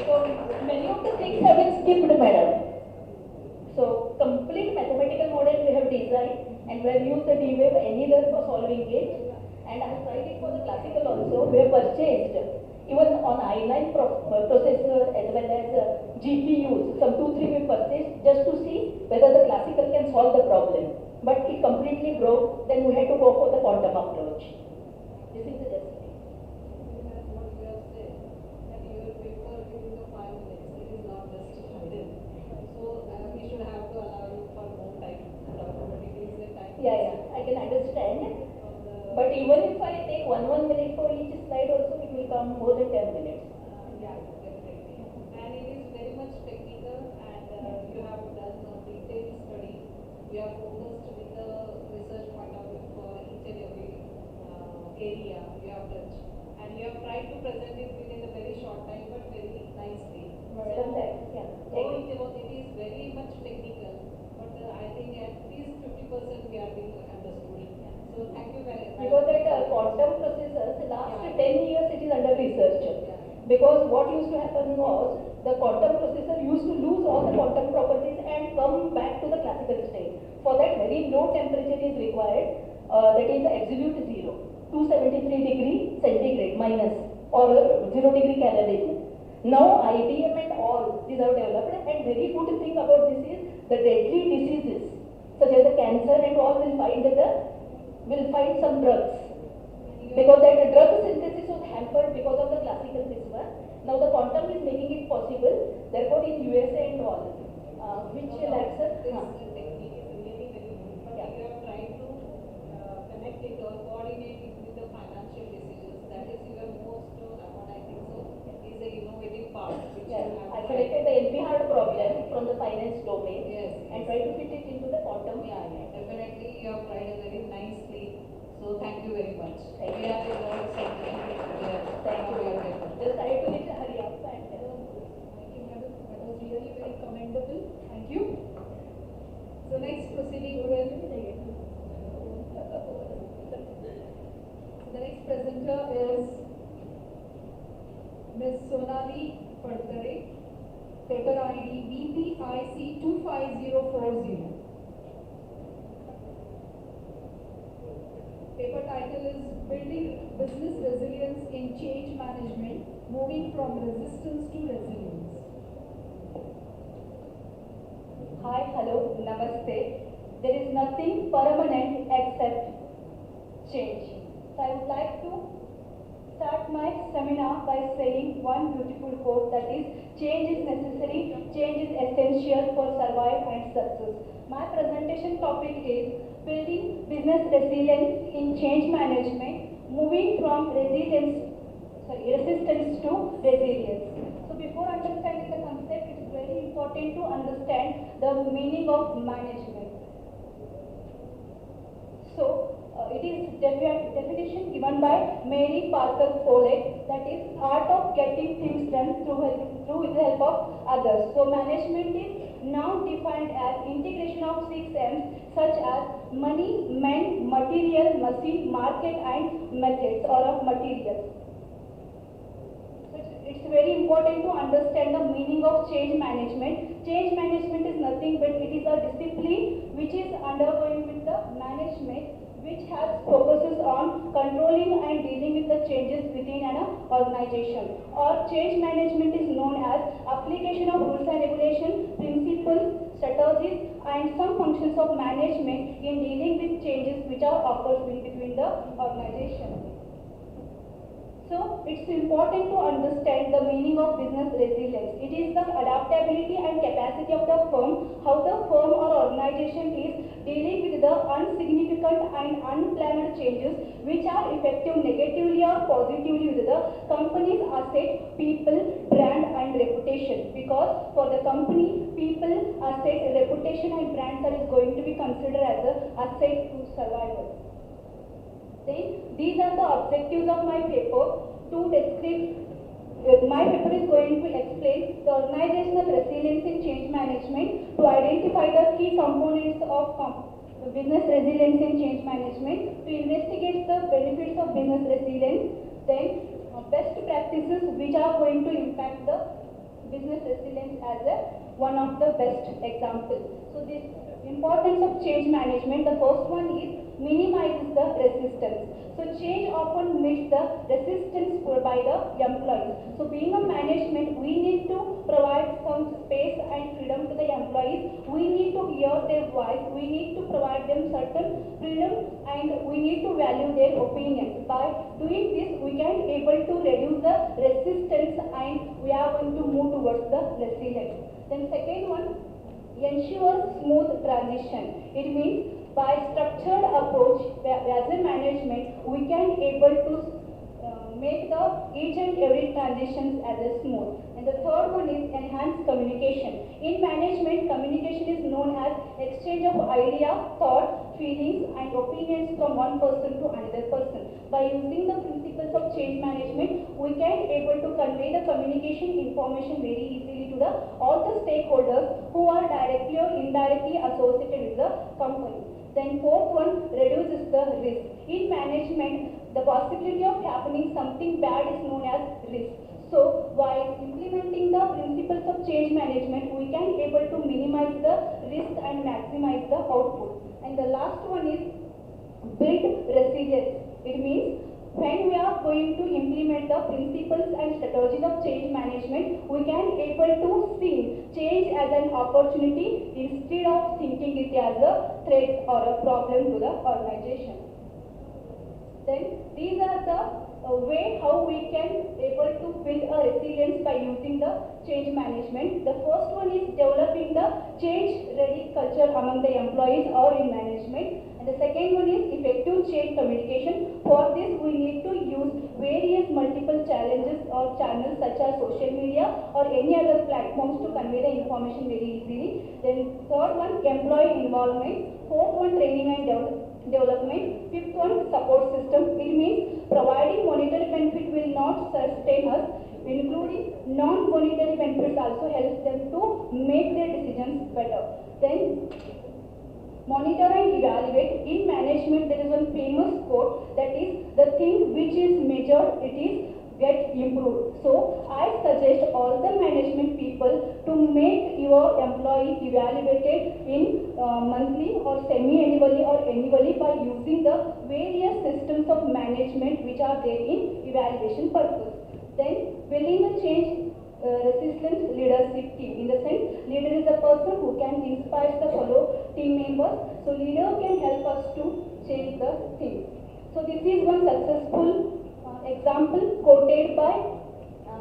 So many of the things have been skipped, madam. So complete mathematical model we have designed, and we have used the dwave annealer for solving it. And I have tried it for the classical also. We have purchased even on i9 processor as well as GPUs. Some 2-3 we purchased just to see whether the classical can solve the problem. But it completely broke. Then we had to go for the quantum approach. This is the justice. Yeah, I can understand. But even if I take 1 minute for each slide also, it will come more than 10 minutes. Yeah, definitely. And it is very much technical, and you have done a detailed study. We are focused with the research point of view for each and every area you have touched. And you have tried to present it within a very short time, but very nicely. It is very much technical, but I think at least 50% we are being understood. So thank you very much. Because that quantum processors, last 10 years it is under research. Because what used to happen was, the quantum processor used to lose all the quantum properties and come back to the classical state. For that, very low temperature is required, that is the absolute zero, 273 degree centigrade minus, or 0 degree Kelvin. Now IBM and all these are developed, and very good thing about this is the deadly diseases such as the cancer and all will find the will find some drugs. Because that drug synthesis was hampered because of the classical CRISPR. Now the quantum is making it possible, therefore in USA and all. Which lacks This technique is really very good, but we are trying to connect it or coordinate it with the financial decisions. That is your most, what I think so, is the innovative part. Which Yes, you have I tried. selected the NP-hard problem from the finance domain and try to fit it into the quantum. Definitely you have tried very nicely. So thank you very much. Thank We you. are in all submission. Thank you. Just try to hurry up and Thank you, madam. That was really very commendable. Thank you. So next proceeding will the next presenter is Ms. Sonali Padkare, paper ID VPIC 25040. Paper title is Building Business Resilience in Change Management, Moving from Resistance to Resilience. Hi, hello, namaste. There is nothing permanent except change. So I would like to start my seminar by saying one beautiful quote, that is, change is necessary, change is essential for survival and success. My presentation topic is building business resilience in change management, moving from resistance to resilience. So before understanding the concept, it is very important to understand the meaning of management. So it is definition given by Mary Parker Follett, that is art of getting things done through the help of others. So management is now defined as integration of 6 M's such as money, men, material, machine, market and methods or of materials. So it's very important to understand the meaning of change management. Change management is nothing but it is a discipline which is undergoing with the management, which has focuses on controlling and dealing with the changes within an organization. Or change management is known as application of rules and regulations, principles, strategies and some functions of management in dealing with changes which are occurs between the organization. So it's important to understand the meaning of business resilience. It is the adaptability and capacity of the firm, how the firm or organization is dealing with the insignificant and unplanned changes which are effective negatively or positively with the company's asset, people, brand and reputation. Because for the company, people, asset, reputation and brands are going to be considered as an asset to survival. Then these are the objectives of my paper. To describe, my paper is going to explain the organizational resilience in change management, to identify the key components of business resilience in change management, to investigate the benefits of business resilience, then best practices which are going to impact the business resilience as one of the best examples. So this importance of change management, the first one is minimizes the resistance. So change often meets the resistance by the employees. So being a management, we need to provide some space and freedom to the employees. We need to hear their voice. We need to provide them certain freedom and we need to value their opinions. By doing this, we can able to reduce the resistance and we are going to move towards the resilience. Then second one, ensure smooth transition. It means by structured approach as a management, we can able to make the each and every transitions as a smooth. And the third one is enhanced communication. In management, communication is known as exchange of idea, thought, feelings and opinions from one person to another person. By using the principles of change management, we can able to convey the communication information very easily to the all the stakeholders who are directly or indirectly associated with the company. Then fourth one, reduces the risk. In management, the possibility of happening something bad is known as risk. So while implementing the principles of change management, we can able to minimize the risk and maximize the output. And the last one is build resilience. It means when we are going to implement the principles and strategies of change management, we can able to see change as an opportunity instead of thinking it as a threat or a problem to the organization. Then these are the way how we can able to build a resilience by using the change management. The first one is developing the change ready culture among the employees or in management. And the second one is effective change communication. For this we need to use various multiple challenges or channels such as social media or any other platforms to convey the information very easily. Then third one, employee involvement. Fourth one, training and development. Fifth one, support system. It means providing monetary benefit will not sustain us. Including non-monetary benefits also helps them to make their decisions better. Then monitor and evaluate. In management there is one famous quote that is, the thing which is measured, it is get improved. So I suggest all the management people to make your employee evaluated in monthly or semi-annually or annually by using the various systems of management which are there in evaluation purpose. Then building a change resistant leadership team. In the sense, leader is a person who can inspire the fellow team members. So leader can help us to change the things. So this is one successful example quoted by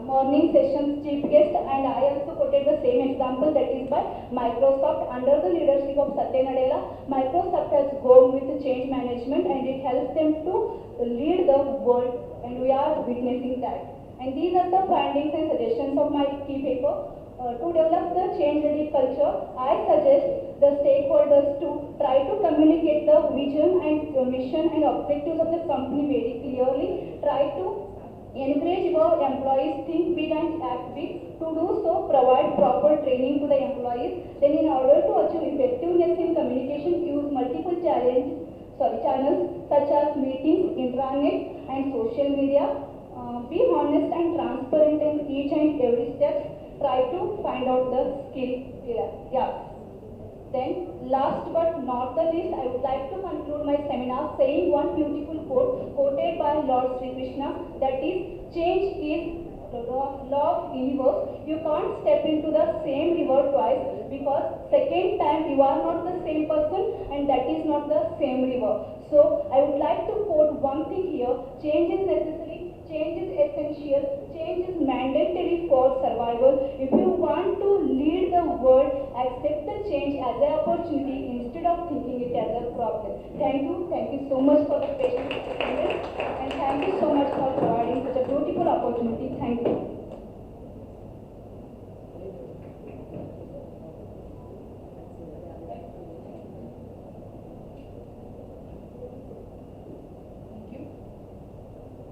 morning sessions chief guest, and I also quoted the same example, that is by Microsoft. Under the leadership of Satya Nadella, Microsoft has gone with change management and it helps them to lead the world, and we are witnessing that. And these are the findings and suggestions of my key paper. To develop the change-ready culture, I suggest the stakeholders to try to communicate the vision and mission and objectives of the company very clearly. Try to encourage your employees think big and act big. To do so, provide proper training to the employees. Then in order to achieve effectiveness in communication, use multiple channels such as meetings, intranet and social media. Be honest and transparent in each and every step. Try to find out the skill gaps. Then last but not the least, I would like to conclude my seminar saying one beautiful quote quoted by Lord Sri Krishna, that is, change is the law of universe. You can't step into the same river twice, because second time you are not the same person and that is not the same river. So I would like to quote one thing here: change is necessary, change is essential, change is mandatory for survival. If you want to lead the world, accept the change as an opportunity instead of thinking it as a problem. Thank you so much for the patience and thank you so much for providing such a beautiful opportunity. Thank you.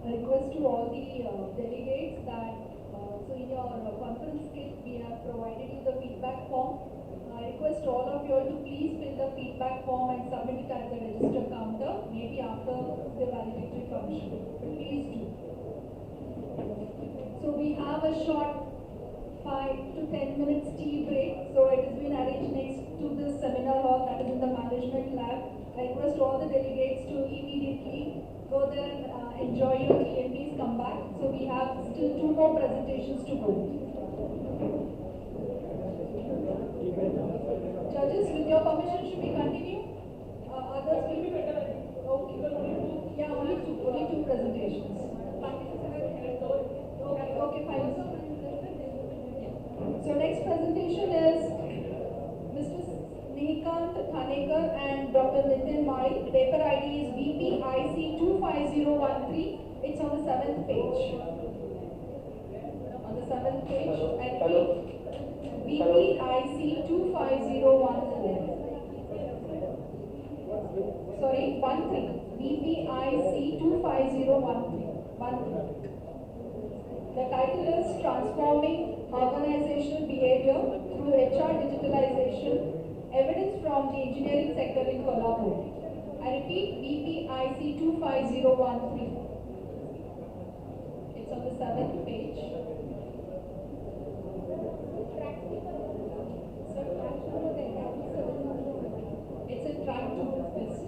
A request to all the delegates that, so in your conference kit, we have provided you the feedback form. I request all of you all to please fill the feedback form and submit it at the register counter, maybe after the valedictory function. But please do. So we have a short 5 to 10 minutes tea break. So it has been arranged next to this seminar hall, that is in the management lab. I request all the delegates to immediately go there and enjoy your tea and please come back. So we have still 2 more presentations to go. Judges, with your permission, should we continue? Others will be better. Okay. Yeah, only two presentations. Okay, fine. So next presentation is Mr. Snehikant Thanekar and Dr. Nitin Mari. Paper ID is VPIC 25013. It's on the 7th page. On the 7th page. VPIC 25014. Sorry, 13. VPIC 25013. The title is Transforming Organizational Behavior Through HR Digitalization, Evidence from the Engineering Sector in Colombo. I repeat, VPIC 25013. It's on the 7th page. It's a track to list.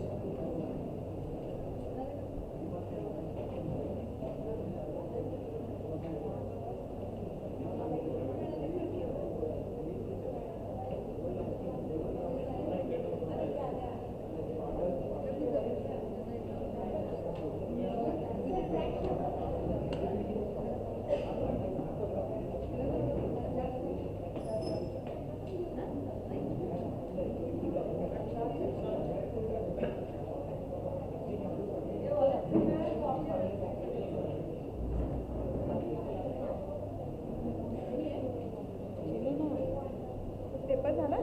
Paper झाला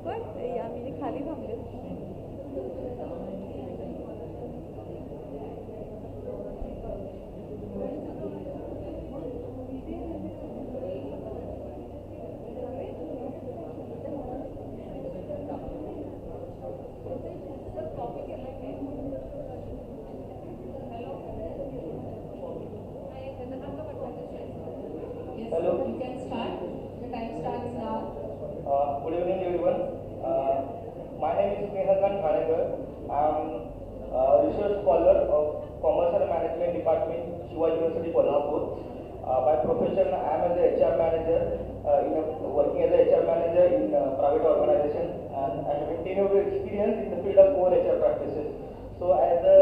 बस या मी खाली थांबले Hello. You can start. The time starts now. Good evening, everyone. My name is Snehakan Khanegar. I am a research scholar of Commerce and Management Department, Shiva University, Kolhapur. By profession, I am as a HR manager, working as a HR manager in private organization, and I have 10 years of experience in the field of core HR practices. So, as a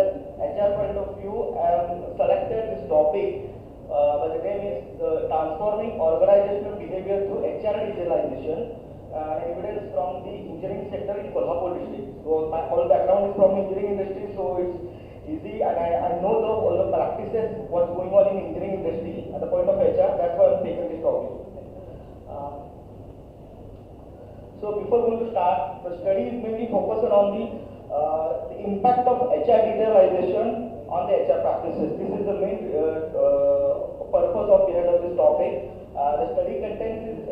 HR point of view, I have selected this topic. But the name is Transforming Organizational Behavior Through HR Digitalization, evidence from the engineering sector in Kolhapur district. So my whole background is from engineering industry, so it's easy, and I know all the practices, what's going on in engineering industry at the point of HR. That's why I'm taking this topic. So before going to start, the study is mainly focused on the impact of HR digitalization on the HR practices. This is the main purpose of behind of this topic. The study content is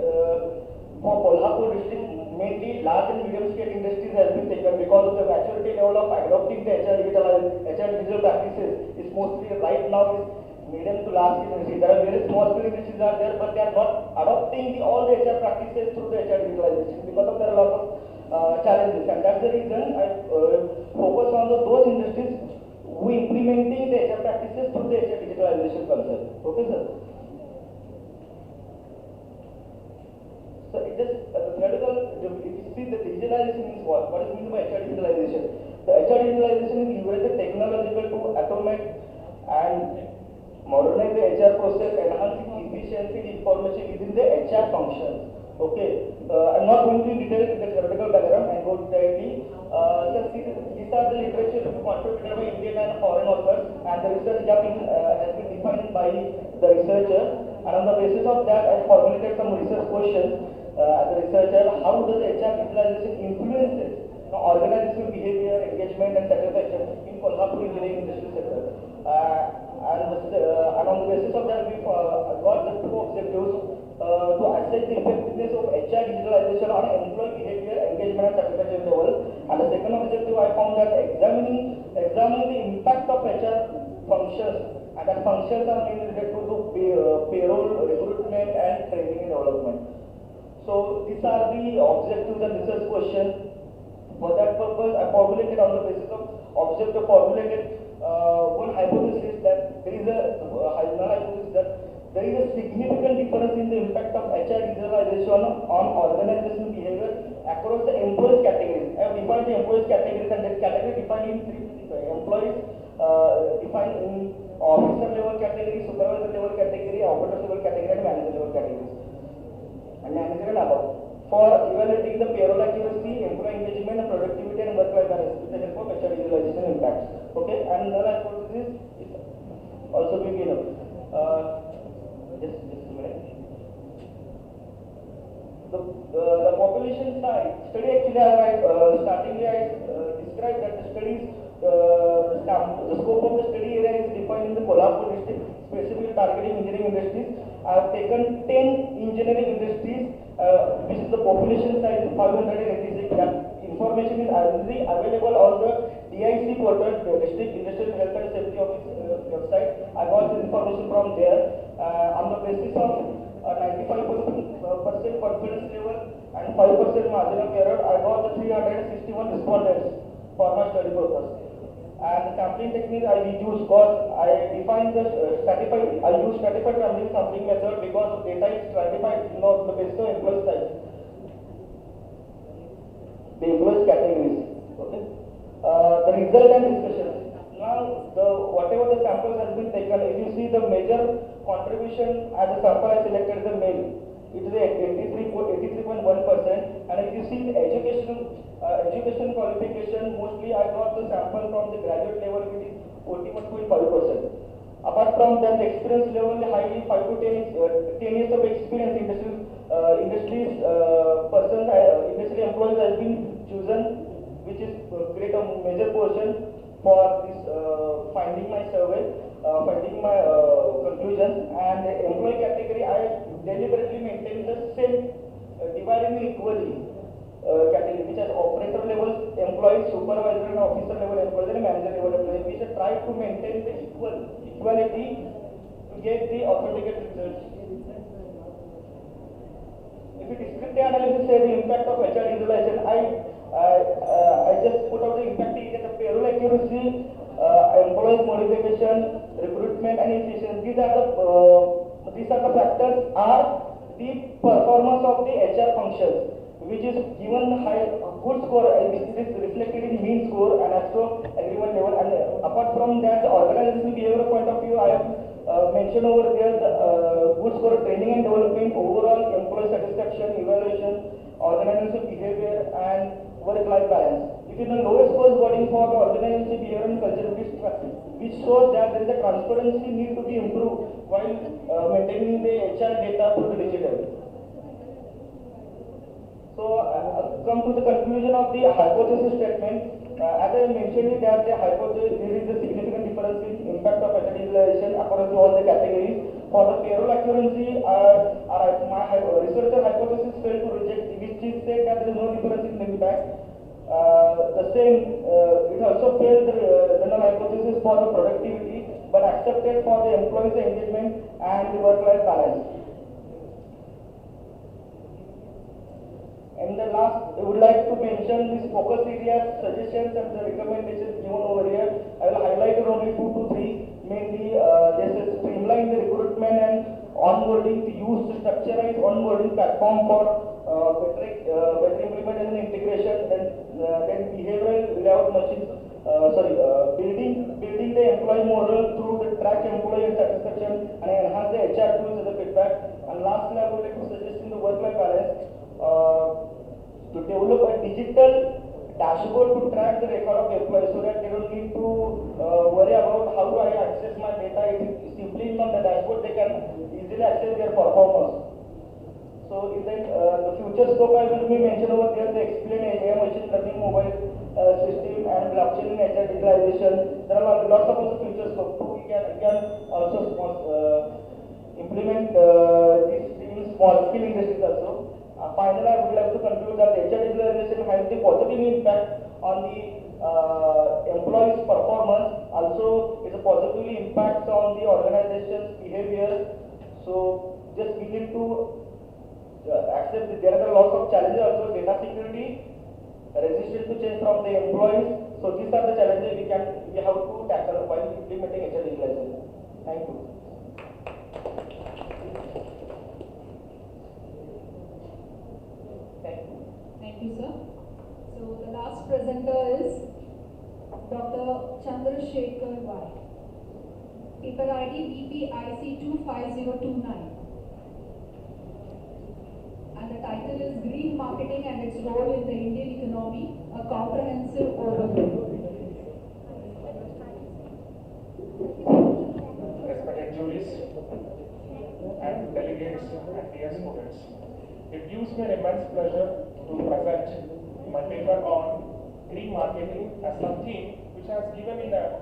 for Kolhapur district, mainly large and medium scale industries has been taken because of the maturity level of adopting the HR digital practices is mostly right now is medium to large scale industries. There are very small scale industries are there, but they are not adopting all the HR practices through the HR digitalization because of there are a lot of challenges, and that's the reason I focus on those industries who implementing the HR practices through the HR digitalization concept. Okay, sir. So it just theoretical. If you see the digitalization means what? What is meant by HR digitalization? The HR digitalization is used as a technological to automate and modernize the HR process, enhancing efficiency and information within the HR functions. Okay, I'm not going to detail the theoretical background and go directly. These are the literature contributed by Indian and foreign authors, and the research gap has been defined by the researcher. And on the basis of that, I formulated some research questions as a researcher. How does HR digitalization influences organizational behavior, engagement, and satisfaction in Kolhapur engineering industry sector? And on the basis of that, we got the two objectives to assess the effectiveness of HR digitalization on employee behavior, engagement, and satisfaction level. And the second objective, I found that examining the impact of HR functions, and that functions are mainly related to payroll, recruitment, and training and development. So these are the objectives and research questions. For that purpose, I formulated on the basis of objective formulated one hypothesis that there is a significant difference in the impact of HR digitalization on organizational behavior across the employees categories. I have defined the employees categories, and that category defined in three employees defined in officer level category, supervisor level category, operator level category, and manager level categories. And manager and above. For evaluating the payroll accuracy, employee engagement, and productivity, and work-life balance with the help of HR digitalization impacts. Okay, and another hypothesis is also being given. Just a minute. The population side study actually startingly I described that the studies the scope of the study area is defined in the Kolhapur district, specifically targeting engineering industries. I have taken 10 engineering industries, which is the population size 586. That information is already available on the DIC portal, the District Industrial Health and Safety Office website. I got this information from there. On the basis of 95% confidence level and 5% margin of error, I got the 361 respondents for my study purpose. And the sampling technique I used, I defined the I use stratified random sampling method because the data is stratified on the basis of employee size, the employees categories. Okay. The result and discussion. Now, whatever the samples has been taken, if you see the major contribution as a sample I selected the male, it is 83.1%, and if you see the education qualification, mostly I got the sample from the graduate level, which is 41.5%. Apart from that, the experience level, highly 5 to 10 years of experience industries person employees has been chosen, which is create a major portion for this finding my survey, finding my conclusions. And the employee category, I deliberately maintain the same dividing equally category, which has operator level employees, supervisor and officer level employees, and manager level employees. We should try to maintain the equality to get the authenticated results. If you discrete analysis say the impact of HR digitalization, I just put out the impact is the payroll accuracy, employee modification, recruitment and efficiency. These are the factors are the performance of the HR functions, which is given high good score, it is reflected in mean score and also agreement level. And apart from that, the organizational behavior point of view, I have mentioned over there the good score training and development, overall employee satisfaction, evaluation, organizational behavior and work-life balance. It is the lowest score scoring for the organizational behavior and culture, which shows that there is a transparency need to be improved while maintaining the HR data through the digital. So, come to the conclusion of the hypothesis statement. As I mentioned that the hypothesis, there is a significant difference in impact of HR digitalization according to all the categories. For the payroll accuracy, my researcher hypothesis failed to reject, which is said that there is no difference in impact. The same, it also failed the null hypothesis for the productivity, but accepted for the employees' engagement and the work-life balance. And the last, I would like to mention this focus areas, suggestions and the recommendations given over here. I will highlight only 2 to 3. Mainly, this is streamline the recruitment and onboarding, to use the structurized onboarding platform for better implementation and integration. Then behavioral layout machines, building the employee model through the track employee satisfaction and enhance the HR tools as a feedback. And lastly, I would like to suggest in the work-life balance, to develop a digital dashboard to track the record of employees so that they don't need to worry about how do I access my data. It is simply on the dashboard they can easily access their performance. So in the future scope I will be mentioned over there, the explain AI machine learning mobile system and blockchain in HR digitalization. There are lots of other future scope. So we can also implement this in small scale industries also. Finally, I would like to conclude that HR digitalization has the positive impact on the employees' performance. Also, it positively impacts on the organization's behavior. So, just we need to accept that there are lots of challenges. Also, data security, resistance to change from the employees. So, these are the challenges we have to tackle while implementing HR digitalization. Thank you. Thank you, sir. So the last presenter is Dr. Chandrasekhar Y. Paper ID VPIC 25029. And the title is Green Marketing and its Role in the Indian Economy, a Comprehensive Overview. Respected juries and delegates and dear students, it gives me an immense pleasure to present my paper on green marketing as something which has given in a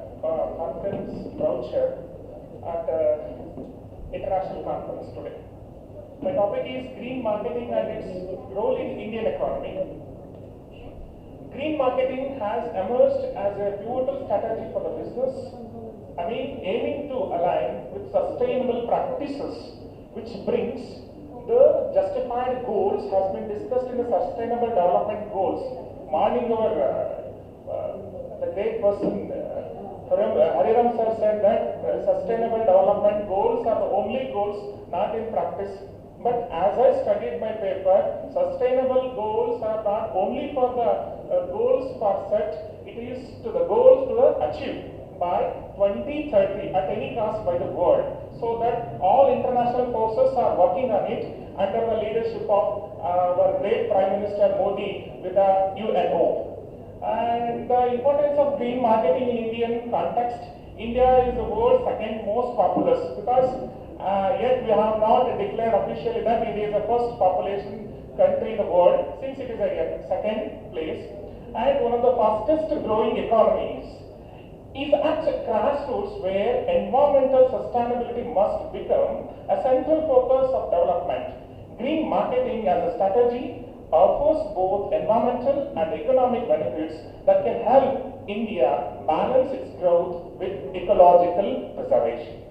conference brochure at international conference today. My topic is green marketing and its role in Indian economy. Green marketing has emerged as a pivotal strategy for the business, aiming to align with sustainable practices, which brings the justified goals has been discussed in the Sustainable Development Goals. Morning the great person, Hariram sir said that Sustainable Development Goals are the only goals not in practice. But as I studied my paper, sustainable goals are not only for the goals for set, it is to the goals to achieve by 2030 at any cost by the world, so that all international forces are working on it under the leadership of our great Prime Minister Modi with the UNO. And the importance of green marketing in Indian context, India is the world's second most populous, because yet we have not declared officially that it is the first population country in the world, since it is a second. and one of the fastest growing economies, is at a grassroots where environmental sustainability must become a central focus of development. Green marketing as a strategy offers both environmental and economic benefits that can help India balance its growth with ecological preservation.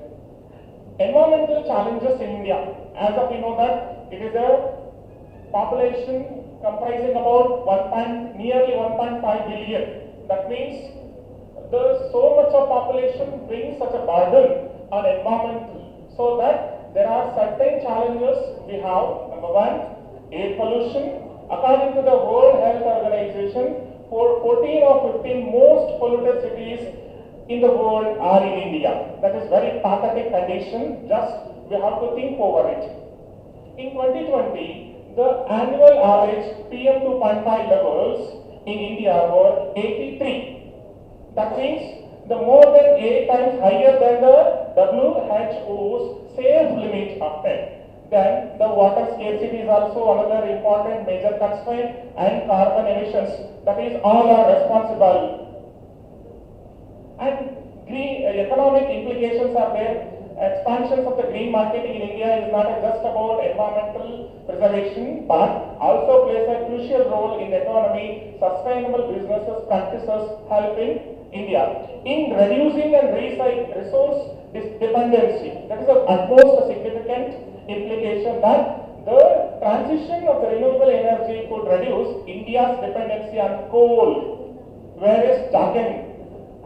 Environmental challenges in India, as of we know that it is a population comprising about nearly 1.5 billion. That means so much of population brings such a burden on environmental, so that there are certain challenges we have. Number one, air pollution. According to the World Health Organization, 14 or 15 most polluted cities in the world are in India. That is very pathetic condition. Just we have to think over it. In 2020, the annual average PM 2.5 levels in India were 83. That means the more than 8 times higher than the WHO's safe limit of 10. Then the water scarcity is also another important major constraint, and carbon emissions. That is, all are responsible. And green economic implications are there. Expansions of the green marketing in India is not just about environmental preservation, but also plays a crucial role in the economy. Sustainable businesses practices help in India in reducing and resource dependency. That is of utmost significant implication that the transition of the renewable energy could reduce India's dependency on coal, whereas Jharkhand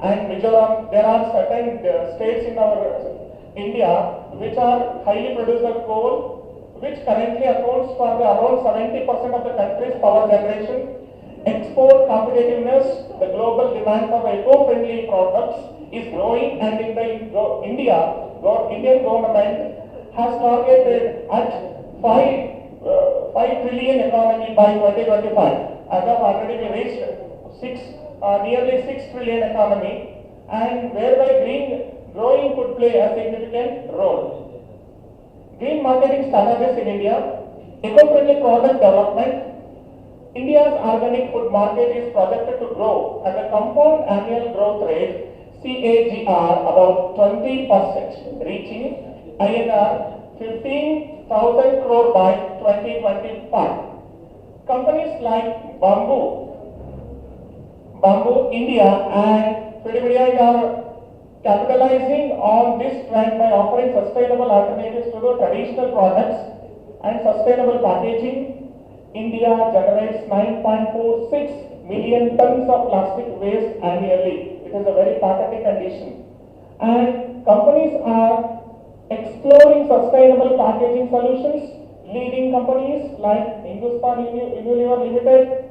and Mizoram, there are certain states in our India which are highly producer coal, which currently accounts for around 70% of the country's power generation. Export competitiveness, the global demand for eco-friendly products is growing, and in the Indian government has targeted at 5 trillion economy by 2025. As of already we reached nearly 6 trillion economy, and whereby growing could play a significant role. Green marketing strategies in India, eco-friendly product development. India's organic food market is projected to grow at a compound annual growth rate CAGR about 20%, reaching INR 15,000 crore by 2025. Companies like Bamboo India and Fidimedia are capitalizing on this trend by offering sustainable alternatives to the traditional products and sustainable packaging. India generates 9.46 million tons of plastic waste annually. It is a very pathetic condition. And companies are exploring sustainable packaging solutions. Leading companies like Hindustan Unilever Limited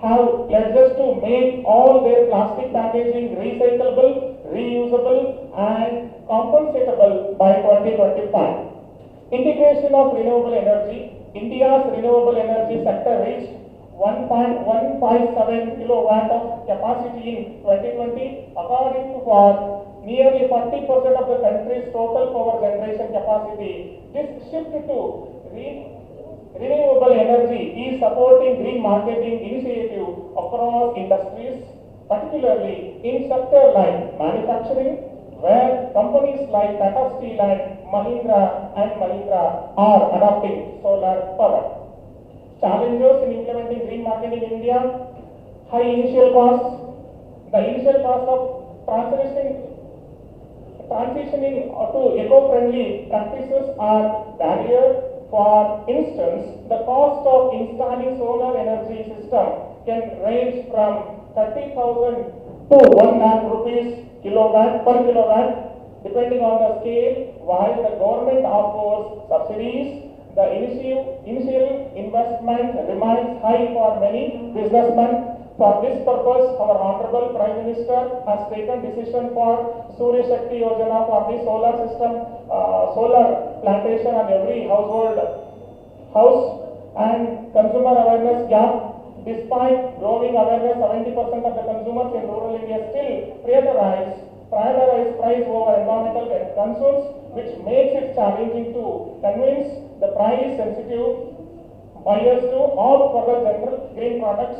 have pledges to make all their plastic packaging recyclable, reusable and compensatable by 2025. Integration of renewable energy. India's renewable energy sector reached 1.157 kilowatt of capacity in 2020, according to nearly 40% of the country's total power generation capacity. This shift to renewable energy is supporting green marketing initiative across industries, particularly in sector like manufacturing, where companies like Tata Steel and Mahindra are adopting solar power. Challenges in implementing green marketing in India: high initial costs. The initial cost of transitioning to eco-friendly practices are barrier. For instance, the cost of installing solar energy system can range from 30,000 to 1 lakh rupees per kilowatt, depending on the scale. While the government offers subsidies, the initial investment remains high for many businessmen. For this purpose, our Honorable Prime Minister has taken decision for Surya Shakti Yojana for the solar system, solar plantation on every house, and consumer awareness gap. Despite growing awareness, 70% of the consumers in rural India still prioritize price over environmental concerns, which makes it challenging to convince the price-sensitive buyers to opt for the general green products.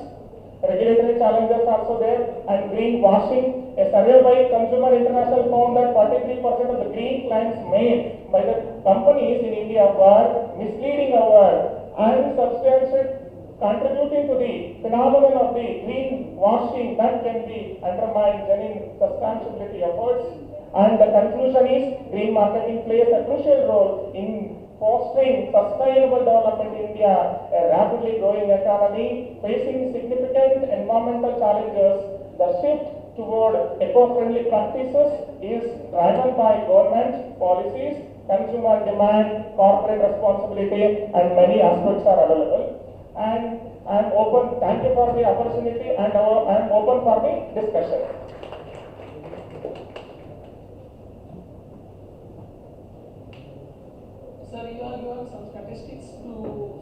regulatory challenges also there, and greenwashing. A survey by Consumer International found that 43% of the green claims made by the companies in India were misleading or unsubstantiated, contributing to the phenomenon of the greenwashing that can be undermined genuine sustainability efforts. And the conclusion is green marketing plays a crucial role in fostering sustainable development in India, a rapidly growing economy facing significant environmental challenges. The shift toward eco-friendly practices is driven by government policies, consumer demand, corporate responsibility, and many aspects are available. And I am open, thank you for the opportunity, and I am open for the discussion. Sir, you have some statistics to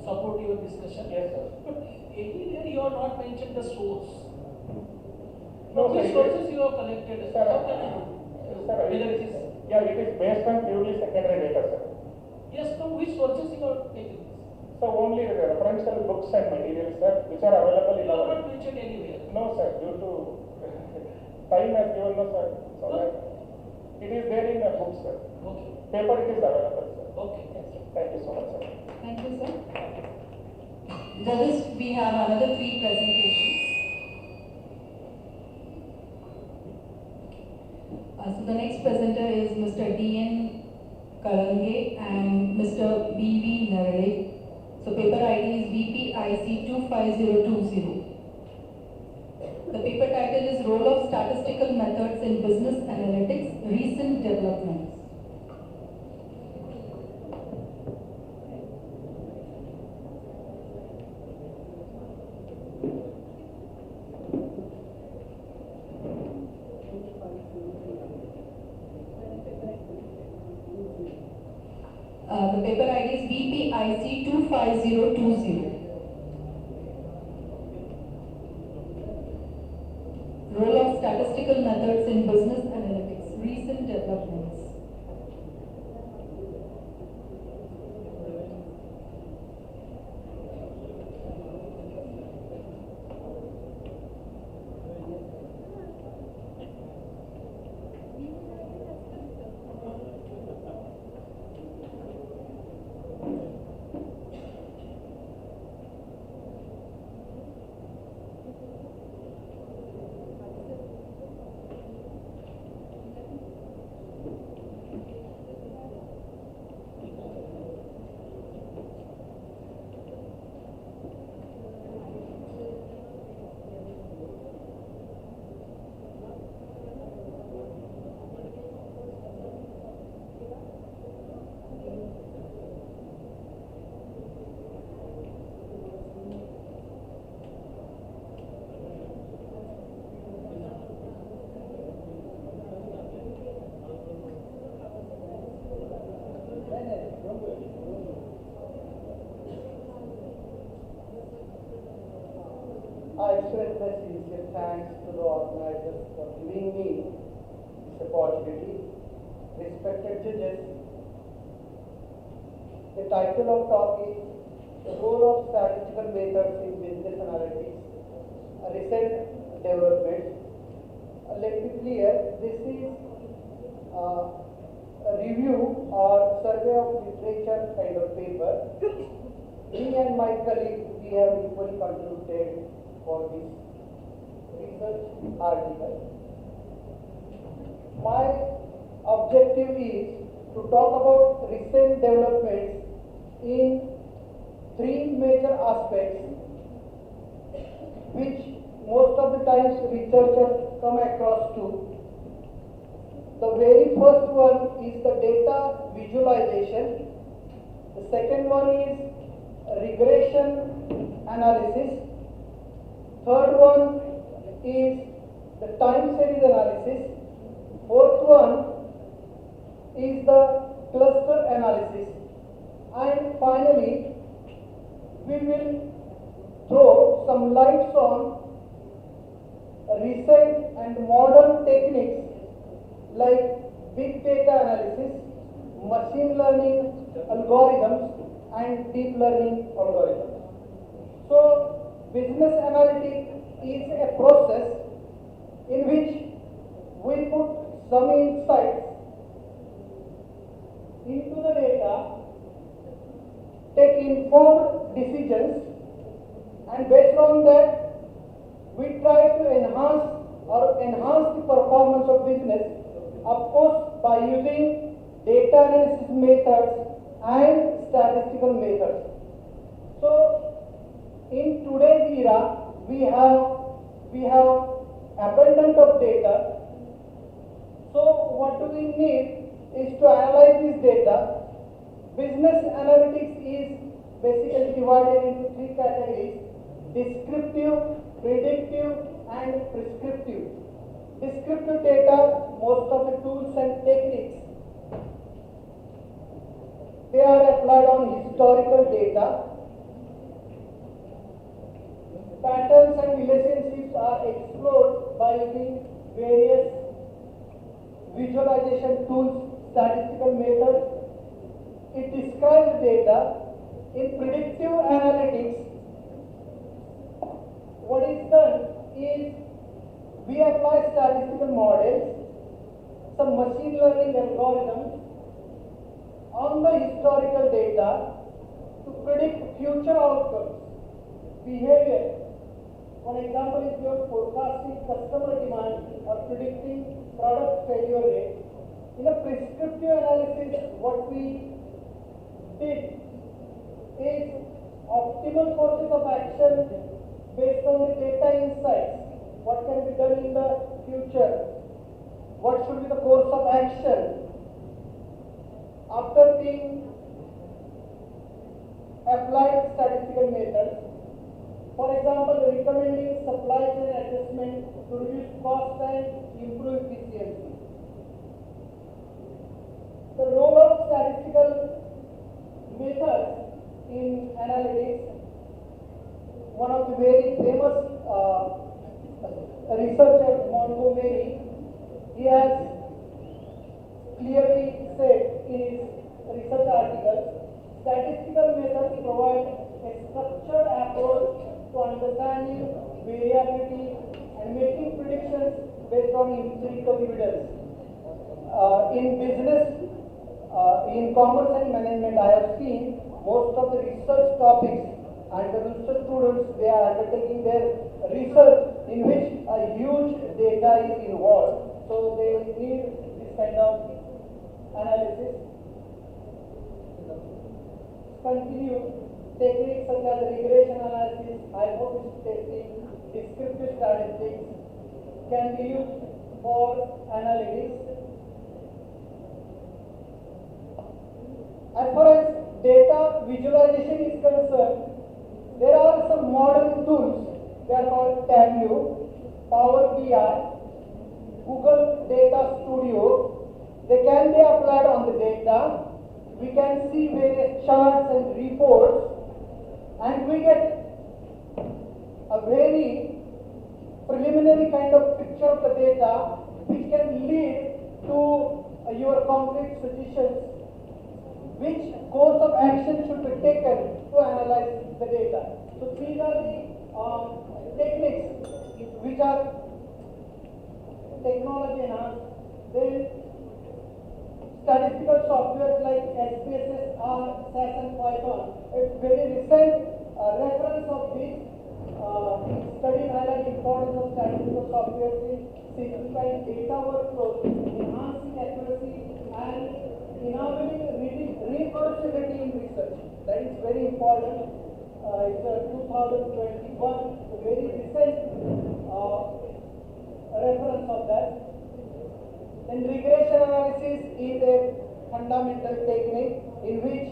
support your discussion. Yes, sir. But anywhere you have not mentioned the source. No, From which sir, sources you have collected? Sir, How can I know? Sir, Whether it is. yeah, it is based on purely secondary data, sir. Yes, from which sources you have taken this? So only the referential books and materials, sir, which are available in You have our. not mentioned anywhere. No, sir, due to time has given us, sir. So No. that it is there in the book, sir. Okay. Paper it is available, sir. Okay. Thank you so much, sir. Thank you, sir. Judges, we have another 3 presentations. So the next presenter is Mr. D.N. Kalange and Mr. B.V. Narade. So paper ID is VPIC 25020. The paper title is Role of Statistical Methods in Business Analytics, Recent Developments. The paper ID is VPIC 25020. Role of Statistical Methods in Business Analytics, Recent Developments. I express my sincere thanks to the organizers for giving me this opportunity. Respected judges, the title of talk is The Role of Statistical Methods in Business Analytics, a Recent Development. Let me clear, this is a review or survey of literature kind of paper. Me and my colleague, we have equally contributed for this research article. My objective is to talk about recent developments in 3 major aspects which most of the times researchers come across to. The very first one is the data visualization. The second one is regression analysis. Third one is the time series analysis. Fourth one is the cluster analysis. And finally, we will throw some lights on recent and modern techniques like big data analysis, machine learning algorithms, and deep learning algorithms. So, business analytics is a process in which we put some insights into the data, take informed decisions, and based on that, we try to enhance the performance of business, of course, by using data analysis methods and statistical methods. So, in today's era, we have abundance of data. So, what do we need is to analyze this data. Business analytics is basically divided into three categories: descriptive, predictive, and prescriptive. Descriptive data, most of the tools and techniques, they are applied on historical data. Patterns and relationships are explored by using various visualization tools, statistical methods. It describes data. In predictive analytics, what is done is we apply statistical models, some machine learning algorithms on the historical data to predict future outcomes, behavior. For example, if you are forecasting customer demand or predicting product failure rate, in a prescriptive analysis, what we did is optimal courses of action based on the data insights. What can be done in the future? What should be the course of action? After being applied statistical methods, for example, recommending supply chain adjustment to reduce cost and improve efficiency. The role of statistical methods in analytics, one of the very famous researcher, Montgomery, he has clearly said in his research article, statistical methods provide a structured approach to understanding variability and making predictions based on empirical evidence. In business, in commerce and management, I have seen most of the research topics and the research students, they are undertaking their research in which a huge data is involved. So they need this kind of analysis. Continue. Techniques such as regression analysis, hypothesis testing, descriptive statistics can be used for analytics. As far as data visualization is concerned, there are some modern tools. They are called Tableau, Power BI, Google Data Studio. They can be applied on the data. We can see various charts and reports, and we get a very preliminary kind of picture of the data which can lead to your concrete suggestions. Which course of action should be taken to analyze the data? So these are the techniques which are technology enhanced. Then statistical software like SPSS, R, SAS and Python. It's very recent reference of this study highlight the importance of statistical software in simplifying data workflows, enhancing accuracy and enabling recursivity in research. That is very important. It's a 2021, a very recent reference of that. Then regression analysis is a fundamental technique in which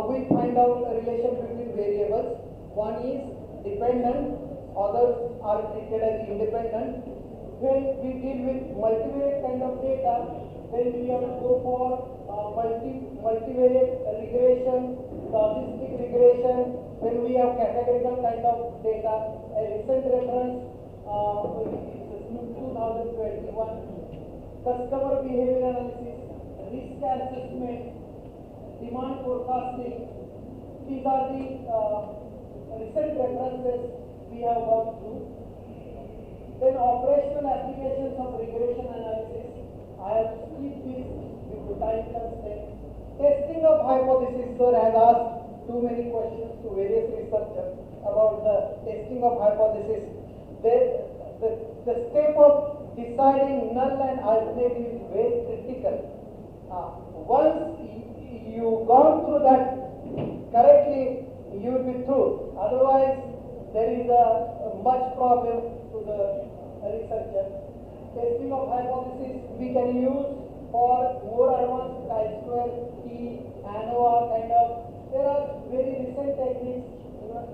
we find out a relation between variables. One is dependent, others are treated as independent. When we deal with multivariate kind of data, then we have to go for multivariate regression, logistic regression. When we have categorical kind of data, a recent reference is 2021. Customer behavior analysis, risk assessment, demand forecasting. These are the recent references we have worked through. Then operational applications of regression analysis. I have skipped this due to time constraint. Testing of hypothesis, sir has asked too many questions to various researchers about the testing of hypothesis. The step of deciding null and alternative is very critical. Once you gone through that correctly, you will be through. Otherwise, there is a much problem to the researcher. Testing of hypothesis we can use for more advanced chi-square, T, ANOVA kind of. There are very recent techniques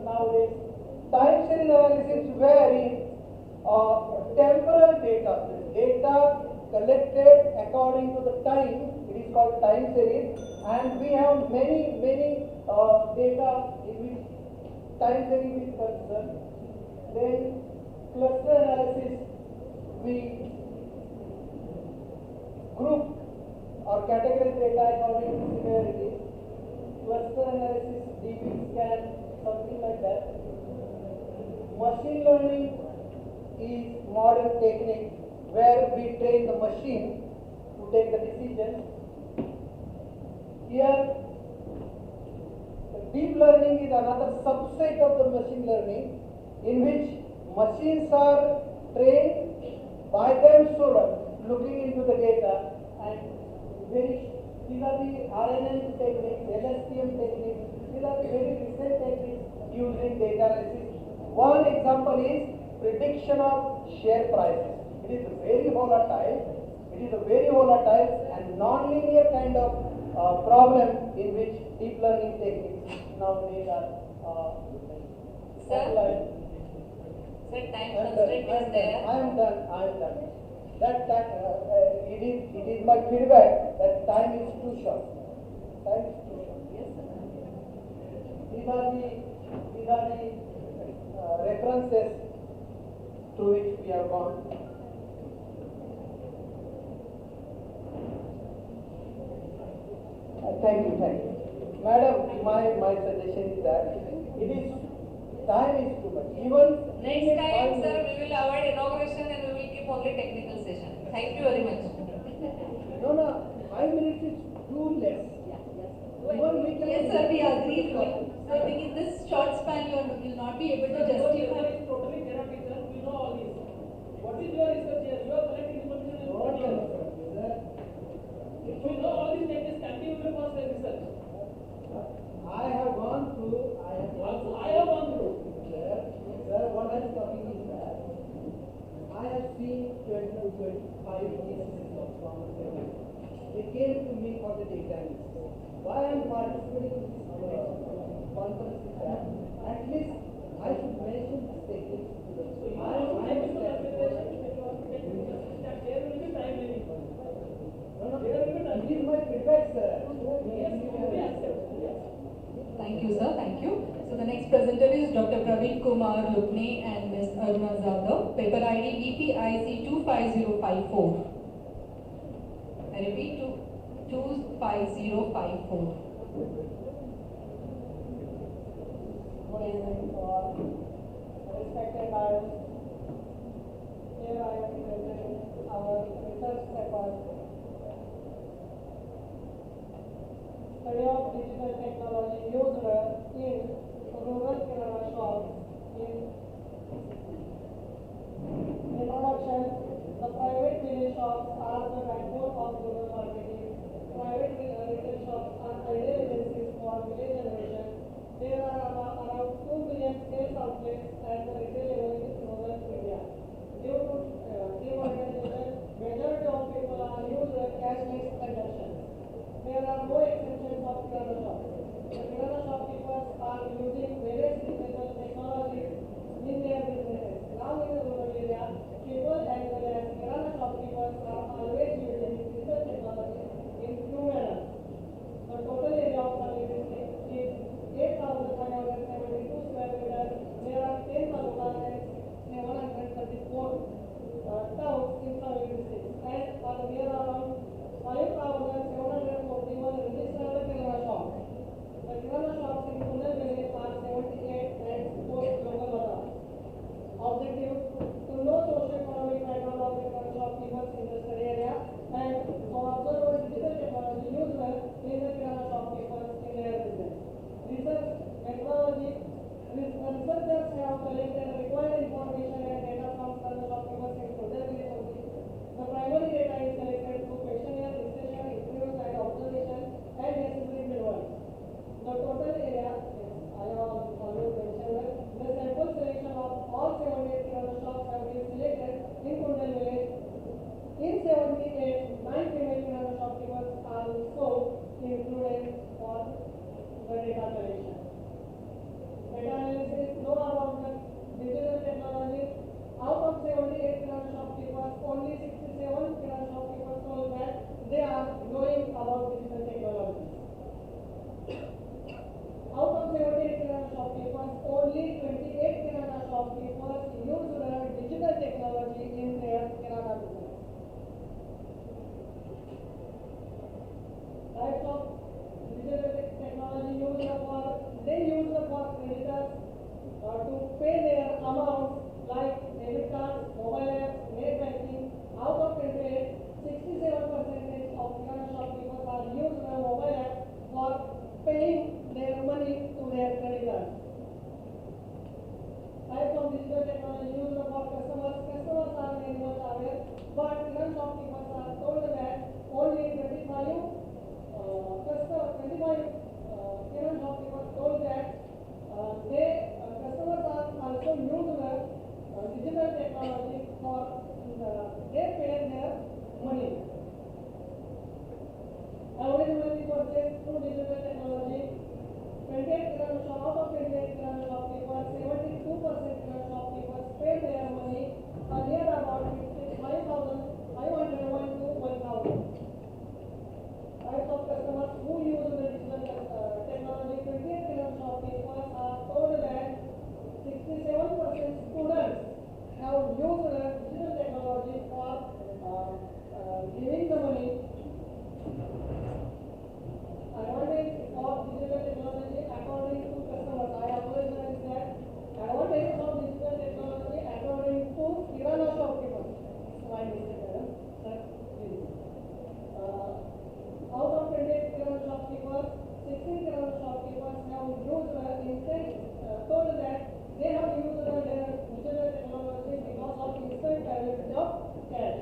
nowadays. Time series analysis wherein temporal data, data collected according to the time, it is called time series, and we have many data in which time series is concerned. Then cluster analysis, we group or categorize data according to similarity. Cluster analysis, DB scan, something like that. Machine learning is modern technique where we train the machine to take the decisions. Here, deep learning is another subset of the machine learning in which machines are trained by themselves, looking into the data, and these are the RNN techniques, LSTM techniques. These are very recent techniques used in data analysis. One example is prediction of share prices. It is very volatile. It is a very volatile and non-linear kind of problem in which deep learning techniques nowadays are applied. Sir, time constraint is there. I am done. It is my feedback that time is too short. Time is too short. Yes, sir. These are the references through which we have gone. Thank you. Madam, my suggestion is that time is too much. Even next time, sir, we will avoid inauguration and we will keep only technical session. Thank you very much. No, 5 minutes is too less. Yes, sir, we agree. So I think in this short span you will not be able to justify. It's totally theoretical. We know all this. What is your research here? You are collecting information. If we know all these techniques, can we even pass the research? I have gone through. I have gone through. Sir, what I am talking is that I have seen 20 to 25 cases of common sense. They came to me for the data analysis. Why I am participating in this conference is that at least I should mention this technique to them. So I am there will be time limit. It is my feedback, sir. Thank you, sir. Thank you. So the next presenter is Dr. Praveen Kumar Lupne and Ms. Aruna Zadav. Paper ID VPIC 25054. I repeat, 25054. Respected buyers, here I am presenting our research paper, study of digital technology used in rural kirana shops. In introduction, the private village shops are the backbone of rural marketing. Private retail shops are ideal agencies for village generation. There are around 2 million sales outlets at the retail level in rural India. Due to demonetization, majority of people are used cashless transactions. There are no exceptions of kirana shops. The kirana shopkeepers are using various digital technologies in their businesses. Now in the rural area, people as well as kirana shopkeepers are always using digital technology in two manners. The total area of services is 8,572 square meters. There are 10 talukas and Kundal village. In 78, 9 female kirana shopkeepers are also included for the data collection. Data analysis know about the digital technology. Out of 78 kirana shopkeepers, only 67 kirana shopkeepers told that they are knowing about digital technology. Out of 78 kirana shopkeepers, only 28 kirana shopkeepers use the digital technology in their kirana business. Types of digital technology used for, they use for creditors to pay their amounts like debit cards, mobile apps, net banking. Out of 28, 67% of kirana shopkeepers are using the mobile app for paying their money to their creditors. Types of digital technology used for customers. Customers are very much aware, but kirana shopkeepers are told that only 25 kirana shopkeepers told that customers are also using digital technology for they pay their money. Average money purchased through digital technology. 28 kirana shop out of 28 kirana shopkeepers, 72% kirana shopkeepers pay their money near about 5,501 to 1,000. Types of customers who use the digital technology. 28 kirana shopkeepers are told that 67% students have used the digital technology for giving the money. Advantage of digital technology according to customers. I apologize that advantages of digital technology according to kirana shopkeepers. My mistake, madam. Sir, please. Out of 28 kirana shopkeepers, 16 kirana shopkeepers have told that they have used their digital technology because of instant availability of cash.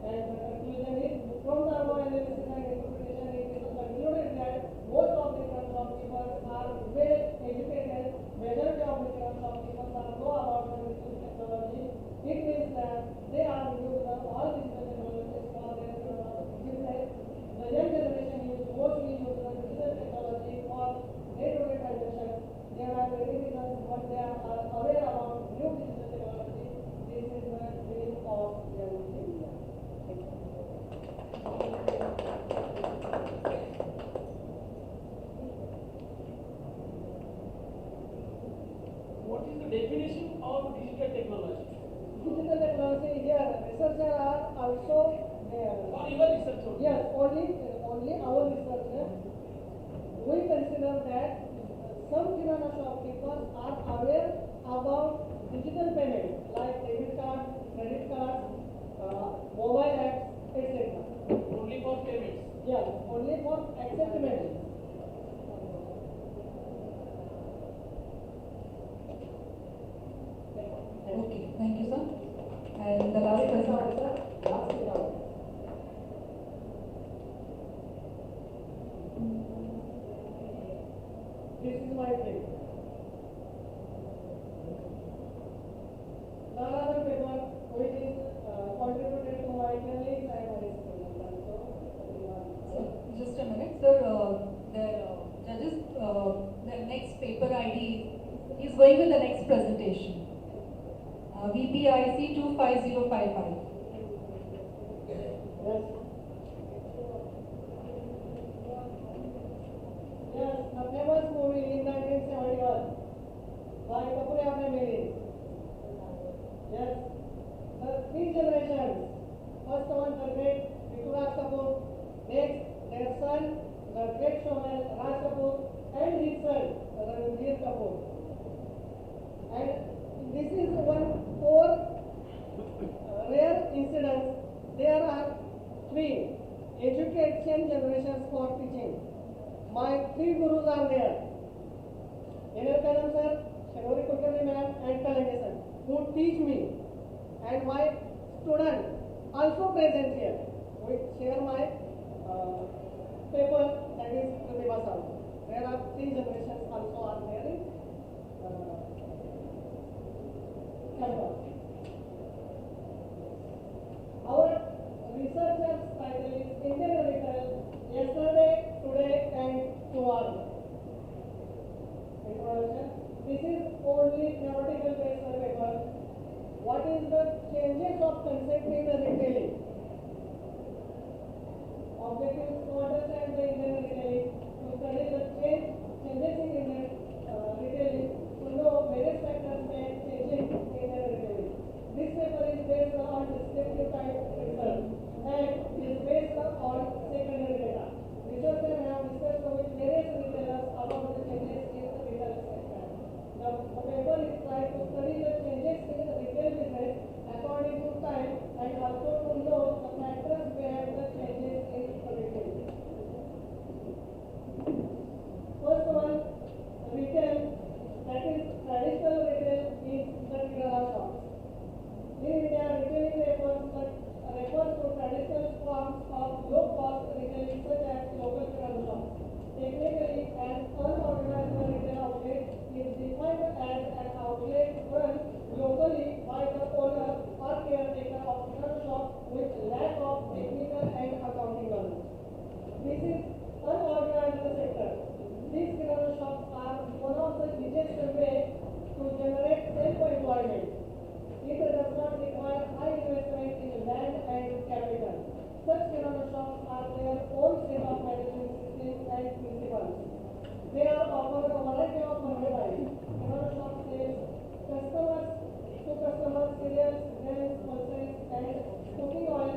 And the conclusion is, from the above analysis and interpretation, it is concluded that most of the kirana shopkeepers are well educated. Majority of the kirana shopkeepers are know about the digital technology. It means that they are using all digital technologies for their business. The young generation mostly use the digital technology for day-to-day transactions. There are many reasons, but they are aware about new digital technology. This is the dream of young India. What is the definition of digital technology? Digital technology, here researchers are also there. For your research only? Yes, only our researchers. We consider that some kirana shopkeepers are aware about digital payment like debit cards, credit cards, mobile apps, etc. Only for payments? Yes, only for acceptance. Okay, thank you, sir. And the last person. This is my dream. Another paper which is contributed to my colleagues and my students also. Just a minute, sir. The judges, the next paper ID is going with the next presentation. VPIC 25055. Yes. Yes, a famous movie in 1971 by Kapure Aapne Mere. Yes, the three generations. First one, the great Vikrant Kapoor. Next, their son, the great showman Raj Kapoor, and his son, Ranbir Kapoor. And this is four rare incidents. There are three education generations for teaching. My three gurus are there. Enel Kadam sir, Shanori Kulkarni ma'am, and Kalange sir, who teach me. And my student also present here. We share my paper, that is Pratibha Sahu. There are three generations also are there in Canada. of concept in the retailing. Objective is to understand the Indian retailing, to study the changes in Indian retailing, to know various factors that changing in Indian retailing. This paper is based on descriptive type research and is based on secondary data. Researchers have discussed with various retailers about the changes in the retail sector. The paper is trying to study the changes in the retail business according to time and also to know the factors behind the changes in the retail. First one, retail, that is traditional retail is the kirana shops. In India, retailing refers to traditional forms of low-cost retailing such as local kirana shops. Technically, an unorganized retail outlet is defined as an outlet run locally by the owner or caretaker of kirana shop with lack of technical and accounting knowledge. This is unorganized sector. These kirana shops are one of the easiest way to generate self-employment. It does not require high investment in land and capital. Such kirana shops are their own set of management systems and principles. They are offered a variety of merchandise. Kirana shops sell customers cereals, grains, pulses, and cooking oil,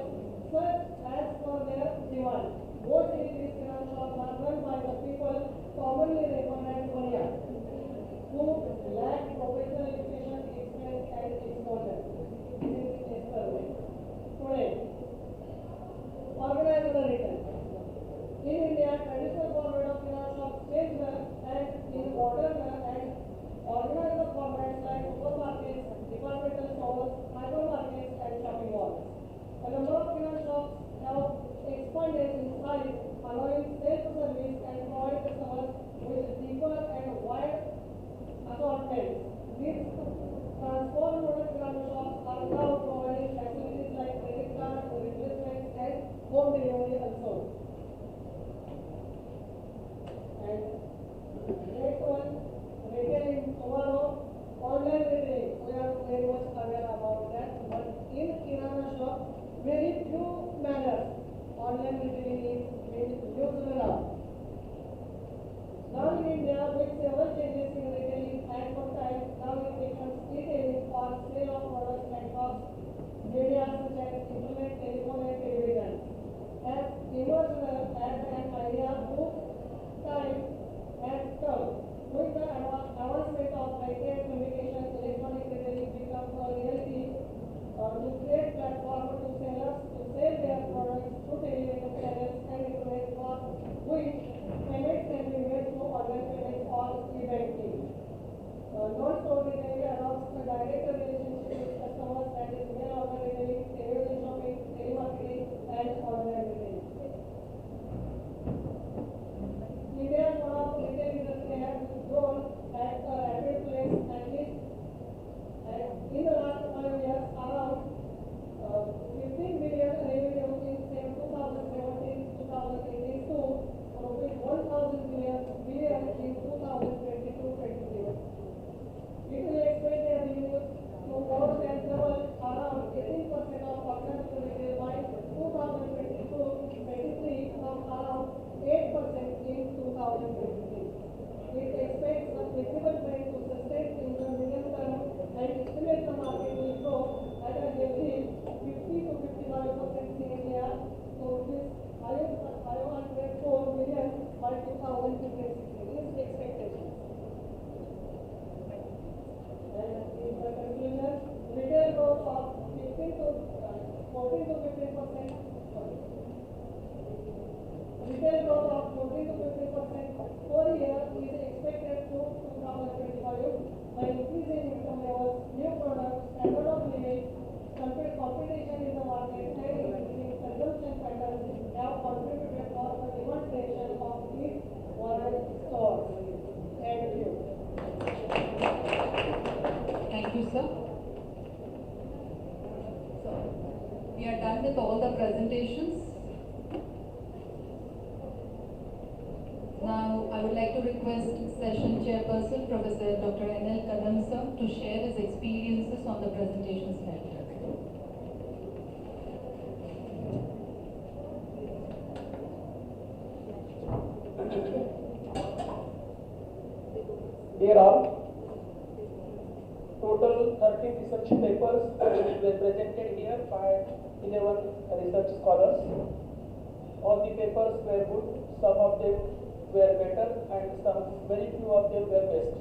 such as for their demand. Mostly these kirana shops are run by the people commonly referred as Baniya, who lack professional education, experience, and exposure. This is experiment. Today, organized retail. In India, traditional format of kirana shops changed and in modern and organized formats like supermarkets, departmental stores, hypermarkets, and shopping malls. A number of kirana shops have expanded in size, allowing self-service and provide customers with deeper and wide assortments. These transformed modern kirana shops are now providing facilities like credit card, replacement, and home delivery also. And next one, retailing tomorrow, online retailing. We are very much aware about that, but in kirana shop, very few manners online retailing is being used now. Now in India, with several changes in retailing at one time, now it becomes retailing for sale of products across media such as internet, telephone, and television. Has emerged as an idea whose time has come. With the advancement of high-tech communication, electronic retailing becomes a reality to create platforms to sellers to sell their products through television channels and internet, for which payments can be made through online payments or e-banking. Non-store retailing allows a direct relationship with customers, that is mail order retailing, television shopping, telemarketing, and online retailing. India's one of retail industry has grown at a rapid pace, at least in the last 5 years, around 15 billion revenue in 2017-2018 to rupees 1,000 billion in 2022-23. It will expect their revenues to more than double, around 18% of organic retail by 2022-23 from around 8% in 2023. It expects a visible trend to sustain in the medium term and estimates the market will grow at a healthy 50 to 55% in India to rupees 504 billion by 2023. This is expectation. And in the conclusion, retail growth of 14 to 15%. Retail growth of 14 to 15% per year is expected to 2025 by increasing income levels, new products, standard of living, competition in the market, and increasing consumption patterns have contributed for the demand creation of these modern stores. Thank you. Thank you, sir. So, we are done with all the presentations. Now, I would like to request Session Chairperson, Professor Dr. N.L. Kadam sir, to share his experiences on the presentation slide. dear all, total 13 research papers were presented here by 11 research scholars. All the papers were good, some of them were better and some very few of them were best.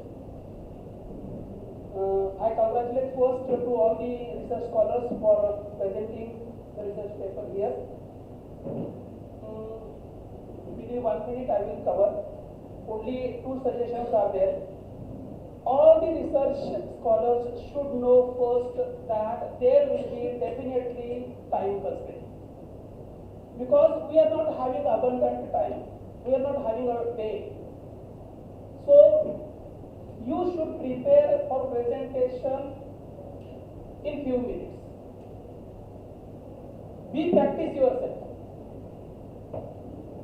I congratulate first to all the research scholars for presenting the research paper here. Within 1 minute I will cover. Only 2 suggestions are there. All the research scholars should know first that there will be definitely time constraint. Because we are not having abundant time. We are not having a day. So, you should prepare for presentation in few minutes. Be practice yourself.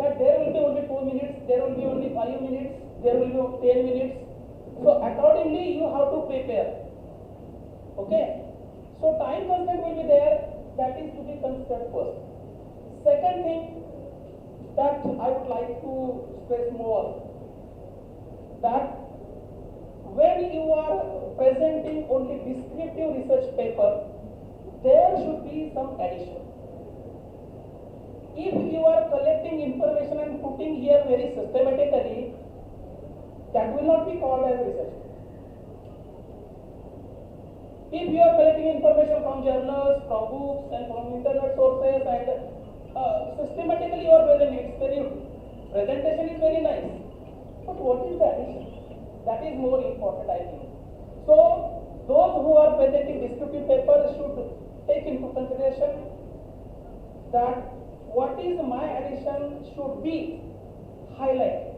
That there will be only 2 minutes, there will be only 5 minutes, there will be 10 minutes. So accordingly you have to prepare. Okay? So time constraint will be there, that is to be considered first. Second thing that I would like to stress more, that when you are presenting only descriptive research paper, there should be some addition. If you are collecting information and putting here very systematically, that will not be called as research. If you are collecting information from journals, from books and from internet sources and systematically you are presenting, it's very good. Presentation is very nice. But what is the addition? That is more important, I think. So, those who are presenting descriptive papers should take into consideration that what is my addition should be highlighted.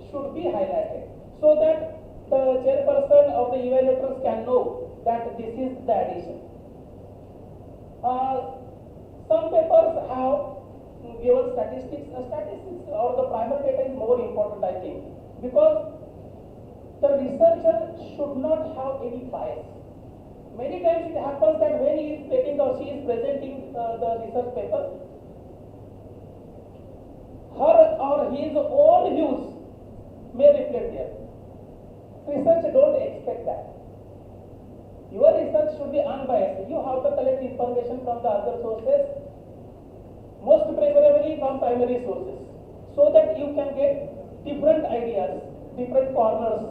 Should be highlighted so that the chairperson of the evaluators can know that this is the addition. Some papers have given statistics. Statistics or the primary data is more important, I think, because the researcher should not have any bias. Many times it happens that when he is taking or she is presenting the research paper, her or his own views may reflect there. Research don't expect that. Your research should be unbiased. You have to collect information from the other sources, most preferably from primary sources, so that you can get different ideas, different corners,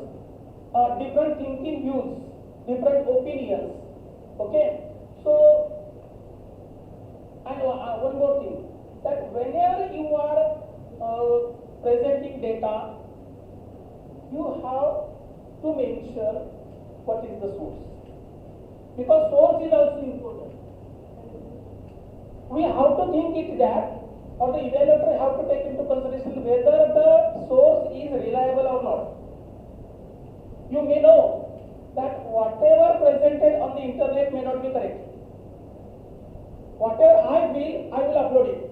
different thinking views, different opinions. Okay? So, and one more thing, that whenever you are presenting data, you have to make sure what is the source. Because source is also important. We have to think it that, or the evaluator have to take into consideration whether the source is reliable or not. You may know that whatever presented on the internet may not be correct. Whatever I will upload it.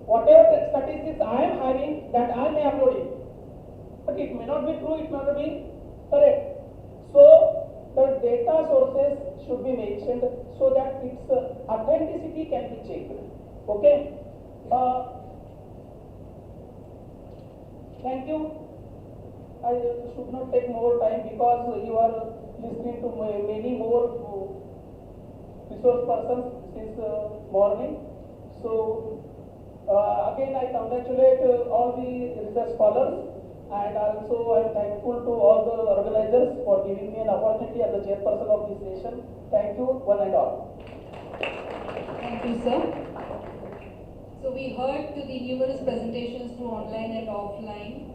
Whatever statistics I am having, that I may upload it. But it may not be true, it may not be correct. So, the data sources should be mentioned so that its authenticity can be checked. Okay? Thank you. I should not take more time because you are listening to many more resource persons since morning. So, again I congratulate all the research scholars. And also I am thankful to all the organizers for giving me an opportunity as the chairperson of this session. Thank you, one and all. Thank you, sir. So we heard to the numerous presentations through online and offline.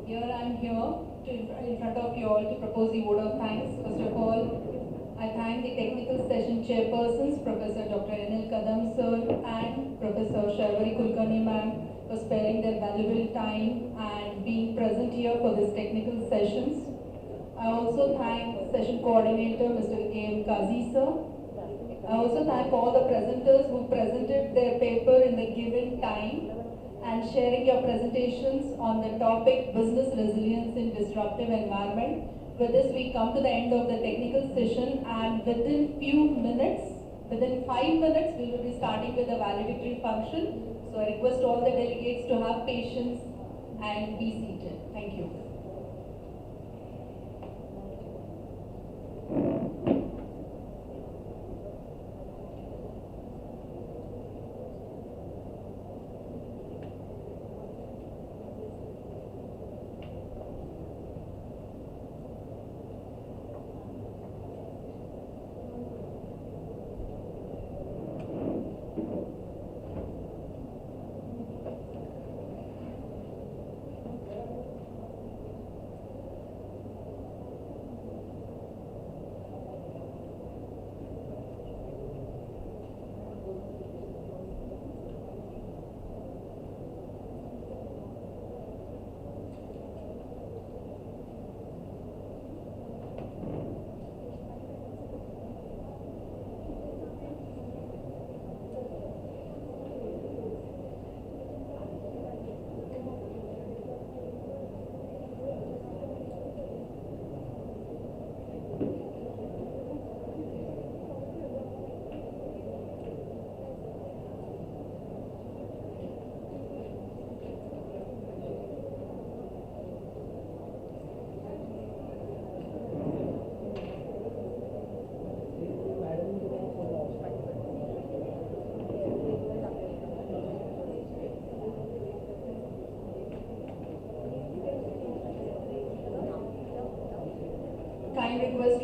Here I am in front of you all to propose the vote of thanks. First of all, I thank the technical session chairpersons, Professor Dr. N.L. Kadam sir and Professor Sharvari Kulkarni ma'am, for sparing their valuable time and being present here for these technical sessions. I also thank session coordinator Mr. A.M. Kazi sir. I also thank all the presenters who presented their paper in the given time and sharing your presentations on the topic business resilience in disruptive environment. With this we come to the end of the technical session, and within 5 minutes we will be starting with the valedictory function. So I request all the delegates to have patience and be seated. Thank you.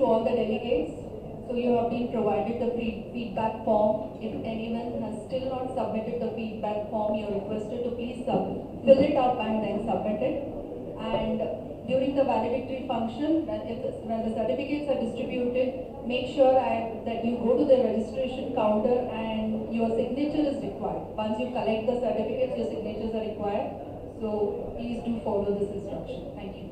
to all the delegates. So you have been provided the feedback form. If anyone has still not submitted the feedback form, you are requested to please fill it up and then submit it. And during the valedictory function, when the certificates are distributed, make sure that you go to the registration counter and your signature is required. Once you collect the certificates, your signatures are required. So please do follow this instruction. Thank you.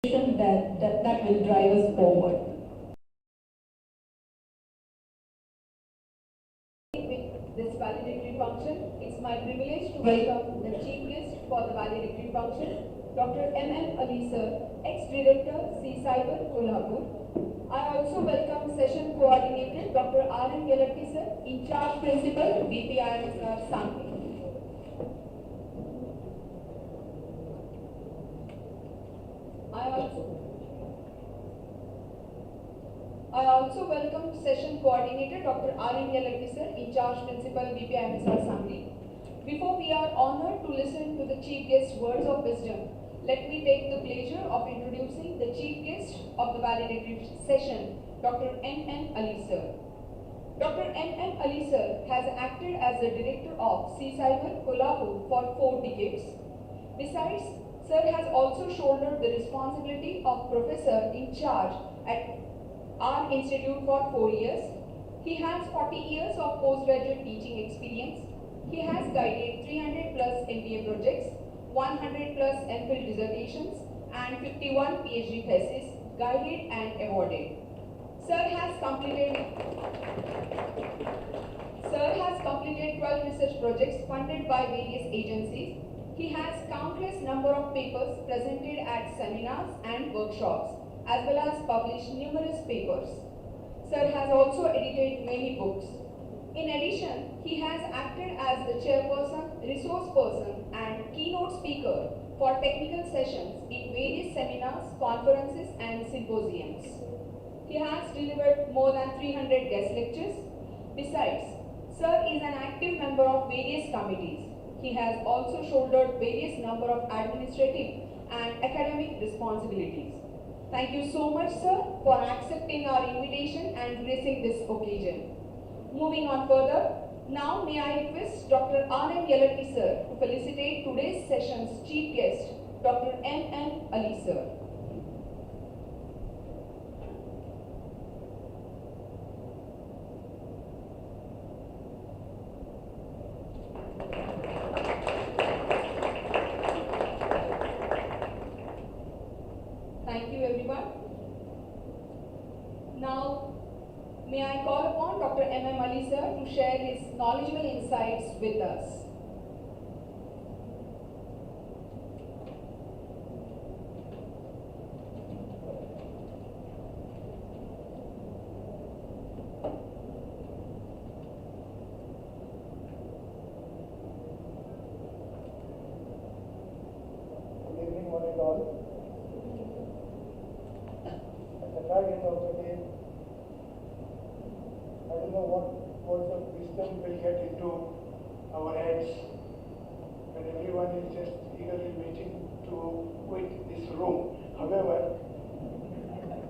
That will drive us forward. With this valedictory function, it's my privilege to welcome the chief guest for the valedictory function, Dr. M.M. Ali Sir, ex-director, C-Cyber, Kolhapur. I also welcome session coordinator, Dr. R.N. Yelatti Sir, in charge principal, VPIMSR Sangli. I also welcome session coordinator Dr. R.N. Yelatti Sir, in charge principal VPIMSR Sangli. Before we are honored to listen to the chief guest's words of wisdom, let me take the pleasure of introducing the chief guest of the valedictory session, Dr. N.N. Ali Sir. Dr. N.N. Ali Sir has acted as the director of C-Cyber, Kolhapur for 4 decades. Besides, Sir has also shouldered the responsibility of professor in charge at our institute for 4 years. He has 40 years of postgraduate teaching experience. He has guided 300 plus MBA projects, 100 plus MPhil dissertations, and 51 PhD theses guided and awarded. Sir has completed Sir has completed 12 research projects funded by various agencies. He has countless number of papers presented at seminars and workshops, as well as published numerous papers. Sir has also edited many books. In addition, he has acted as the chairperson, resource person, and keynote speaker for technical sessions in various seminars, conferences, and symposiums. He has delivered more than 300 guest lectures. Besides, Sir is an active member of various committees. He has also shouldered various number of administrative and academic responsibilities. Thank you so much, sir, for accepting our invitation and gracing this occasion. Moving on further, now may I request Dr. R.M. Yelati, sir, to felicitate today's session's chief guest, Dr. M.M. Ali, sir. Thank you, everyone. Now, may I call upon Dr. M.M. Ali, sir, to share his knowledgeable insights with us. Good evening, one and all. At the very end of the day, I don't know what words of wisdom will get into our heads when everyone is just eagerly waiting to quit this room. However,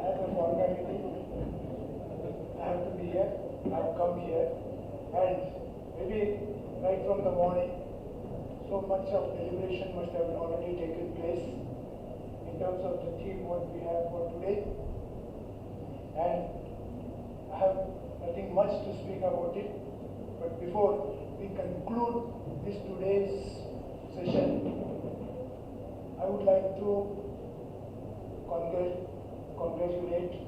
as a formality, I have to be here, I have come here, and maybe right from the morning, so much of deliberation must have already taken place in terms of the theme what we have for today. And I have nothing much to speak about it, but before we conclude this today's session, I would like to congratulate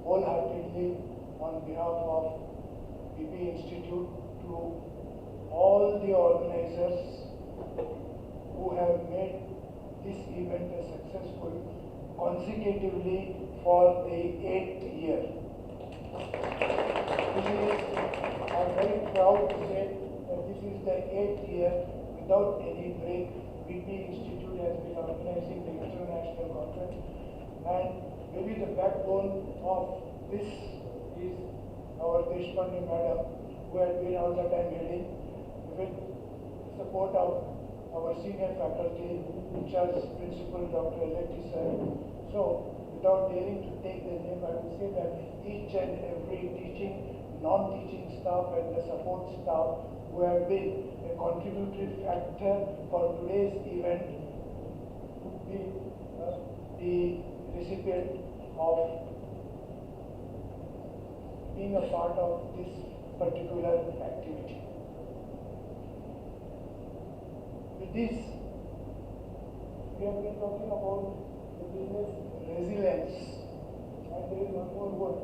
wholeheartedly on behalf of VP Institute to all the organizers who have made this event a successful consecutively for the 8th year. I'm very proud to say that this is the 8th year without any break. VP Institute has been organizing the international conference, and maybe the backbone of this is our Deshpande madam, who had been all the time heading, with support of our senior faculty, Charles Principal Dr. Yelati sir. So, without daring to take the name, I would say that each and every teaching, non-teaching staff and the support staff who have been a contributory factor for today's event would be the recipient of being a part of this particular activity. With this, we have been talking about the business resilience, and there is one more word,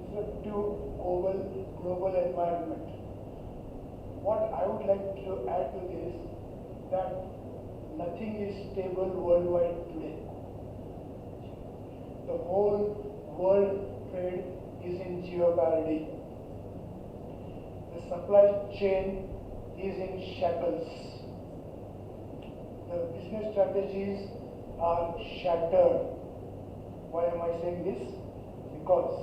disruptive global environment. What I would like to add to this, that nothing is stable worldwide today. The whole world trade is in jeopardy. The supply chain is in shackles. The business strategies are shattered. Why am I saying this? Because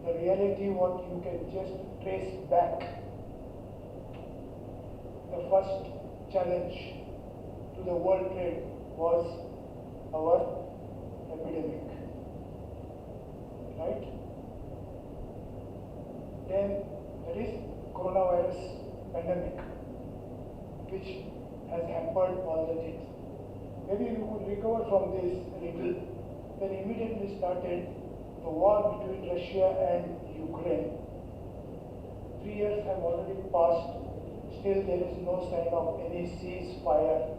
the reality, what you can just trace back, the first challenge to the world trade was our epidemic, right? Then there is coronavirus pandemic, which has hampered all the things. Maybe we could recover from this a little. Then immediately started the war between Russia and Ukraine. 3 years have already passed. Still there is no sign of any ceasefire.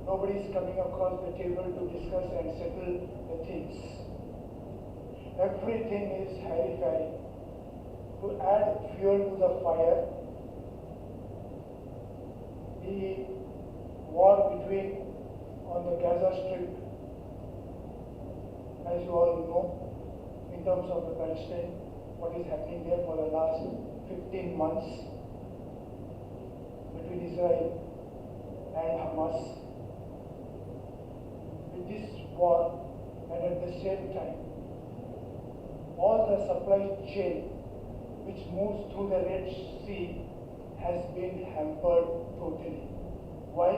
Nobody is coming across the table to discuss and settle the things. Everything is hairy-fairy. to add fuel to the fire, the war between on the Gaza Strip, as you all know, in terms of the Palestine, what is happening there for the last 15 months between Israel and Hamas. With this war, and at the same time, all the supply chain which moves through the Red Sea has been hampered totally. Why?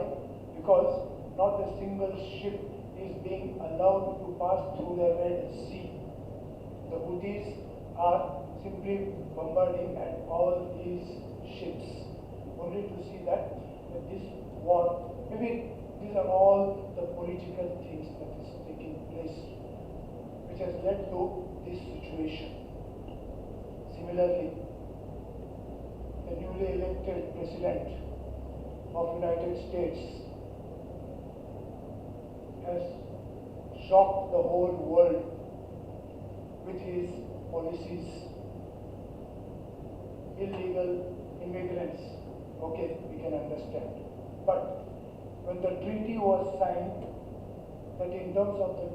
Because not a single ship is being allowed to pass through the Red Sea. The Houthis are simply bombarding at all these ships, only to see that this war, maybe these are all the political things that is taking place, which has led to this situation. Similarly, the newly elected President of United States has shocked the whole world with his policies. Illegal immigrants, okay, we can understand. But when the treaty was signed, that in terms of the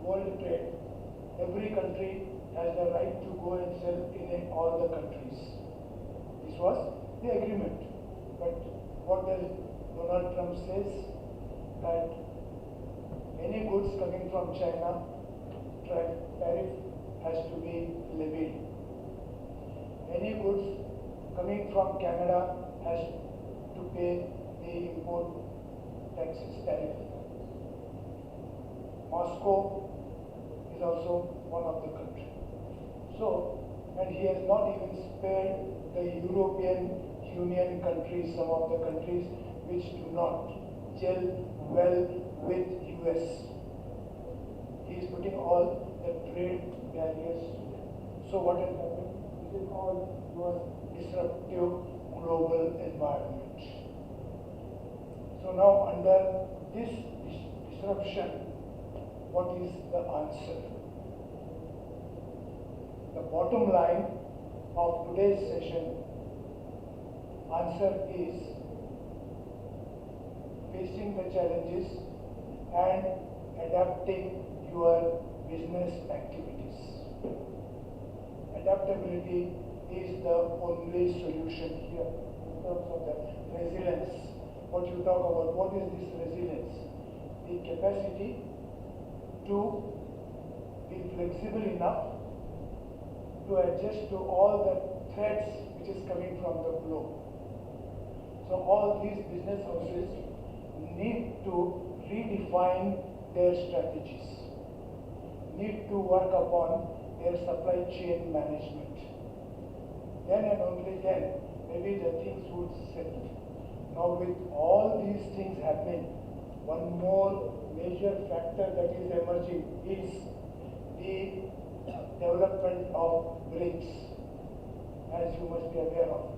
world trade, every country has the right to go and sell in all the countries. This was the agreement. But what does Donald Trump says? That any goods coming from China, tariff has to be levied. Any goods coming from Canada has to pay the import taxes tariff. Moscow is also one of the countries. So, and he has not even spared the European Union countries, some of the countries which do not gel well with US. He is putting all the trade barriers. So what has happened? This is all was disruptive global environment. So now under this disruption, what is the answer? The bottom line of today's session, answer is facing the challenges and adapting your business activities. Adaptability is the only solution here in terms of the resilience. What you talk about, what is this resilience? The capacity to be flexible enough to adjust to all the threats which is coming from the globe. So all these business houses need to redefine their strategies, need to work upon their supply chain management. Then and only then, maybe the things would settle. Now with all these things happening, one more major factor that is emerging is the development of BRICS, as you must be aware of.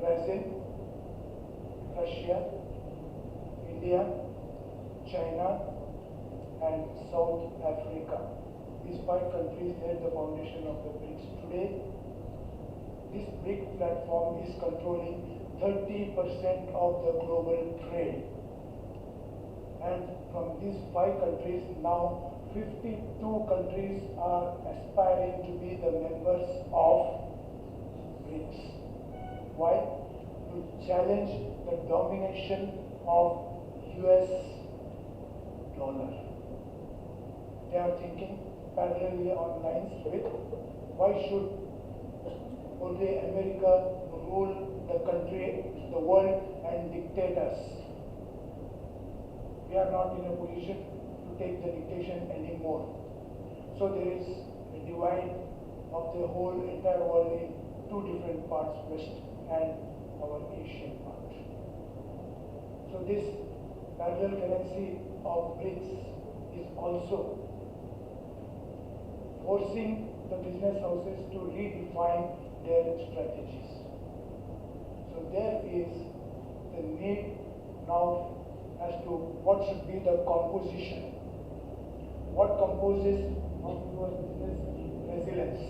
Brazil, Russia, India, China, and South Africa. These 5 countries laid the foundation of the BRICS. Today, this BRIC platform is controlling 30% of the global trade. And from these 5 countries, now 52 countries are aspiring to be the members of BRICS. Why? To challenge the domination of US dollar. They are thinking parallelly on lines with why should only America rule the country, the world, and dictate us? We are not in a position to take the dictation anymore. So there is a divide of the whole entire world in 2 different parts, West and our Asian part. So this parallel currency of BRICS is also forcing the business houses to redefine their strategies. So there is the need now as to what should be the composition. What composes of your business resilience?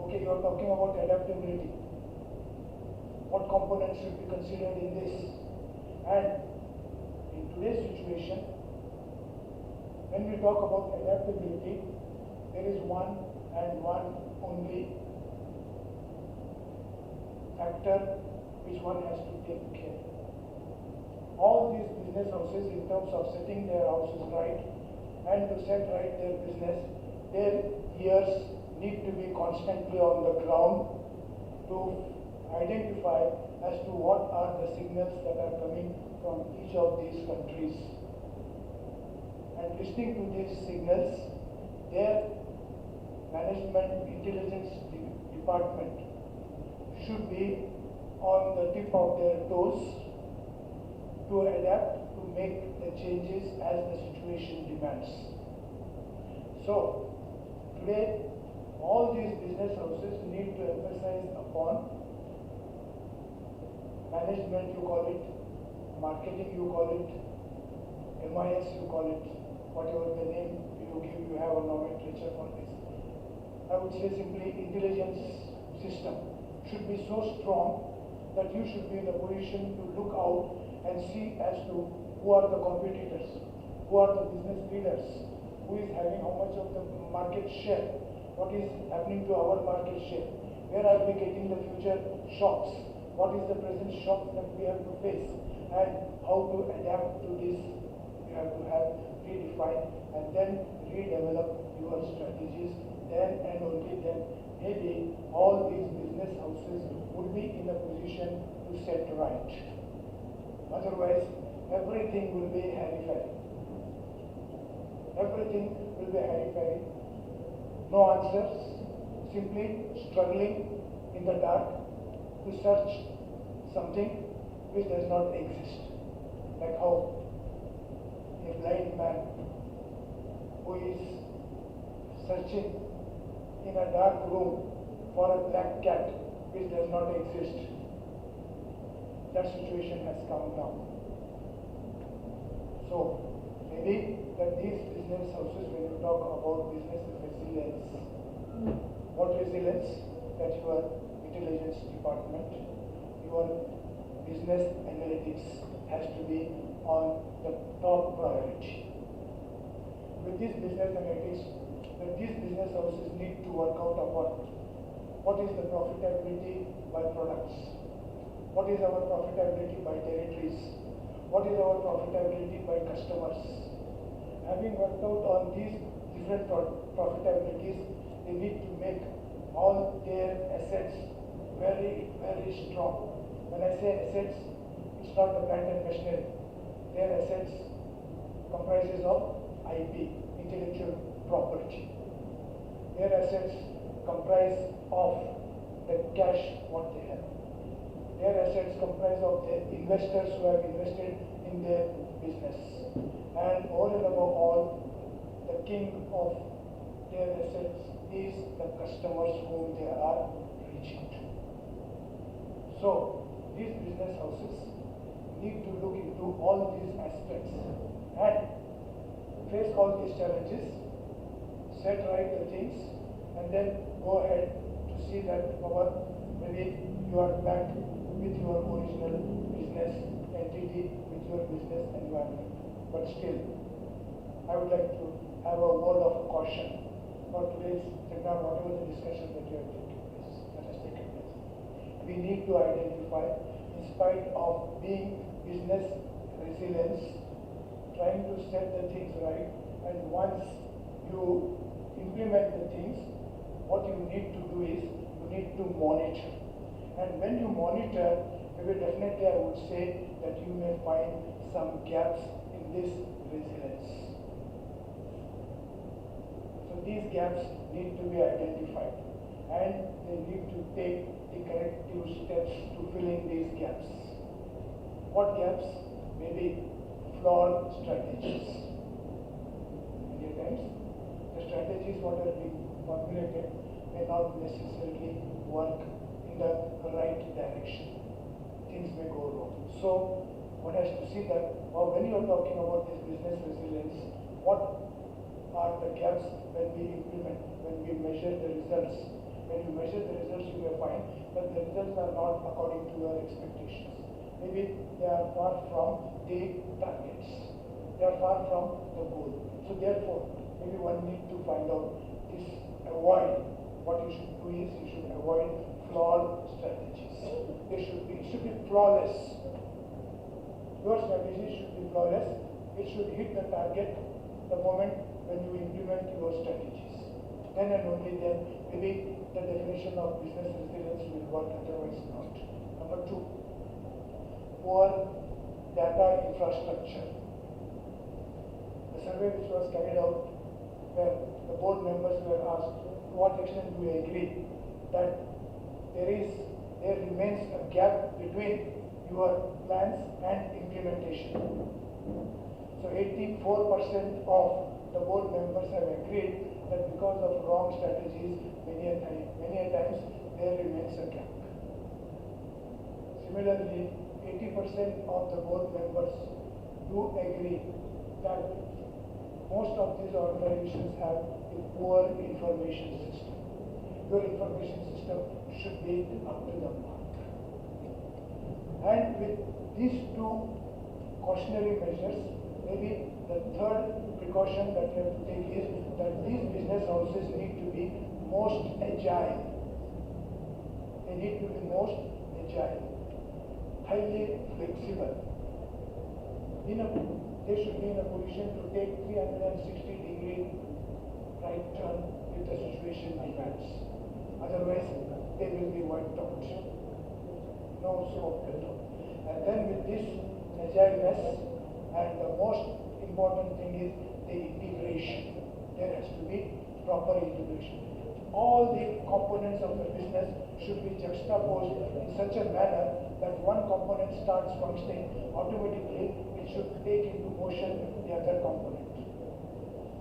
okay, you are talking about adaptability. What components should be considered in this? And in today's situation, when we talk about adaptability, there is one and one only factor which one has to take care. All these business houses, in terms of setting their houses right and to set right their business, their ears need to be constantly on the ground to identify as to what are the signals that are coming from each of these countries. And listening to these signals, their management intelligence department should be on the tip of their toes to adapt, to make the changes as the situation demands. So, today, all these business houses need to emphasize upon management, you call it, marketing, you call it, MIS, you call it, whatever the name you give, you have a nomenclature for this. I would say simply intelligence system should be so strong that you should be in a position to look out and see as to who are the competitors, who are the business leaders, who is having how much of the market share, what is happening to our market share, where are we getting the future shocks, what is the present shock that we have to face, and how to adapt to this. You have to have redefined and then redevelop your strategies. Then and only then maybe all these business houses would be in a position to set right. Otherwise, everything will be hairy-fairy. Everything will be hairy-fairy. No answers, simply struggling in the dark to search something which does not exist. Like how a blind man who is searching in a dark room for a black cat which does not exist. That situation has come now. So, maybe that these business houses, when you talk about business resilience, what resilience? That your intelligence department, your business analytics has to be on the top priority. With this business analytics, that these business houses need to work out upon what is the profitability by products, what is our profitability by territories, what is our profitability by customers. Having worked out on these different profitabilities, they need to make all their assets very, very strong. When I say assets, it's not the plant and machinery. Their assets comprises of IP, intellectual property. Their assets comprise of the cash what they have. Their assets comprise of the investors who have invested in their business. And all and above all, the king of their assets is the customers whom they are reaching to. So, these business houses need to look into all these aspects and face all these challenges, set right the things, and then go ahead to see that maybe you are back with your original business entity, with your business environment. But still, I would like to have a word of caution for today's seminar, whatever the discussion that has taken place. We need to identify, in spite of being business resilience, trying to set the things right, and once you implement the things, what you need to do is you need to monitor. And when you monitor, maybe definitely I would say that you may find some gaps in this resilience. So these gaps need to be identified and they need to take the corrective steps to fill in these gaps. What gaps? Maybe flawed strategies. Many times, the strategies what are being formulated may not necessarily work in the right direction. Things may go wrong. So, one has to see that, when you are talking about this business resilience, what are the gaps when we implement, when we measure the results, when you measure the results, you may find that the results are not according to your expectations. Maybe they are far from the targets. They are far from the goal. So therefore, maybe one need to find out this, avoid. What you should do is you should avoid flawed strategies. It should be flawless. Your strategy should be flawless. It should hit the target the moment when you implement your strategies. Then and only then, maybe the definition of business resilience will work, otherwise not. Number two, poor data infrastructure. The survey which was carried out, where the board members were asked to what extent do we agree that there remains a gap between your plans and implementation. So 84% of the board members have agreed that because of wrong strategies, many a times there remains a gap. Similarly, 80% of the board members do agree that most of these organizations have a poor information system. Your information system should be up to the mark. And with these two cautionary measures, maybe the third precaution that you have to take is that these business houses need to be most agile. They need to be most agile, highly flexible. They should be in a position to take 360-degree right turn if the situation demands. Otherwise, they will be wiped out. No scope at all. And then with this agileness, and the most important thing is the integration. There has to be proper integration. All the components of the business should be juxtaposed in such a manner that one component starts functioning, automatically it should take into motion the other component.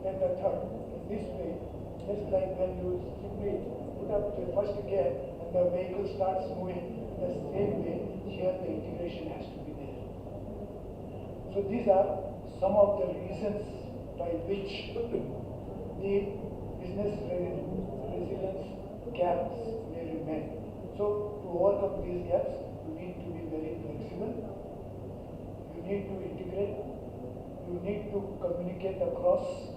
Then the third, in this way, just like when you simply put up the first gear and the vehicle starts moving, in the same way, here the integration has to be there. So these are some of the reasons by which the business resilience gaps may remain. So to overcome these gaps, you need to be very flexible. You need to integrate. You need to communicate across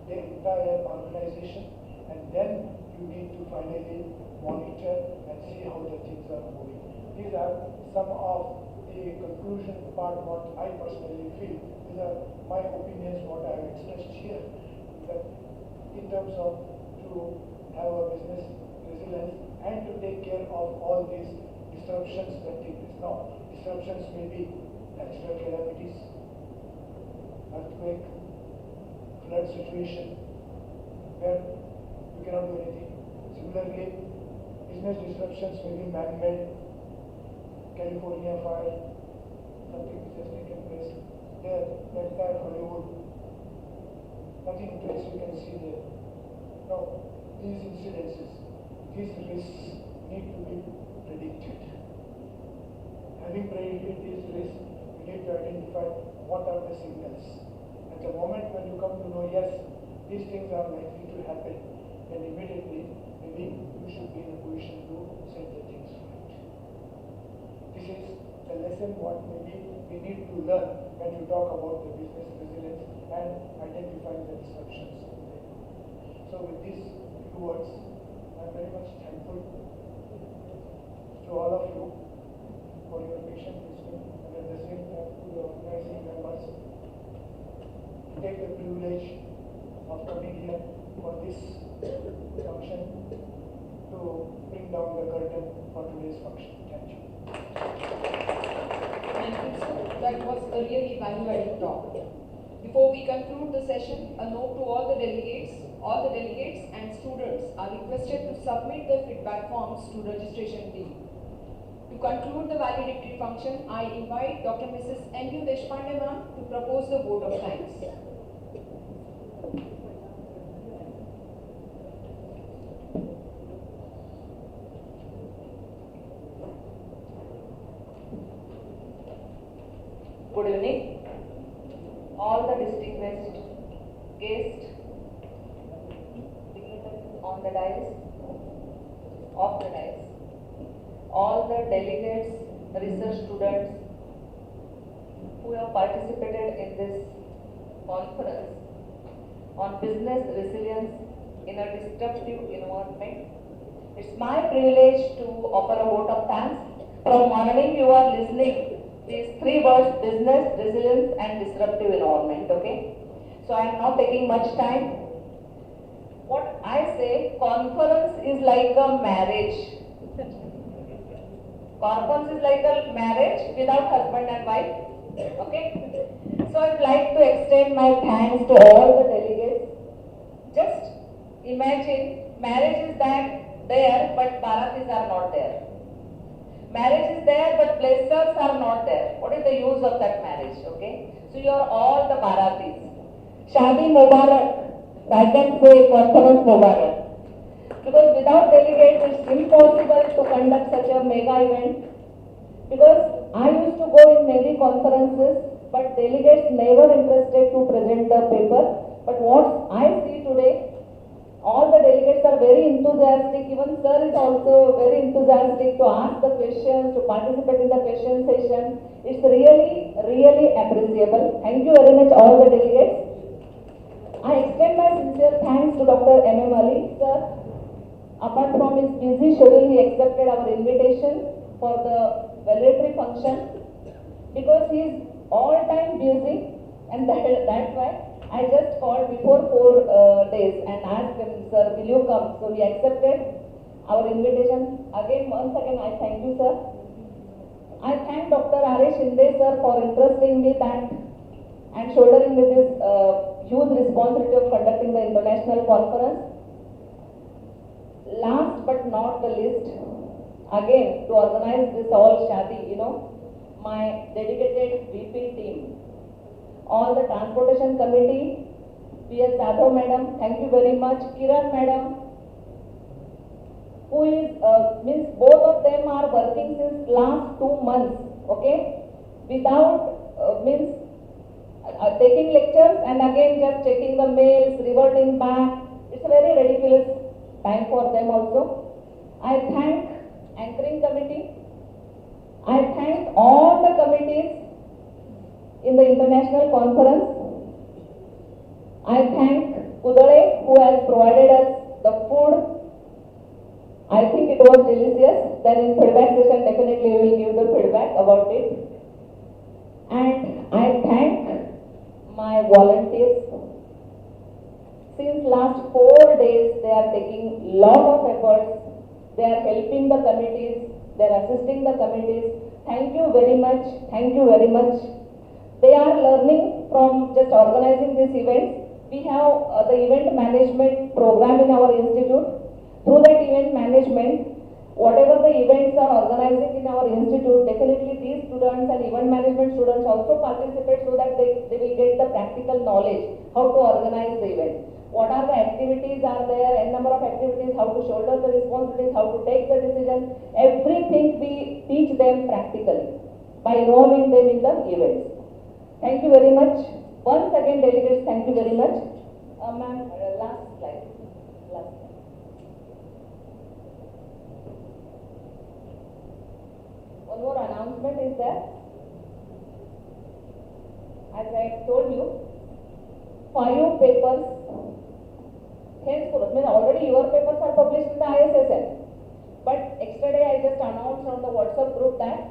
the entire organization, and then you need to finally monitor and see how the things are moving. These are some of the conclusion part what I personally feel. These are my opinions, what I have expressed here. That in terms of to have a business resilience and to take care of all these disruptions that take place. Now, disruptions may be natural calamities, earthquake, flood situation, where you cannot do anything. Similarly, business disruptions may be man-made. California fire, something which has taken place there, the entire Hollywood, nothing place you can see there. Now, these incidences, these risks need to be predicted. Having predicted these risks, you need to identify what are the signals. At the moment when you come to know, yes, these things are likely to happen, then immediately, maybe you should be in a position to set the things right. This is the lesson what maybe we need to learn when you talk about the business resilience and identifying the disruptions. So with these few words, I am very much thankful to all of you for your patient listening, and at the same time to the organizing members to take the privilege of coming here for this function to bring down the curtain for today's function. Thank you. Thank you, sir. That was a really value-added talk. Before we conclude the session, a note to all the delegates and students are requested to submit their feedback forms to registration team. To conclude the valedictory function, I invite Dr. Mrs. N.U. Deshpande ma'am to propose the vote of thanks. Good evening, all the distinguished guests, dignitaries on the dais, of the dais, all the delegates, research students who have participated in this conference on business resilience in a disruptive environment. It's my privilege to offer a vote of thanks. From morning you are listening these three words: business, resilience and disruptive environment, okay? So I am not taking much time. What I say, conference is like a marriage. Conference is like a marriage without husband and wife, okay? So I would like to extend my thanks to all the delegates. Just imagine, marriage is there, but Baratis are not there. Marriage is there, but blessers are not there. What is the use of that marriage, okay? So you are all the Baratis. Shadi Mubarak, I can say conference Mubarak. Because without delegates, it's impossible to conduct such a mega event. Because I used to go in many conferences, but delegates never interested to present the paper. But what I see today, all the delegates are very enthusiastic. Even sir is also very enthusiastic to ask the questions, to participate in the question session. It's really, really appreciable. Thank you very much, all the delegates. I extend my sincere thanks to Dr. M.M. Ali, sir. Apart from his busy schedule, he accepted our invitation for the valedictory function because he is all-time busy, and that's why I just called before 4 days and asked him, sir, will you come? So he accepted our invitation. Once again, I thank you, sir. I thank Dr. R.A. Shinde, sir, for entrusting me that and shouldering me this huge responsibility of conducting the international conference. Last but not the least, again, to organize this all Shadi, my dedicated VP team, all the transportation committee, P.S. Sadhav madam, thank you very much, Kiran madam, who is, both of them are working since last 2 months, okay, without, taking lectures and again just checking the mails, reverting back. It's a very ridiculous time for them also. I thank anchoring committee. I thank all the committees in the international conference. I thank Kudale, who has provided us the food. I think it was delicious. Then in feedback session, definitely we will give the feedback about it. And I thank my volunteers. Since last 4 days, they are taking lot of efforts. They are helping the committees. They are assisting the committees. Thank you very much. Thank you very much. They are learning from just organizing these events. We have the event management program in our institute. Through that event management, whatever the events are organizing in our institute, definitely these students and event management students also participate so that they will get the practical knowledge how to organize the event. What are the activities are there, n number of activities, how to shoulder the responsibilities, how to take the decision, everything we teach them practically by involving them in the events. Thank you very much. Once again, delegates, thank you very much. Ma'am, last slide. One more announcement is there. As I told you, 5 papers henceforth, already your papers are published in the ISSN. But yesterday I just announced on the WhatsApp group that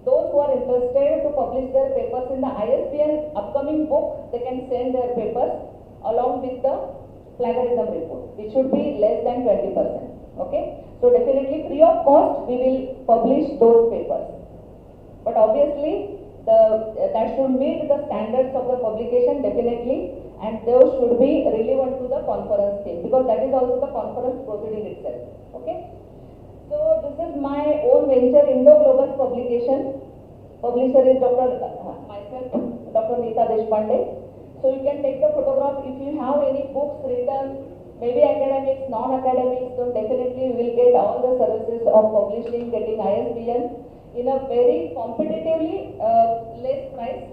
those who are interested to publish their papers in the ISBN upcoming book, they can send their papers along with the plagiarism report, which should be less than 20%. Okay? So definitely free of cost, we will publish those papers. But obviously, that should meet the standards of the publication definitely, and those should be relevant to the conference theme, because that is also the conference proceeding itself. Okay? So this is my own venture, Indo-Global publication. Publisher is myself, Dr. Neeta Deshpande. So you can take the photograph. If you have any books written, maybe academics, non-academics, then definitely you will get all the services of publishing, getting ISBN in a very competitively less price.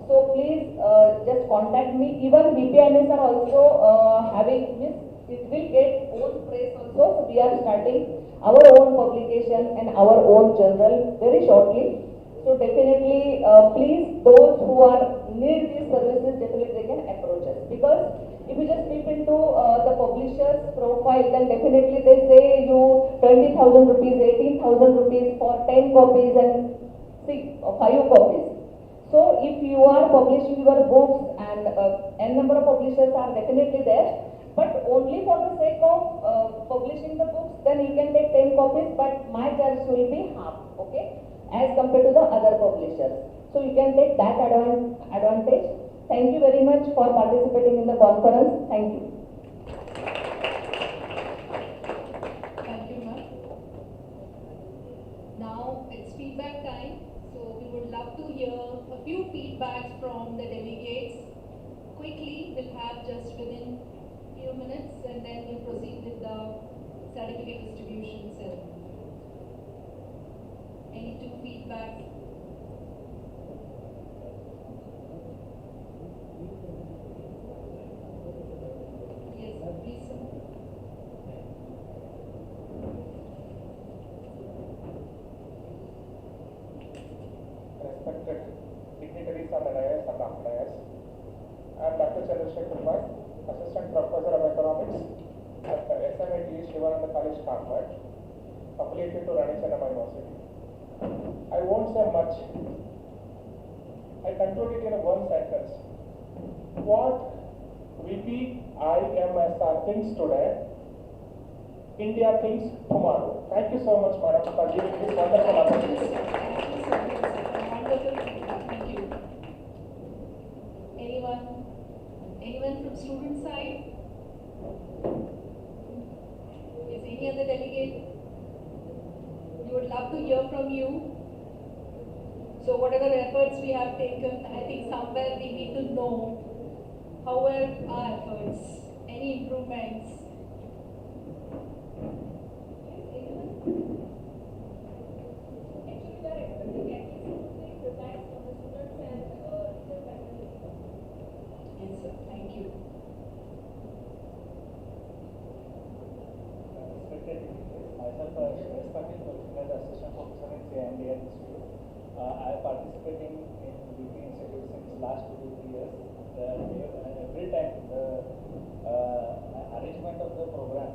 So please just contact me. Even VPIMSR are also having this. It will get own press also. So we are starting our own publication and our own journal very shortly. So definitely, please, those who are need these services, definitely they can approach us. Because if you just peep into the publisher's profile, then definitely they say you 20,000 rupees, 18,000 rupees for 10 copies and 5 copies. So if you are publishing your books and n number of publishers are definitely there, but only for the sake of publishing the books, then you can take 10 copies, but my charge will be half, okay, as compared to the other publishers. So you can take that advantage. Thank you very much for participating in the conference. Thank you. Thank you, ma'am. Now it's feedback time. So we would love to hear a few feedbacks from the delegates. Quickly, we'll have just within few minutes and then we'll proceed with the certificate distribution ceremony. Any two feedbacks? Yes, please, sir. Respected dignitaries on the dais and off dais. I am Dr. Chandrasekhar Pai, Assistant Professor of Economics at the SMIT Shivananda College, Harvard, affiliated to Rani Chennamma University. I won't say much. I conclude it in one sentence. What VPIMSR thinks today, India thinks tomorrow. Thank you so much, madam, for giving this wonderful opportunity. Wonderful feedback. Thank you. Anyone from student side? Is any other delegate? We would love to hear from you. So whatever efforts we have taken, I think somewhere we need to know how were our efforts, any improvements. Actually, we are expecting at least 2 to 3 replies from the students and teacher faculty. Yes, sir. Thank you. Respected myself, Shreya Patil, working as Assistant Professor in CMD Institute. I am participating in VP Institute since last 2 to 3 years. Every time the arrangement of the program,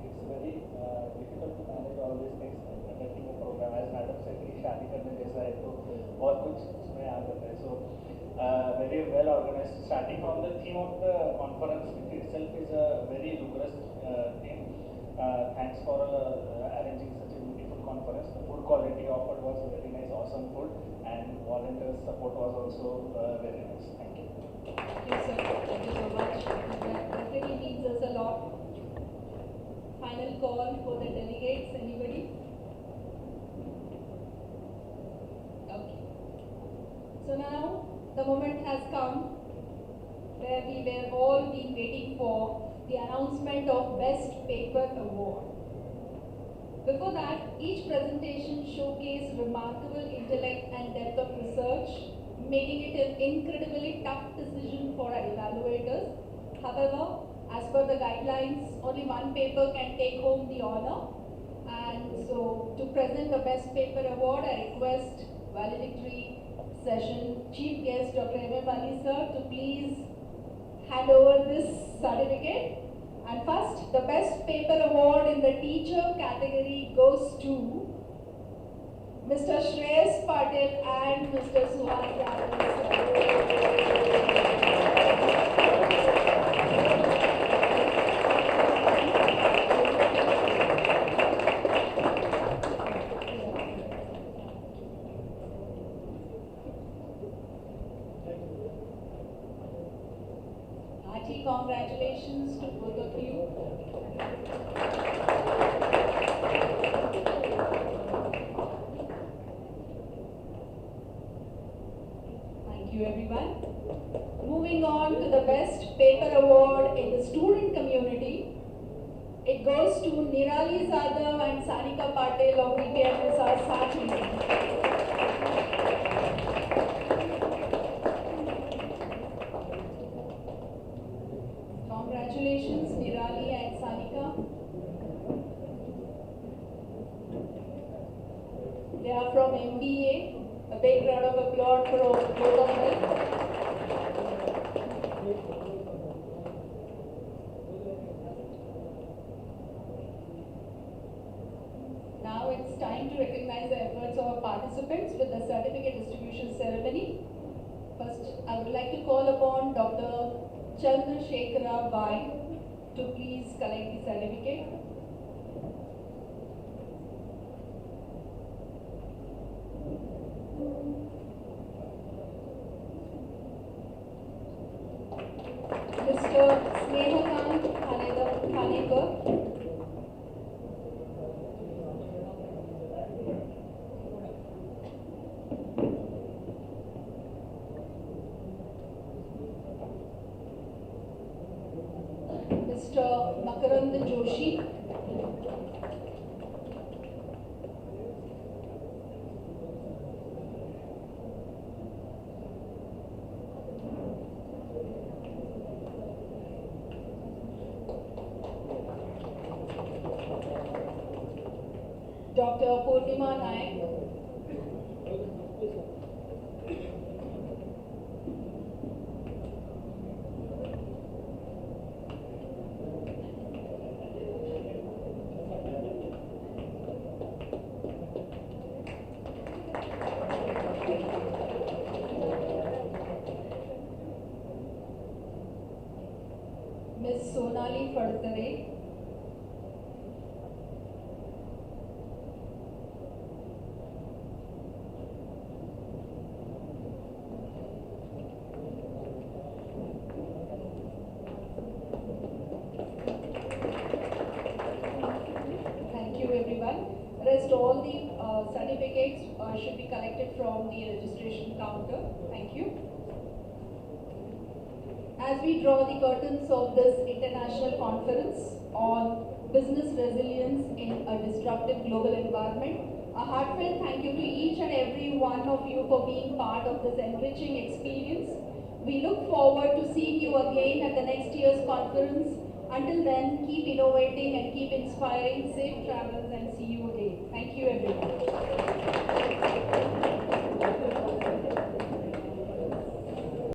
it's very difficult to manage all these things. Attending a program, as Madam said, शादी करने जैसा है तो बहुत कुछ उसमें आ जाता है. So very well organized. Starting from the theme of the conference, which itself is a very lucrative theme. Thanks for arranging such a beautiful conference. The food quality offered was very nice, awesome food, and volunteers support was also very nice. Thank you. Yes, sir. Thank you so much. That really means us a lot. Final call for the delegates. Anybody? Okay. So now the moment has come where we were all been waiting for the announcement of Best Paper Award. Before that, each presentation showcased remarkable intellect and depth of research, making it an incredibly tough decision for our evaluators. However, as per the guidelines, only one paper can take home the honor. And so, to present the Best Paper Award, I request valedictory session Chief Guest Dr. M.M. Ali sir to please hand over this certificate. And first, the Best Paper Award in the teacher category goes to Mr. Shreyas Patil and Mr. Suhas Yadav. Hearty congratulations to both of you. Thank you, everyone. Moving on to the Best Paper Award in the student community. It goes to Nirali Zadav and Sanika Patil of VPIMSR Sangli. Congratulations, Nirali and Sanika. MBA. A big round of applause for both of them. Now it's time to recognize the efforts of our participants with the certificate distribution ceremony. First, I would like to call upon Dr. Chandrasekhara Bai to please collect the certificate. Mr. Snehakant Khanekar. Mr. Makarand Joshi. Dr. Purnima Nayak. Ms. Sonali Fadtare. Thank you everyone. Rest all the certificates should be collected from the registration counter. Thank you. As we draw the curtains of this international conference on business resilience in a disruptive global environment, a heartfelt thank you to each and every one of you for being part of this enriching experience. We look forward to seeing you again at the next year's conference. Until then, keep innovating and keep inspiring. Safe travels and see you again. Thank you everyone.